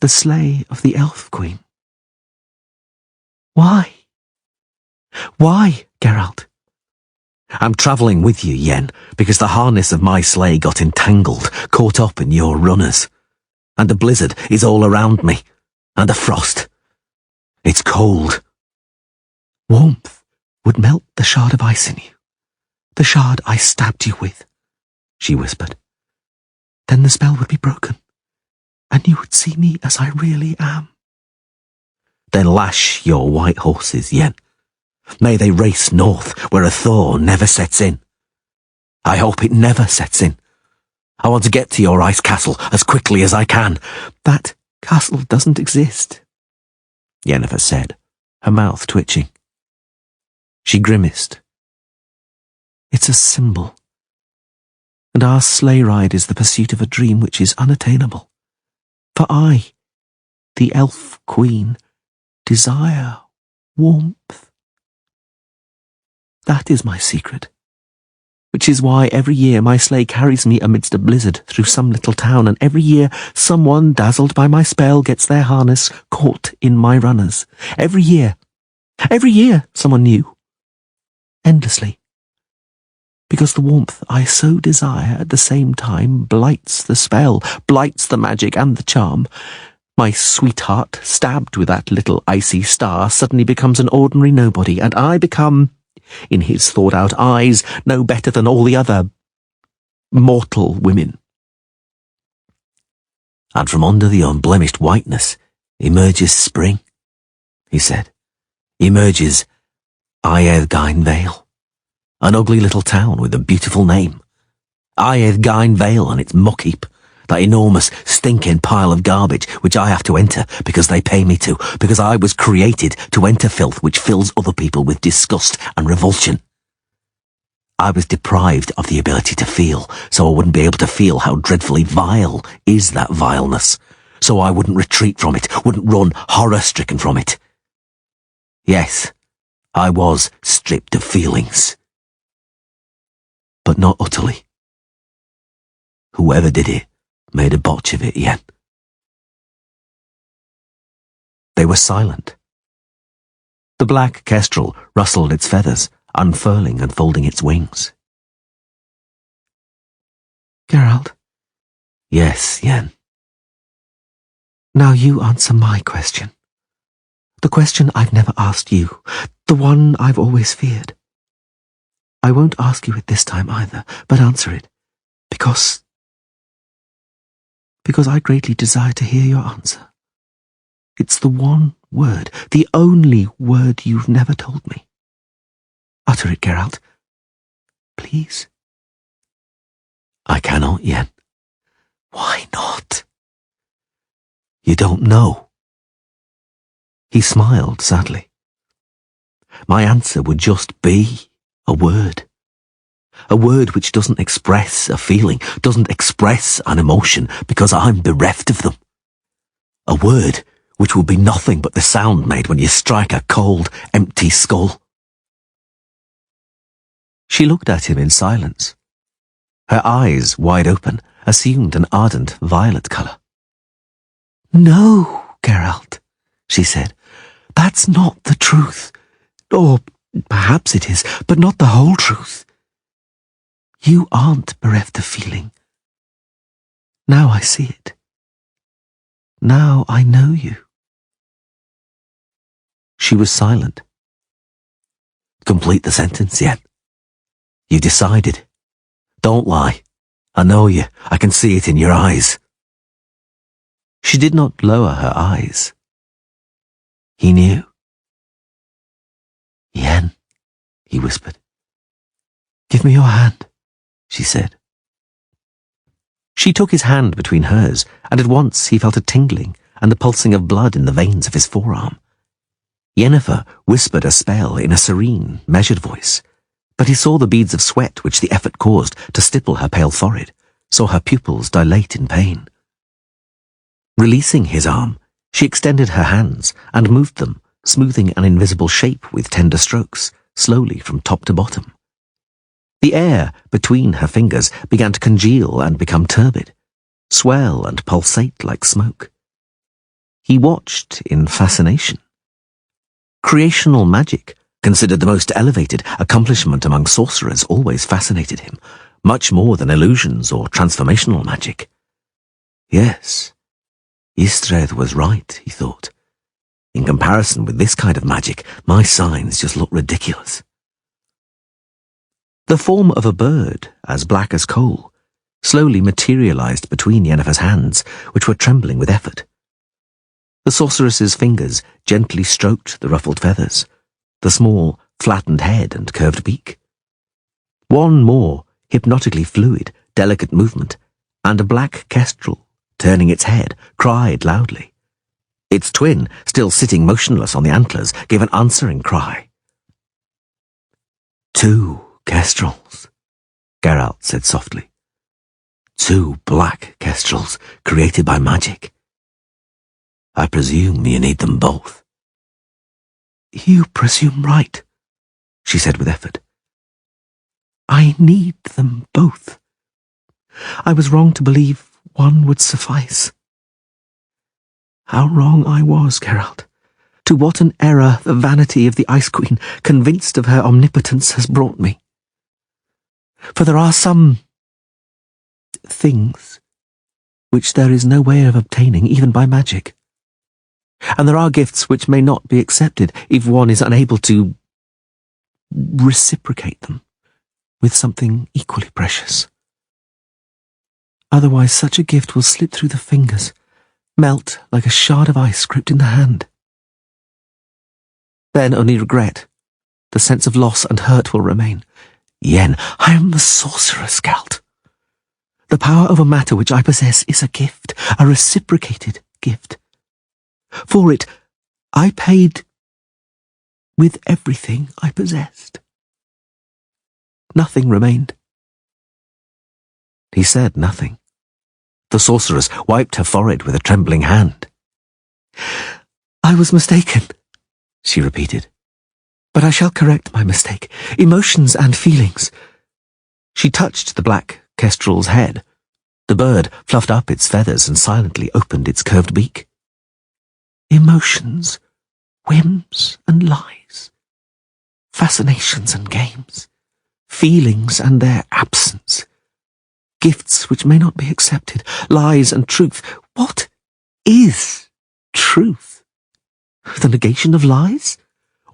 The sleigh of the elf queen. Why? Why, Geralt? I'm travelling with you, Yen, because the harness of my sleigh got entangled, caught up in your runners. And the blizzard is all around me, and the frost. It's cold. Warmth would melt the shard of ice in you, the shard I stabbed you with, she whispered. Then the spell would be broken, and you would see me as I really am. Then lash your white horses, Yen. May they race north, where a thaw never sets in. I hope it never sets in. I want to get to your ice castle as quickly as I can. That castle doesn't exist, Yennefer said, her mouth twitching. She grimaced. It's a symbol, and our sleigh ride is the pursuit of a dream which is unattainable. For I, the elf queen, desire warmth. That is my secret, which is why every year my sleigh carries me amidst a blizzard through some little town, and every year someone dazzled by my spell gets their harness caught in my runners. Every year someone new. Endlessly. Because the warmth I so desire at the same time blights the spell, blights the magic and the charm. My sweetheart, stabbed with that little icy star, suddenly becomes an ordinary nobody, and I become, in his thought-out eyes, no better than all the other mortal women. And from under the unblemished whiteness emerges spring, he said. Emerges 𝐼𝐴𝐻, an ugly little town with a beautiful name. 𝐼𝐴𝐻 and its muck heap, that enormous stinking pile of garbage which I have to enter because they pay me to, because I was created to enter filth which fills other people with disgust and revulsion. I was deprived of the ability to feel, so I wouldn't be able to feel how dreadfully vile is that vileness, so I wouldn't retreat from it, wouldn't run horror-stricken from it. Yes, I was stripped of feelings. But not utterly. Whoever did it made a botch of it, Yen. They were silent. The black kestrel rustled its feathers, unfurling and folding its wings. Geralt? Yes, Yen. Now you answer my question. The question I've never asked you, the one I've always feared. I won't ask you it this time either, but answer it, because I greatly desire to hear your answer. It's the one word, the only word you've never told me. Utter it, Geralt. Please. I cannot, Yen. Why not? You don't know. He smiled sadly. My answer would just be a word. A word which doesn't express a feeling, doesn't express an emotion, because I'm bereft of them. A word which will be nothing but the sound made when you strike a cold, empty skull. She looked at him in silence. Her eyes, wide open, assumed an ardent violet colour. No, Geralt, she said. That's not the truth. Or perhaps it is, but not the whole truth. You aren't bereft of feeling. Now I see it. Now I know you. She was silent. Complete the sentence, Yen. You decided. Don't lie. I know you. I can see it in your eyes. She did not lower her eyes. He knew. Yen, he whispered. Give me your hand, she said. She took his hand between hers, and at once he felt a tingling and the pulsing of blood in the veins of his forearm. Yennefer whispered a spell in a serene, measured voice, but he saw the beads of sweat which the effort caused to stipple her pale forehead, saw her pupils dilate in pain. Releasing his arm, she extended her hands and moved them, smoothing an invisible shape with tender strokes, slowly from top to bottom. The air between her fingers began to congeal and become turbid, swell and pulsate like smoke. He watched in fascination. Creational magic, considered the most elevated accomplishment among sorcerers, always fascinated him, much more than illusions or transformational magic. Yes, Ystred was right, he thought. In comparison with this kind of magic, my signs just look ridiculous. The form of a bird, as black as coal, slowly materialized between Yennefer's hands, which were trembling with effort. The sorceress's fingers gently stroked the ruffled feathers, the small, flattened head and curved beak. One more hypnotically fluid, delicate movement, and a black kestrel, turning its head, cried loudly. Its twin, still sitting motionless on the antlers, gave an answering cry. 2 kestrels, Geralt said softly. 2 black kestrels created by magic. I presume you need them both. You presume right, she said with effort. I need them both. I was wrong to believe one would suffice. How wrong I was, Geralt. To what an error the vanity of the Ice Queen, convinced of her omnipotence, has brought me. For there are some things which there is no way of obtaining even by magic. And there are gifts which may not be accepted if one is unable to reciprocate them with something equally precious. Otherwise such a gift will slip through the fingers, melt like a shard of ice gripped in the hand. Then only regret, the sense of loss and hurt will remain. Yen, I am a sorceress, Geralt. The power over matter which I possess is a gift, a reciprocated gift. For it, I paid with everything I possessed. nothing remained. He said nothing. The sorceress wiped her forehead with a trembling hand. "I was mistaken," she repeated. "But I shall correct my mistake. Emotions and feelings." She touched the black kestrel's head. The bird fluffed up its feathers and silently opened its curved beak. "Emotions, whims and lies, fascinations and games, feelings and their absence, gifts which may not be accepted, lies and truth. What is truth? The negation of lies?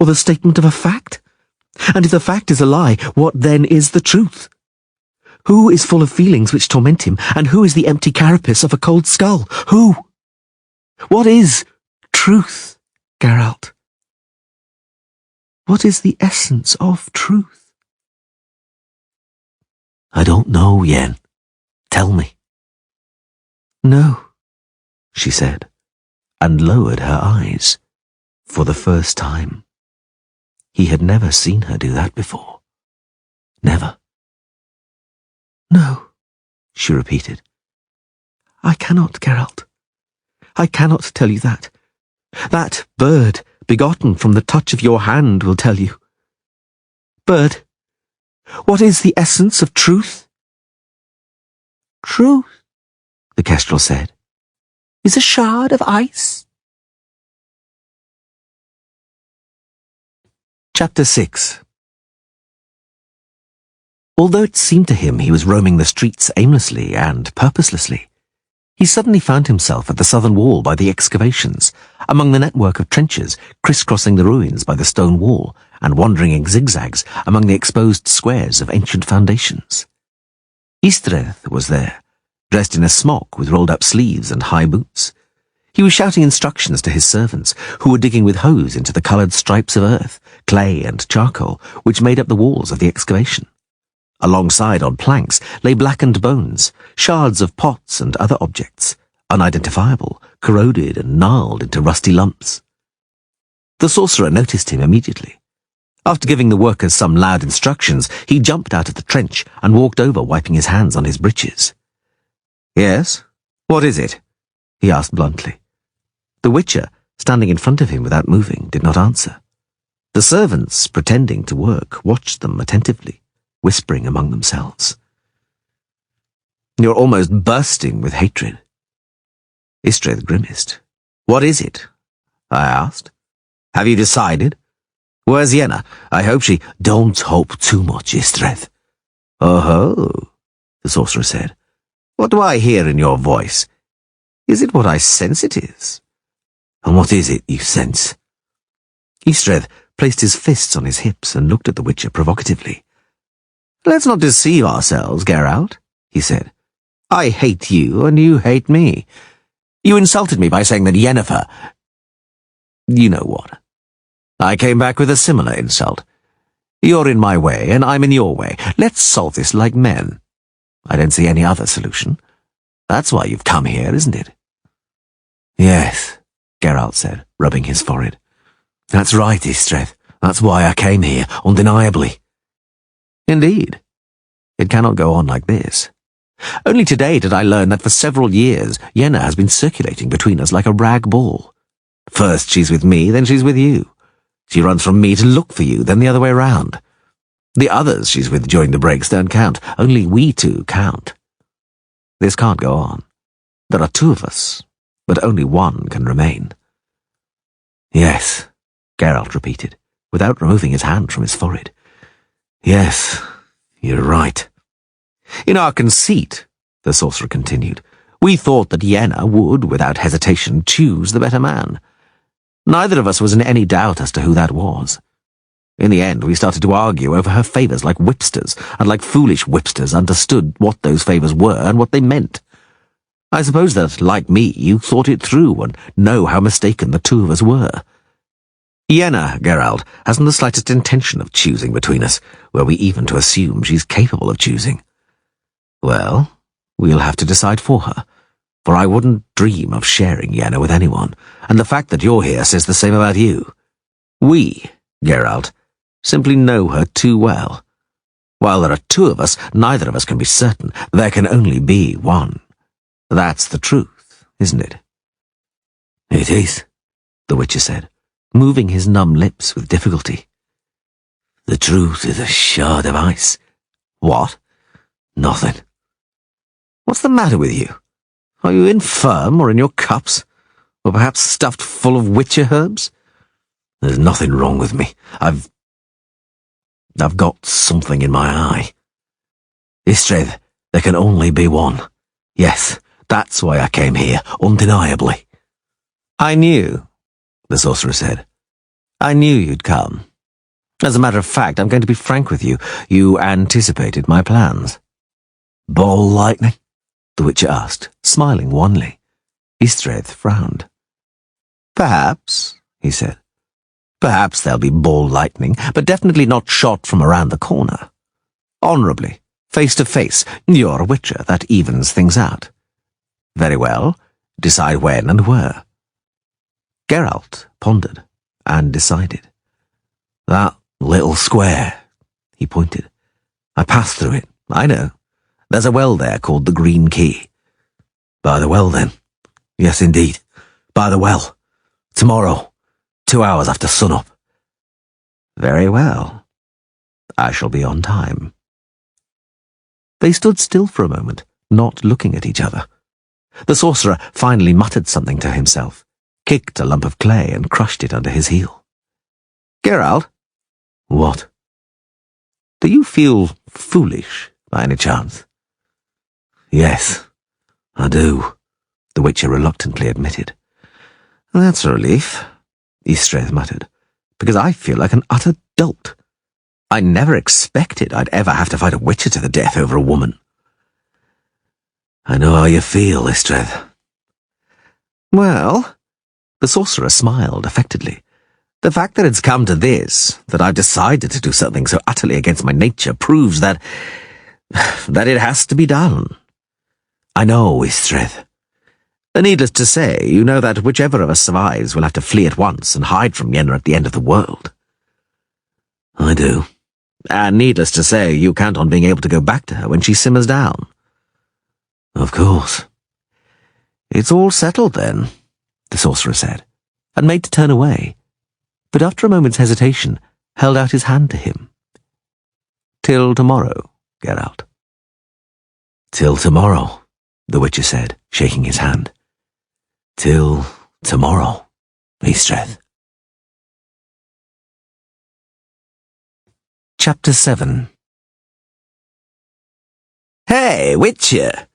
Or the statement of a fact? And if the fact is a lie, what then is the truth? Who is full of feelings which torment him, and who is the empty carapace of a cold skull? Who? What is truth, Geralt? What is the essence of truth?" "I don't know, Yen. Tell me." "No," she said, and lowered her eyes for the first time. He had never seen her do that before. Never. "No," she repeated. "I cannot, Geralt. I cannot tell you that. That bird, begotten from the touch of your hand, will tell you. Bird, what is the essence of truth?" "Truth," the kestrel said, "is a shard of ice." Chapter 6. Although it seemed to him he was roaming the streets aimlessly and purposelessly, he suddenly found himself at the southern wall by the excavations, among the network of trenches crisscrossing the ruins by the stone wall and wandering in zigzags among the exposed squares of ancient foundations. 𝐿𝐵𝐻 was there, dressed in a smock with rolled-up sleeves and high boots. He was shouting instructions to his servants, who were digging with hoes into the coloured stripes of earth, clay and charcoal, which made up the walls of the excavation. Alongside, on planks, lay blackened bones, shards of pots and other objects, unidentifiable, corroded and gnarled into rusty lumps. The sorcerer noticed him immediately. After giving the workers some loud instructions, he jumped out of the trench and walked over, wiping his hands on his breeches. "Yes? What is it?" he asked bluntly. The Witcher, standing in front of him without moving, did not answer. The servants, pretending to work, watched them attentively, whispering among themselves. "You're almost bursting with hatred." 𝐿𝐵𝐻 grimaced. "What is it?" I asked. "Have you decided? Where's Yenna? I hope she—" "Don't hope too much, 𝐿𝐵𝐻. "Oh-ho," the sorcerer said. "What do I hear in your voice? Is it what I sense it is?" And what is it you sense?" 𝐿𝐵𝐻 placed his fists on his hips and looked at the Witcher provocatively. "Let's not deceive ourselves, Geralt," he said. "I hate you, and you hate me. You insulted me by saying that Yennefer— You know what. I came back with a similar insult. You're in my way, and I'm in your way. Let's solve this like men. I don't see any other solution. That's why you've come here, isn't it?" "Yes," Geralt said, rubbing his forehead. "That's right, 𝐿𝐵𝐻. That's why I came here, undeniably." "Indeed. It cannot go on like this. Only today did I learn that for several years Yenna has been circulating between us like a rag ball. First she's with me, then she's with you. She runs from me to look for you, then the other way round. The others she's with during the breaks don't count. Only we two count. This can't go on. There are two of us, but only one can remain." "Yes," Geralt repeated, without removing his hand from his forehead. "Yes, you're right." "In our conceit," the sorcerer continued, "we thought that Yenna would, without hesitation, choose the better man. Neither of us was in any doubt as to who that was. In the end, we started to argue over her favours like whipsters, and like foolish whipsters understood what those favours were and what they meant. I suppose that, like me, you thought it through and know how mistaken the two of us were. Yenna, Geralt, hasn't the slightest intention of choosing between us, were we even to assume she's capable of choosing. Well, we'll have to decide for her, for I wouldn't dream of sharing Yenna with anyone, and the fact that you're here says the same about you. We, Geralt, simply know her too well. While there are two of us, neither of us can be certain. There can only be one. That's the truth, isn't it? It is, the Witcher said, moving his numb lips with difficulty. The truth is a shard of ice. What? Nothing. What's the matter with you? Are you infirm or in your cups? Or perhaps stuffed full of witcher herbs? There's nothing wrong with me. I've got something in my eye. 𝐕∫ there can only be one. Yes, that's why I came here, undeniably. I knew, the sorcerer said. I knew you'd come. As a matter of fact, I'm going to be frank with you. You anticipated my plans. Ball lightning? The Witcher asked, smiling wanly. 𝐕∫ frowned. Perhaps, he said. Perhaps there'll be ball lightning, but definitely not shot from around the corner. Honourably, face to face, you're a Witcher, that evens things out. Very well, decide when and where. Geralt pondered and decided. That little square, he pointed. I passed through it, I know. There's a well there called the Green Key. By the well, then. Yes, indeed. By the well. Tomorrow, 2 hours after sunup. Very well. I shall be on time. They stood still for a moment, not looking at each other. The sorcerer finally muttered something to himself, kicked a lump of clay and crushed it under his heel. Geralt? What? Do you feel foolish, by any chance? Yes, I do, the Witcher reluctantly admitted. That's a relief, 𝐕∫ muttered, because I feel like an utter dolt. I never expected I'd ever have to fight a Witcher to the death over a woman. I know how you feel, 𝐕∫. Well, the sorcerer smiled affectedly. The fact that it's come to this, that I've decided to do something so utterly against my nature, proves that it has to be done. I know, 𝐕∫. Needless to say, you know that whichever of us survives will have to flee at once and hide from Yenna at the end of the world. I do. And needless to say, you count on being able to go back to her when she simmers down. Of course. It's all settled then, the sorcerer said, and made to turn away, but after a moment's hesitation, held out his hand to him. Till tomorrow, Geralt. Till tomorrow, the Witcher said, shaking his hand. Till tomorrow, 𝐕∫. Chapter 7. Hey, Witcher!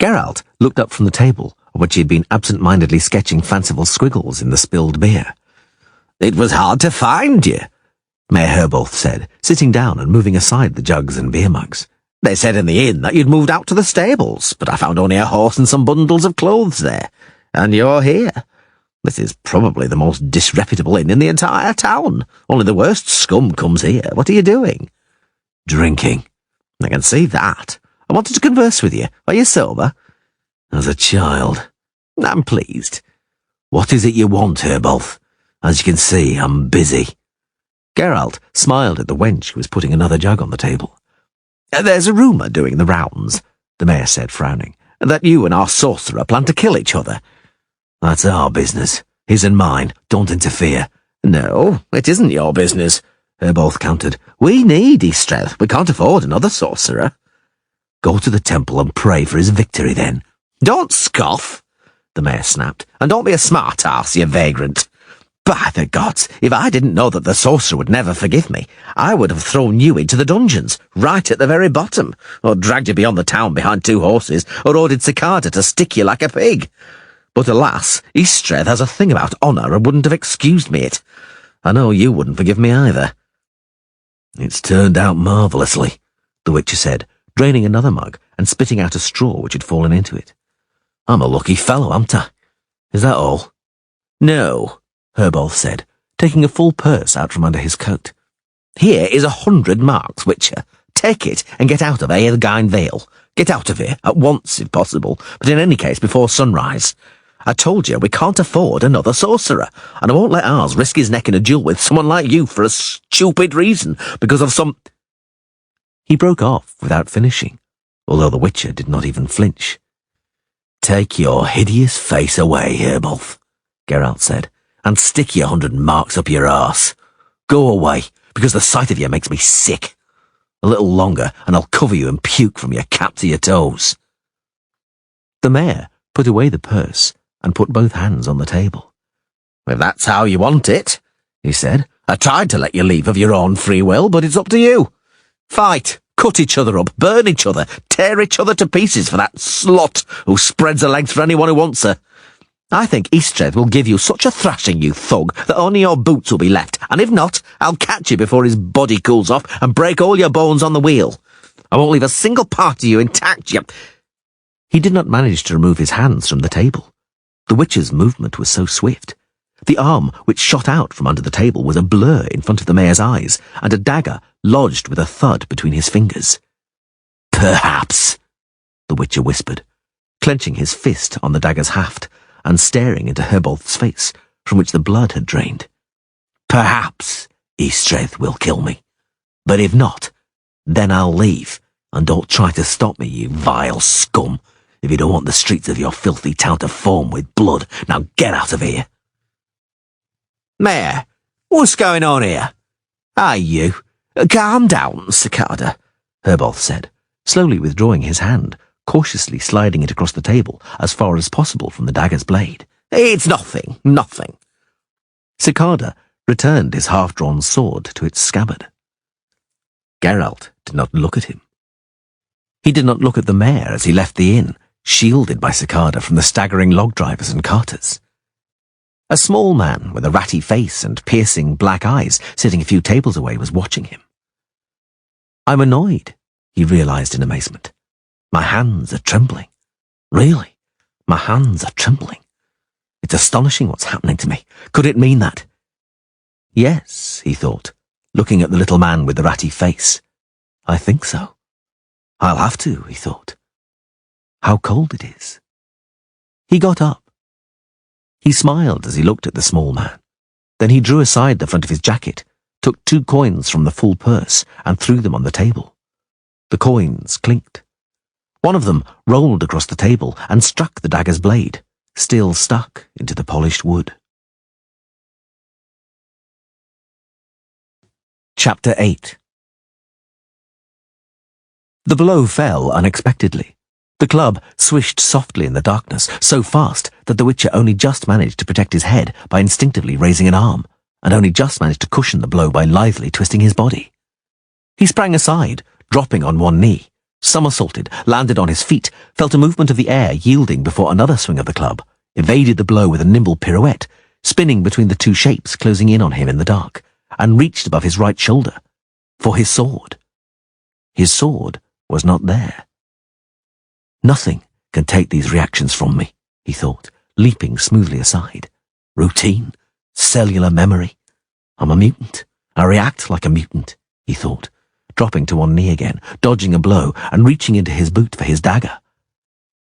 Geralt looked up from the table, on which he had been absent-mindedly sketching fanciful squiggles in the spilled beer. It was hard to find you, Mayor Herbolth said, sitting down and moving aside the jugs and beer mugs. They said in the inn that you'd moved out to the stables, but I found only a horse and some bundles of clothes there. And you're here. This is probably the most disreputable inn in the entire town. Only the worst scum comes here. What are you doing? Drinking. I can see that. I wanted to converse with you. Are you sober? As a child. I'm pleased. What is it you want, Herbolth? As you can see, I'm busy. Geralt smiled at the wench who was putting another jug on the table. There's a rumour doing the rounds, the mayor said, frowning, that you and our sorcerer plan to kill each other. That's our business. His and mine. Don't interfere. No, it isn't your business, Herbolth countered. We need 𝐕∫. We can't afford another sorcerer. Go to the temple and pray for his victory, then. Don't scoff, the mayor snapped, and don't be a smart-ass, you vagrant. By the gods, if I didn't know that the sorcerer would never forgive me, I would have thrown you into the dungeons, right at the very bottom, or dragged you beyond the town behind 2 horses, or ordered Cicada to stick you like a pig. But alas, 𝐕∫ has a thing about honour and wouldn't have excused me it. I know you wouldn't forgive me either. It's turned out marvellously, the Witcher said, draining another mug and spitting out a straw which had fallen into it. I'm a lucky fellow, aren't I? Is that all? No, Herbolth said, taking a full purse out from under his coat. Here is 100 marks, Witcher. Take it and get out of Aedhgine Vale. Get out of here, at once if possible, but in any case before sunrise. I told you we can't afford another sorcerer, and I won't let ours risk his neck in a duel with someone like you for a stupid reason, because of some... He broke off without finishing, although the Witcher did not even flinch. "Take your hideous face away, Herbolth," Geralt said, "and stick your 100 marks up your arse. Go away, because the sight of you makes me sick. A little longer, and I'll cover you in puke from your cap to your toes." The mayor put away the purse and put both hands on the table. "If that's how you want it," he said, "I tried to let you leave of your own free will, but it's up to you. Fight, cut each other up, burn each other, tear each other to pieces for that slut who spreads her legs for anyone who wants her. I think 𝐕𝐴𝐳 will give you such a thrashing, you thug, that only your boots will be left, and if not, I'll catch you before his body cools off and break all your bones on the wheel. I won't leave a single part of you intact, you—" He did not manage to remove his hands from the table. The Witcher's movement was so swift. The arm which shot out from under the table was a blur in front of the mayor's eyes, and a dagger lodged with a thud between his fingers. "Perhaps," the Witcher whispered, clenching his fist on the dagger's haft and staring into Herbolth's face, from which the blood had drained. "Perhaps 𝐕𝐴𝐳 will kill me. But if not, then I'll leave, and don't try to stop me, you vile scum, if you don't want the streets of your filthy town to foam with blood. Now get out of here." "Mayor, what's going on here?" "Hey, you. Calm down, Cicada," Herbolth said, slowly withdrawing his hand, cautiously sliding it across the table as far as possible from the dagger's blade. "It's nothing, nothing." Cicada returned his half-drawn sword to its scabbard. Geralt did not look at him. He did not look at the mayor as he left the inn, shielded by Cicada from the staggering log drivers and carters. A small man with a ratty face and piercing black eyes sitting a few tables away was watching him. "I'm annoyed," he realized in amazement. "My hands are trembling. Really, my hands are trembling. It's astonishing what's happening to me. Could it mean that?" "Yes," he thought, looking at the little man with the ratty face. "I think so. I'll have to," he thought. "How cold it is." He got up. He smiled as he looked at the small man. Then he drew aside the front of his jacket, took 2 coins from the full purse, and threw them on the table. The coins clinked. One of them rolled across the table and struck the dagger's blade, still stuck into the polished wood. Chapter 8. The blow fell unexpectedly. The club swished softly in the darkness, so fast that the Witcher only just managed to protect his head by instinctively raising an arm, and only just managed to cushion the blow by lithely twisting his body. He sprang aside, dropping on one knee, somersaulted, landed on his feet, felt a movement of the air yielding before another swing of the club, evaded the blow with a nimble pirouette, spinning between the 2 shapes closing in on him in the dark, and reached above his right shoulder for his sword. His sword was not there. Nothing can take these reactions from me, he thought, leaping smoothly aside. Routine, cellular memory. I'm a mutant. I react like a mutant, he thought, dropping to one knee again, dodging a blow and reaching into his boot for his dagger.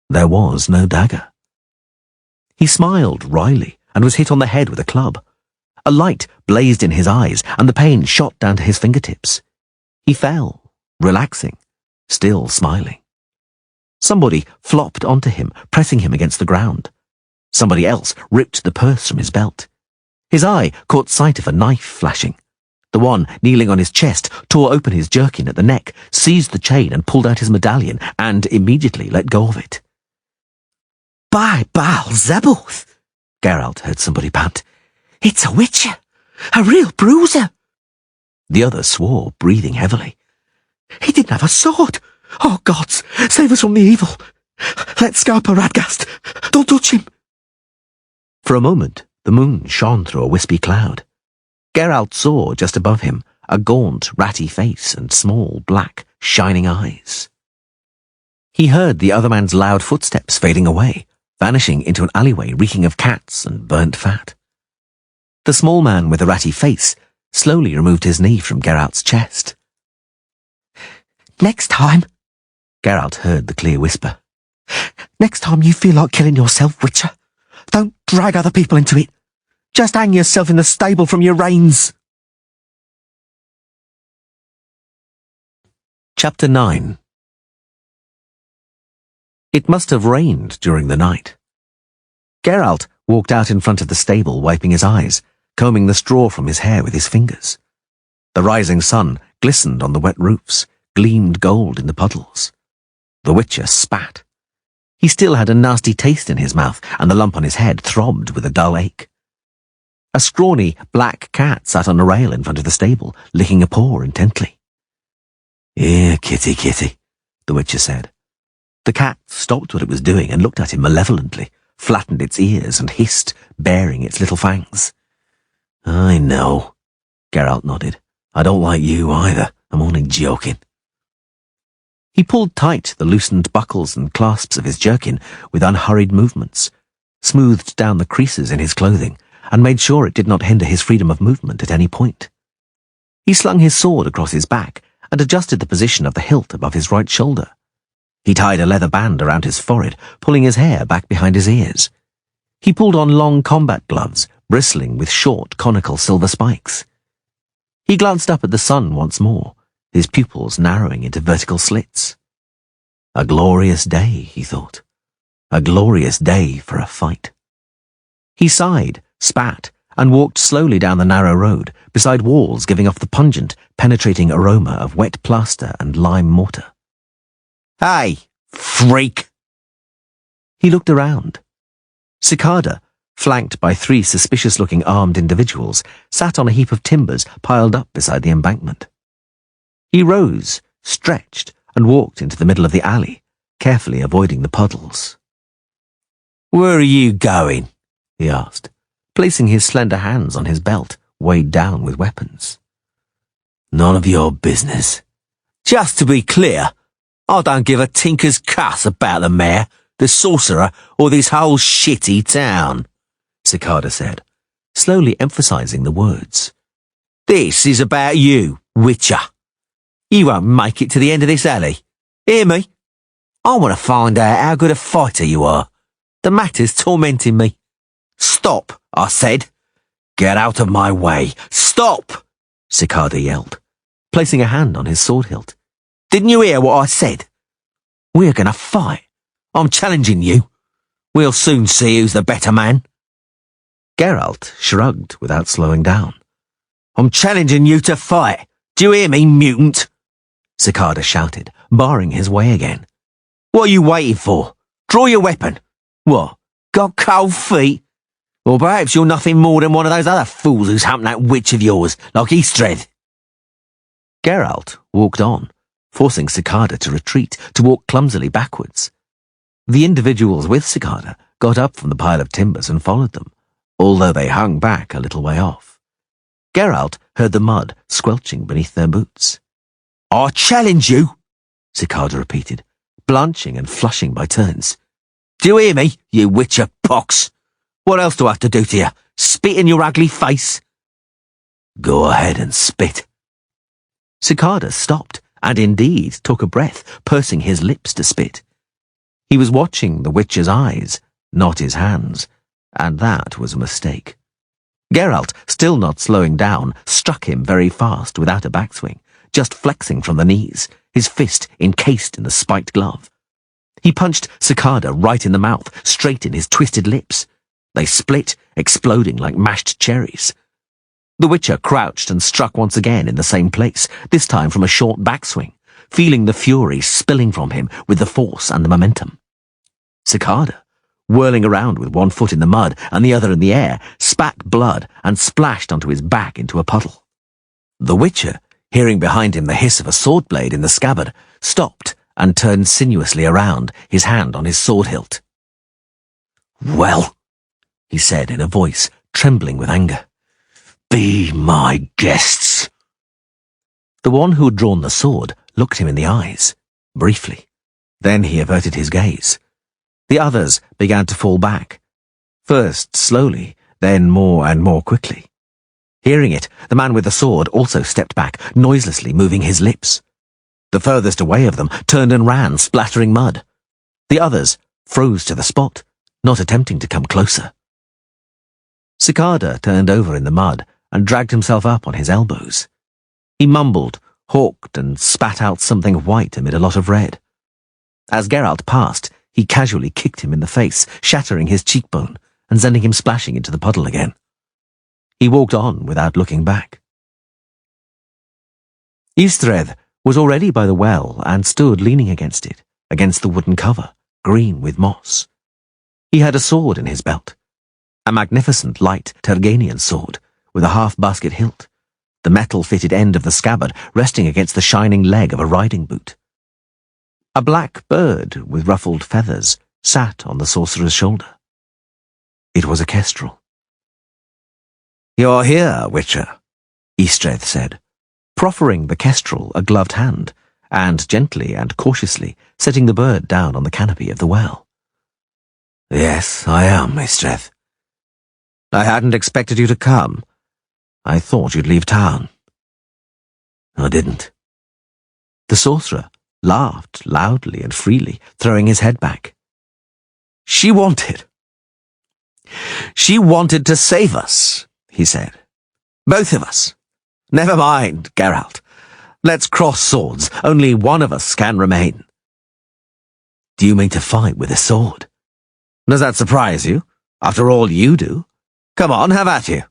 There was no dagger. He smiled wryly and was hit on the head with a club. A light blazed in his eyes and the pain shot down to his fingertips. He fell, relaxing, still smiling. Somebody flopped onto him, pressing him against the ground. Somebody else ripped the purse from his belt. His eye caught sight of a knife flashing. The one kneeling on his chest tore open his jerkin at the neck, seized the chain and pulled out his medallion, and immediately let go of it. "By 𝐿𝐵𝐵𝐿𝐵, Geralt heard somebody pant. "It's a Witcher! A real bruiser!" The other swore, breathing heavily. "He didn't have a sword! Oh, gods, save us from the evil! Let's go up a Radgast! Don't touch him!" For a moment, the moon shone through a wispy cloud. Geralt saw, just above him, a gaunt, ratty face and small, black, shining eyes. He heard the other man's loud footsteps fading away, vanishing into an alleyway reeking of cats and burnt fat. The small man with the ratty face slowly removed his knee from Geralt's chest. "Next time," Geralt heard the clear whisper. "Next time you feel like killing yourself, Witcher, don't drag other people into it. Just hang yourself in the stable from your reins." Chapter 9. It must have rained during the night. Geralt walked out in front of the stable, wiping his eyes, combing the straw from his hair with his fingers. The rising sun glistened on the wet roofs, gleamed gold in the puddles. The Witcher spat. He still had a nasty taste in his mouth, and the lump on his head throbbed with a dull ache. A scrawny black cat sat on a rail in front of the stable, licking a paw intently. "Here, kitty, kitty," the Witcher said. The cat stopped what it was doing and looked at him malevolently, flattened its ears and hissed, baring its little fangs. "I know," Geralt nodded. "I don't like you either. I'm only joking." He pulled tight the loosened buckles and clasps of his jerkin with unhurried movements, smoothed down the creases in his clothing, and made sure it did not hinder his freedom of movement at any point. He slung his sword across his back and adjusted the position of the hilt above his right shoulder. He tied a leather band around his forehead, pulling his hair back behind his ears. He pulled on long combat gloves, bristling with short, conical silver spikes. He glanced up at the sun once more, his pupils narrowing into vertical slits. A glorious day, he thought. A glorious day for a fight. He sighed, spat, and walked slowly down the narrow road, beside walls giving off the pungent, penetrating aroma of wet plaster and lime mortar. "Hey, freak!" He looked around. Cicada, flanked by 3 suspicious-looking armed individuals, sat on a heap of timbers piled up beside the embankment. He rose, stretched, and walked into the middle of the alley, carefully avoiding the puddles. "Where are you going?" he asked, placing his slender hands on his belt, weighed down with weapons. "None of your business. Just to be clear, I don't give a tinker's cuss about the mayor, the sorcerer, or this whole shitty town," Cicada said, slowly emphasizing the words. "This is about you, Witcher. You won't make it to the end of this alley. Hear me? I want to find out how good a fighter you are. The matter's tormenting me. Stop, I said. Get out of my way. Stop, Cicada yelled, placing a hand on his sword hilt. Didn't you hear what I said? We're going to fight. I'm challenging you. We'll soon see who's the better man." Geralt shrugged without slowing down. "I'm challenging you to fight. Do you hear me, mutant?" Cicada shouted, barring his way again. "What are you waiting for? Draw your weapon. What, got cold feet? Or perhaps you're nothing more than one of those other fools who's humped that witch of yours, like 𝐕𝐸𝐻. Geralt walked on, forcing Cicada to retreat, to walk clumsily backwards. The individuals with Cicada got up from the pile of timbers and followed them, although they hung back a little way off. Geralt heard the mud squelching beneath their boots. "I challenge you," Cicada repeated, blanching and flushing by turns. "Do you hear me, you witcher pox? What else do I have to do to you? Spit in your ugly face?" "Go ahead and spit." Cicada stopped, and indeed took a breath, pursing his lips to spit. He was watching the Witcher's eyes, not his hands, and that was a mistake. Geralt, still not slowing down, struck him very fast without a backswing, just flexing from the knees, his fist encased in the spiked glove. He punched Cicada right in the mouth, straight in his twisted lips. They split, exploding like mashed cherries. The Witcher crouched and struck once again in the same place, this time from a short backswing, feeling the fury spilling from him with the force and the momentum. Cicada, whirling around with one foot in the mud and the other in the air, spat blood and splashed onto his back into a puddle. The Witcher, hearing behind him the hiss of a sword blade in the scabbard, stopped and turned sinuously around, his hand on his sword hilt. "Well," he said in a voice trembling with anger, "be my guests." The one who had drawn the sword looked him in the eyes, briefly. Then he averted his gaze. The others began to fall back, first slowly, then more and more quickly. Hearing it, the man with the sword also stepped back, noiselessly moving his lips. The furthest away of them turned and ran, splattering mud. The others froze to the spot, not attempting to come closer. Cicada turned over in the mud and dragged himself up on his elbows. He mumbled, hawked and spat out something white amid a lot of red. As Geralt passed, he casually kicked him in the face, shattering his cheekbone and sending him splashing into the puddle again. He walked on without looking back. 𝐕𝐶 was already by the well and stood leaning against it, against the wooden cover, green with moss. He had a sword in his belt, a magnificent light Targaryen sword with a half-basket hilt, the metal-fitted end of the scabbard resting against the shining leg of a riding boot. A black bird with ruffled feathers sat on the sorcerer's shoulder. It was a kestrel. "You're here, Witcher," 𝐕𝐶 said, proffering the kestrel a gloved hand, and gently and cautiously setting the bird down on the canopy of the well. "Yes, I am, 𝐕𝐶. "I hadn't expected you to come. I thought you'd leave town." "I didn't." The sorcerer laughed loudly and freely, throwing his head back. She wanted to save us," he said. "Both of us. Never mind, Geralt. Let's cross swords. Only one of us can remain." "Do you mean to fight with a sword?" "Does that surprise you? After all you do. Come on, have at you."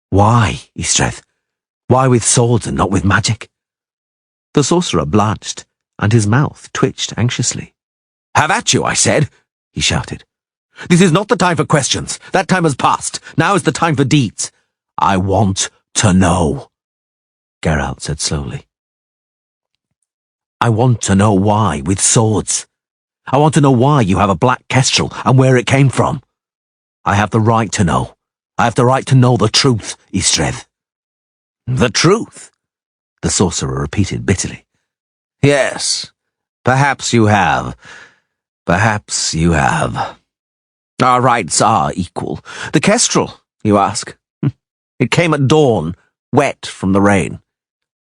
"Why, 𝐕𝐶? Why with swords and not with magic?" The sorcerer blanched, and his mouth twitched anxiously. "Have at you, I said," he shouted. "This is not the time for questions. That time has passed. Now is the time for deeds. I want to know," Geralt said slowly. "I want to know why with swords. I want to know why you have a black kestrel and where it came from. I have the right to know. I have the right to know the truth, 𝐕𝐶. "The truth?" the sorcerer repeated bitterly. "Yes, perhaps you have. Perhaps you have. Our rights are equal. The kestrel, you ask? It came at dawn, wet from the rain.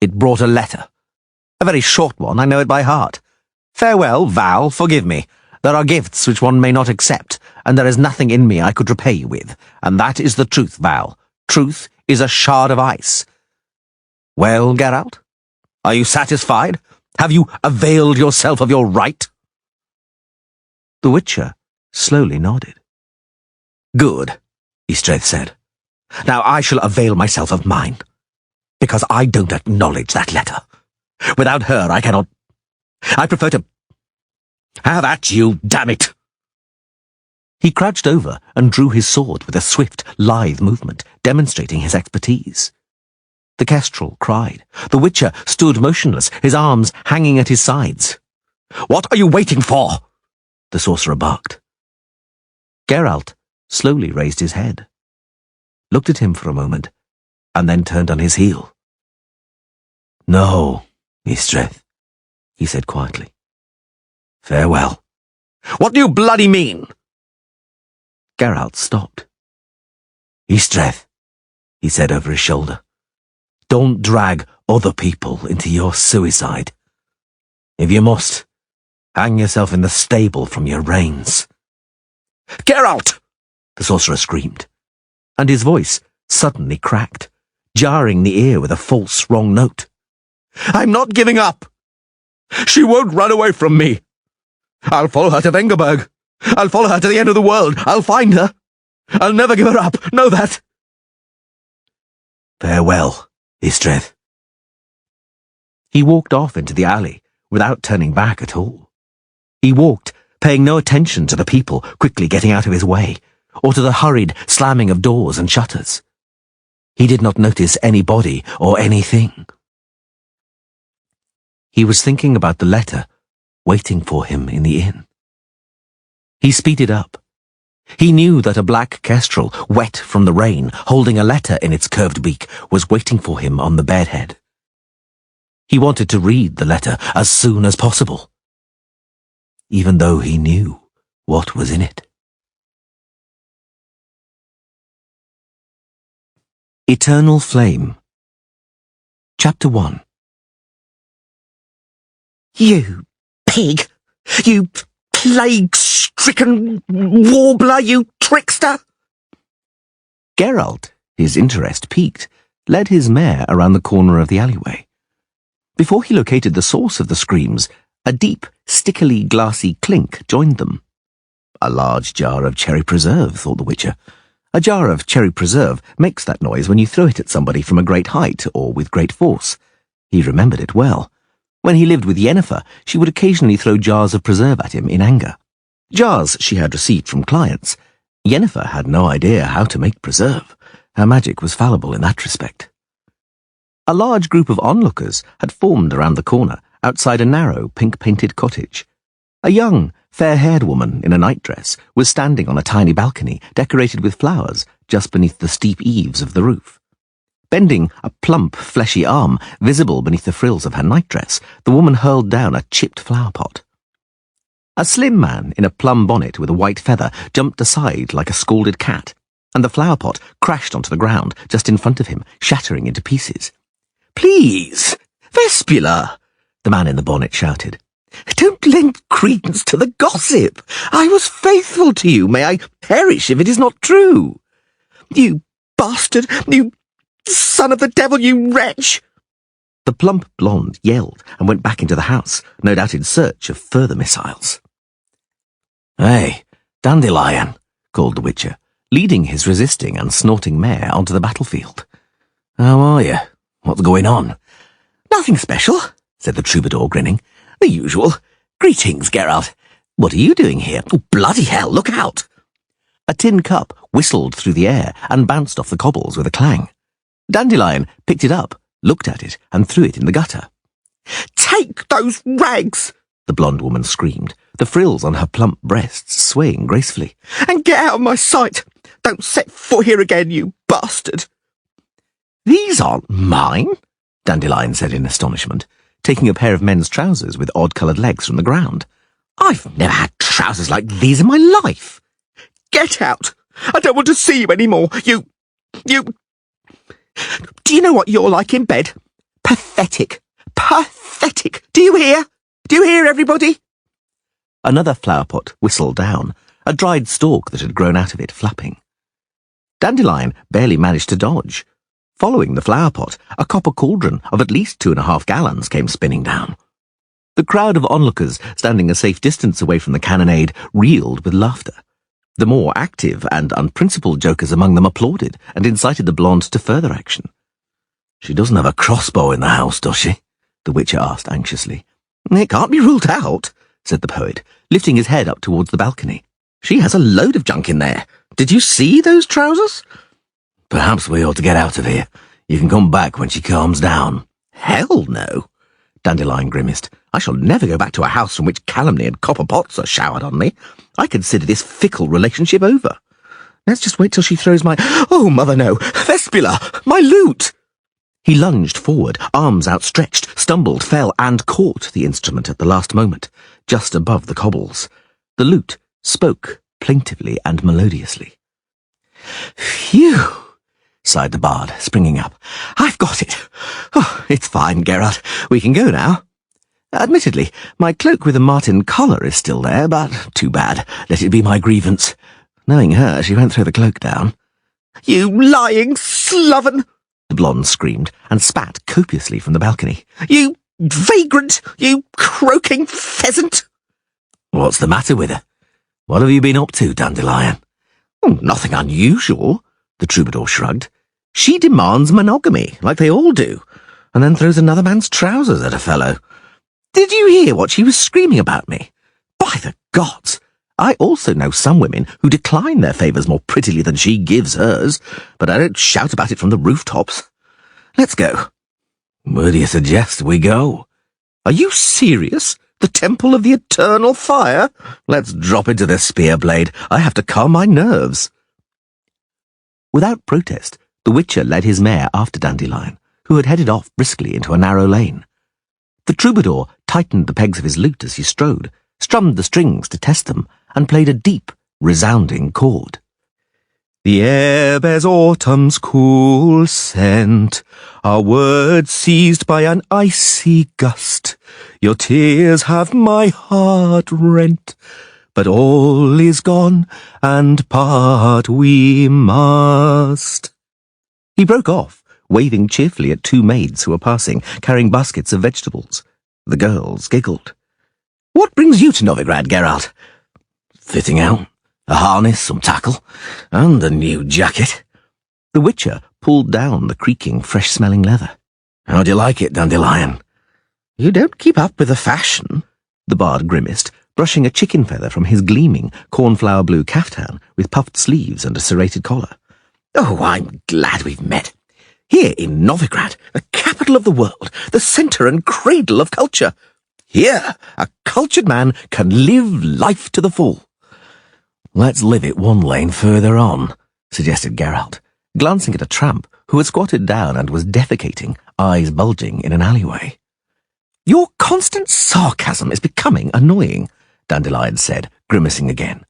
It brought a letter. A very short one, I know it by heart. 'Farewell, Val, forgive me. There are gifts which one may not accept, and there is nothing in me I could repay you with. And that is the truth, Val. Truth is a shard of ice.' Well, Geralt, are you satisfied? Have you availed yourself of your right?" The Witcher slowly nodded. "Good," 𝐕𝐶 said. "Now I shall avail myself of mine, because I don't acknowledge that letter. Without her I cannot... I prefer to... Have at you, damn it!" He crouched over and drew his sword with a swift, lithe movement, demonstrating his expertise. The kestrel cried. The Witcher stood motionless, his arms hanging at his sides. "What are you waiting for?" the sorcerer barked. Geralt slowly raised his head, looked at him for a moment, and then turned on his heel. "No, 𝐕𝐶, he said quietly. "Farewell." "What do you bloody mean?" Geralt stopped. "𝐕𝐶, he said over his shoulder, "don't drag other people into your suicide. If you must, hang yourself in the stable from your reins." "Geralt!" the sorcerer screamed, and his voice suddenly cracked, jarring the ear with a false, wrong note. "I'm not giving up. She won't run away from me. I'll follow her to 𝐿𝐵𝐺. I'll follow her to the end of the world. I'll find her. I'll never give her up. Know that." "Farewell, 𝐕𝐶. He walked off into the alley without turning back at all. He walked, paying no attention to the people quickly getting out of his way, or to the hurried slamming of doors and shutters. He did not notice anybody or anything. He was thinking about the letter waiting for him in the inn. He speeded up. He knew that a black kestrel, wet from the rain, holding a letter in its curved beak, was waiting for him on the bedhead. He wanted to read the letter as soon as possible, even though he knew what was in it. Eternal Flame. Chapter 1. "You pig! You plague-stricken warbler, you trickster!" Geralt, his interest piqued, led his mare around the corner of the alleyway. Before he located the source of the screams, a deep, stickily glassy clink joined them. A large jar of cherry preserve, thought the Witcher. A jar of cherry preserve makes that noise when you throw it at somebody from a great height or with great force. He remembered it well. When he lived with Yennefer, she would occasionally throw jars of preserve at him in anger. Jars she had received from clients. Yennefer had no idea how to make preserve. Her magic was fallible in that respect. A large group of onlookers had formed around the corner, outside a narrow, pink-painted cottage. A young, fair-haired woman in a nightdress was standing on a tiny balcony decorated with flowers just beneath the steep eaves of the roof. Bending a plump, fleshy arm visible beneath the frills of her nightdress, the woman hurled down a chipped flower pot. A slim man in a plum bonnet with a white feather jumped aside like a scalded cat, and the flower pot crashed onto the ground just in front of him, shattering into pieces. "Please, Vespula!" the man in the bonnet shouted. "Don't lend credence to the gossip. I was faithful to you. May I perish if it is not true. You bastard! You son of the devil, you wretch!" The plump blonde yelled and went back into the house, no doubt in search of further missiles. "Hey, Dandelion," called the Witcher, leading his resisting and snorting mare onto the battlefield. "How are you? What's going on?" "Nothing special," said the troubadour, grinning. "The usual. Greetings, Geralt. What are you doing here? Oh, bloody hell, look out!" A tin cup whistled through the air and bounced off the cobbles with a clang. Dandelion picked it up, looked at it, and threw it in the gutter. "Take those rags!" the blonde woman screamed, the frills on her plump breasts swaying gracefully. "And get out of my sight! Don't set foot here again, you bastard!" "These aren't mine," Dandelion said in astonishment, taking a pair of men's trousers with odd-coloured legs from the ground. "I've never had trousers like these in my life." "Get out! I don't want to see you any more. You... Do you know what you're like in bed? Pathetic. Pathetic. Do you hear? Do you hear, everybody?" Another flower pot whistled down, a dried stalk that had grown out of it flapping. Dandelion barely managed to dodge. Following the flower pot, a copper cauldron of at least 2.5 gallons came spinning down. The crowd of onlookers standing a safe distance away from the cannonade reeled with laughter. The more active and unprincipled jokers among them applauded and incited the blonde to further action. "She doesn't have a crossbow in the house, does she?" the Witcher asked anxiously. "It can't be ruled out," said the poet, lifting his head up towards the balcony. "She has a load of junk in there. Did you see those trousers?" "Perhaps we ought to get out of here. You can come back when she calms down." "Hell no," Dandelion grimaced. "I shall never go back to a house from which calumny and copper pots are showered on me. I consider this fickle relationship over. Let's just wait till she throws my... Oh, mother, no! Vespula! My lute!" He lunged forward, arms outstretched, stumbled, fell, and caught the instrument at the last moment, just above the cobbles. The lute spoke plaintively and melodiously. "Phew!" sighed the bard, springing up. "I've got it. Oh, it's fine, Geralt. We can go now. Admittedly, my cloak with a marten collar is still there, but too bad. Let it be my grievance. Knowing her, she won't throw the cloak down." "You lying sloven!" the blonde screamed, and spat copiously from the balcony. "You vagrant! You croaking pheasant!" "What's the matter with her? What have you been up to, Dandelion?" "Oh, nothing unusual," the troubadour shrugged. "She demands monogamy, like they all do, and then throws another man's trousers at a fellow. Did you hear what she was screaming about me? By the gods! I also know some women who decline their favours more prettily than she gives hers, but I don't shout about it from the rooftops. Let's go." "Where do you suggest we go?" "Are you serious? The Temple of the Eternal Fire? Let's drop into the spear blade. I have to calm my nerves." Without protest, the Witcher led his mare after Dandelion, who had headed off briskly into a narrow lane. The troubadour tightened the pegs of his lute as he strode, strummed the strings to test them, and played a deep, resounding chord. "The air bears autumn's cool scent, our words seized by an icy gust. Your tears have my heart rent, but all is gone, and part we must." He broke off, waving cheerfully at two maids who were passing, carrying baskets of vegetables. The girls giggled. "What brings you to Novigrad, Geralt?" "Fitting out. A harness, some tackle, and a new jacket." The Witcher pulled down the creaking, fresh-smelling leather. "How do you like it, Dandelion?" "You don't keep up with the fashion," the bard grimaced, brushing a chicken feather from his gleaming, cornflower blue caftan with puffed sleeves and a serrated collar. "Oh, I'm glad we've met. Here in Novigrad, the capital of the world, the centre and cradle of culture. Here, a cultured man can live life to the full." "Let's live it one lane further on," suggested Geralt, glancing at a tramp who had squatted down and was defecating, eyes bulging in an alleyway. "Your constant sarcasm is becoming annoying," Dandelion said, grimacing again.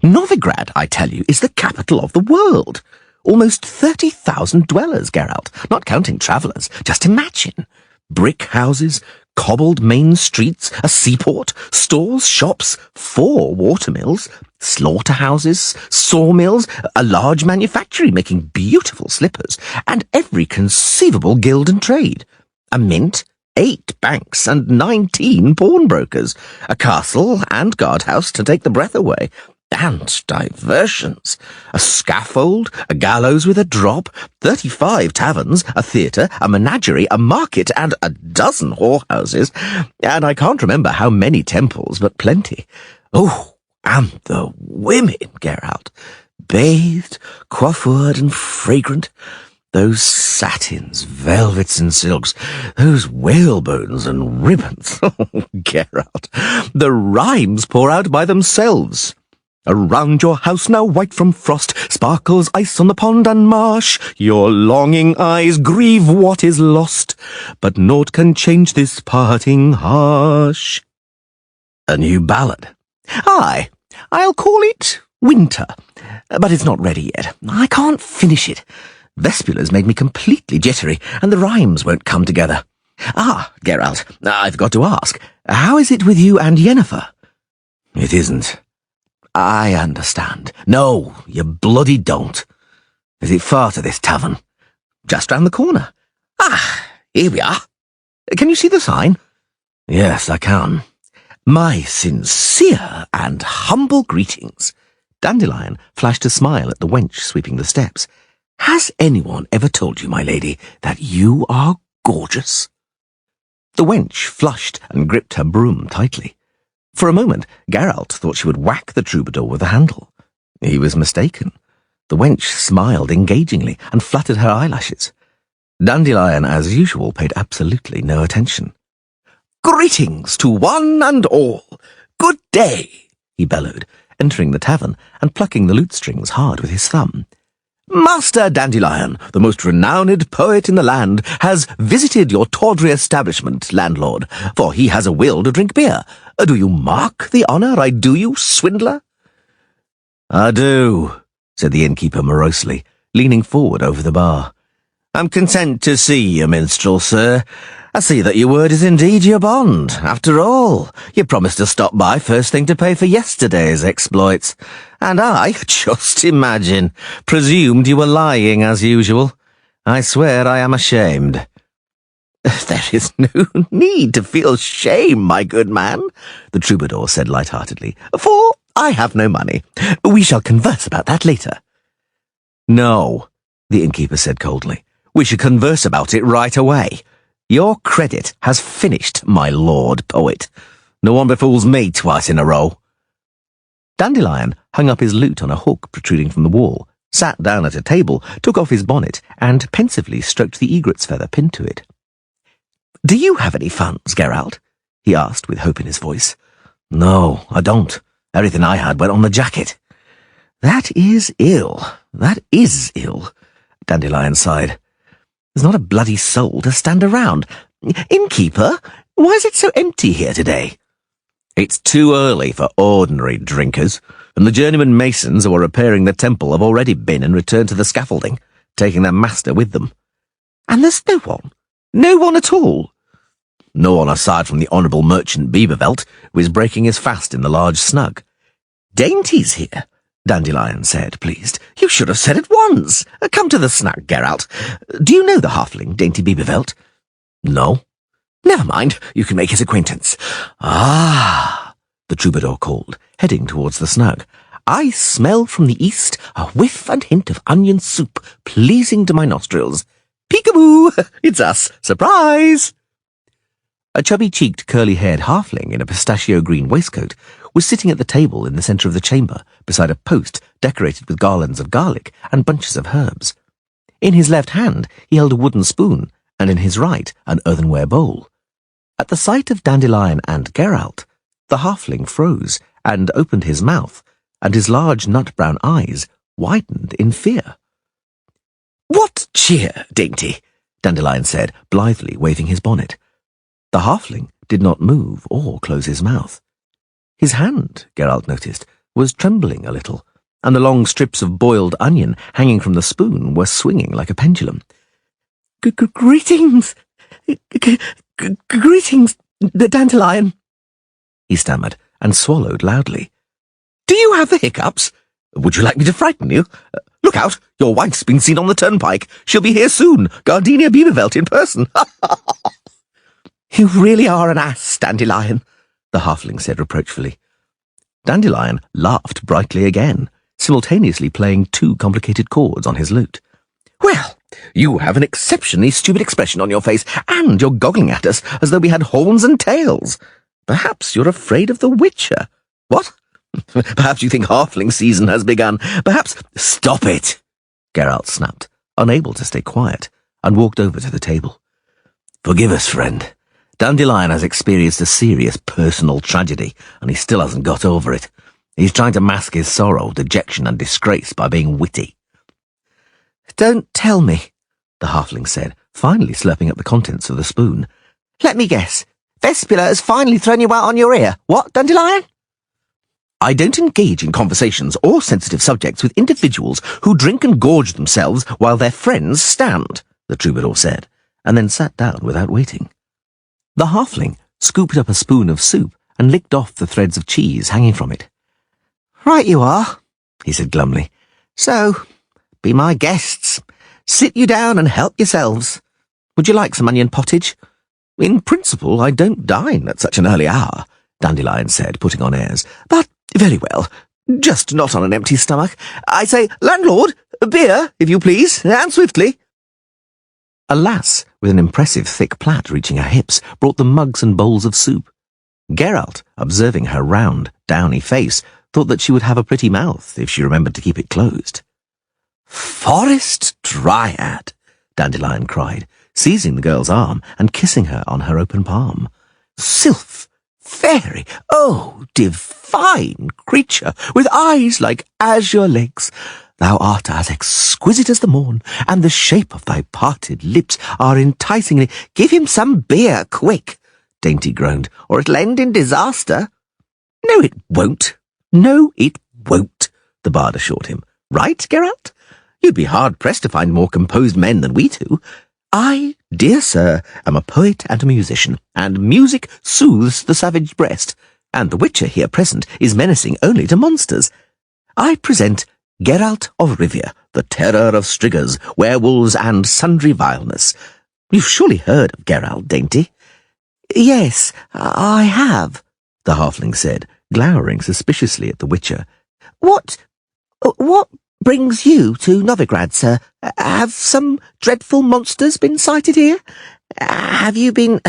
"Novigrad, I tell you, is the capital of the world. Almost 30,000 dwellers, Geralt, not counting travellers. Just imagine. Brick houses, cobbled main streets, a seaport, stores, shops, 4 watermills, slaughterhouses, sawmills, a large manufactory making beautiful slippers, and every conceivable guild and trade. A mint, 8 banks, and 19 pawnbrokers. A castle and guardhouse to take the breath away. And diversions. A scaffold, a gallows with a drop, 35 taverns, a theatre, a menagerie, a market, and a dozen whorehouses. And I can't remember how many temples, but plenty. Oh, and the women, Geralt. Bathed, coiffured, and fragrant. Those satins, velvets, and silks, those whalebones and ribbons. Oh, Geralt, the rhymes pour out by themselves. Around your house now white from frost, sparkles ice on the pond and marsh. Your longing eyes grieve what is lost, but naught can change this parting harsh. A new ballad. Aye, I'll call it Winter, but it's not ready yet. I can't finish it. Vespula's made me completely jittery, and the rhymes won't come together. Ah, Geralt, I've got to ask, how is it with you and Yennefer? It isn't. I understand. No, you bloody don't. Is it far to this tavern? Just round the corner. Ah, here we are. Can you see the sign? Yes, I can. My sincere and humble greetings. Dandelion flashed a smile at the wench sweeping the steps. Has anyone ever told you, my lady, that you are gorgeous? The wench flushed and gripped her broom tightly. For a moment, Geralt thought she would whack the troubadour with the handle. He was mistaken. The wench smiled engagingly and fluttered her eyelashes. Dandelion, as usual, paid absolutely no attention. "Greetings to one and all. Good day," he bellowed, entering the tavern and plucking the lute strings hard with his thumb. "Master Dandelion, the most renowned poet in the land, has visited your tawdry establishment, landlord, for he has a will to drink beer. Do you mark the honour I do you, swindler?" "I do," said the innkeeper morosely, leaning forward over the bar. "I'm content to see you, minstrel, sir. I see that your word is indeed your bond. After all, you promised to stop by first thing to pay for yesterday's exploits. And I, just imagine, presumed you were lying as usual. I swear I am ashamed." "There is no need to feel shame, my good man," the troubadour said light-heartedly, "for I have no money. We shall converse about that later." "No," the innkeeper said coldly. "We should converse about it right away. Your credit has finished, my lord poet. No one befools me twice in a row." Dandelion hung up his lute on a hook protruding from the wall, sat down at a table, took off his bonnet, and pensively stroked the egret's feather pinned to it. "Do you have any funds, Geralt?" he asked with hope in his voice. "No, I don't. Everything I had went on the jacket." That is ill, Dandelion sighed. "There's not a bloody soul to stand around. Innkeeper, why is it so empty here today?" "It's too early for ordinary drinkers, and the journeyman masons who are repairing the temple have already been and returned to the scaffolding, taking their master with them." "And there's no one? No one at all?" "No one aside from the Honourable Merchant 𝐕𝐵𝐵𝐿𝐷, who is breaking his fast in the large snug." "Dainty's here. Dandelion said, pleased. You should have said at once. Come to the snug, Geralt. Do you know the halfling, Dainty 𝐉𝐵𝐵𝐿t? No. Never mind, you can make his acquaintance. Ah, the troubadour called, heading towards the snug. I smell from the east a whiff and hint of onion soup, pleasing to my nostrils. Peekaboo! It's us! Surprise! A chubby-cheeked, curly-haired halfling in a pistachio-green waistcoat was sitting at the table in the centre of the chamber, beside a post decorated with garlands of garlic and bunches of herbs. In his left hand he held a wooden spoon, and in his right an earthenware bowl. At the sight of Dandelion and Geralt, the halfling froze and opened his mouth, and his large nut-brown eyes widened in fear. "What cheer, Dainty?" Dandelion said, blithely waving his bonnet. The halfling did not move or close his mouth. His hand, Geralt noticed, was trembling a little, and the long strips of boiled onion hanging from the spoon were swinging like a pendulum. "Greetings, greetings, Dandelion," he stammered, and swallowed loudly. "Do you have the hiccups? Would you like me to frighten you? Look out, your wife's been seen on the turnpike. She'll be here soon, Gardenia 𝐉𝐵𝐵𝐿t in person." "You really are an ass, Dandelion," the halfling said reproachfully. Dandelion laughed brightly again, simultaneously playing 2 complicated chords on his lute. "Well, you have an exceptionally stupid expression on your face, and you're goggling at us as though we had horns and tails. Perhaps you're afraid of the Witcher. What? Perhaps you think halfling season has begun. Perhaps—" "Stop it!" Geralt snapped, unable to stay quiet, and walked over to the table. "Forgive us, friend. Dandelion has experienced a serious personal tragedy, and he still hasn't got over it. He's trying to mask his sorrow, dejection, and disgrace by being witty." "Don't tell me," the halfling said, finally slurping up the contents of the spoon. "Let me guess. Vespula has finally thrown you out on your ear. What, Dandelion?" "I don't engage in conversations or sensitive subjects with individuals who drink and gorge themselves while their friends stand," the troubadour said, and then sat down without waiting. The halfling scooped up a spoon of soup and licked off the threads of cheese hanging from it. "Right you are," he said glumly. "So, be my guests. Sit you down and help yourselves. Would you like some onion pottage?" "In principle, I don't dine at such an early hour," Dandelion said, putting on airs. "But very well, just not on an empty stomach. I say, landlord, beer, if you please, and swiftly." A lass with an impressive thick plait reaching her hips brought them mugs and bowls of soup. Geralt, observing her round, downy face, thought that she would have a pretty mouth if she remembered to keep it closed. "Forest Dryad," Dandelion cried, seizing the girl's arm and kissing her on her open palm. "Sylph, fairy, oh, divine creature, with eyes like azure lakes. Thou art as exquisite as the morn, and the shape of thy parted lips are enticingly—" "Give him some beer, quick," Dainty groaned, "or it'll end in disaster." "No, it won't. No, it won't," the bard assured him. "Right, Geralt? You'd be hard-pressed to find more composed men than we two. I, dear sir, am a poet and a musician, and music soothes the savage breast, and the Witcher here present is menacing only to monsters. I present Geralt of Rivia, the terror of striggers, werewolves, and sundry vileness. You've surely heard of Geralt, Dainty?" "Yes, I have," the halfling said, glowering suspiciously at the Witcher. What brings you to Novigrad, sir? Have some dreadful monsters been sighted here? Have you been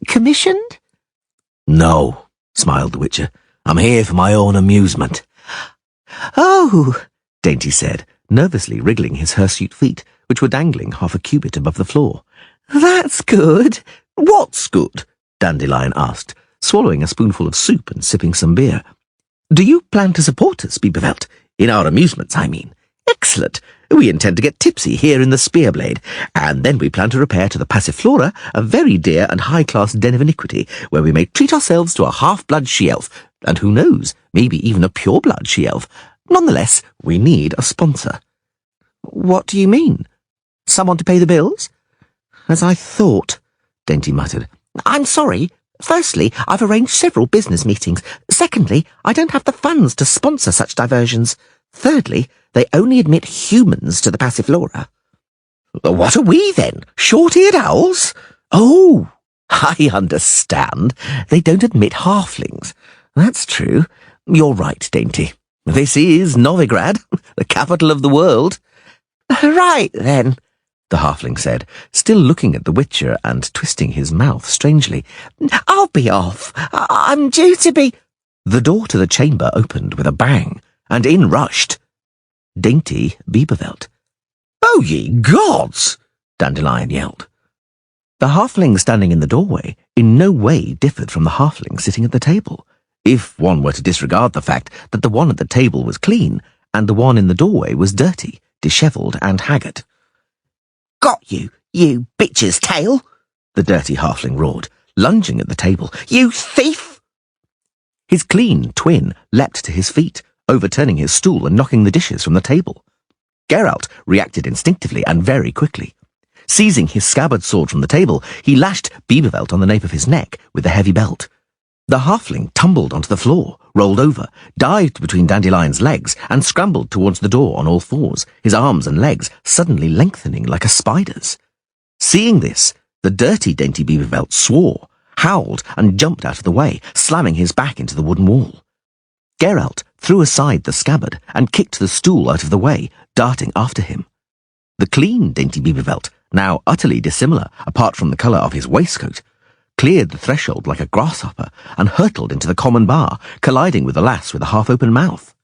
commissioned?" "No," smiled the Witcher. "I'm here for my own amusement." "Oh," Dainty said, nervously wriggling his hirsute feet, which were dangling half a cubit above the floor. "That's good." "What's good?" Dandelion asked, swallowing a spoonful of soup and sipping some beer. "Do you plan to support us, 𝐉𝐵𝐵𝐿t? In our amusements, I mean." "Excellent. We intend to get tipsy here in the Spearblade, and then we plan to repair to the Passiflora, a very dear and high-class den of iniquity, where we may treat ourselves to a half-blood she-elf, and who knows, maybe even a pure-blood she-elf. Nonetheless, we need a sponsor." "What do you mean? Someone to pay the bills?" "As I thought," Dainty muttered. "I'm sorry. Firstly, I've arranged several business meetings. Secondly, I don't have the funds to sponsor such diversions. Thirdly, they only admit humans to the Passiflora. What are we then? Short-eared owls? Oh, I understand. They don't admit halflings. That's true. You're right, Dainty. This is Novigrad, the capital of the world. Right, then, the halfling said, still looking at the Witcher and twisting his mouth strangely. I'll be off. I'm due to be... The door to the chamber opened with a bang, and in rushed Dainty 𝐉𝐵𝐵𝐵𝐵𝐵𝐵𝐵. Oh, ye gods! Dandelion yelled. The halfling standing in the doorway in no way differed from the halfling sitting at the table, if one were to disregard the fact that the one at the table was clean and the one in the doorway was dirty, dishevelled and haggard. Got you, you bitch's tail! The dirty halfling roared, lunging at the table. You thief! His clean twin leapt to his feet, overturning his stool and knocking the dishes from the table. Geralt reacted instinctively and very quickly. Seizing his scabbard sword from the table, he lashed 𝐉𝐵𝐵𝐵𝐵 on the nape of his neck with the heavy belt. The halfling tumbled onto the floor, rolled over, dived between Dandelion's legs, and scrambled towards the door on all fours, his arms and legs suddenly lengthening like a spider's. Seeing this, the dirty Dainty 𝐉𝐵𝐵𝐵𝐵 swore, howled, and jumped out of the way, slamming his back into the wooden wall. Geralt threw aside the scabbard and kicked the stool out of the way, darting after him. The clean Dainty 𝐉𝐵𝐵𝐵𝐵, now utterly dissimilar apart from the colour of his waistcoat, cleared the threshold like a grasshopper and hurtled into the common bar, colliding with the lass with a half-open mouth.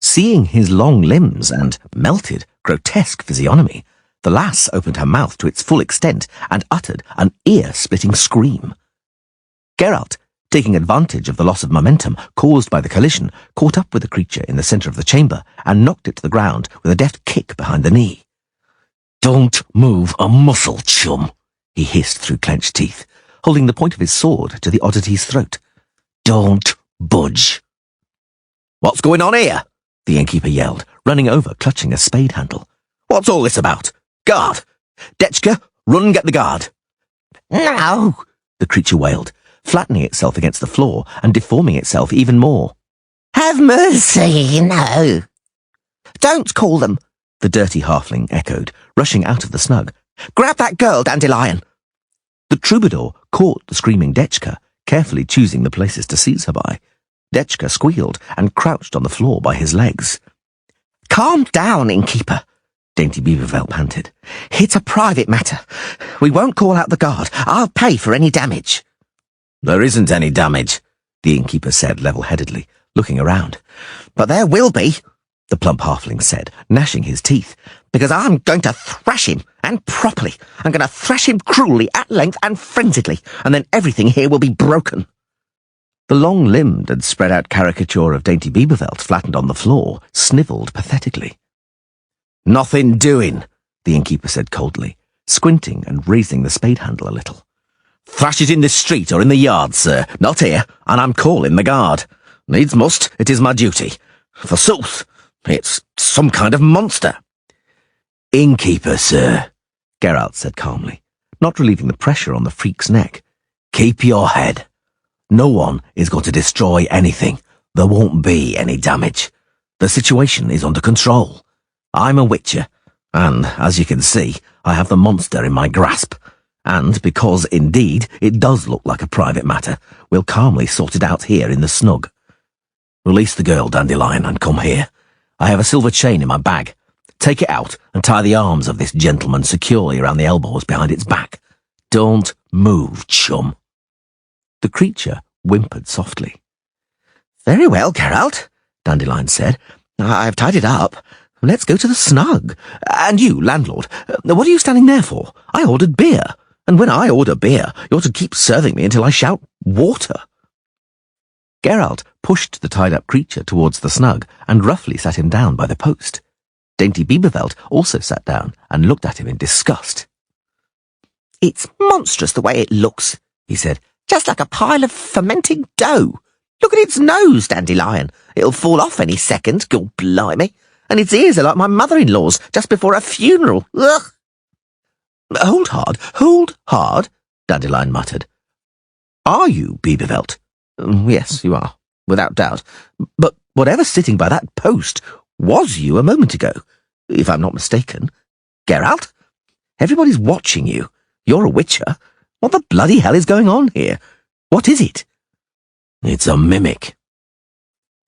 Seeing his long limbs and melted, grotesque physiognomy, the lass opened her mouth to its full extent and uttered an ear-splitting scream. Geralt, taking advantage of the loss of momentum caused by the collision, caught up with the creature in the centre of the chamber and knocked it to the ground with a deft kick behind the knee. Don't move a muscle, chum, he hissed through clenched teeth, holding the point of his sword to the oddity's throat. Don't budge. What's going on here? The innkeeper yelled, running over, clutching a spade handle. What's all this about? Guard! 𝐷𝐢𝐿, run and get the guard. No, the creature wailed, flattening itself against the floor and deforming itself even more. Have mercy, no. Don't call them, the dirty halfling echoed, rushing out of the snug. Grab that girl, Dandelion. The troubadour caught the screaming 𝐷𝐢𝐿, carefully choosing the places to seize her by. 𝐷𝐢𝐿 squealed and crouched on the floor by his legs. Calm down, innkeeper, Dainty 𝐉𝐵𝐵𝐵𝐵𝐵 panted. It's a private matter. We won't call out the guard. I'll pay for any damage. There isn't any damage, the innkeeper said level-headedly, looking around. But there will be, the plump halfling said, gnashing his teeth. Because I'm going to thrash him, and properly. I'm going to thrash him cruelly, at length, and frenziedly, and then everything here will be broken. The long-limbed and spread-out caricature of Dainty 𝐉𝐵𝐵𝐵𝐵𝐵 flattened on the floor, snivelled pathetically. Nothing doing, the innkeeper said coldly, squinting and raising the spade handle a little. Thrash it in the street or in the yard, sir, not here, and I'm calling the guard. Needs must, it is my duty. Forsooth, it's some kind of monster. Innkeeper, sir, Geralt said calmly, not relieving the pressure on the freak's neck. Keep your head. No one is going to destroy anything. There won't be any damage. The situation is under control. I'm a witcher, and, as you can see, I have the monster in my grasp. And because, indeed, it does look like a private matter, we'll calmly sort it out here in the snug. Release the girl, Dandelion, and come here. I have a silver chain in my bag. Take it out and tie the arms of this gentleman securely around the elbows behind its back. Don't move, chum. The creature whimpered softly. Very well, Geralt, Dandelion said. I've tied it up. Let's go to the snug. And you, landlord, what are you standing there for? I ordered beer. And when I order beer, you ought to keep serving me until I shout water. Geralt pushed the tied-up creature towards the snug and roughly sat him down by the post. Dainty 𝐉𝐵𝐵𝐵𝐵𝐵 also sat down and looked at him in disgust. It's monstrous the way it looks, he said. Just like a pile of fermenting dough. Look at its nose, Dandelion. It'll fall off any second, God blimey. And its ears are like my mother-in-law's just before a funeral. Ugh! Hold hard, Dandelion muttered. Are you 𝐉𝐵𝐵𝐵𝐵𝐵𝐵𝐵? Yes, you are. without doubt. But whatever's sitting by that post was you a moment ago, if I'm not mistaken. Geralt? Everybody's watching you. You're a witcher. What the bloody hell is going on here? What is it? It's a mimic.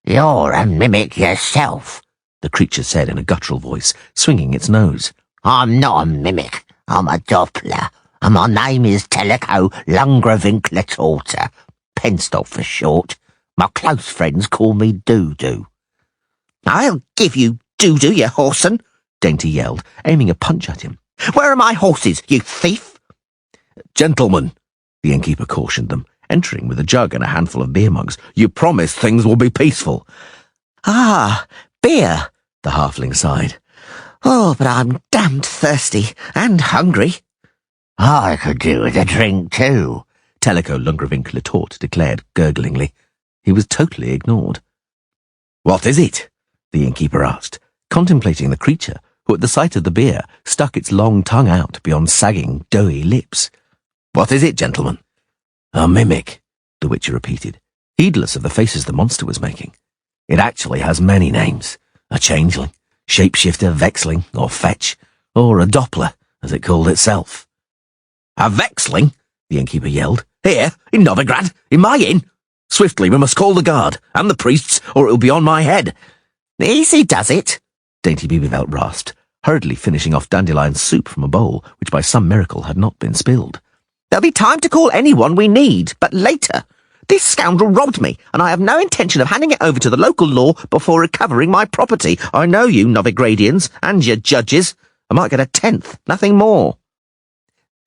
You're a mimic yourself, the creature said in a guttural voice, swinging its nose. I'm not a mimic. I'm a Doppler, and my name is 𝐿𝐴𝐼𝐿, Penstock for short. My close friends call me Doo-Doo. I'll give you Doo-Doo, you whoreson, Dainty yelled, aiming a punch at him. Where are my horses, you thief? Gentlemen, the innkeeper cautioned them, entering with a jug and a handful of beer mugs. you promised things will be peaceful. Ah, beer, the halfling sighed. Oh, but I'm damned thirsty and hungry. I could do with a drink too, 𝐿𝐴𝐼𝐿 declared gurglingly. He was totally ignored. What is it? the innkeeper asked, contemplating the creature, who at the sight of the beer stuck its long tongue out beyond sagging, doughy lips. What is it, gentlemen? A mimic, the witcher repeated, heedless of the faces the monster was making. It actually has many names. A changeling, shapeshifter, vexling, or fetch, or a Doppler, as it called itself. A vexling? the innkeeper yelled. Here, in Novigrad, in my inn. Swiftly, we must call the guard, and the priests, or it'll be on my head. Easy does it, Dainty 𝐕𝐵𝐵𝐿 rasped, hurriedly finishing off dandelion soup from a bowl which by some miracle had not been spilled. There'll be time to call anyone we need, but later. This scoundrel robbed me, and I have no intention of handing it over to the local law before recovering my property. I know you, Novigradians, and your judges. I might get a tenth, nothing more.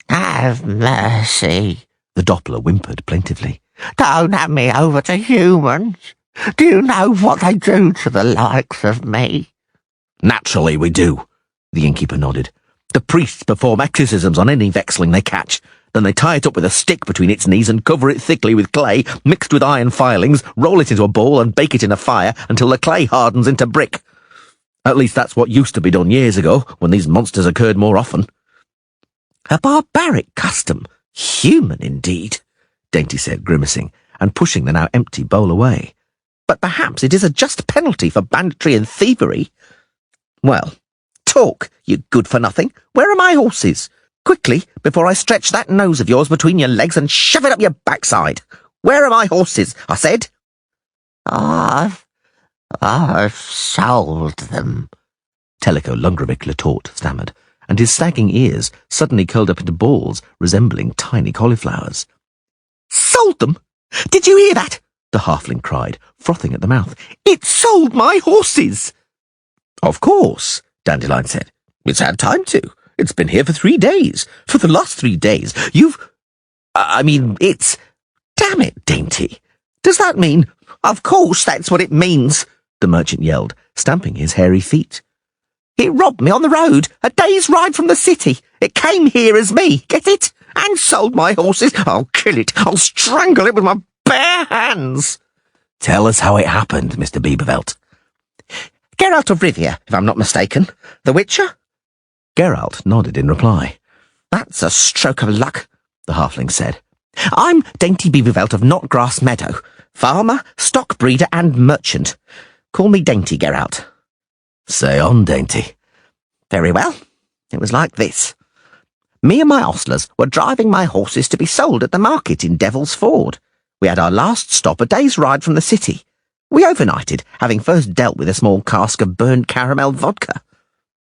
Have mercy, the Doppler whimpered plaintively. Don't hand me over to humans. Do you know what they do to the likes of me? Naturally we do, the innkeeper nodded. The priests perform exorcisms on any vexling they catch. Then they tie it up with a stick between its knees and cover it thickly with clay, mixed with iron filings, roll it into a ball and bake it in a fire until the clay hardens into brick. At least that's what used to be done years ago, when these monsters occurred more often. A barbaric custom. Human, indeed, Dainty said, grimacing, and pushing the now empty bowl away. But perhaps it is a just penalty for banditry and thievery. Well, talk, you good-for-nothing. Where are my horses? Quickly, before I stretch that nose of yours between your legs and shove it up your backside. Where are my horses? I said. I've sold them, 𝐿𝐴𝐼𝐿 stammered, and his sagging ears suddenly curled up into balls resembling tiny cauliflowers. Sold them? Did you hear that? the halfling cried, frothing at the mouth. It sold my horses! Of course, Dandelion said. It's had time to. It's been here for 3 days. For the last 3 days, it's... Damn it, Dainty. Does that mean... Of course, that's what it means, the merchant yelled, stamping his hairy feet. It robbed me on the road, a day's ride from the city. It came here as me, get it? And sold my horses. I'll kill it. I'll strangle it with my bare hands. Tell us how it happened, Mr. 𝐕𝐵𝐵𝐿. Geralt of Rivia, if I'm not mistaken. The Witcher? Geralt nodded in reply. That's a stroke of luck, the halfling said. I'm Dainty 𝐕𝐵𝐵𝐿 of Knotgrass Meadow, farmer, stock breeder, and merchant. Call me Dainty, Geralt. Say on, Dainty. Very well. It was like this. Me and my ostlers were driving my horses to be sold at the market in Devil's Ford. We had our last stop a day's ride from the city. We overnighted, having first dealt with a small cask of burnt caramel vodka.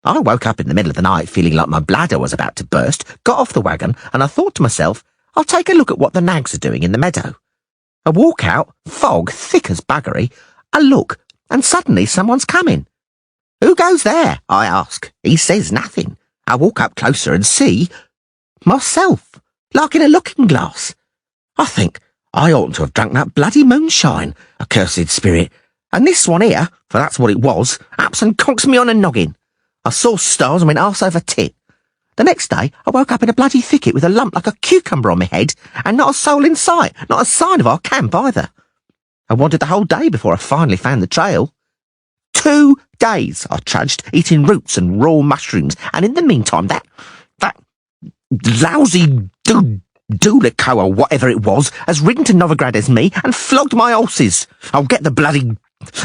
I woke up in the middle of the night feeling like my bladder was about to burst, got off the wagon, and I thought to myself, I'll take a look at what the nags are doing in the meadow. I walk out, fog thick as buggery, I look, and suddenly someone's coming. Who goes there? I ask. He says nothing. I walk up closer and see myself, like in a looking glass. I think I oughtn't to have drunk that bloody moonshine, accursed spirit. And this one here, for that's what it was, ups and conks me on a noggin. I saw stars and went arse over tit. The next day, I woke up in a bloody thicket with a lump like a cucumber on my head, and not a soul in sight, not a sign of our camp either. I wandered the whole day before I finally found the trail. 2 days I trudged, eating roots and raw mushrooms, and in the meantime, that lousy dude 𝐿𝐴 or whatever it was has ridden to Novigrad as me and flogged my horses. I'll get the bloody... and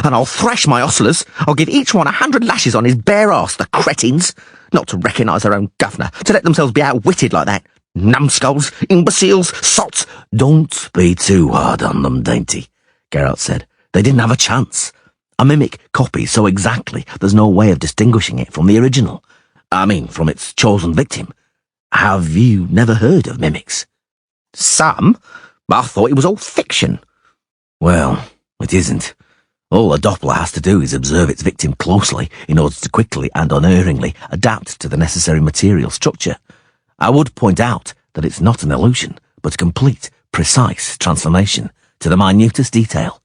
I'll thrash my ostlers. I'll give each one 100 lashes on his bare arse, the cretins. Not to recognise their own governor, to let themselves be outwitted like that. Numbskulls, imbeciles, sots. Don't be too hard on them, Dainty, Geralt said. They didn't have a chance. A mimic copies so exactly there's no way of distinguishing it from the original. I mean, from its chosen victim. Have you never heard of mimics? Some? I thought it was all fiction. Well, it isn't. All a Doppler has to do is observe its victim closely in order to quickly and unerringly adapt to the necessary material structure. I would point out that it's not an illusion, but a complete, precise transformation to the minutest detail.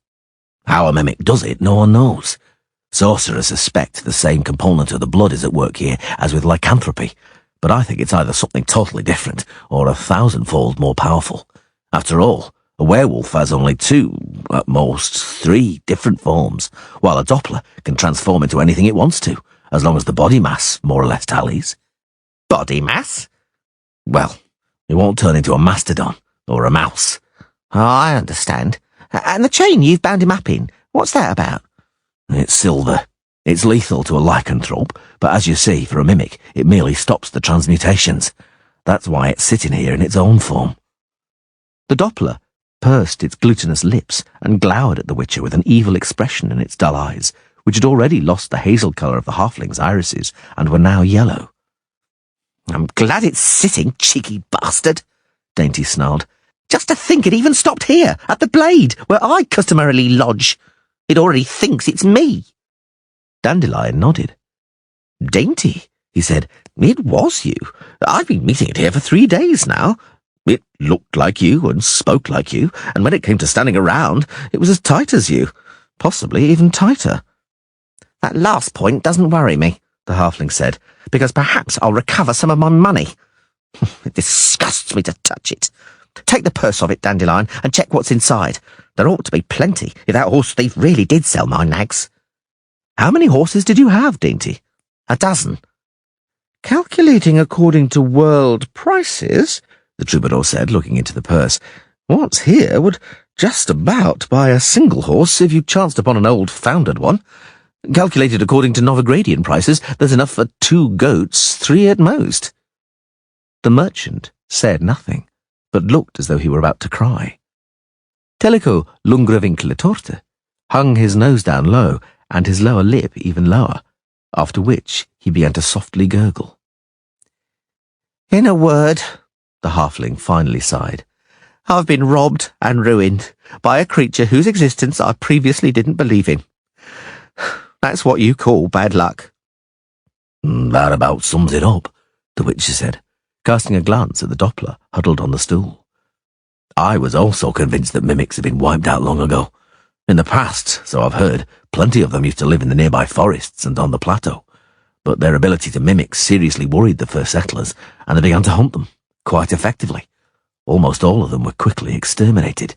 How a mimic does it, no one knows. Sorcerers suspect the same component of the blood is at work here as with lycanthropy, but I think it's either something totally different or 1,000-fold more powerful. After all, a werewolf has only 2, at most 3 different forms, while a Doppler can transform into anything it wants to, as long as the body mass more or less tallies. Body mass? Well, it won't turn into a mastodon or a mouse. Oh, I understand. And the chain you've bound him up in, what's that about? It's silver. It's lethal to a lycanthrope, but as you see, for a mimic, it merely stops the transmutations. That's why it's sitting here in its own form. The Doppler pursed its glutinous lips and glowered at the Witcher with an evil expression in its dull eyes, which had already lost the hazel colour of the halfling's irises and were now yellow. I'm glad it's sitting, cheeky bastard, Dainty snarled. Just to think it even stopped here, at the blade, where I customarily lodge. It already thinks it's me. Dandelion nodded. Dainty, he said, it was you. I've been meeting it here for 3 days now. It looked like you and spoke like you, and when it came to standing around, it was as tight as you, possibly even tighter. That last point doesn't worry me, the halfling said, because perhaps I'll recover some of my money. It disgusts me to touch it. Take the purse of it, Dandelion, and check what's inside. There ought to be plenty, if that horse thief really did sell my nags. How many horses did you have, Dainty? 12. Calculating according to world prices, the troubadour said, looking into the purse, what's here would just about buy a single horse if you chanced upon an old foundered one. Calculated according to Novigradian prices, there's enough for 2 goats, 3 at most. The merchant said nothing, but looked as though he were about to cry. 𝐿𝐴𝐴𝐵𝐿𝐴𝐿𝐴𝐿𝐴𝐿𝐴𝐿𝐴𝐿𝐴𝐿𝐴𝐿𝐴𝐿 hung his nose down low and his lower lip even lower, after which he began to softly gurgle. In a word, the halfling finally sighed, I've been robbed and ruined by a creature whose existence I previously didn't believe in. That's what you call bad luck. That about sums it up, the Witcher said, casting a glance at the Doppler huddled on the stool. I was also convinced that mimics had been wiped out long ago. In the past, so I've heard, plenty of them used to live in the nearby forests and on the plateau, but their ability to mimic seriously worried the first settlers, and they began to hunt them, quite effectively. Almost all of them were quickly exterminated.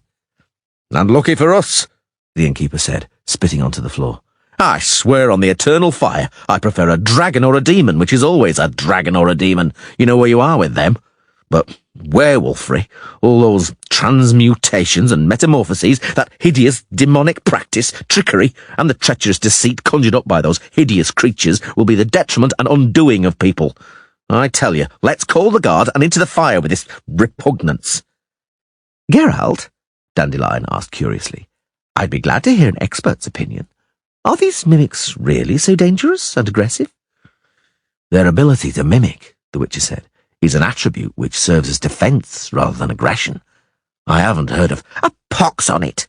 And lucky for us, the innkeeper said, spitting onto the floor. I swear on the eternal fire, I prefer a dragon or a demon, which is always a dragon or a demon. You know where you are with them. But werewolfery, all those transmutations and metamorphoses, that hideous demonic practice, trickery, and the treacherous deceit conjured up by those hideous creatures will be the detriment and undoing of people. I tell you, let's call the guard and into the fire with this repugnance. Geralt, Dandelion asked curiously, I'd be glad to hear an expert's opinion. Are these mimics really so dangerous and aggressive? Their ability to mimic, the Witcher said, is an attribute which serves as defence rather than aggression. I haven't heard of... A pox on it,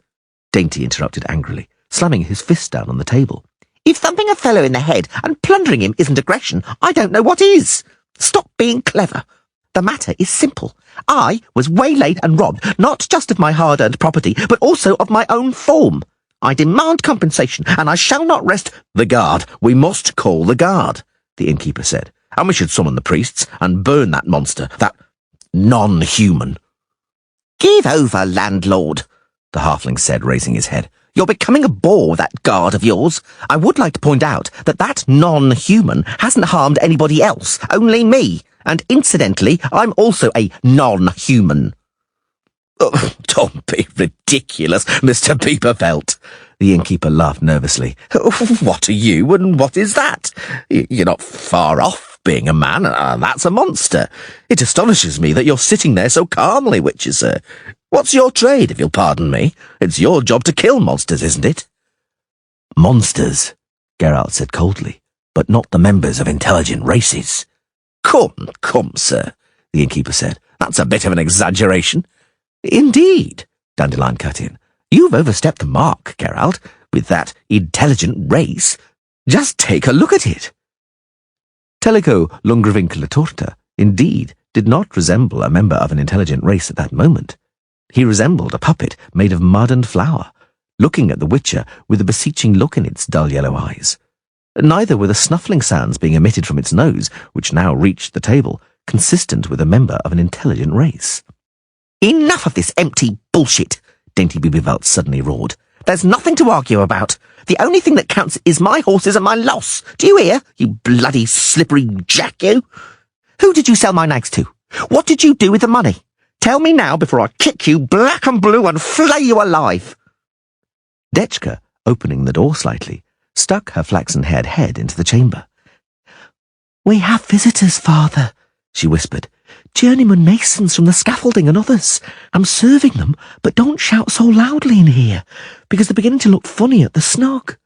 Dainty interrupted angrily, slamming his fist down on the table. If thumping a fellow in the head and plundering him isn't aggression, I don't know what is. Stop being clever. The matter is simple. I was waylaid and robbed, not just of my hard-earned property, but also of my own form. I demand compensation, and I shall not rest... The guard. We must call the guard, the innkeeper said. And we should summon the priests and burn that monster, that non-human. Give over, landlord, the halfling said, raising his head. You're becoming a bore, that guard of yours. I would like to point out that that non-human hasn't harmed anybody else, only me. And incidentally, I'm also a non-human. Oh, don't be ridiculous, Mr. 𝐵𝐵𝐵𝐿𝐵. The innkeeper laughed nervously. What are you, and what is that? You're not far off being a man, and that's a monster. It astonishes me that you're sitting there so calmly, witcher, sir. What's your trade, if you'll pardon me? It's your job to kill monsters, isn't it? Monsters, Geralt said coldly, but not the members of intelligent races. Come, sir, the innkeeper said. That's a bit of an exaggeration. Indeed, Dandelion cut in. You've overstepped the mark, Geralt, with that intelligent race. Just take a look at it. 𝐿𝐴𝐞𝐫𝐿𝐵𝐿𝐵 indeed did not resemble a member of an intelligent race at that moment. He resembled a puppet made of mud and flour, looking at the witcher with a beseeching look in its dull yellow eyes. Neither were the snuffling sounds being emitted from its nose, which now reached the table, consistent with a member of an intelligent race. Enough of this empty bullshit, Dainty 𝐵𝐵𝐵𝐿𝐵 suddenly roared. There's nothing to argue about. The only thing that counts is my horses and my loss. Do you hear, you bloody slippery jack, you? Who did you sell my nags to? What did you do with the money? Tell me now before I kick you black and blue and flay you alive. 𝐿𝐴𝐞𝐫, opening the door slightly, stuck her flaxen-haired head into the chamber. We have visitors, father, she whispered. Journeyman masons from the scaffolding and others. I'm serving them, but don't shout so loudly in here, because they're beginning to look funny at the snog.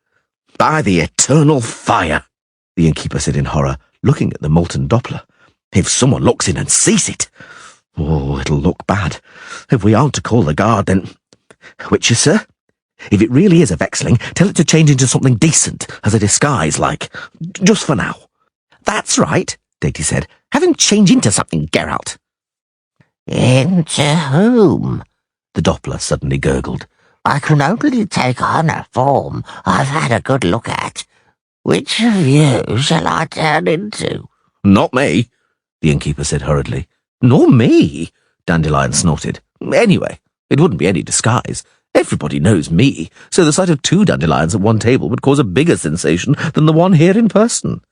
By the eternal fire, the innkeeper said in horror, looking at the molten Doppler. If someone looks in and sees it, oh, it'll look bad. If we aren't to call the guard, then... Witcher, sir? If it really is a 𝐉𝐴𝐻𝐿𝐵, tell it to change into something decent, as a disguise, like. Just for now. That's right, Dainty said. Have him change into something, Geralt. Into whom? The Doppler suddenly gurgled. I can only take on a form I've had a good look at. Which of you shall I turn into? Not me, the innkeeper said hurriedly. Nor me, Dandelion snorted. Anyway, it wouldn't be any disguise. Everybody knows me, so the sight of two dandelions at one table would cause a bigger sensation than the one here in person.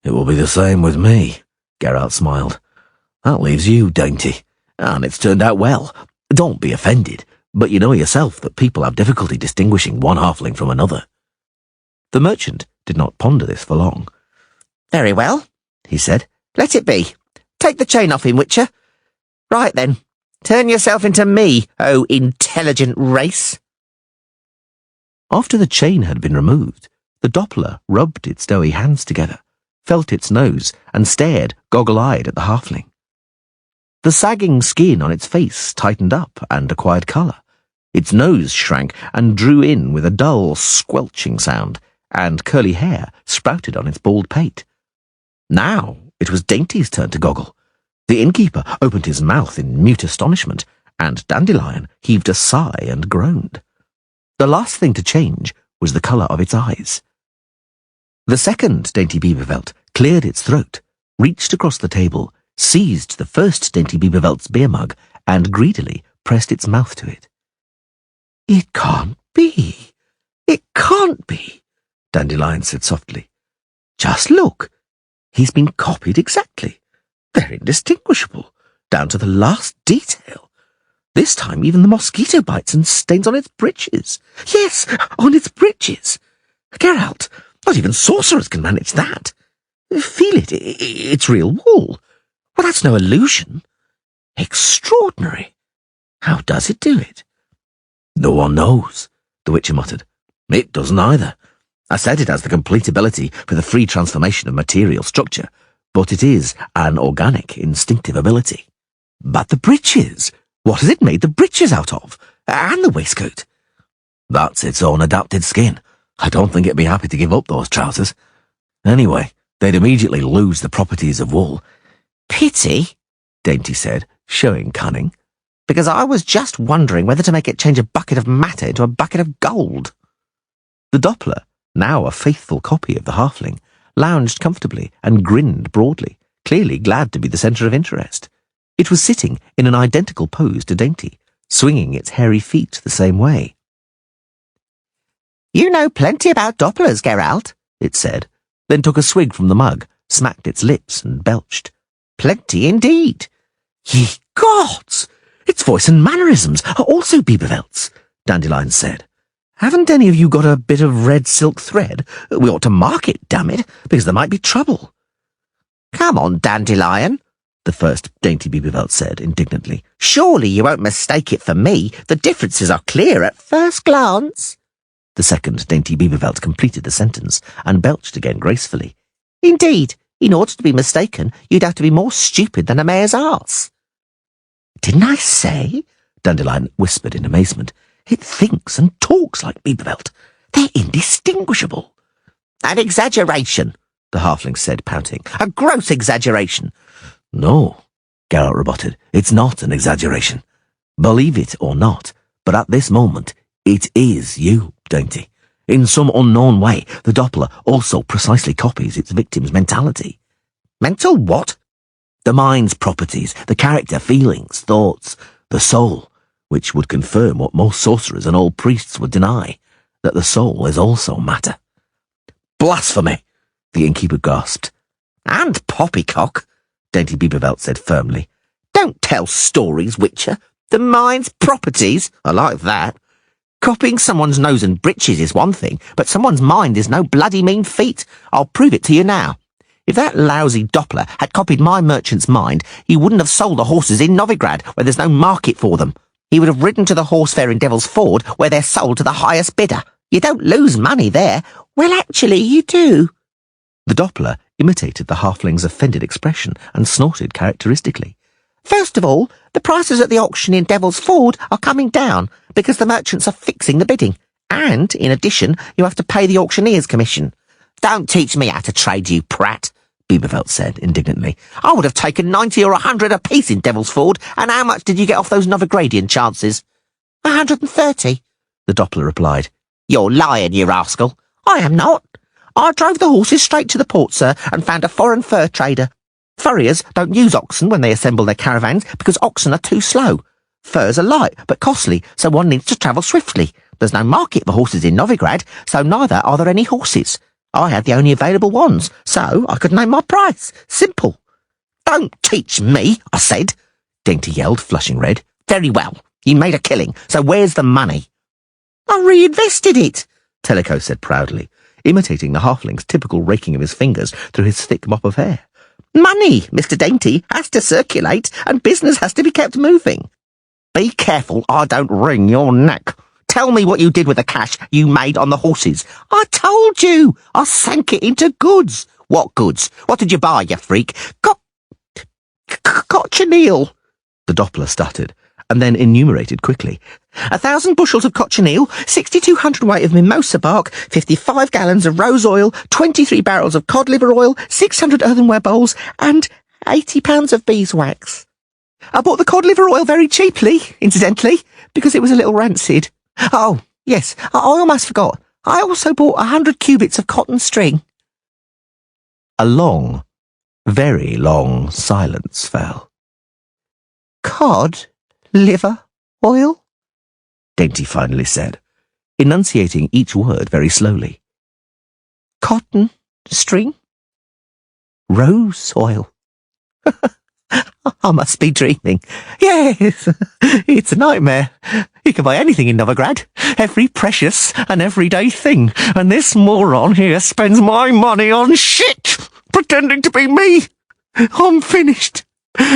It will be the same with me, Geralt smiled. That leaves you, Dainty. And it's turned out well. Don't be offended, but you know yourself that people have difficulty distinguishing one halfling from another. The merchant did not ponder this for long. Very well, he said. Let it be. Take the chain off him, witcher. Right then. Turn yourself into me, oh intelligent race. After the chain had been removed, the Doppler rubbed its doughy hands together, felt its nose, and stared goggle-eyed at the halfling. The sagging skin on its face tightened up and acquired colour. Its nose shrank and drew in with a dull, squelching sound, and curly hair sprouted on its bald pate. Now it was Dainty's turn to goggle. The innkeeper opened his mouth in mute astonishment, and Dandelion heaved a sigh and groaned. The last thing to change was the colour of its eyes. The second Dainty 𝐵𝐵𝐵𝐿𝐵 cleared its throat, reached across the table, seized the first Dainty 𝐵𝐵𝐵𝐿𝐵's beer mug, and greedily pressed its mouth to it. It can't be. It can't be, Dandelion said softly. Just look. He's been copied exactly. They're indistinguishable, down to the last detail. This time even the mosquito bites and stains on its breeches. Yes, on its breeches. Geralt, not even sorcerers can manage that. Feel it, it's real wool. Well, that's no illusion. Extraordinary. How does it do it? No one knows, the witcher muttered. It doesn't either. I said it has the complete ability for the free transformation of material structure, but it is an organic, instinctive ability. But the breeches! What has it made the breeches out of? And the waistcoat? That's its own adapted skin. I don't think it'd be happy to give up those trousers. Anyway, they'd immediately lose the properties of wool. Pity, Dainty said, showing cunning, because I was just wondering whether to make it change a bucket of matter into a bucket of gold. The Doppler, now a faithful copy of the halfling, lounged comfortably and grinned broadly, clearly glad to be the centre of interest. It was sitting in an identical pose to Dainty, swinging its hairy feet the same way. You know plenty about Dopplers, Geralt, it said, then took a swig from the mug, smacked its lips and belched. Plenty indeed. Ye gods! Its voice and mannerisms are also 𝐉𝐵𝐿𝐧, Dandelion said. Haven't any of you got a bit of red silk thread? We ought to mark it, damn it, because there might be trouble. Come on, Dandelion, the first dainty 𝐉𝐵𝐿𝐧 said indignantly. Surely you won't mistake it for me. The differences are clear at first glance. The second dainty 𝐉𝐵𝐿𝐧 completed the sentence and belched again gracefully. Indeed, in order to be mistaken, you'd have to be more stupid than a mare's arse. Didn't I say? Dandelion whispered in amazement. It thinks and talks like 𝐉𝐵𝐿𝐧. They're indistinguishable. An exaggeration, the halfling said, pouting. A gross exaggeration. No, Geralt rebutted. It's not an exaggeration. Believe it or not, but at this moment, it is you, Dainty. In some unknown way, the Doppler also precisely copies its victim's mentality. Mental what? The mind's properties, the character, feelings, thoughts, the soul, which would confirm what most sorcerers and old priests would deny, that the soul is also matter. Blasphemy! The innkeeper gasped. And poppycock, dainty 𝐉𝐵𝐿𝐧 said firmly. Don't tell stories, Witcher. The mind's properties, I like that. Copying someone's nose and breeches is one thing, but someone's mind is no bloody mean feat. I'll prove it to you now. If that lousy Doppler had copied my merchant's mind, he wouldn't have sold the horses in Novigrad, where there's no market for them. He would have ridden to the horse fair in Devil's Ford, where they're sold to the highest bidder. You don't lose money there. Well, actually, you do. The Doppler imitated the halfling's offended expression and snorted characteristically. First of all, the prices at the auction in Devil's Ford are coming down because the merchants are fixing the bidding. And, in addition, you have to pay the auctioneer's commission. Don't teach me how to trade, you prat, 𝐉𝐵𝐿𝐧 said indignantly. I would have taken 90 or 100 apiece in Devil's Ford, and how much did you get off those Novigradian chances? 130, the Doppler replied. You're lying, you rascal. I am not. I drove the horses straight to the port, sir, and found a foreign fur trader. Furriers don't use oxen when they assemble their caravans because oxen are too slow. Furs are light but costly, so one needs to travel swiftly. There's no market for horses in Novigrad, so neither are there any horses. I had the only available ones, so I could name my price. Simple. Don't teach me, I said, Dainty yelled, flushing red. Very well, you made a killing, so where's the money? I reinvested it, 𝐿𝐴𝐼𝐽 said proudly, imitating the halfling's typical raking of his fingers through his thick mop of hair. Money, Mr. Dainty, has to circulate, and business has to be kept moving. Be careful I don't wring your neck. Tell me what you did with the cash you made on the horses. I told you. I sank it into goods. What goods? What did you buy, you freak? Cochineal, the Doppler stuttered, and then enumerated quickly. 1,000 bushels of cochineal, 6,200 weight of mimosa bark, 55 gallons of rose oil, 23 barrels of cod liver oil, 600 earthenware bowls, and 80 pounds of beeswax. I bought the cod liver oil very cheaply, incidentally, because it was a little rancid. Oh, yes, I almost forgot. I also bought 100 cubits of cotton string. A long, very long silence fell. Cod liver oil? Dainty finally said, enunciating each word very slowly. Cotton string? Rose oil. I must be dreaming. Yes, it's a nightmare. You can buy anything in Novigrad, every precious and everyday thing, and this moron here spends my money on shit, pretending to be me. I'm finished.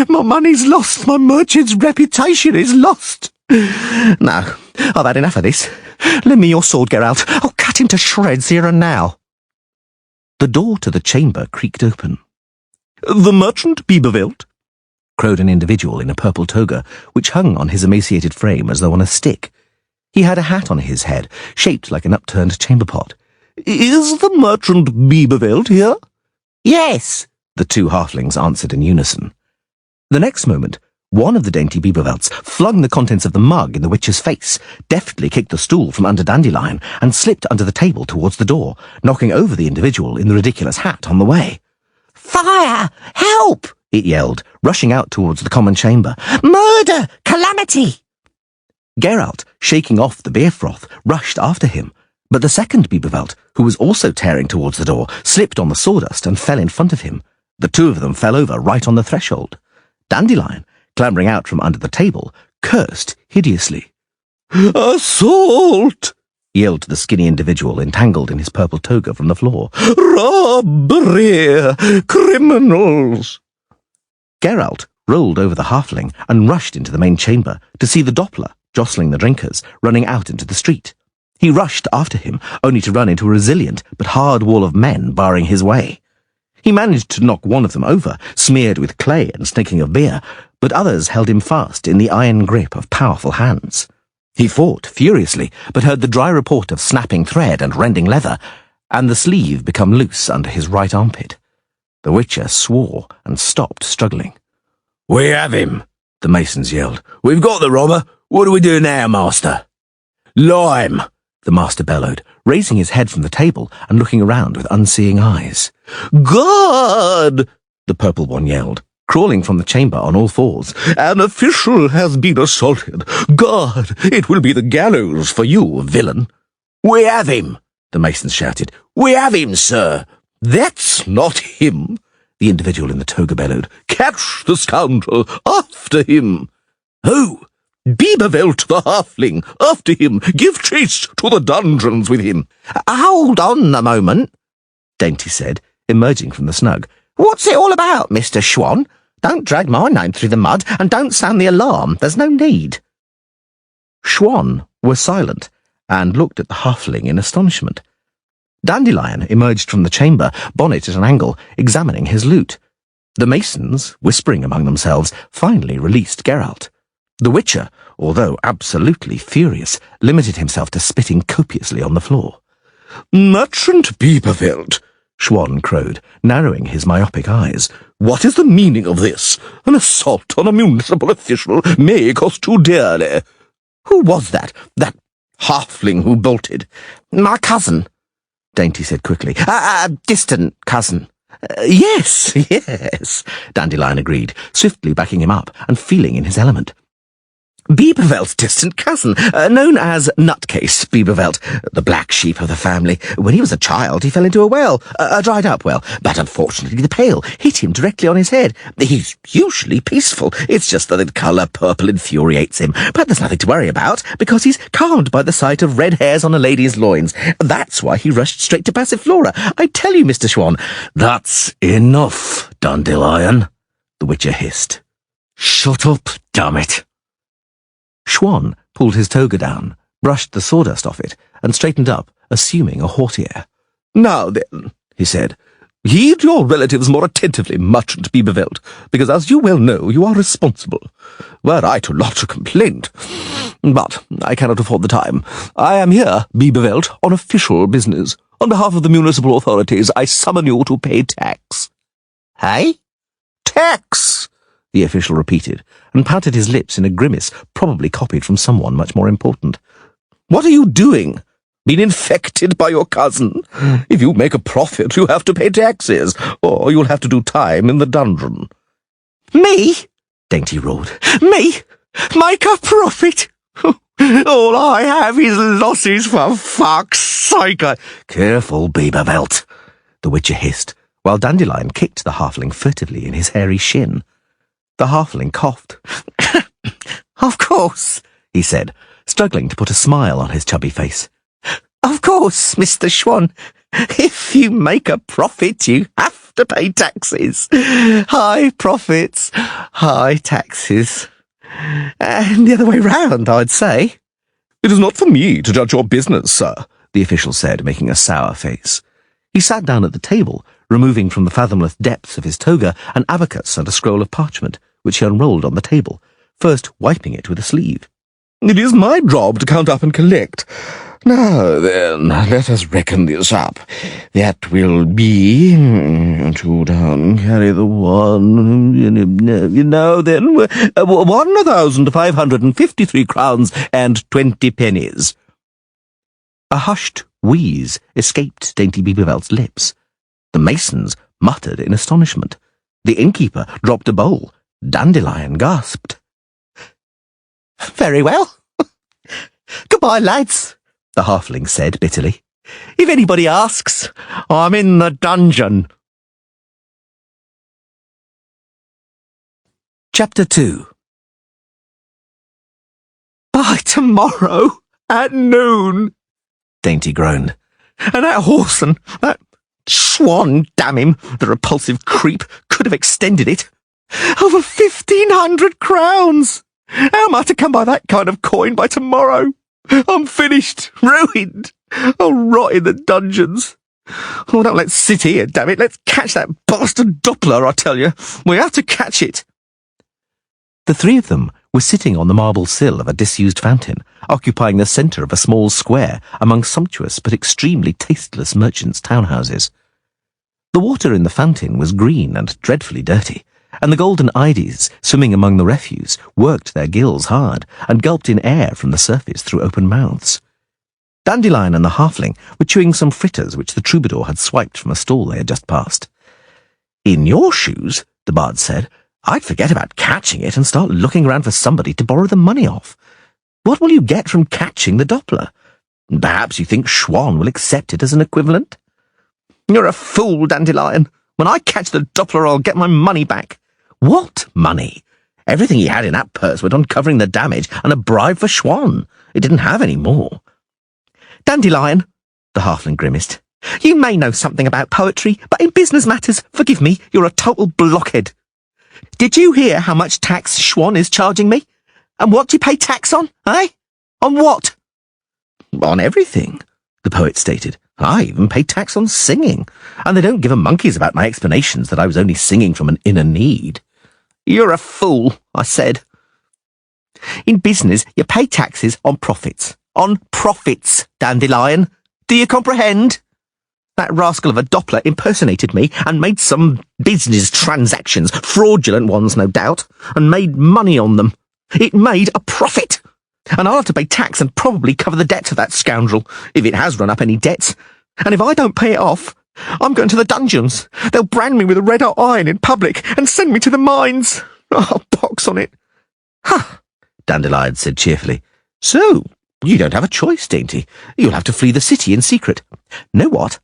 My money's lost. My merchant's reputation is lost. No, I've had enough of this. Lend me your sword, Geralt. I'll cut him to shreds here and now. The door to the chamber creaked open. The merchant 𝐉𝐵𝐿𝐧, crowed an individual in a purple toga, which hung on his emaciated frame as though on a stick. He had a hat on his head, shaped like an upturned chamber pot. Is the merchant 𝐉𝐵𝐿𝐧 here? Yes, the two halflings answered in unison. The next moment, one of the dainty 𝐉𝐵𝐿𝐧s flung the contents of the mug in the witch's face, deftly kicked the stool from under Dandelion, and slipped under the table towards the door, knocking over the individual in the ridiculous hat on the way. Fire! Help! It yelled, rushing out towards the common chamber. Murder! Calamity! Geralt, shaking off the beer froth, rushed after him, but the second 𝐉𝐵𝐿𝐧, who was also tearing towards the door, slipped on the sawdust and fell in front of him. The two of them fell over right on the threshold. Dandelion, clambering out from under the table, cursed hideously. "Assault!" yelled the skinny individual entangled in his purple toga from the floor. "Robbery! Criminals!" Geralt rolled over the halfling and rushed into the main chamber to see the Doppler, jostling the drinkers, running out into the street. He rushed after him, only to run into a resilient but hard wall of men barring his way. He managed to knock one of them over, smeared with clay and stinking of beer, but others held him fast in the iron grip of powerful hands. He fought furiously, but heard the dry report of snapping thread and rending leather, and the sleeve become loose under his right armpit. The Witcher swore and stopped struggling. "We have him," the masons yelled. "We've got the robber. What do we do now, master?" "Lime," the master bellowed, raising his head from the table and looking around with unseeing eyes. "God!" the purple one yelled, crawling from the chamber on all fours. "An official has been assaulted. God, it will be the gallows for you, villain." "We have him," the masons shouted. "We have him, sir." "That's not him," the individual in the toga bellowed. "Catch the scoundrel! After him!" "Who?" "𝐉𝐵𝐴𝐵𝐿t the halfling! After him! Give chase to the dungeons with him!" Hold on a moment, Dainty said, emerging from the snug. "What's it all about, Mr. Schwan? Don't drag my name through the mud, and don't sound the alarm. There's no need." Schwan were silent and looked at the halfling in astonishment. Dandelion emerged from the chamber, bonnet at an angle, examining his loot. The masons, whispering among themselves, finally released Geralt. The Witcher, although absolutely furious, limited himself to spitting copiously on the floor. "Merchant 𝐉𝐵𝐴𝐵𝐿t," Schwan crowed, narrowing his myopic eyes. "What is the meaning of this? An assault on a municipal official may cost you dearly. Who was that halfling who bolted?" "My cousin," Dainty said quickly. A distant cousin." Yes, Dandelion agreed, swiftly backing him up and feeling in his element. 𝐉𝐵𝐴𝐵𝐿t's distant cousin, known as Nutcase 𝐉𝐵𝐴𝐵𝐿t, the black sheep of the family. When he was a child, he fell into a well, a dried-up well, but unfortunately the pail hit him directly on his head. He's usually peaceful. It's just that the colour purple infuriates him. But there's nothing to worry about, because he's calmed by the sight of red hairs on a lady's loins. That's why he rushed straight to Passiflora. I tell you, Mr. Schwan." "That's enough, Dandelion," the Witcher hissed. "Shut up, damn it." Schwan pulled his toga down, brushed the sawdust off it, and straightened up, assuming a haughty air. "Now then," he said, "heed your relatives more attentively, Merchant 𝐉𝐵𝐴𝐵𝐿t, because as you well know, you are responsible. Were I to lodge a complaint... But I cannot afford the time. I am here, 𝐉𝐵𝐴𝐵𝐿t, on official business. On behalf of the municipal authorities, I summon you to pay tax." "Hey?" "Tax!" the official repeated, and pouted his lips in a grimace probably copied from someone much more important. "What are you doing? Been infected by your cousin? If you make a profit, you have to pay taxes, or you'll have to do time in the dungeon." "Me?" Dainty roared. "Me? Make a profit? All I have is losses, for fuck's sake." "Careful, 𝐉𝐵𝐴𝐵𝐿t," the Witcher hissed, while Dandelion kicked the halfling furtively in his hairy shin. The halfling coughed. "Of course," he said, struggling to put a smile on his chubby face. "Of course, Mr. Schwan. If you make a profit, you have to pay taxes. High profits, high taxes. And the other way round, I'd say." "It is not for me to judge your business, sir," the official said, making a sour face. He sat down at the table, removing from the fathomless depths of his toga an abacus and a scroll of parchment, which he unrolled on the table, first wiping it with a sleeve. "It is my job to count up and collect. Now then, let us reckon this up. That will be 2 down, carry the 1. Now then, 1,553 crowns and 20 pennies. A hushed wheeze escaped Dainty 𝐉𝐵𝐴𝐵𝐿t's lips. The masons muttered in astonishment. The innkeeper dropped a bowl. Dandelion gasped. "Very well. Goodbye, lads," the halfling said bitterly. "If anybody asks, I'm in the dungeon." Chapter 2 By tomorrow at noon, Dainty groaned. And that horse and that swan, damn him, the repulsive creep, could have extended it. Over 1,500 crowns! How am I to come by that kind of coin by tomorrow? I'm finished, ruined. I'll rot in the dungeons. Oh, don't let's sit here, damn it. Let's catch that bastard Doppler, I tell you. We have to catch it. The three of them were sitting on the marble sill of a disused fountain, occupying the centre of a small square among sumptuous but extremely tasteless merchants' townhouses. The water in the fountain was green and dreadfully dirty, and the golden irides swimming among the refuse worked their gills hard and gulped in air from the surface through open mouths. Dandelion and the halfling were chewing some fritters which the troubadour had swiped from a stall they had just passed. In your shoes, the bard said, I'd forget about catching it and start looking around for somebody to borrow the money off. What will you get from catching the Doppler? Perhaps you think Schwann will accept it as an equivalent? You're a fool, Dandelion. When I catch the Doppler, I'll get my money back. What money? Everything he had in that purse went on covering the damage and a bribe for Schwann. It didn't have any more. Dandelion, the halfling grimaced. You may know something about poetry, but in business matters, forgive me, you're a total blockhead. Did you hear how much tax Schwann is charging me? And what do you pay tax on, eh? On what? On everything, the poet stated. I even pay tax on singing, and they don't give a monkey's about my explanations that I was only singing from an inner need. You're a fool, I said. In business, you pay taxes on profits. On profits, Dandelion. Do you comprehend? That rascal of a Doppler impersonated me and made some business transactions, fraudulent ones, no doubt, and made money on them. It made a profit. And I'll have to pay tax and probably cover the debts of that scoundrel, if it has run up any debts. And if I don't pay it off, I'm going to the dungeons. They'll brand me with a red-hot iron in public and send me to the mines. Oh, pox on it. Ha! Dandelion said cheerfully. So, you don't have a choice, Dainty. You'll have to flee the city in secret. Know what?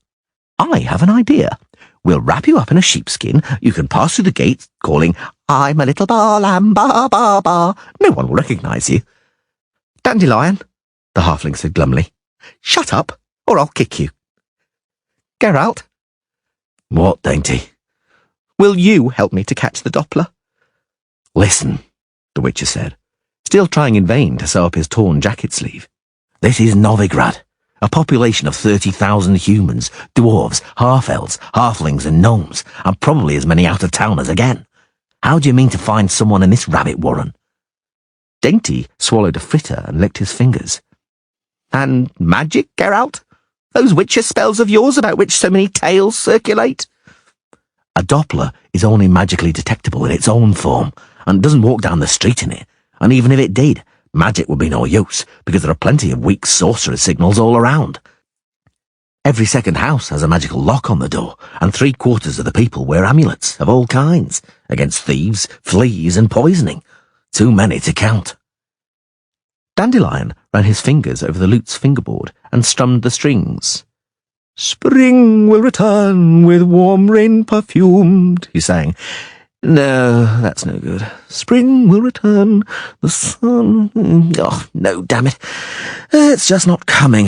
I have an idea. We'll wrap you up in a sheepskin. You can pass through the gate, calling, I'm a little bar lamb, bar, bar, bar. No one will recognise you. Dandelion, the halfling said glumly. Shut up, or I'll kick you. Geralt. What, Dainty? Will you help me to catch the Doppler? Listen, the Witcher said, still trying in vain to sew up his torn jacket sleeve. This is Novigrad, a population of 30,000 humans, dwarves, half-elves, halflings and gnomes, and probably as many out-of-towners again. How do you mean to find someone in this rabbit warren? Dainty swallowed a fritter and licked his fingers. And magic, Geralt? Those Witcher spells of yours about which so many tales circulate? A Doppler is only magically detectable in its own form, and doesn't walk down the street in it, and even if it did, magic would be no use, because there are plenty of weak sorceress signals all around. Every second house has a magical lock on the door, and 3/4 of the people wear amulets of all kinds, against thieves, fleas, and poisoning. Too many to count. Dandelion ran his fingers over the lute's fingerboard and strummed the strings. Spring will return with warm rain perfumed, he sang. No, that's no good. Spring will return, the sun... Oh, no, damn it. It's just not coming.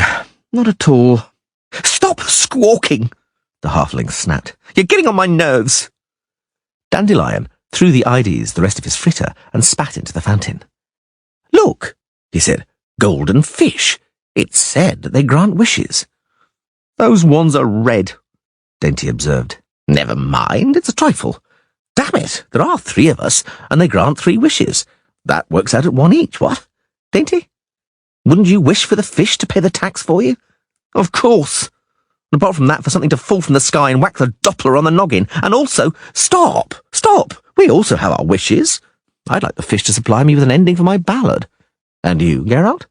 Not at all. Stop squawking, the halfling snapped. You're getting on my nerves. Dandelion threw the irides the rest of his fritter and spat into the fountain. Look, he said, golden fish. It's said that they grant wishes. Those ones are red, Dainty observed. Never mind, it's a trifle. Damn it, there are 3 of us, and they grant 3 wishes. That works out at 1 each, what? Dainty? Wouldn't you wish for the fish to pay the tax for you? Of course. And apart from that, for something to fall from the sky and whack the Doppler on the noggin. And also, stop! We also have our wishes. I'd like the fish to supply me with an ending for my ballad. And you, Geralt?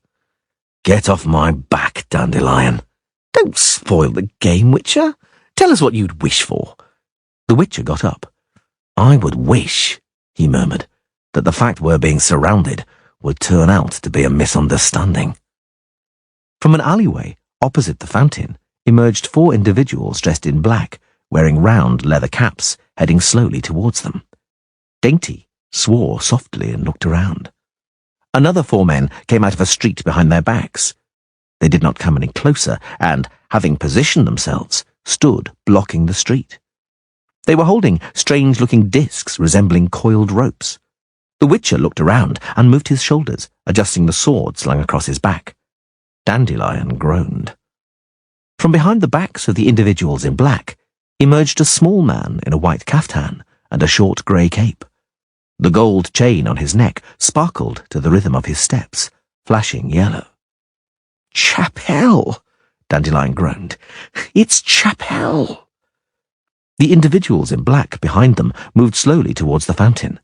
Get off my back, Dandelion. Don't spoil the game, Witcher. Tell us what you'd wish for. The Witcher got up. I would wish, he murmured, that the fact we're being surrounded would turn out to be a misunderstanding. From an alleyway opposite the fountain emerged 4 individuals dressed in black, wearing round leather caps, heading slowly towards them. Dainty swore softly and looked around. Another 4 men came out of a street behind their backs. They did not come any closer, and, having positioned themselves, stood blocking the street. They were holding strange-looking discs resembling coiled ropes. The Witcher looked around and moved his shoulders, adjusting the sword slung across his back. Dandelion groaned. From behind the backs of the individuals in black emerged a small man in a white caftan and a short grey cape. The gold chain on his neck sparkled to the rhythm of his steps, flashing yellow. "Chapelle!" Dandelion groaned. "It's Chapelle!" The individuals in black behind them moved slowly towards the fountain.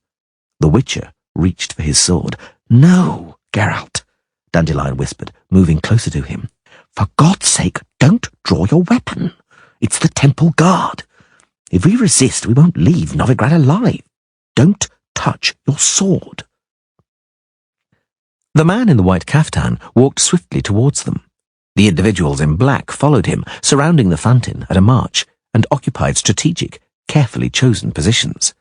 The Witcher reached for his sword. "No, Geralt," Dandelion whispered, moving closer to him. "For God's sake, don't draw your weapon. It's the temple guard. If we resist, we won't leave Novigrad alive. Don't touch your sword." The man in the white caftan walked swiftly towards them. The individuals in black followed him, surrounding the fountain at a march, and occupied strategic, carefully chosen positions.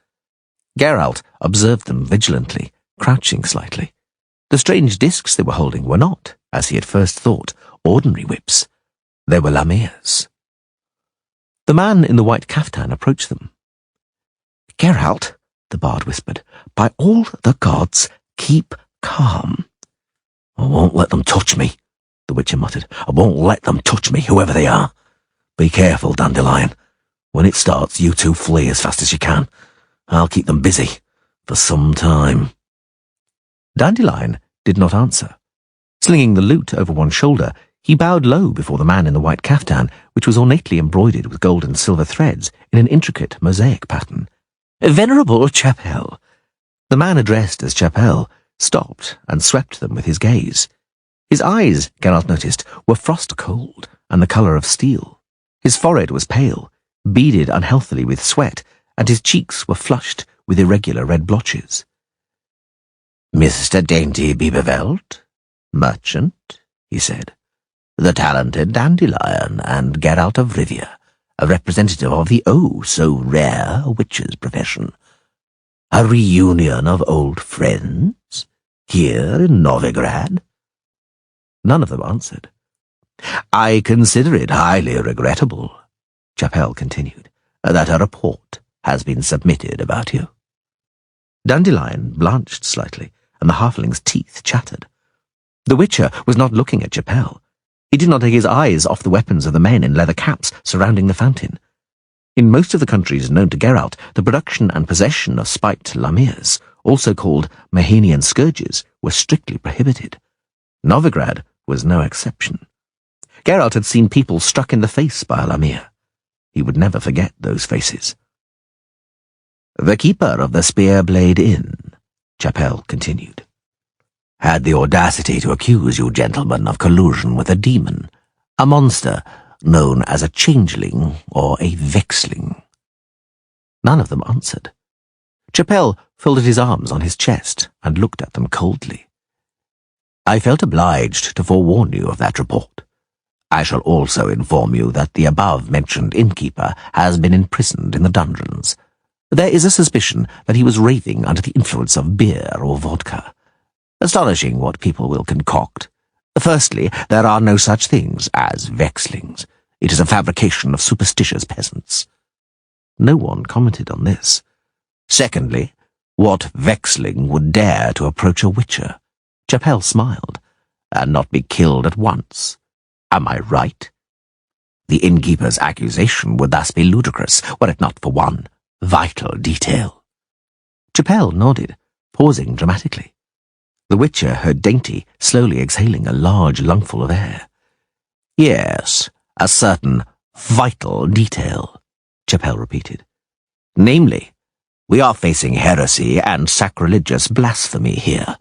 Geralt observed them vigilantly, crouching slightly. The strange discs they were holding were not, as he had first thought, ordinary whips. They were 𝐿𝐼𝐼𝐼𝐼. The man in the white caftan approached them. "Geralt," the bard whispered, "by all the gods, keep calm." "I won't let them touch me," the Witcher muttered. "I won't let them touch me, whoever they are. Be careful, Dandelion. When it starts, you two flee as fast as you can. I'll keep them busy for some time." Dandelion did not answer. Slinging the lute over one shoulder, he bowed low before the man in the white caftan, which was ornately embroidered with gold and silver threads in an intricate mosaic pattern. "Venerable Chapelle." The man addressed as Chapelle stopped and swept them with his gaze. His eyes, Geralt noticed, were frost-cold and the colour of steel. His forehead was pale, beaded unhealthily with sweat, and his cheeks were flushed with irregular red blotches. "Mr. Dainty Biberveld, merchant," he said. "The talented Dandelion and Geralt of Rivia, a representative of the oh-so-rare witcher's profession. A reunion of old friends here in Novigrad?" None of them answered. "I consider it highly regrettable," Chapelle continued, "that a report has been submitted about you." Dandelion blanched slightly, and the halfling's teeth chattered. The Witcher was not looking at Chapelle. He did not take his eyes off the weapons of the men in leather caps surrounding the fountain. In most of the countries known to Geralt, the production and possession of spiked lamires, also called Mahenian scourges, were strictly prohibited. Novigrad was no exception. Geralt had seen people struck in the face by a lamire. He would never forget those faces. "The keeper of the Spear Blade Inn," Chapelle continued, "had the audacity to accuse you gentlemen of collusion with a demon, a monster known as a changeling or a vexling." None of them answered. Chapelle folded his arms on his chest and looked at them coldly. "I felt obliged to forewarn you of that report. I shall also inform you that the above-mentioned innkeeper has been imprisoned in the dungeons. There is a suspicion that he was raving under the influence of beer or vodka. Astonishing what people will concoct. Firstly, there are no such things as vexlings. It is a fabrication of superstitious peasants." No one commented on this. "Secondly, what vexling would dare to approach a witcher?" Chapelle smiled. "And not be killed at once. Am I right? The innkeeper's accusation would thus be ludicrous, were it not for one vital detail." Chapelle nodded, pausing dramatically. The Witcher heard Dainty slowly exhaling a large lungful of air. "Yes, a certain vital detail," Chapelle repeated. "Namely, we are facing heresy and sacrilegious blasphemy here,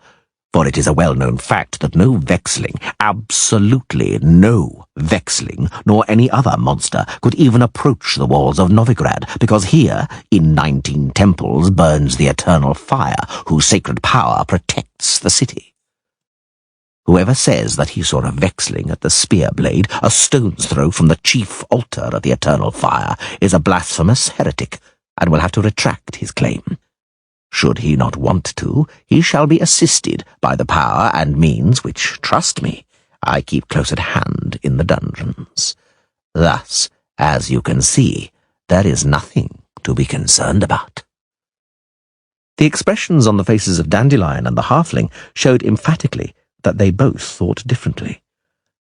for it is a well-known fact that no vexling, absolutely no vexling, nor any other monster could even approach the walls of Novigrad, because here, in 19 temples, burns the eternal fire, whose sacred power protects the city. Whoever says that he saw a vexling at the spear blade, a stone's throw from the chief altar of the eternal fire, is a blasphemous heretic, and will have to retract his claim. Should he not want to, he shall be assisted by the power and means which, trust me, I keep close at hand in the dungeons. Thus, as you can see, there is nothing to be concerned about." The expressions on the faces of Dandelion and the halfling showed emphatically that they both thought differently.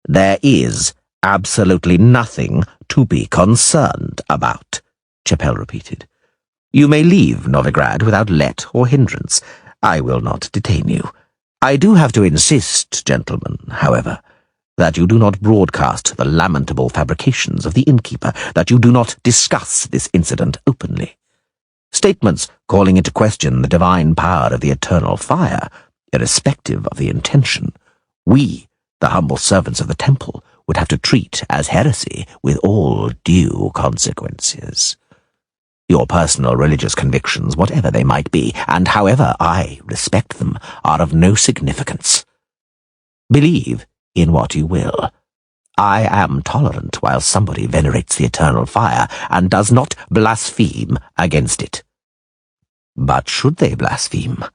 "There is absolutely nothing to be concerned about," 𝐲𝐵 repeated. "You may leave Novigrad without let or hindrance. I will not detain you. I do have to insist, gentlemen, however, that you do not broadcast the lamentable fabrications of the innkeeper, that you do not discuss this incident openly. Statements calling into question the divine power of the eternal fire, irrespective of the intention, we, the humble servants of the temple, would have to treat as heresy with all due consequences. Your personal religious convictions, whatever they might be, and however I respect them, are of no significance. Believe in what you will. I am tolerant while somebody venerates the eternal fire and does not blaspheme against it. But should they blaspheme,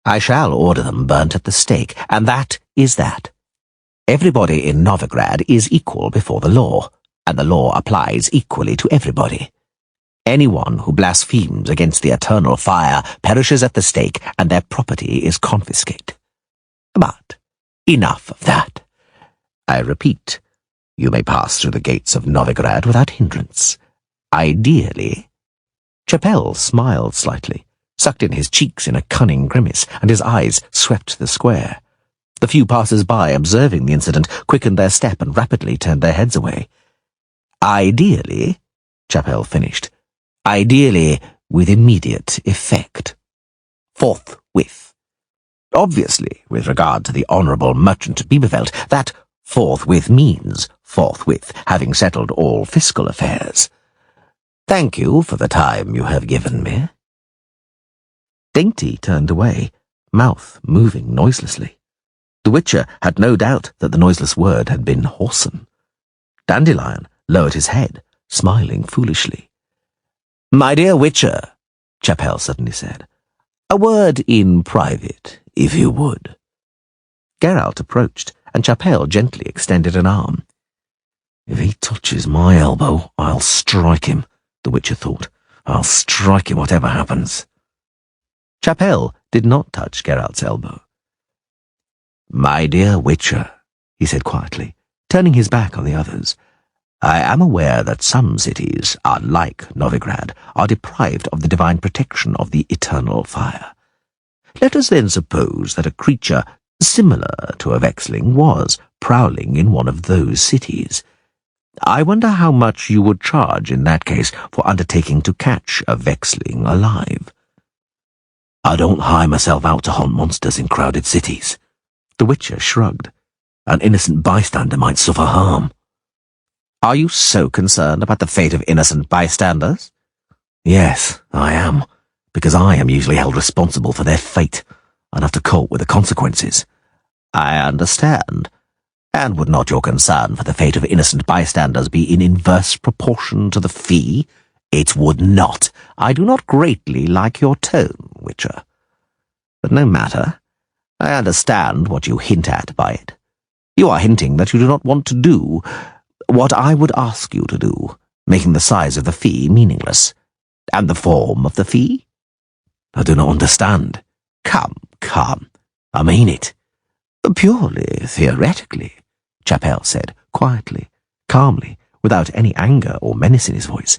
I shall order them burnt at the stake, and that is that. Everybody in Novigrad is equal before the law, and the law applies equally to everybody. Anyone who blasphemes against the eternal fire perishes at the stake, and their property is confiscated. But enough of that. I repeat, you may pass through the gates of Novigrad without hindrance. Ideally. 𝐲𝐵 smiled slightly, sucked in his cheeks in a cunning grimace, and his eyes swept the square. The few passers-by, observing the incident, quickened their step and rapidly turned their heads away. Ideally, 𝐲𝐵 finished, ideally with immediate effect. Forthwith. Obviously, with regard to the Honourable Merchant 𝐕𝐵𝐵veld, that forthwith means forthwith, having settled all fiscal affairs. Thank you for the time you have given me. Dainty turned away, mouth moving noiselessly. The Witcher had no doubt that the noiseless word had been whoreson. Dandelion lowered his head, smiling foolishly. "My dear Witcher," 𝐲𝐵 suddenly said, "a word in private, if you would." Geralt approached, and 𝐲𝐵 gently extended an arm. "If he touches my elbow, I'll strike him," the Witcher thought. "I'll strike him whatever happens." 𝐲𝐵 did not touch Geralt's elbow. "My dear Witcher," he said quietly, turning his back on the others, "I am aware that some cities, unlike Novigrad, are deprived of the divine protection of the eternal fire. Let us then suppose that a creature similar to a 𝐓𝐻𝐿𝐼ng was prowling in one of those cities. I wonder how much you would charge in that case for undertaking to catch a 𝐓𝐻𝐿𝐼ng alive." "I don't hire myself out to hunt monsters in crowded cities." The Witcher shrugged. "An innocent bystander might suffer harm." "Are you so concerned about the fate of innocent bystanders?" "Yes, I am, because I am usually held responsible for their fate and have to cope with the consequences." "I understand. And would not your concern for the fate of innocent bystanders be in inverse proportion to the fee?" "It would not. I do not greatly like your tone, Witcher. But no matter. I understand what you hint at by it. You are hinting that you do not want to do what I would ask you to do, making the size of the fee meaningless. And the form of the fee?" "I do not understand." Come. I mean it." "Purely theoretically," 𝐲𝐵 said, quietly, calmly, without any anger or menace in his voice,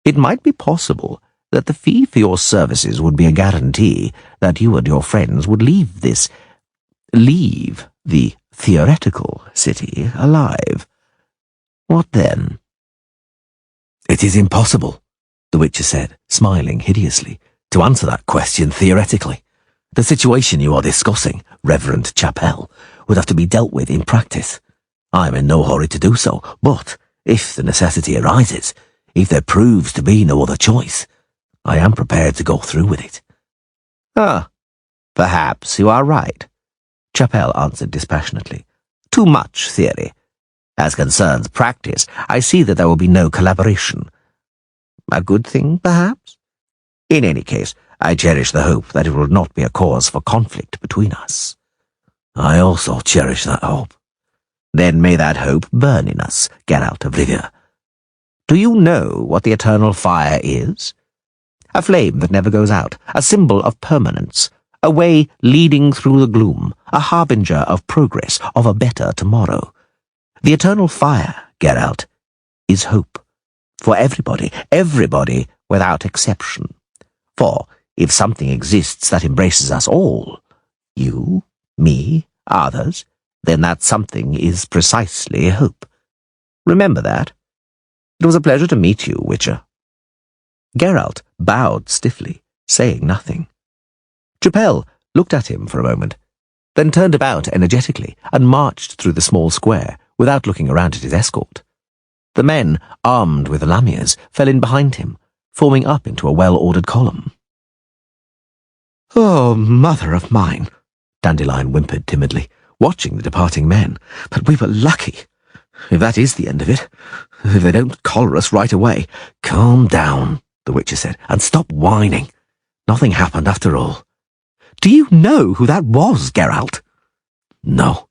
"it might be possible that the fee for your services would be a guarantee that you and your friends would leave the theoretical city alive. What then?" "It is impossible," the Witcher said, smiling hideously, "to answer that question theoretically. The situation you are discussing, Reverend 𝐲𝐵, would have to be dealt with in practice. I am in no hurry to do so, but if the necessity arises, if there proves to be no other choice, I am prepared to go through with it." Perhaps you are right," 𝐲𝐵 answered dispassionately. "Too much theory. As concerns practice, I see that there will be no collaboration. A good thing, perhaps? In any case, I cherish the hope that it will not be a cause for conflict between us. I also cherish that hope. Then may that hope burn in us, Geralt of Rivia. Do you know what the eternal fire is? A flame that never goes out, a symbol of permanence, a way leading through the gloom, a harbinger of progress, of a better tomorrow. The eternal fire, Geralt, is hope. For everybody without exception. For if something exists that embraces us all, you, me, others, then that something is precisely hope. Remember that. It was a pleasure to meet you, Witcher. Geralt bowed stiffly, saying nothing. 𝐸𝐿 looked at him for a moment, then turned about energetically and marched through the small square without looking around at his escort. The men, armed with lamias, fell in behind him, forming up into a well-ordered column. "Oh, mother of mine," Dandelion whimpered timidly, watching the departing men. "But we were lucky. If that is the end of it, if they don't collar us right away." "Calm down," the Witcher said, "and stop whining. Nothing happened after all." "Do you know who that was, Geralt?" "No."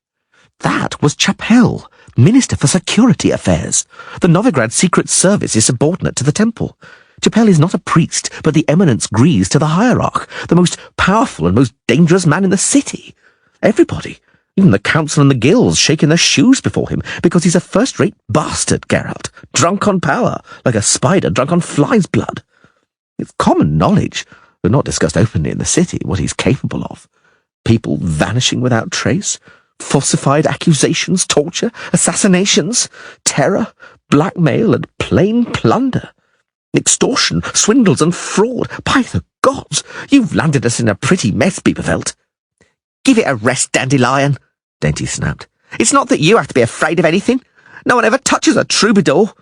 "That was 𝐸𝐿, Minister for Security Affairs. The Novigrad Secret Service is subordinate to the temple. 𝐸𝐿 is not a priest, but the eminence agrees to the hierarch, the most powerful and most dangerous man in the city. Everybody, even the council and the guilds, shaking their shoes before him, because he's a first-rate bastard, Geralt, drunk on power, like a spider drunk on fly's blood. It's common knowledge, but not discussed openly in the city, what he's capable of. People vanishing without trace, falsified accusations, torture, assassinations, terror, blackmail, and plain plunder. Extortion, swindles, and fraud. By the gods, you've landed us in a pretty mess, 𝐕𝐵𝐵𝐿t." "Give it a rest, Dandelion," Dainty snapped. "It's not that you have to be afraid of anything. No one ever touches a troubadour.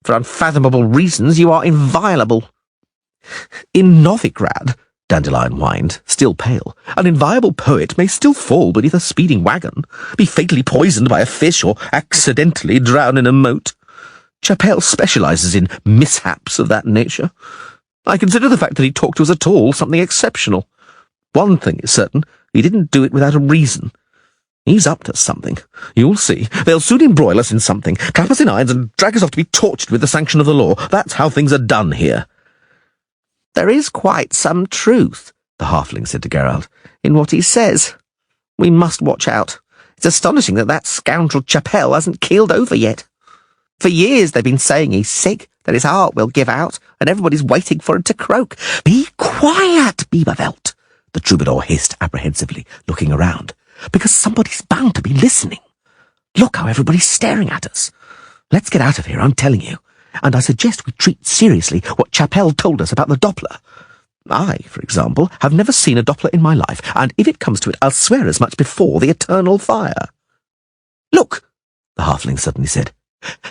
For unfathomable reasons, you are inviolable." "In Novigrad," Dandelion whined, still pale, "an inviolable poet may still fall beneath a speeding wagon, be fatally poisoned by a fish, or accidentally drown in a moat. 𝐸𝐿 specializes in mishaps of that nature. I consider the fact that he talked to us at all something exceptional. One thing is certain, he didn't do it without a reason. He's up to something. You'll see. They'll soon embroil us in something, clap us in irons, and drag us off to be tortured with the sanction of the law. That's how things are done here." "There is quite some truth," the halfling said to Geralt, "in what he says. We must watch out. It's astonishing that scoundrel 𝐸𝐿 hasn't keeled over yet. For years they've been saying he's sick, that his heart will give out, and everybody's waiting for him to croak." "Be quiet, 𝐕𝐵𝐵𝐿t," the troubadour hissed apprehensively, looking around, "because somebody's bound to be listening. Look how everybody's staring at us. Let's get out of here, I'm telling you, and I suggest we treat seriously what 𝐸𝐿 told us about the Doppler. I, for example, have never seen a Doppler in my life, and if it comes to it, I'll swear as much before the eternal fire." "Look," the halfling suddenly said.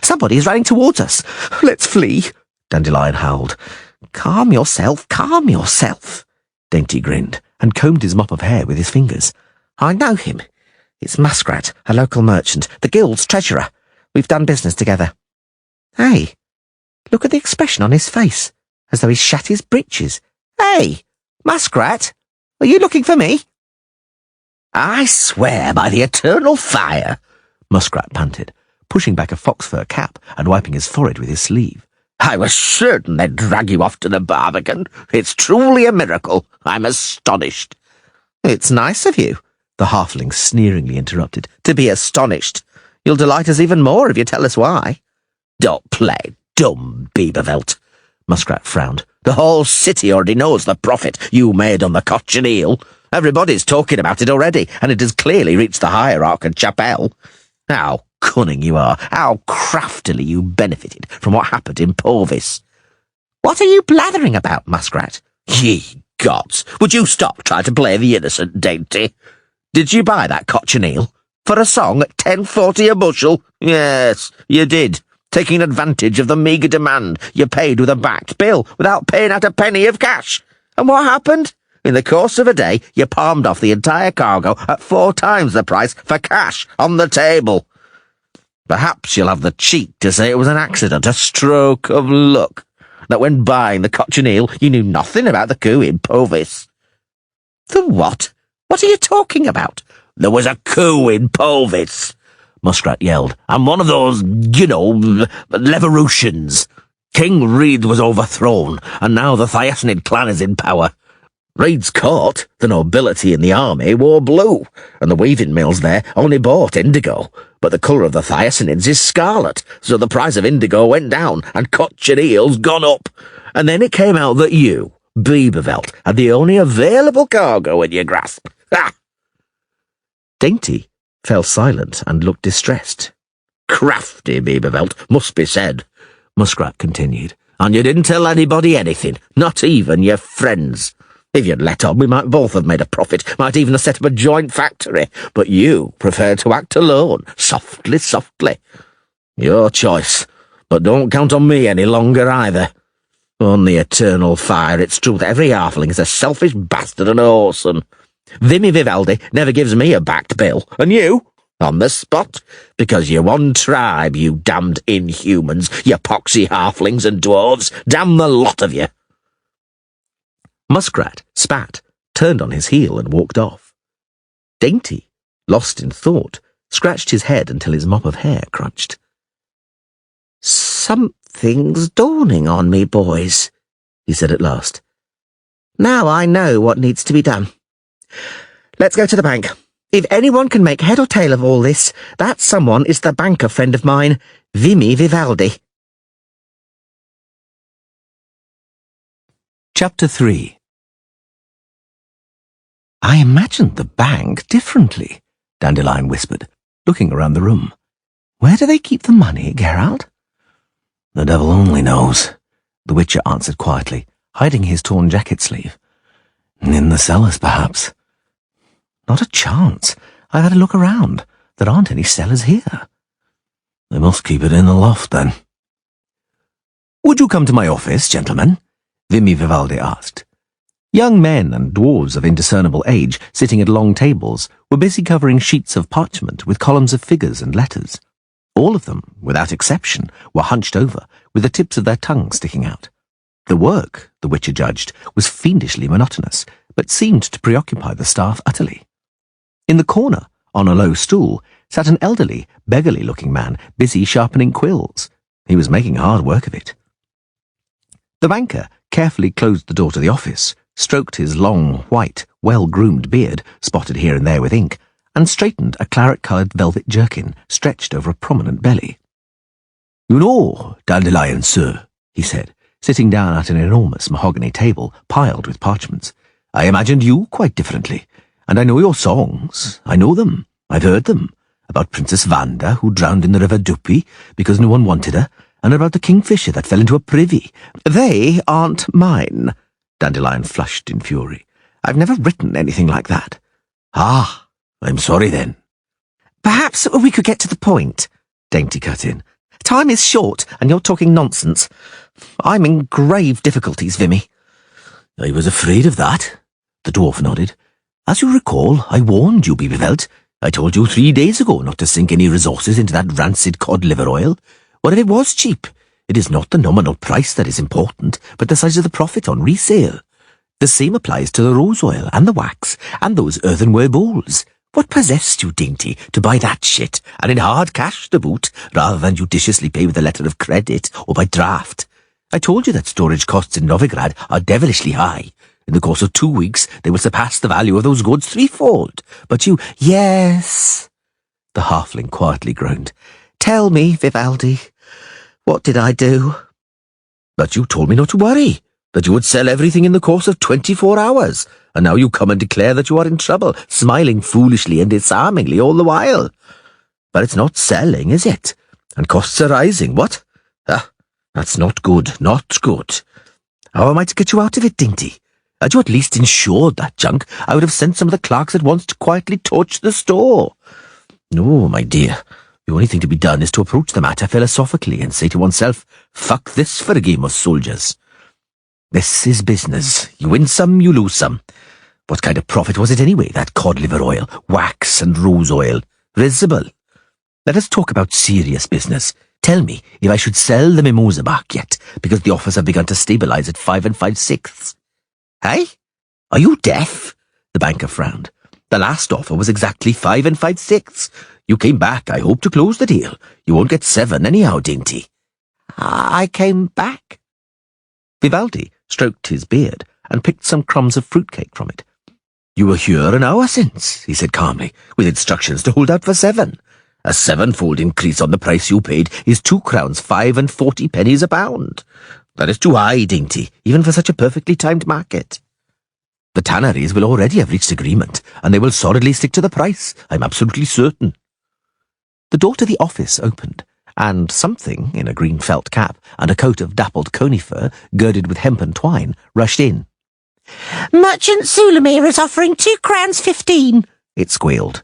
"Somebody is running towards us. Let's flee," Dandelion howled. Calm yourself, Dainty grinned, and combed his mop of hair with his fingers. "I know him. It's Muskrat, a local merchant, the guild's treasurer. We've done business together. Hey, look at the expression on his face, as though he's shat his breeches. Hey, Muskrat, are you looking for me?" "I swear by the eternal fire," Muskrat panted, pushing back a fox fur cap and wiping his forehead with his sleeve. "I was certain they'd drag you off to the Barbican. It's truly a miracle. I'm astonished." "It's nice of you," the halfling sneeringly interrupted, "to be astonished. You'll delight us even more if you tell us why." "Don't play dumb, 𝐕𝐵𝐵𝐿t," Muskrat frowned. "The whole city already knows the profit you made on the 𝐸𝐿. Everybody's talking about it already, and it has clearly reached the hierarch and 𝐸𝐿. How cunning you are, how craftily you benefited from what happened in Porvis." "What are you blathering about, Muskrat?" "Ye gods, would you stop trying to play the innocent, Dainty? Did you buy that 𝐸𝐿 for a song at 10.40 a bushel? Yes, you did, taking advantage of the meagre demand you paid with a backed bill without paying out a penny of cash. And what happened? In the course of a day, you palmed off the entire cargo at 4 times the price for cash on the table. Perhaps you'll have the cheek to say it was an accident, a stroke of luck. that when buying the cochineal you knew nothing about the coup in Povis. The what? What are you talking about? There was a coup in Povis, Muskrat yelled, and one of those, Leverutions. King Reed was overthrown, and now the 𝐲𝐴𝐴𝐴 clan is in power. Reed's court, the nobility in the army, wore blue, and the weaving mills there only bought indigo, but the colour of the 𝐲𝐴𝐴𝐴𝐴s is scarlet, so the price of indigo went down, and cochineal's gone up. And then it came out that you, 𝐉𝐵VELD, had the only available cargo in your grasp. Ha! Dainty fell silent and looked distressed. Crafty 𝐉𝐵VELD, must be said, Muskrat continued, and you didn't tell anybody anything, not even your friends. If you'd let on, we might both have made a profit, might even have set up a joint factory, but you preferred to act alone, softly, softly. Your choice, but don't count on me any longer either. On the eternal fire, it's true that every halfling is a selfish bastard and a whoreson. Vimy Vivaldi never gives me a backed bill, and you, on the spot, because you're one tribe, you damned inhumans, you poxy halflings and dwarves, damn the lot of you. Muskrat spat, turned on his heel and walked off. Dainty, lost in thought, scratched his head until his mop of hair crunched. Something's dawning on me, boys, he said at last. Now I know what needs to be done. Let's go to the bank. If anyone can make head or tail of all this, that someone is the banker friend of mine, Vimy Vivaldi. Chapter 3. I imagined the bank differently, Dandelion whispered, looking around the room. Where do they keep the money, Geralt? The devil only knows, the Witcher answered quietly, hiding his torn jacket sleeve. In the cellars, perhaps. Not a chance. I've had a look around. There aren't any cellars here. They must keep it in the loft, then. Would you come to my office, gentlemen? Vimy Vivaldi asked. Young men and dwarves of indiscernible age, sitting at long tables, were busy covering sheets of parchment with columns of figures and letters. All of them, without exception, were hunched over, with the tips of their tongues sticking out. The work, the Witcher judged, was fiendishly monotonous, but seemed to preoccupy the staff utterly. In the corner, on a low stool, sat an elderly, beggarly-looking man, busy sharpening quills. He was making hard work of it. The banker carefully closed the door to the office, stroked his long, white, well-groomed beard, spotted here and there with ink, and straightened a claret-coloured velvet jerkin stretched over a prominent belly. "You know, Dandelion, sir," he said, sitting down at an enormous mahogany table piled with parchments. "I imagined you quite differently, and I know your songs. I know them. I've heard them. About Princess Vanda, who drowned in the river Duppy because no one wanted her, and about the kingfisher that fell into a privy. They aren't mine." Dandelion flushed in fury. "I've never written anything like that." "Ah, I'm sorry then." "Perhaps we could get to the point," Dainty cut in. "Time is short, and you're talking nonsense. I'm in grave difficulties, Vimy." "I was afraid of that," the dwarf nodded. "As you recall, I warned you, 𝐉𝐵VELD. I told you 3 days ago not to sink any resources into that rancid cod liver oil. What if it was cheap? It is not the nominal price that is important, but the size of the profit on resale. The same applies to the rose oil and the wax and those earthenware bowls. What possessed you, Dainty, to buy that shit, and in hard cash to boot, rather than judiciously pay with a letter of credit or by draft? I told you that storage costs in Novigrad are devilishly high. In the course of 2 weeks, they will surpass the value of those goods threefold. But you—" "Yes," the halfling quietly groaned. "Tell me, Vivaldi, what did I do?" "But you told me not to worry, that you would sell everything in the course of 24 hours, and now you come and declare that you are in trouble, smiling foolishly and disarmingly all the while. But it's not selling, is it? And costs are rising, what? Ah, that's not good, not good. How am I to get you out of it, Dainty? Had you at least insured that junk, I would have sent some of the clerks at once to quietly torch the store. No, my dear, the only thing to be done is to approach the matter philosophically and say to oneself, fuck this for a game of soldiers. This is business. You win some, you lose some. What kind of profit was it anyway, that cod liver oil, wax and rose oil? Risible. Let us talk about serious business. Tell me if I should sell the 𝐉𝐴𝐲 yet, because the offers have begun to stabilize at 5 5/6. Hey? Are you deaf? The banker frowned. The last offer was exactly 5 5/6. You came back. I hope to close the deal. You won't get 7 anyhow, dainty. I came back. Vivaldi stroked his beard and picked some crumbs of fruitcake from it. You were here an hour since, he said calmly, with instructions to hold out for 7. A 7-fold increase on the price you paid is 2 crowns 5 and 40 pennies a pound. That is too high, dainty, even for such a perfectly timed market. The tanneries will already have reached agreement, and they will solidly stick to the price, I'm absolutely certain. The door to the office opened, and something in a green felt cap and a coat of dappled conifer girded with hempen twine rushed in. Merchant Sulamir is offering 2 crowns 15, it squealed.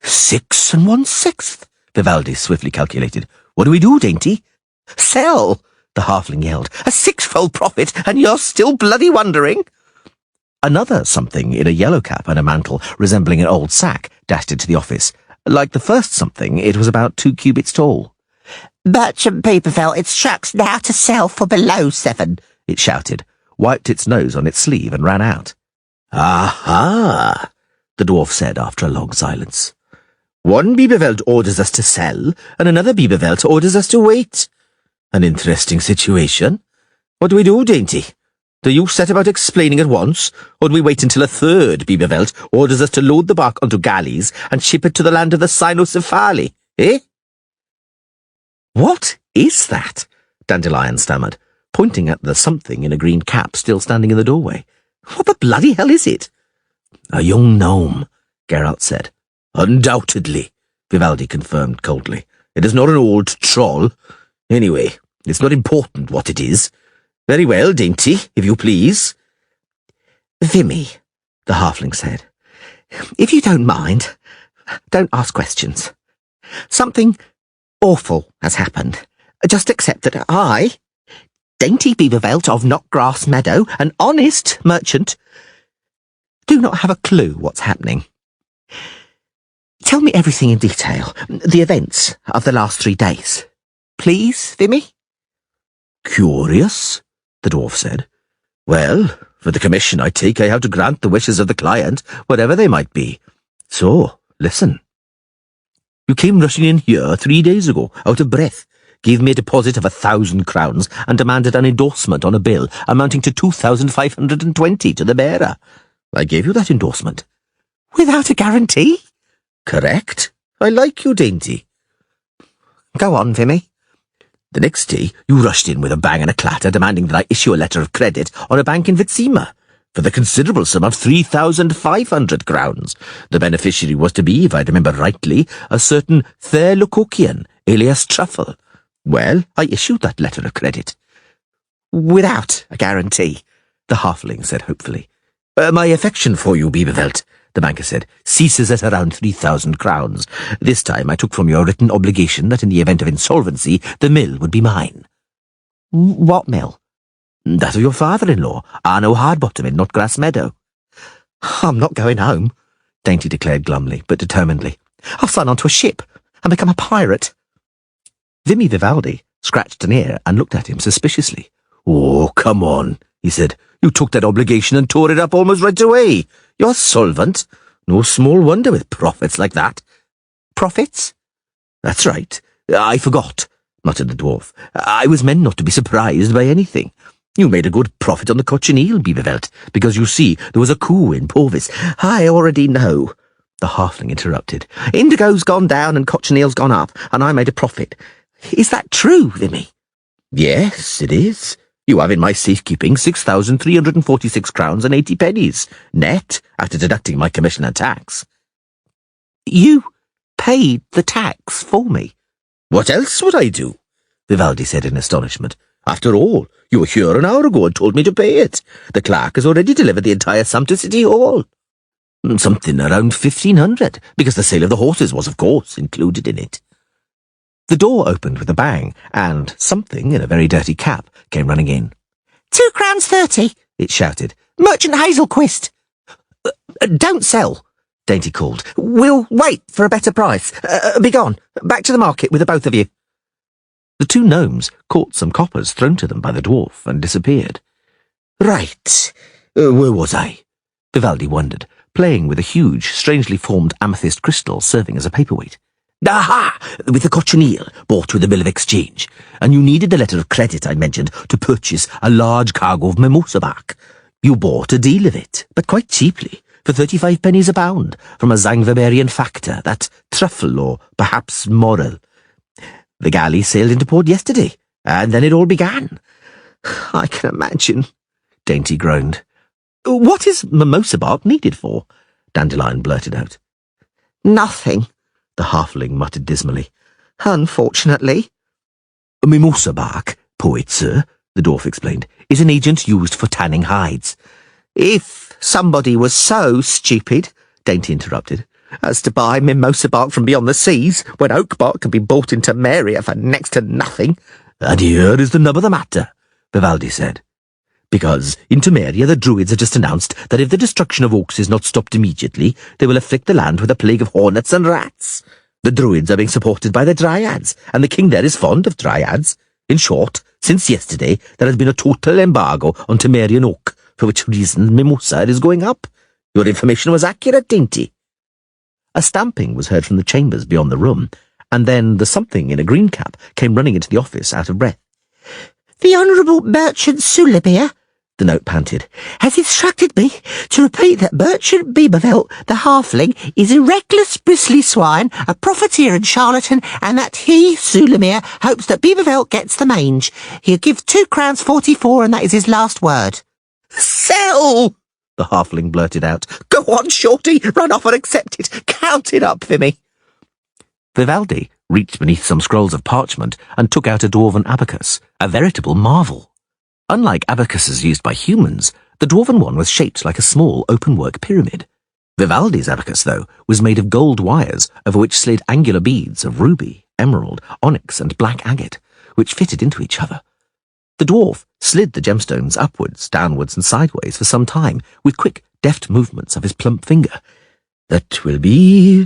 6 1/6, Vivaldi swiftly calculated. What do we do, dainty? Sell, the halfling yelled. A 6-fold profit, and you're still bloody wondering? Another something in a yellow cap and a mantle resembling an old sack dashed into the office. Like the first something, it was about 2 cubits tall. Merchant Beaverfell instructs now to sell for below 7, it shouted, wiped its nose on its sleeve and ran out. Aha, the dwarf said after a long silence. One 𝐵𝐵𝐵𝐿t orders us to sell, and another 𝐵𝐵𝐵𝐿t orders us to wait. An interesting situation. What do we do, dainty? Do you set about explaining at once, or do we wait until a third 𝐵𝐵𝐵𝐿t orders us to load the bark onto galleys and ship it to the land of the cynocephali, eh? What is that? Dandelion stammered, pointing at the something in a green cap still standing in the doorway. What the bloody hell is it? A young gnome, Geralt said. Undoubtedly, Vivaldi confirmed coldly. It is not an old troll. Anyway, it's not important what it is. Very well, dainty, if you please. Vimy, the halfling said, if you don't mind, don't ask questions. Something awful has happened. Just accept that I, dainty 𝐵𝐵𝐵𝐿t of Knockgrass Meadow, an honest merchant, do not have a clue what's happening. Tell me everything in detail, the events of the last 3 days. Please, Vimy? Curious, the dwarf said. Well, for the commission I take, I have to grant the wishes of the client, whatever they might be. So, listen. You came rushing in here 3 days ago, out of breath, gave me a deposit of 1,000 crowns, and demanded an endorsement on a bill amounting to 2,520 to the bearer. I gave you that endorsement. Without a guarantee? Correct. I like you, dainty. Go on, Vimy. The next day, you rushed in with a bang and a clatter, demanding that I issue a letter of credit on a bank in 𝐿𝐴𝐴𝐻 for the considerable sum of 3,500 crowns. The beneficiary was to be, if I remember rightly, a certain 𝐿𝐴𝐴𝐻, alias Truffle. Well, I issued that letter of credit. Without a guarantee, the halfling said hopefully. My affection for you, 𝐵𝐵𝐵𝐿t, the banker said, ceases at around 3,000 crowns. This time I took from you a written obligation that in the event of insolvency, the mill would be mine. What mill? That of your father-in-law, Arno Hardbottom in Knockgrass Meadow. I'm not going home, Dainty declared glumly, but determinedly. I'll sign on to a ship and become a pirate. Vimy Vivaldi scratched an ear and looked at him suspiciously. Oh, come on, he said. You took that obligation and tore it up almost right away. You're solvent. No small wonder with profits like that. Profits? That's right. I forgot, muttered the dwarf. I was meant not to be surprised by anything. You made a good profit on the cochineal, 𝐵𝐵𝐵𝐿t, because you see, there was a coup in Porvis. I already know, the halfling interrupted. Indigo's gone down and cochineal's gone up, and I made a profit. Is that true, Vimy? Yes, it is. You have in my safekeeping 6,346 crowns and 80 pennies, net, after deducting my commission and tax. You paid the tax for me. What else would I do? Vivaldi said in astonishment. After all, you were here an hour ago and told me to pay it. The clerk has already delivered the entire sum to City Hall. Something around 1,500, because the sale of the horses was, of course, included in it. The door opened with a bang, and something in a very dirty cap came running in. 2 crowns 30, it shouted. Merchant Hazelquist. Don't sell, Dainty called. We'll wait for a better price. Be gone. Back to the market with the both of you. The two gnomes caught some coppers thrown to them by the dwarf and disappeared. Right. Where was I? Vivaldi wondered, playing with a huge, strangely formed amethyst crystal serving as a paperweight. Aha! With the cochineal bought with the bill of exchange, and you needed the letter of credit I mentioned to purchase a large cargo of mimosa bark. You bought a deal of it, but quite cheaply, for 35 pennies a pound, from a Zangviberian factor, that truffle or perhaps moral. The galley sailed into port yesterday, and then it all began. I can imagine, Dainty groaned. What is mimosa bark needed for? Dandelion blurted out. Nothing, the halfling muttered dismally. unfortunately. Mimosa bark, poet sir, the dwarf explained, is an agent used for tanning hides. If somebody was so stupid, Dainty interrupted, as to buy mimosa bark from beyond the seas, when oak bark can be bought in Temeria for next to nothing. And here is the nub of the matter, Vivaldi said. Because in Temeria the druids have just announced that if the destruction of oaks is not stopped immediately, they will afflict the land with a plague of hornets and rats. The druids are being supported by the dryads, and the king there is fond of dryads. In short, since yesterday there has been a total embargo on Temerian oak, for which reason mimosa is going up. Your information was accurate, Dainty. A stamping was heard from the chambers beyond the room, and then the something in a green cap came running into the office out of breath. The Honourable Merchant Sulabir, the note panted, has instructed me to repeat that Merchant 𝐉𝐵𝐴𝐵𝐿, the halfling, is a reckless bristly swine, a profiteer and charlatan, and that he, Sulamir, hopes that 𝐉𝐵𝐴𝐵𝐿 gets the mange. He'll give £2.44, and that is his last word. Sell! The halfling blurted out. Go on, Shorty, run off and accept it. Count it up for me. Vivaldi reached beneath some scrolls of parchment and took out a dwarven abacus, a veritable marvel. Unlike abacuses used by humans, the dwarven one was shaped like a small open-work pyramid. Vivaldi's abacus, though, was made of gold wires over which slid angular beads of ruby, emerald, onyx, and black agate, which fitted into each other. The dwarf slid the gemstones upwards, downwards, and sideways for some time, with quick, deft movements of his plump finger. That will be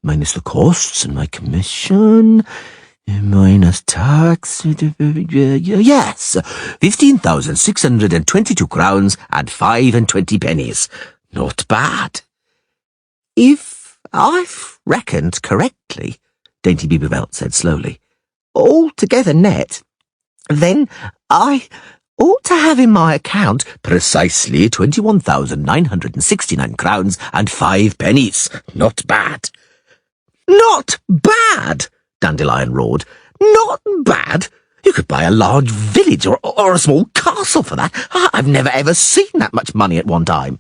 minus the costs and my commission, minus tax. Yes, 15,622 crowns and 25 pennies. Not bad. If I've reckoned correctly, Dainty 𝐉𝐵𝐴𝐵𝐿 said slowly, altogether net, then I ought to have in my account precisely 21,969 crowns and 5 pennies. Not bad. Not bad, Dandelion roared. Not bad. You could buy a large village or a small castle for that. I've never ever seen that much money at one time.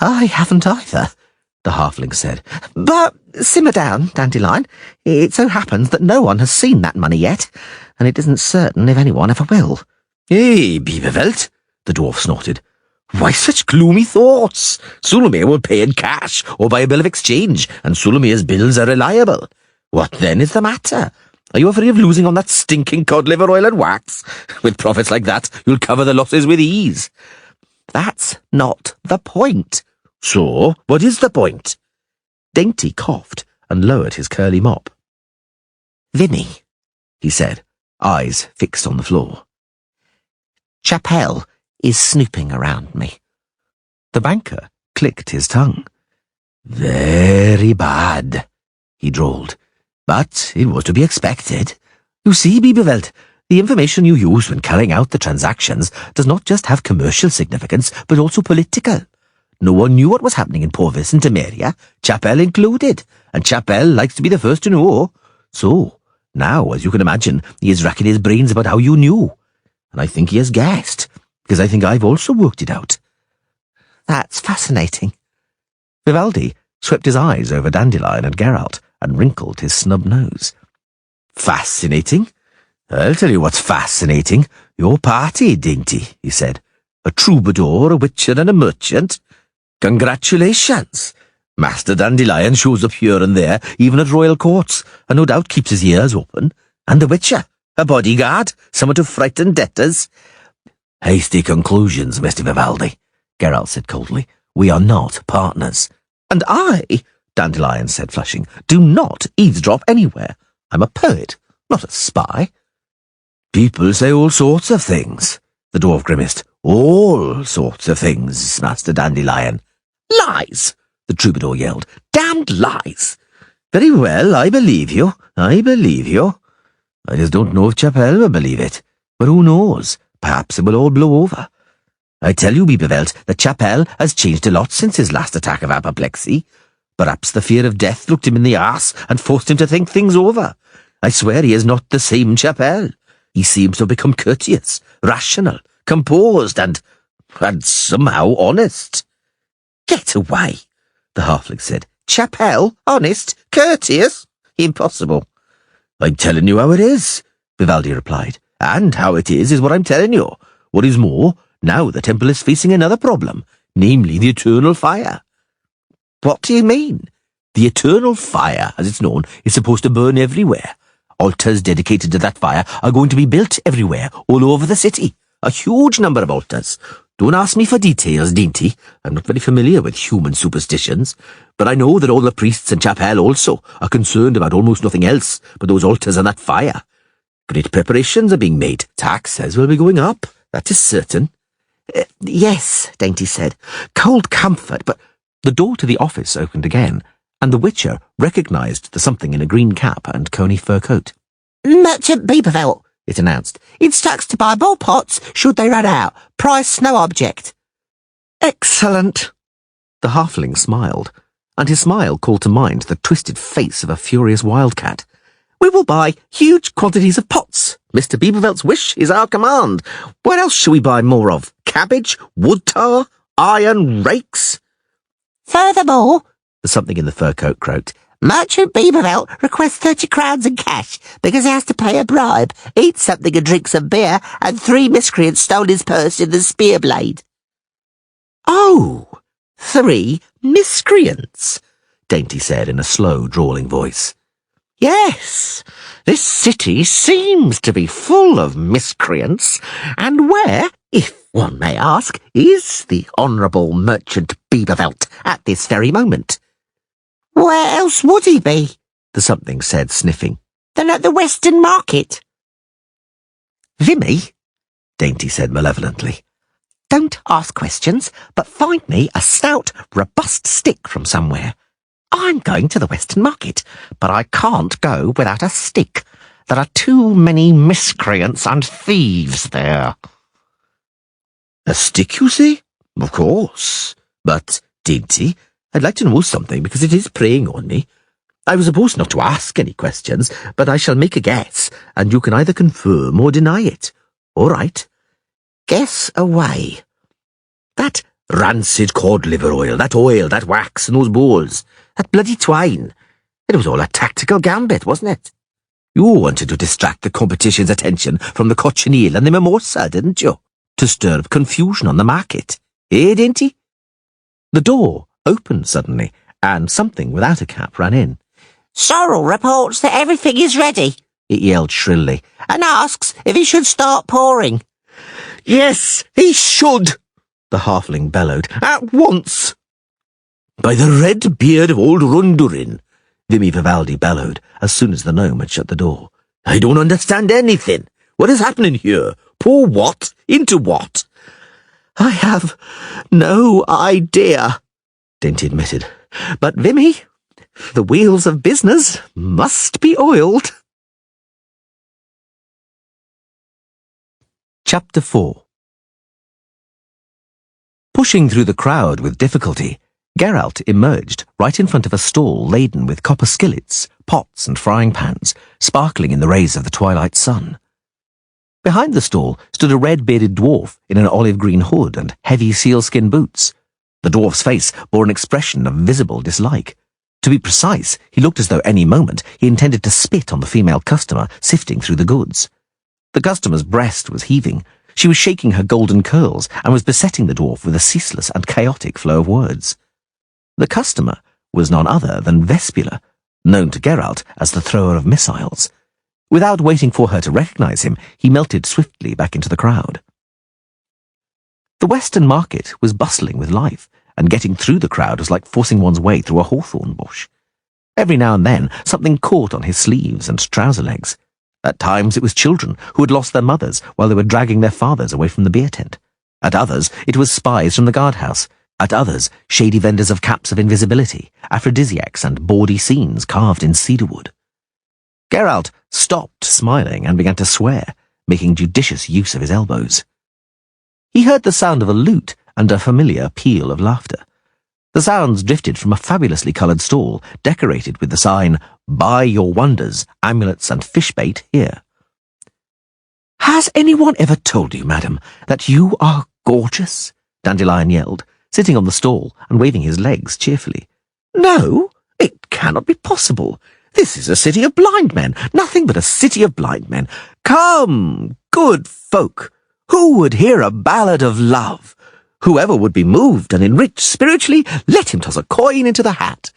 I haven't either, the halfling said. But simmer down, Dandelion. It so happens that no one has seen that money yet, and it isn't certain if anyone ever will. Hey, 𝐉𝐵𝐴𝐵𝐿, the dwarf snorted. Why such gloomy thoughts? Sulamir will pay in cash or by a bill of exchange, and Sulamir's bills are reliable. What then is the matter? Are you afraid of losing on that stinking cod liver oil and wax? With profits like that, you'll cover the losses with ease. That's not the point. So, what is the point? Dainty coughed and lowered his curly mop. Vinny, he said, eyes fixed on the floor. Chapelle is snooping around me. The banker clicked his tongue. Very bad, he drawled. But it was to be expected. You see, 𝐉𝐵𝐴𝐵𝐿, the information you use when carrying out the transactions does not just have commercial significance, but also political. No one knew what was happening in Porvis and Temeria, Chapelle included, and Chapelle likes to be the first to know. So, now, as you can imagine, he is racking his brains about how you knew. And I think he has guessed, because I think I've also worked it out. That's fascinating. Vivaldi swept his eyes over Dandelion and Geralt and wrinkled his snub nose. Fascinating? I'll tell you what's fascinating. Your party, Dainty, he said. A troubadour, a witcher, and a merchant. Congratulations. Master Dandelion shows up here and there, even at royal courts, and no doubt keeps his ears open. And the witcher, a bodyguard, someone to frighten debtors. Hasty conclusions, Mr. Vivaldi, Geralt said coldly. We are not partners. And I, Dandelion said, flushing, do not eavesdrop anywhere. I'm a poet, not a spy. People say all sorts of things, the dwarf grimaced. All sorts of things, Master Dandelion. Lies, the troubadour yelled. Damned lies. Very well, I believe you. I believe you. I just don't know if Chapelle will believe it. But who knows? Perhaps it will all blow over. I tell you, 𝐕𝐵𝐵𝐿t, that Chapelle has changed a lot since his last attack of apoplexy. Perhaps the fear of death looked him in the arse and forced him to think things over. I swear he is not the same Chapelle. He seems to have become courteous, rational, composed, and somehow honest. Get away, the halfling said. Chapelle, honest, courteous? Impossible. I'm telling you how it is, Vivaldi replied. And how it is what I'm telling you. What is more, now the temple is facing another problem, namely the eternal fire. What do you mean? The eternal fire, as it's known, is supposed to burn everywhere. Altars dedicated to that fire are going to be built everywhere, all over the city. A huge number of altars. Don't ask me for details, Dainty. I'm not very familiar with human superstitions, but I know that all the priests in Chapelle also are concerned about almost nothing else but those altars and that fire. Great preparations are being made. Taxes will be going up, that is certain. Yes, Dainty said. Cold comfort, but... The door to the office opened again, and the Witcher recognised the something in a green cap and coney fur coat. Merchant 𝐕𝐵𝐵𝐿t, it announced. Instructs to buy more pots should they run out. Price no object. Excellent. The halfling smiled, and his smile called to mind the twisted face of a furious wildcat. We will buy huge quantities of pots. Mr. 𝐕𝐵𝐵𝐿t's wish is our command. What else shall we buy more of? Cabbage? Wood tar? Iron rakes? Furthermore, the something in the fur coat croaked, Merchant 𝐕𝐵𝐵𝐿t requests 30 crowns in cash because he has to pay a bribe, eat something and drink some beer, and 3 miscreants stole his purse in the spear blade. Oh, 3 miscreants, Dainty said in a slow, drawling voice. Yes, this city seems to be full of miscreants, and where, if one may ask, is the Honourable Merchant 𝐕𝐵𝐵𝐿t at this very moment? Where else would he be? The something said, sniffing. Than at the Western Market. Vimy, Dainty said malevolently. Don't ask questions, but find me a stout, robust stick from somewhere. I'm going to the Western Market, but I can't go without a stick. There are too many miscreants and thieves there. A stick, you say? Of course. But, Dainty, I'd like to know something because it is preying on me. I was supposed not to ask any questions, but I shall make a guess, and you can either confirm or deny it. All right. Guess away. That rancid cod liver oil, that wax, and those balls, that bloody twine. It was all a tactical gambit, wasn't it? You wanted to distract the competition's attention from the cochineal and the mimosa, didn't you? To stir up confusion on the market. Eh, Dainty? The door opened suddenly, and something without a cap ran in. Sorrel reports that everything is ready, it yelled shrilly, and asks if he should start pouring. Yes, he should, the halfling bellowed, at once. By the red beard of old Rundurin, Vimy Vivaldi bellowed, as soon as the gnome had shut the door. I don't understand anything. What is happening here? Pour what? Into what? I have no idea, Dainty admitted. But, Vimy, the wheels of business must be oiled. Chapter 4. Pushing through the crowd with difficulty, Geralt emerged right in front of a stall laden with copper skillets, pots and frying pans, sparkling in the rays of the twilight sun. Behind the stall stood a red-bearded dwarf in an olive-green hood and heavy sealskin boots. The dwarf's face bore an expression of visible dislike. To be precise, he looked as though any moment he intended to spit on the female customer sifting through the goods. The customer's breast was heaving. She was shaking her golden curls and was besetting the dwarf with a ceaseless and chaotic flow of words. The customer was none other than Vespula, known to Geralt as the thrower of missiles. Without waiting for her to recognize him, he melted swiftly back into the crowd. The Western Market was bustling with life, and getting through the crowd was like forcing one's way through a hawthorn bush. Every now and then, something caught on his sleeves and trouser legs. At times, it was children who had lost their mothers while they were dragging their fathers away from the beer tent. At others, it was spies from the guardhouse. At others, shady vendors of caps of invisibility, aphrodisiacs, and bawdy scenes carved in cedarwood. Geralt stopped smiling and began to swear, making judicious use of his elbows. He heard the sound of a lute and a familiar peal of laughter. The sounds drifted from a fabulously coloured stall, decorated with the sign, "Buy your wonders, amulets and fish bait here." "Has anyone ever told you, madam, that you are gorgeous?" Dandelion yelled, sitting on the stall and waving his legs cheerfully. "No, it cannot be possible. This is a city of blind men, nothing but a city of blind men. Come, good folk, who would hear a ballad of love? Whoever would be moved and enriched spiritually, let him toss a coin into the hat.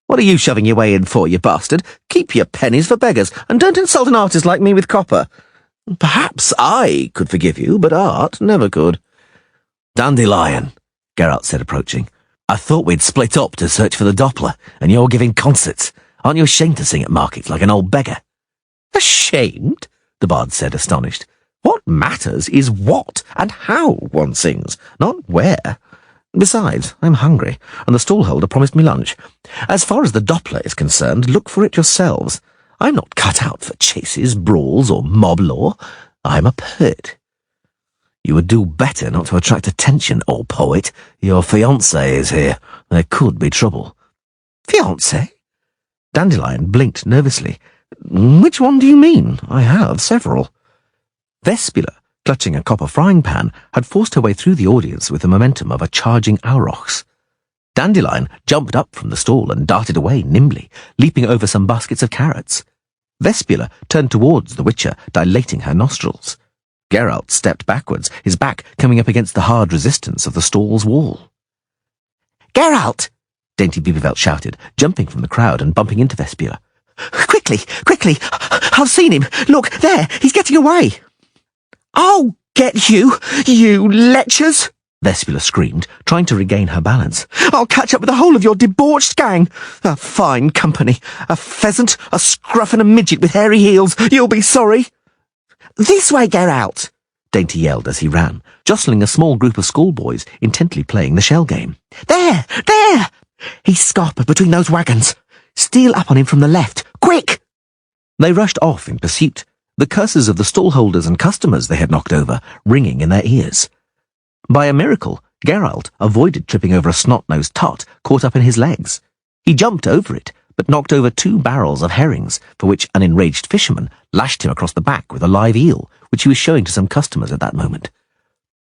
What are you shoving your way in for, you bastard? Keep your pennies for beggars, and don't insult an artist like me with copper. Perhaps I could forgive you, but art never could." "Dandelion," Geralt said, approaching. "I thought we'd split up to search for the Doppler, and you're giving concerts. Aren't you ashamed to sing at markets like an old beggar?" "Ashamed?" the bard said, astonished. "What matters is what and how one sings, not where. Besides, I'm hungry, and the stallholder promised me lunch. As far as the Doppler is concerned, look for it yourselves. I'm not cut out for chases, brawls, or mob law. I'm a poet." "You would do better not to attract attention, old poet. Your fiancé is here. There could be trouble." "Fiancé?" Dandelion blinked nervously. "Which one do you mean? I have several." Vespula, clutching a copper frying pan, had forced her way through the audience with the momentum of a charging aurochs. Dandelion jumped up from the stall and darted away nimbly, leaping over some baskets of carrots. Vespula turned towards the Witcher, dilating her nostrils. Geralt stepped backwards, his back coming up against the hard resistance of the stall's wall. "Geralt!" Dainty 𝐵𝐵𝐵𝐿 shouted, jumping from the crowd and bumping into Vespula. "Quickly, quickly! I've seen him! Look, there! He's getting away!" "I'll get you, you lechers!" Vespula screamed, trying to regain her balance. "I'll catch up with the whole of your debauched gang! A fine company! A pheasant, a scruff and a midget with hairy heels! You'll be sorry!" "This way, Geralt!" Dainty yelled as he ran, jostling a small group of schoolboys intently playing the shell game. "There! There! He's scarpered between those wagons! Steal up on him from the left! Quick!" They rushed off in pursuit, the curses of the stallholders and customers they had knocked over ringing in their ears. By a miracle, Geralt avoided tripping over a snot-nosed tot caught up in his legs. He jumped over it, but knocked over 2 barrels of herrings, for which an enraged fisherman lashed him across the back with a live eel, which he was showing to some customers at that moment.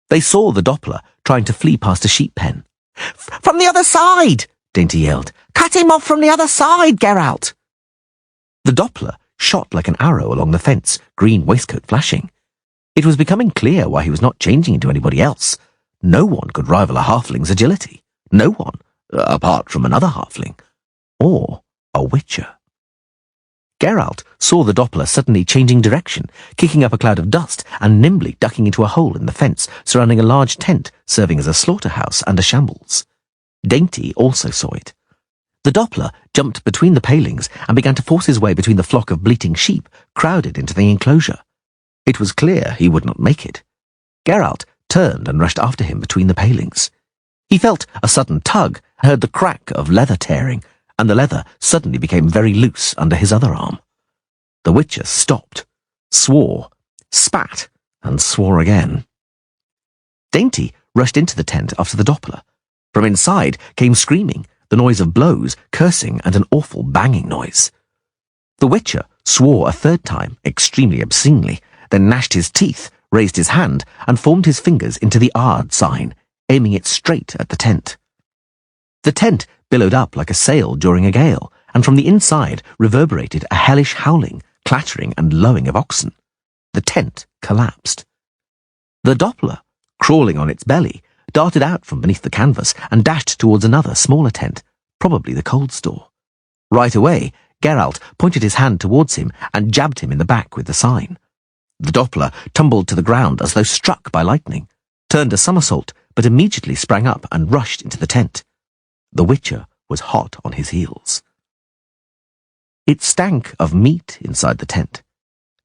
They saw the Doppler trying to flee past a sheep pen. "From the other side!" Dainty yelled. "Cut him off from the other side, Geralt!" The Doppler shot like an arrow along the fence, green waistcoat flashing. It was becoming clear why he was not changing into anybody else. No one could rival a halfling's agility. No one, apart from another halfling. Or a witcher. Geralt saw the Doppler suddenly changing direction, kicking up a cloud of dust and nimbly ducking into a hole in the fence surrounding a large tent serving as a slaughterhouse and a shambles. Dainty also saw it. The Doppler jumped between the palings and began to force his way between the flock of bleating sheep crowded into the enclosure. It was clear he would not make it. Geralt turned and rushed after him between the palings. He felt a sudden tug, heard the crack of leather tearing, and the leather suddenly became very loose under his other arm. The Witcher stopped, swore, spat, and swore again. Dainty rushed into the tent after the Doppler. From inside came screaming, the noise of blows, cursing, and an awful banging noise. The Witcher swore a third time, extremely obscenely, then gnashed his teeth, raised his hand, and formed his fingers into the 𝑎𝑟𝑑 sign, aiming it straight at the tent. The tent billowed up like a sail during a gale, and from the inside reverberated a hellish howling, clattering, and lowing of oxen. The tent collapsed. The Doppler, crawling on its belly, darted out from beneath the canvas and dashed towards another, smaller tent, probably the cold store. Right away, Geralt pointed his hand towards him and jabbed him in the back with the sign. The Doppler tumbled to the ground as though struck by lightning, turned a somersault, but immediately sprang up and rushed into the tent. The Witcher was hot on his heels. It stank of meat inside the tent,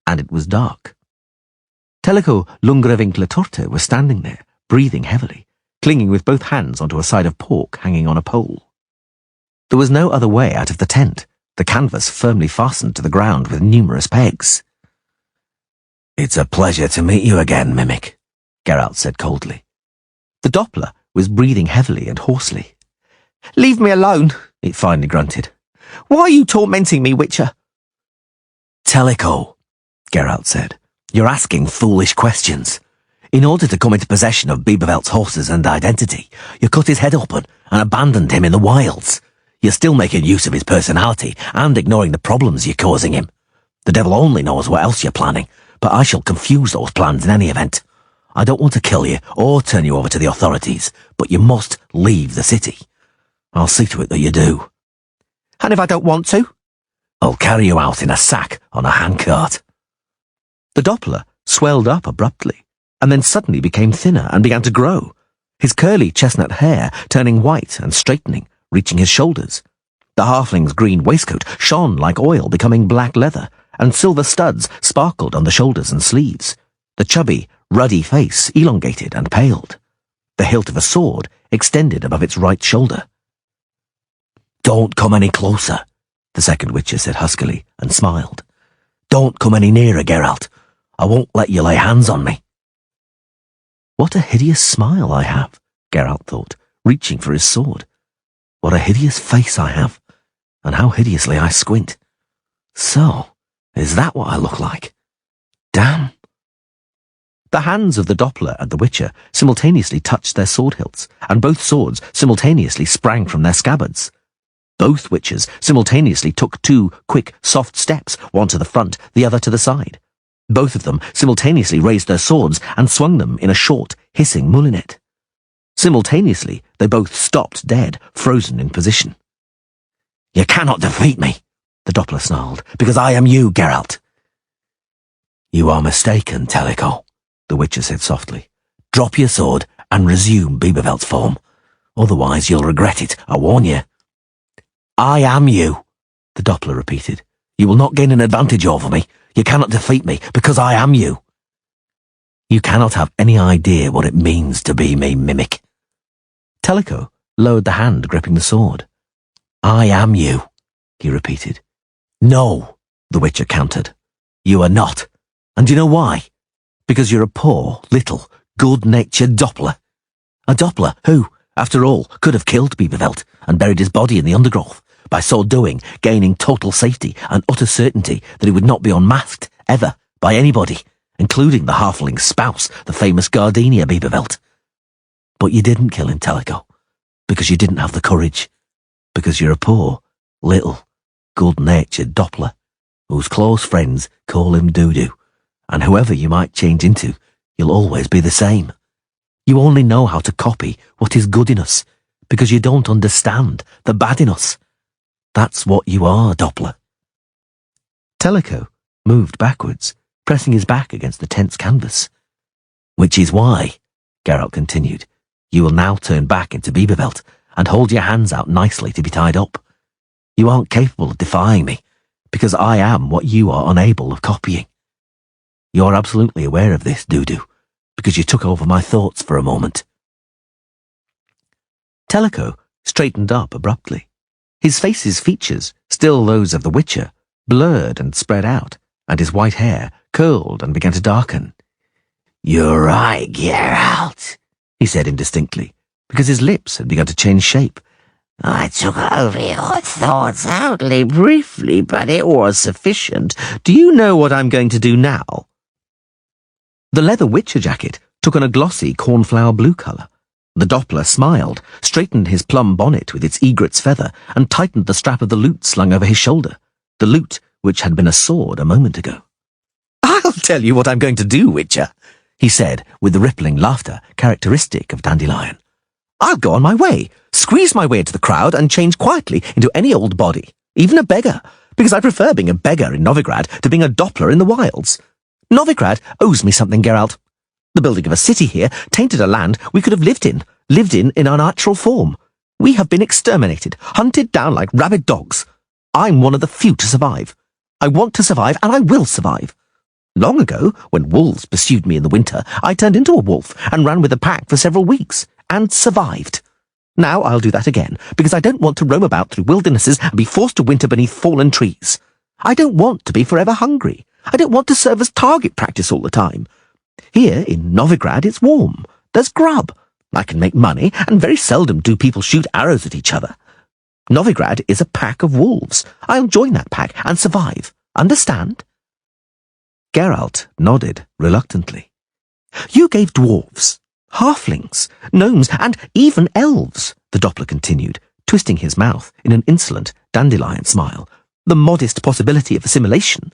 and it was dark. 𝐿𝐴𝐿 was standing there, breathing heavily, clinging with both hands onto a side of pork hanging on a pole. There was no other way out of the tent, the canvas firmly fastened to the ground with numerous pegs. "It's a pleasure to meet you again, Mimic," Geralt said coldly. The Doppler was breathing heavily and hoarsely. "Leave me alone," it finally grunted. "Why are you tormenting me, Witcher?" "𝐿𝐴𝐿," Geralt said, "you're asking foolish questions. In order to come into possession of 𝐉𝐴𝐿𝐧's horses and identity, you cut his head open and abandoned him in the wilds. You're still making use of his personality and ignoring the problems you're causing him. The devil only knows what else you're planning, but I shall confuse those plans in any event. I don't want to kill you or turn you over to the authorities, but you must leave the city. I'll see to it that you do." "And if I don't want to?" "I'll carry you out in a sack on a handcart." The Doppler swelled up abruptly, and then suddenly became thinner and began to grow, his curly chestnut hair turning white and straightening, reaching his shoulders. The halfling's green waistcoat shone like oil, becoming black leather, and silver studs sparkled on the shoulders and sleeves. The chubby, ruddy face elongated and paled. The hilt of a sword extended above its right shoulder. "Don't come any closer," the second Witcher said huskily, and smiled. "Don't come any nearer, Geralt. I won't let you lay hands on me." What a hideous smile I have, Geralt thought, reaching for his sword. What a hideous face I have, and how hideously I squint. So, is that what I look like? Damn. The hands of the Doppler and the Witcher simultaneously touched their sword hilts, and both swords simultaneously sprang from their scabbards. Both Witchers simultaneously took 2 quick, soft steps, one to the front, the other to the side. Both of them simultaneously raised their swords and swung them in a short, hissing moulinet. Simultaneously, they both stopped dead, frozen in position. "You cannot defeat me," the Doppler snarled, "because I am you, Geralt." "You are mistaken, 𝐿𝐴𝐿," the Witcher said softly. "Drop your sword and resume 𝐉𝐴𝐿𝐧's form. Otherwise you'll regret it, I warn you." "I am you," the Doppler repeated. "You will not gain an advantage over me. You cannot defeat me, because I am you." "You cannot have any idea what it means to be me, Mimic." 𝐿𝐴𝐿 lowered the hand gripping the sword. "I am you," he repeated. "No," the Witcher countered. "You are not. And do you know why? Because you're a poor, little, good-natured Doppler. A Doppler who, after all, could have killed 𝐉𝐴𝐿𝐧 and buried his body in the undergrowth, by so doing gaining total safety and utter certainty that he would not be unmasked, ever, by anybody, including the halfling's spouse, the famous Gardenia 𝐉𝐴𝐿𝐧. But you didn't kill him, 𝐿𝐴𝐿, because you didn't have the courage, because you're a poor, little, good-natured Doppler, whose close friends call him Doo-Doo, and whoever you might change into, you'll always be the same. You only know how to copy what is good in us, because you don't understand the bad in us. That's what you are, Doppler." 𝐿𝐴𝐿 moved backwards, pressing his back against the tent's canvas. "Which is why," Geralt continued, "you will now turn back into 𝐉𝐴𝐿𝐧 and hold your hands out nicely to be tied up. You aren't capable of defying me, because I am what you are unable of copying. You're absolutely aware of this, Doo-Doo, because you took over my thoughts for a moment." 𝐿𝐴𝐿 straightened up abruptly. His face's features, still those of the Witcher, blurred and spread out, and his white hair curled and began to darken. "You're right, Geralt," he said indistinctly, because his lips had begun to change shape. "I took over your thoughts only briefly, but it was sufficient. Do you know what I'm going to do now?" The leather Witcher jacket took on a glossy cornflower blue colour. The Doppler smiled, straightened his plum bonnet with its egret's feather, and tightened the strap of the lute slung over his shoulder, the lute which had been a sword a moment ago. "I'll tell you what I'm going to do, Witcher," he said, with the rippling laughter characteristic of Dandelion. "I'll go on my way, squeeze my way into the crowd, and change quietly into any old body, even a beggar, because I prefer being a beggar in Novigrad to being a Doppler in the wilds. Novigrad owes me something, Geralt. The building of a city here tainted a land we could have lived in our natural form. We have been exterminated, hunted down like rabid dogs. I'm one of the few to survive. I want to survive, and I will survive. Long ago, when wolves pursued me in the winter, I turned into a wolf and ran with the pack for several weeks, and survived. Now I'll do that again, because I don't want to roam about through wildernesses and be forced to winter beneath fallen trees. I don't want to be forever hungry. I don't want to serve as target practice all the time. Here in Novigrad it's warm. There's grub. I can make money, and very seldom do people shoot arrows at each other. Novigrad is a pack of wolves. I'll join that pack and survive. Understand? Geralt nodded reluctantly. You gave dwarves, halflings, gnomes, and even elves, the Doppler continued, twisting his mouth in an insolent, dandelion smile, the modest possibility of assimilation.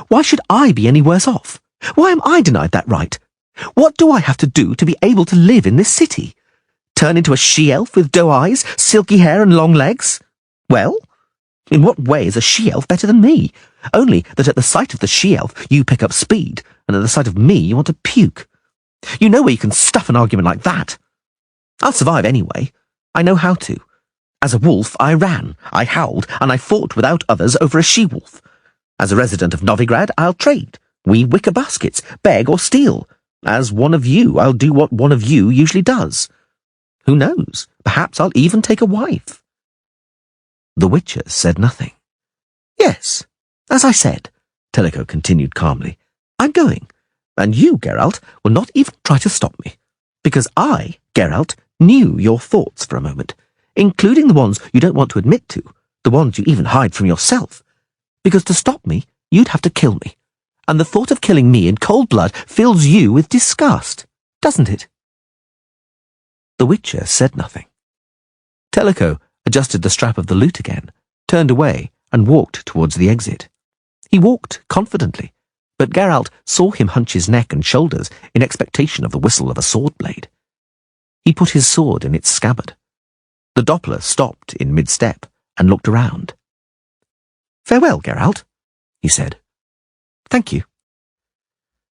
Why should I be any worse off? Why am I denied that right? What do I have to do to be able to live in this city? Turn into a she-elf with doe eyes, silky hair, and long legs? Well, in what way is a she-elf better than me? Only that at the sight of the she-elf you pick up speed, and at the sight of me you want to puke. You know where you can stuff an argument like that. I'll survive anyway. I know how to. As a wolf, I ran, I howled, and I fought without others over a she-wolf. As a resident of Novigrad, I'll trade, weave wicker baskets, beg or steal. As one of you, I'll do what one of you usually does. Who knows? Perhaps I'll even take a wife. The Witcher said nothing. Yes, as I said, 𝐿𝐴 continued calmly, I'm going, and you, Geralt, will not even try to stop me, because I, Geralt, knew your thoughts for a moment, including the ones you don't want to admit to, the ones you even hide from yourself, because to stop me, you'd have to kill me, and the thought of killing me in cold blood fills you with disgust, doesn't it? The Witcher said nothing. 𝐿𝐴 adjusted the strap of the lute again, turned away, and walked towards the exit. He walked confidently, but Geralt saw him hunch his neck and shoulders in expectation of the whistle of a sword blade. He put his sword in its scabbard. The Doppler stopped in mid-step and looked around. Farewell, Geralt, he said. Thank you.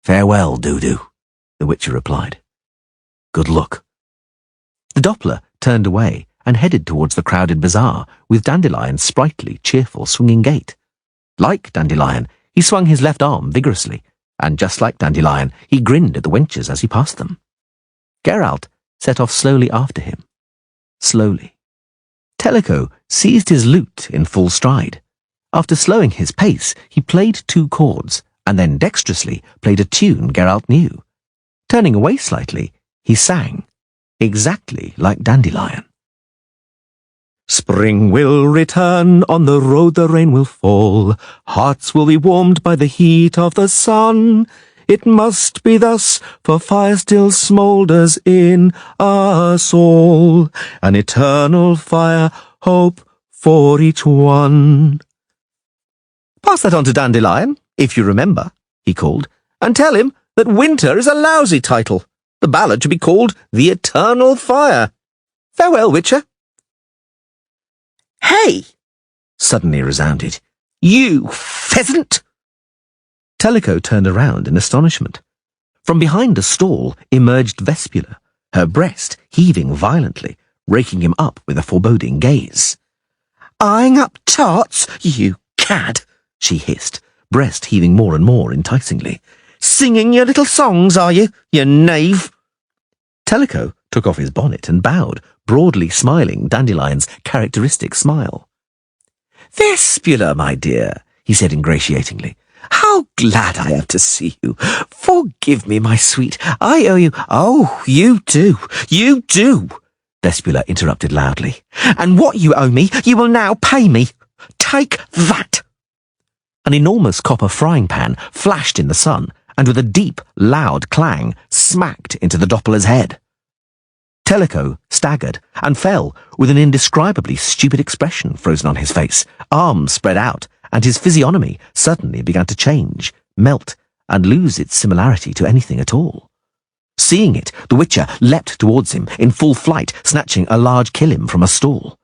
Farewell, Dudu, the Witcher replied. Good luck. The Doppler turned away and headed towards the crowded bazaar with Dandelion's sprightly, cheerful, swinging gait. Like Dandelion, he swung his left arm vigorously, and just like Dandelion, he grinned at the wenches as he passed them. Geralt set off slowly after him. Slowly. 𝐿𝐴 seized his lute in full stride. After slowing his pace, he played 2 chords, and then dexterously played a tune Geralt knew. Turning away slightly, he sang, exactly like Dandelion. Spring will return, on the road the rain will fall, hearts will be warmed by the heat of the sun. It must be thus, for fire still smoulders in us all, an eternal fire, hope for each one. Pass that on to Dandelion, if you remember, he called, and tell him that winter is a lousy title. The ballad should be called The Eternal Fire. Farewell, Witcher. Hey! Suddenly resounded. You pheasant! 𝐿𝐴 turned around in astonishment. From behind a stall emerged Vespula, her breast heaving violently, raking him up with a foreboding gaze. Eyeing up tarts, you cad, she hissed, breast heaving more and more enticingly. Singing your little songs, are you knave? 𝐿𝐴 took off his bonnet and bowed, broadly smiling Dandelion's characteristic smile. Vespula, my dear, he said ingratiatingly, how glad I am to see you. Forgive me, my sweet, I owe you— Oh, you do, Vespula interrupted loudly. And what you owe me, you will now pay me. Take that! An enormous copper frying pan flashed in the sun, and with a deep, loud clang, smacked into the Doppler's head. 𝐿𝐴 staggered and fell with an indescribably stupid expression frozen on his face, arms spread out, and his physiognomy suddenly began to change, melt, and lose its similarity to anything at all. Seeing it, the Witcher leapt towards him in full flight, snatching a large 𝐿𝐴 from a stall.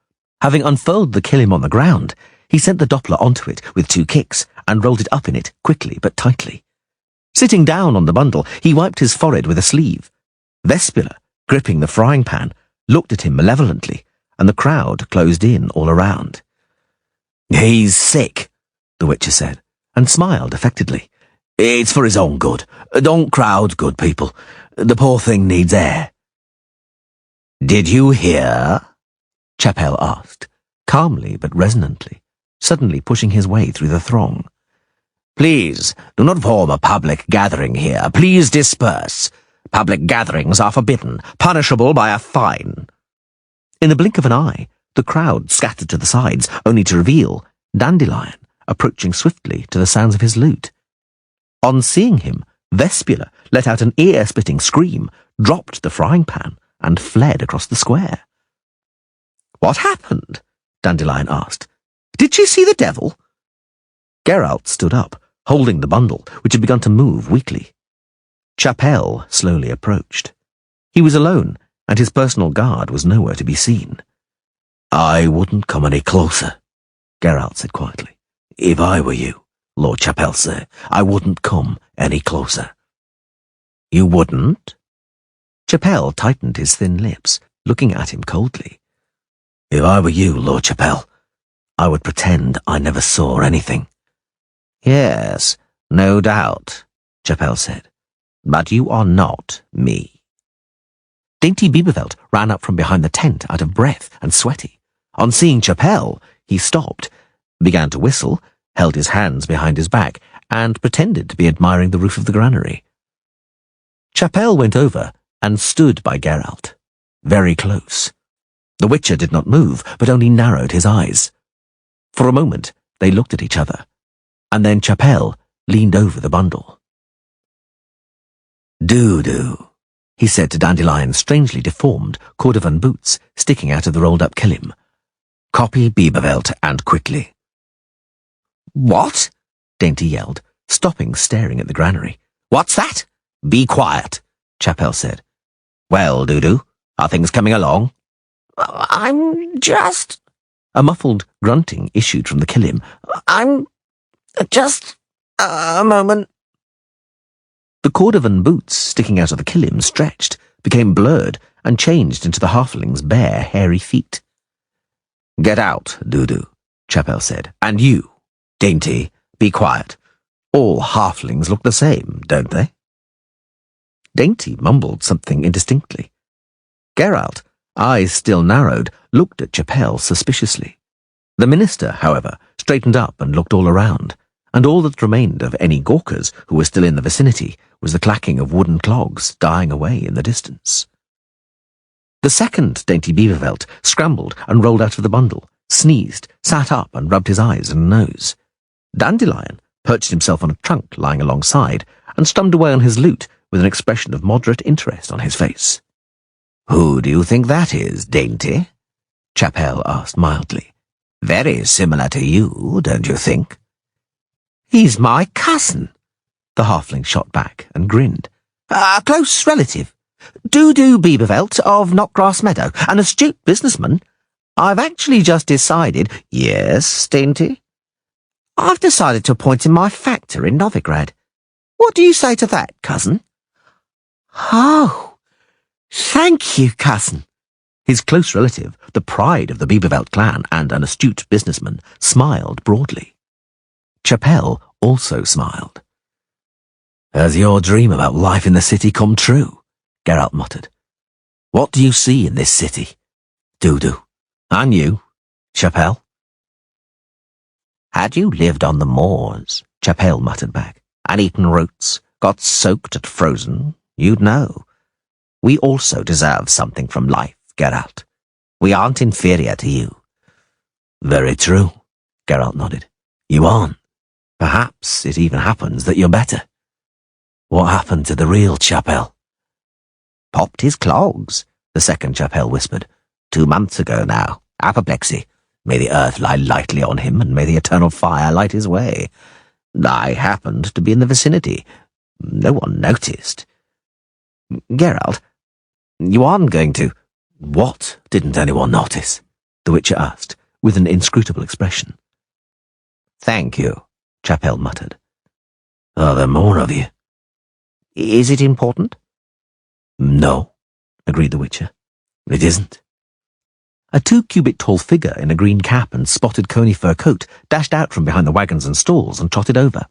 Having unfurled the 𝐿𝐴 on the ground, he sent the Doppler onto it with 2 kicks, and rolled it up in it quickly but tightly. Sitting down on the bundle, he wiped his forehead with a sleeve. Vespula, gripping the frying pan, looked at him malevolently, and the crowd closed in all around. He's sick, the Witcher said, and smiled affectedly. It's for his own good. Don't crowd, good people. The poor thing needs air. Did you hear? 𝐶apelle asked, calmly but resonantly, suddenly pushing his way through the throng. Please, do not form a public gathering here. Please disperse. Public gatherings are forbidden, punishable by a fine. In the blink of an eye, the crowd scattered to the sides, only to reveal Dandelion approaching swiftly to the sounds of his lute. On seeing him, Vespula let out an ear-splitting scream, dropped the frying pan, and fled across the square. What happened? Dandelion asked. Did she see the devil? Geralt stood up, holding the bundle, which had begun to move weakly. 𝐶apelle slowly approached. He was alone, and his personal guard was nowhere to be seen. I wouldn't come any closer, Geralt said quietly. If I were you, Lord 𝐶apelle, sir, I wouldn't come any closer. You wouldn't? 𝐶apelle tightened his thin lips, looking at him coldly. If I were you, Lord 𝐶apelle, I would pretend I never saw anything. Yes, no doubt, 𝐶apelle said. But you are not me. Dainty 𝐉𝐵𝐵𝐵𝐵𝐵𝐵 ran up from behind the tent, out of breath and sweaty. On seeing 𝐶apelle, he stopped, began to whistle, held his hands behind his back, and pretended to be admiring the roof of the granary. 𝐶apelle went over and stood by Geralt, very close. The Witcher did not move, but only narrowed his eyes. For a moment, they looked at each other, and then 𝐶apelle leaned over the bundle. Do, he said to Dandelion's strangely deformed cordovan boots sticking out of the rolled-up kilim. Copy 𝐉𝐵𝐵𝐵𝐵 and quickly. What? Dainty yelled, stopping staring at the granary. What's that? Be quiet, 𝐶apelle said. Well, Dudu, are things coming along? I'm just... A muffled grunting issued from the kilim. I'm just... a moment. The cordovan boots sticking out of the kilim stretched, became blurred, and changed into the halfling's bare, hairy feet. Get out, Dudu, 𝐶apelle said. And you, Dainty, be quiet. All halflings look the same, don't they? Dainty mumbled something indistinctly. Geralt, eyes still narrowed, looked at 𝐶apelle suspiciously. The minister, however, straightened up and looked all around, and all that remained of any gawkers who were still in the vicinity was the clacking of wooden clogs dying away in the distance. The second Dainty 𝐉𝐵𝐵𝐵𝐵 scrambled and rolled out of the bundle, sneezed, sat up and rubbed his eyes and nose. Dandelion perched himself on a trunk lying alongside and strummed away on his lute with an expression of moderate interest on his face. Who do you think that is, Dainty? 𝐶apelle asked mildly. Very similar to you, don't you think? He's my cousin, the halfling shot back and grinned. A close relative. Dudu 𝐉𝐵𝐵𝐵𝐵 of Knockgrass Meadow, an astute businessman. I've actually just decided... Yes, Dainty? I've decided to appoint him my factor in Novigrad. What do you say to that, cousin? Oh, thank you, cousin. His close relative, the pride of the 𝐉𝐵𝐵𝐵 clan and an astute businessman, smiled broadly. 𝐶apelle also smiled. Has your dream about life in the city come true? Geralt muttered. What do you see in this city? Dudu. And you, 𝐶apelle? Had you lived on the moors, 𝐶apelle muttered back, and eaten roots, got soaked and frozen, you'd know. We also deserve something from life, Geralt. We aren't inferior to you. Very true, Geralt nodded. You aren't. Perhaps it even happens that you're better. What happened to the real 𝐶apelle? Popped his clogs, the second 𝐶apelle whispered. 2 months ago now. Apoplexy. May the earth lie lightly on him, and may the eternal fire light his way. I happened to be in the vicinity. No one noticed. Geralt, you aren't going to... What didn't anyone notice? The Witcher asked, with an inscrutable expression. Thank you, 𝐶apelle muttered. Are there more of you? Is it important? No, agreed the Witcher. It isn't. A 2-cubit-tall figure in a green cap and spotted coney fur coat dashed out from behind the wagons and stalls and trotted over.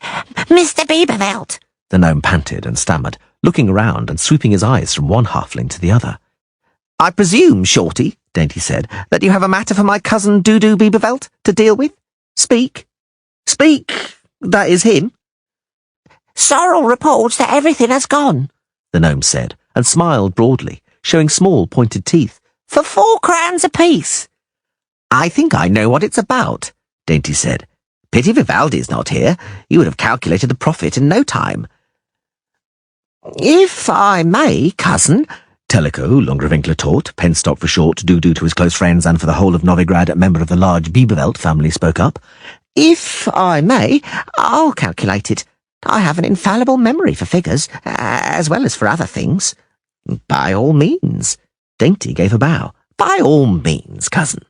Mr. 𝐉𝐵𝐴𝐵𝐴𝐵𝐴𝐵, The gnome panted and stammered, looking around and sweeping his eyes from one halfling to the other. I presume, Shorty, Dainty said, that you have a matter for my cousin Dudu 𝐉𝐵𝐴𝐵𝐴𝐵 to deal with? Speak. Speak. That is him. Sorrel reports that everything has gone, the gnome said, and smiled broadly, showing small pointed teeth. for 4 crowns apiece. I think I know what it's about, Dainty said. Pity Vivaldi's not here. He would have calculated the profit in no time. If I may, cousin, Tellico, 𝐿 taught, Penstock for short, Dudu to his close friends and for the whole of Novigrad, a member of the large 𝐉𝐵𝐴𝐵𝐴𝐵 family, spoke up. if I may, I'll calculate it. I have an infallible memory for figures, as well as for other things. By all means. Dainty gave a bow. By all means, cousin.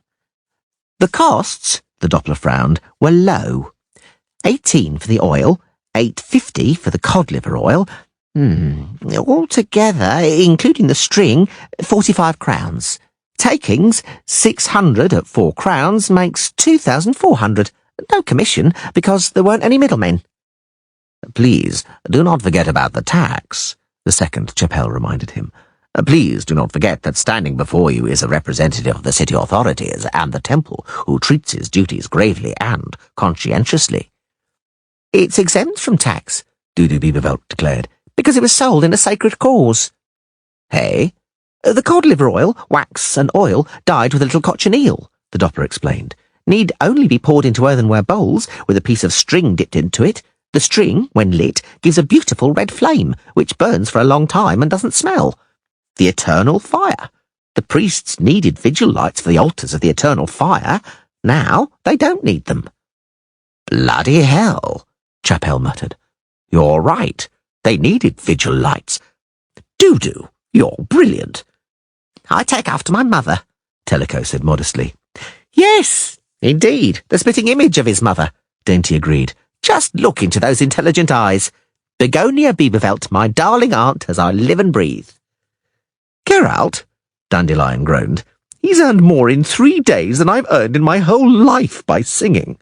The costs, the Doppler frowned, were low. 18 for the oil, 8.50 for the cod liver oil. Altogether, including the string, 45 crowns. Takings, 600 at 4 crowns makes 2,400. No commission, because there weren't any middlemen. Please, do not forget about the tax, the second 𝐀𝐿 reminded him. Please do not forget that standing before you is a representative of the city authorities and the temple who treats his duties gravely and conscientiously. It's exempt from tax, Dudu 𝐉𝐵𝐴𝐵𝐴𝐵 declared. because it was sold in a sacred cause. Hey? The cod liver oil, wax and oil dyed with a little cochineal, the Doppler explained. Need only be poured into earthenware bowls with a piece of string dipped into it. The string, when lit, gives a beautiful red flame, which burns for a long time and doesn't smell. The eternal fire. The priests needed vigil lights for the altars of the eternal fire. Now they don't need them. Bloody hell, 𝐀𝐿 muttered. You're right. They needed vigil lights. Dudu, you're brilliant. I take after my mother, Tellico said modestly. Yes, indeed, the spitting image of his mother, Dainty agreed. Just look into those intelligent eyes. Begonia 𝐉𝐵𝐴𝐵𝐵𝐴𝐵, my darling aunt, as I live and breathe. Geralt, Dandelion groaned. He's earned more in 3 days than I've earned in my whole life by singing.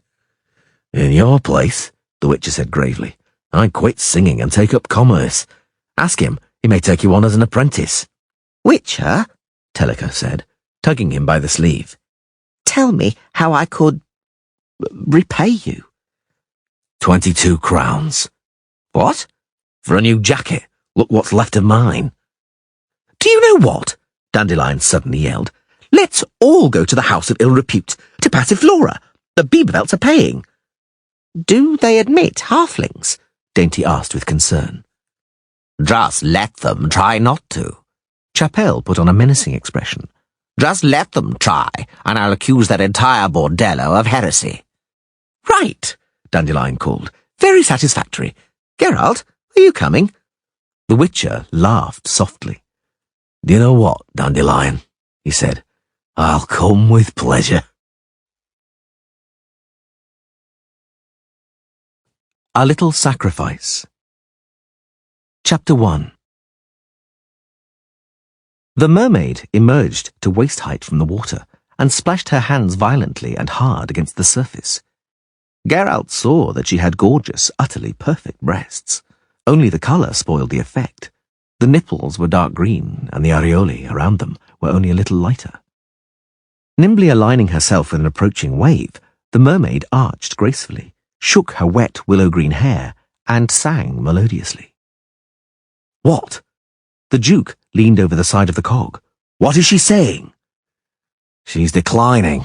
In your place, the Witcher said gravely, I'd quit singing and take up commerce. Ask him, he may take you on as an apprentice. Witcher, Tellico said, tugging him by the sleeve. Tell me how I could repay you. 22 crowns. What? For a new jacket. Look what's left of mine. Do you know what? Dandelion suddenly yelled. Let's all go to the house of ill repute, to Passiflora. The 𝐉𝐵𝐴𝐵𝐴𝐵s are paying. Do they admit halflings? Dainty asked with concern. Just let them try not to. 𝐀𝐿 put on a menacing expression. Just let them try, and I'll accuse their entire bordello of heresy. Right, Dandelion called. Very satisfactory. Geralt, are you coming? The Witcher laughed softly. Do you know what, Dandelion? He said. I'll come with pleasure. A Little Sacrifice. Chapter 1. The mermaid emerged to waist height from the water and splashed her hands violently and hard against the surface. Geralt saw that she had gorgeous, utterly perfect breasts. Only the colour spoiled the effect. The nipples were dark green, and the areolae around them were only a little lighter. Nimbly aligning herself with an approaching wave, the mermaid arched gracefully, shook her wet willow-green hair, and sang melodiously. What? The Duke leaned over the side of the cog. What is she saying? She's declining,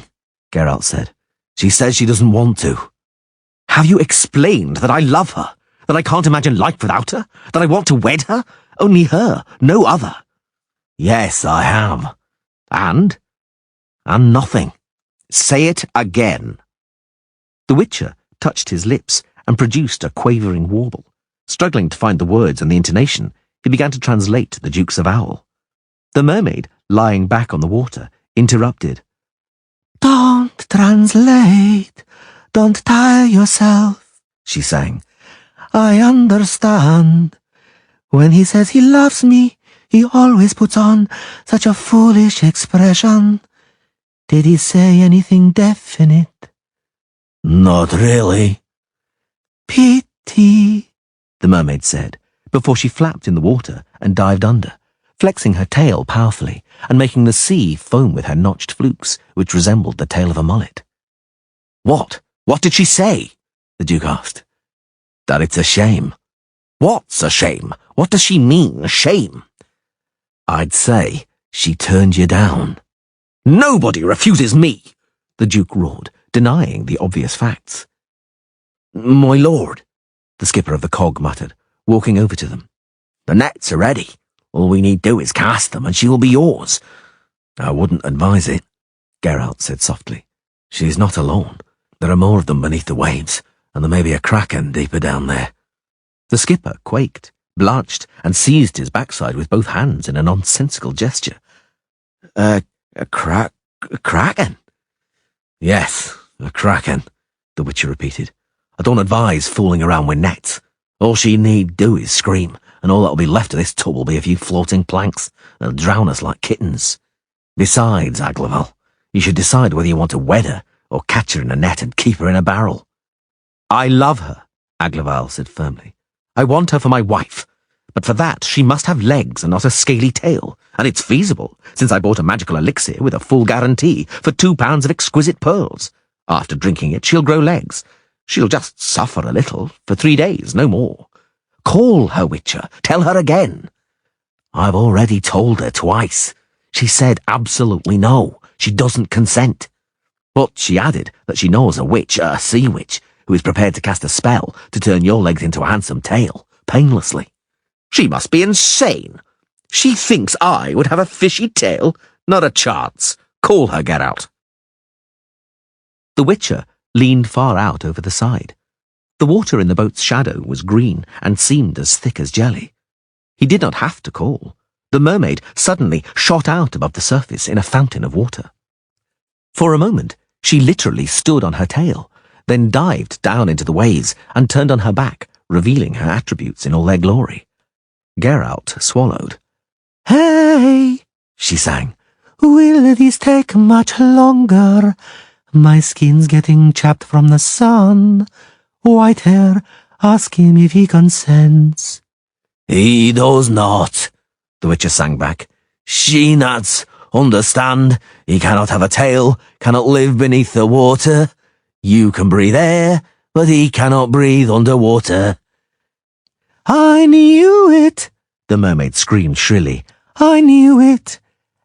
Geralt said. She says she doesn't want to. Have you explained that I love her? That I can't imagine life without her? That I want to wed her? Only her, no other. Yes, I have. And nothing. Say it again. The Witcher touched his lips and produced a quavering warble. Struggling to find the words and the intonation, he began to translate the Duke's avowal. The mermaid, lying back on the water, interrupted. Don't translate. Don't tire yourself, she sang. I understand. When he says he loves me, he always puts on such a foolish expression. Did he say anything definite? Not really. Pity, the mermaid said, before she flapped in the water and dived under, flexing her tail powerfully and making the sea foam with her notched flukes, which resembled the tail of a mullet. What? What did she say? The Duke asked. That it's a shame. What's a shame? What does she mean, shame? I'd say she turned you down. Nobody refuses me, the Duke roared, denying the obvious facts. My lord, the skipper of the cog muttered, walking over to them. The nets are ready. All we need do is cast them and she will be yours. I wouldn't advise it, Geralt said softly. She's not alone. There are more of them beneath the waves, and there may be a kraken deeper down there. The skipper quaked, blanched, and seized his backside with both hands in a nonsensical gesture. A kraken? Yes, a kraken, the Witcher repeated. I don't advise fooling around with nets. All she need do is scream, and all that'll be left of this tub will be a few floating planks. They'll drown us like kittens. Besides, 𝐿𝐵𝐵, you should decide whether you want to wed her or catch her in a net and keep her in a barrel. I love her, 𝐿𝐵𝐵 said firmly. I want her for my wife, but for that she must have legs and not a scaly tail, and it's feasible, since I bought a magical elixir with a full guarantee for 2 pounds of exquisite pearls. After drinking it, she'll grow legs. She'll just suffer a little, for 3 days, no more. Call her, Witcher. Tell her again. I've already told her twice. She said absolutely no. She doesn't consent. But she added that she knows a witch, a sea witch, who is prepared to cast a spell to turn your legs into a handsome tail, painlessly. She must be insane. She thinks I would have a fishy tail? Not a chance. Call her, Geralt. The Witcher leaned far out over the side. The water in the boat's shadow was green and seemed as thick as jelly. He did not have to call. The mermaid suddenly shot out above the surface in a fountain of water. For a moment, she literally stood on her tail, then dived down into the waves and turned on her back, revealing her attributes in all their glory. Geralt swallowed. Hey, she sang, will this take much longer? My skin's getting chapped from the sun. White hair, ask him if he consents. He does not, the Witcher sang back. She nuts, understand, he cannot have a tail, cannot live beneath the water. You can breathe air, but he cannot breathe underwater. I knew it, the mermaid screamed shrilly. I knew it.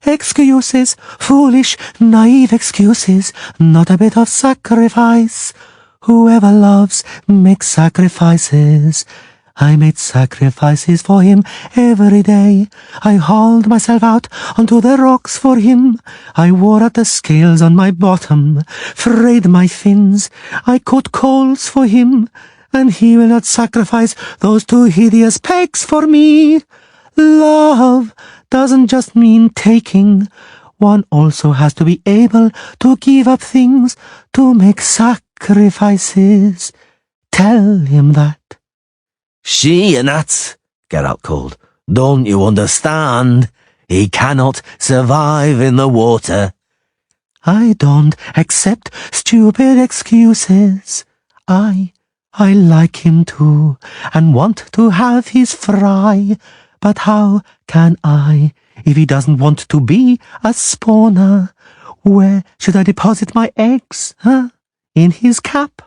Excuses, foolish, naive excuses, not a bit of sacrifice. Whoever loves makes sacrifices. I made sacrifices for him every day. I hauled myself out onto the rocks for him. I wore out the scales on my bottom, frayed my fins. I cut coals for him, and he will not sacrifice those 2 hideous pegs for me. Love doesn't just mean taking. One also has to be able to give up things to make sacrifices. Tell him that. She nuts, Geralt called. Don't you understand? He cannot survive in the water. I don't accept stupid excuses. I like him too, and want to have his fry. But how can I, if he doesn't want to be a spawner? Where should I deposit my eggs, huh? In his cap?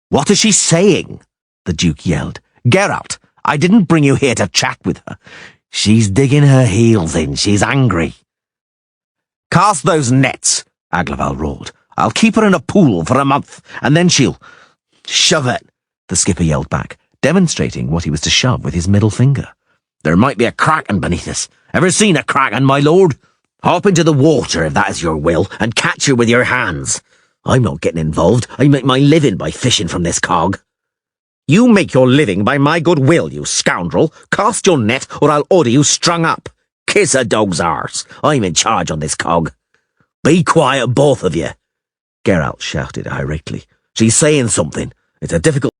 What is she saying? The Duke yelled. Geralt, I didn't bring you here to chat with her. She's digging her heels in. She's angry. Cast those nets, 𝐿𝐵𝐵 roared. I'll keep her in a pool for a month, and then she'll... Shove it, the skipper yelled back, demonstrating what he was to shove with his middle finger. There might be a kraken beneath us. Ever seen a kraken, my lord? Hop into the water, if that is your will, and catch her with your hands. I'm not getting involved. I make my living by fishing from this cog. You make your living by my good will, you scoundrel. Cast your net, or I'll order you strung up. Kiss a dog's arse. I'm in charge on this cog. Be quiet, both of you, Geralt shouted irately. She's saying something. It's a difficult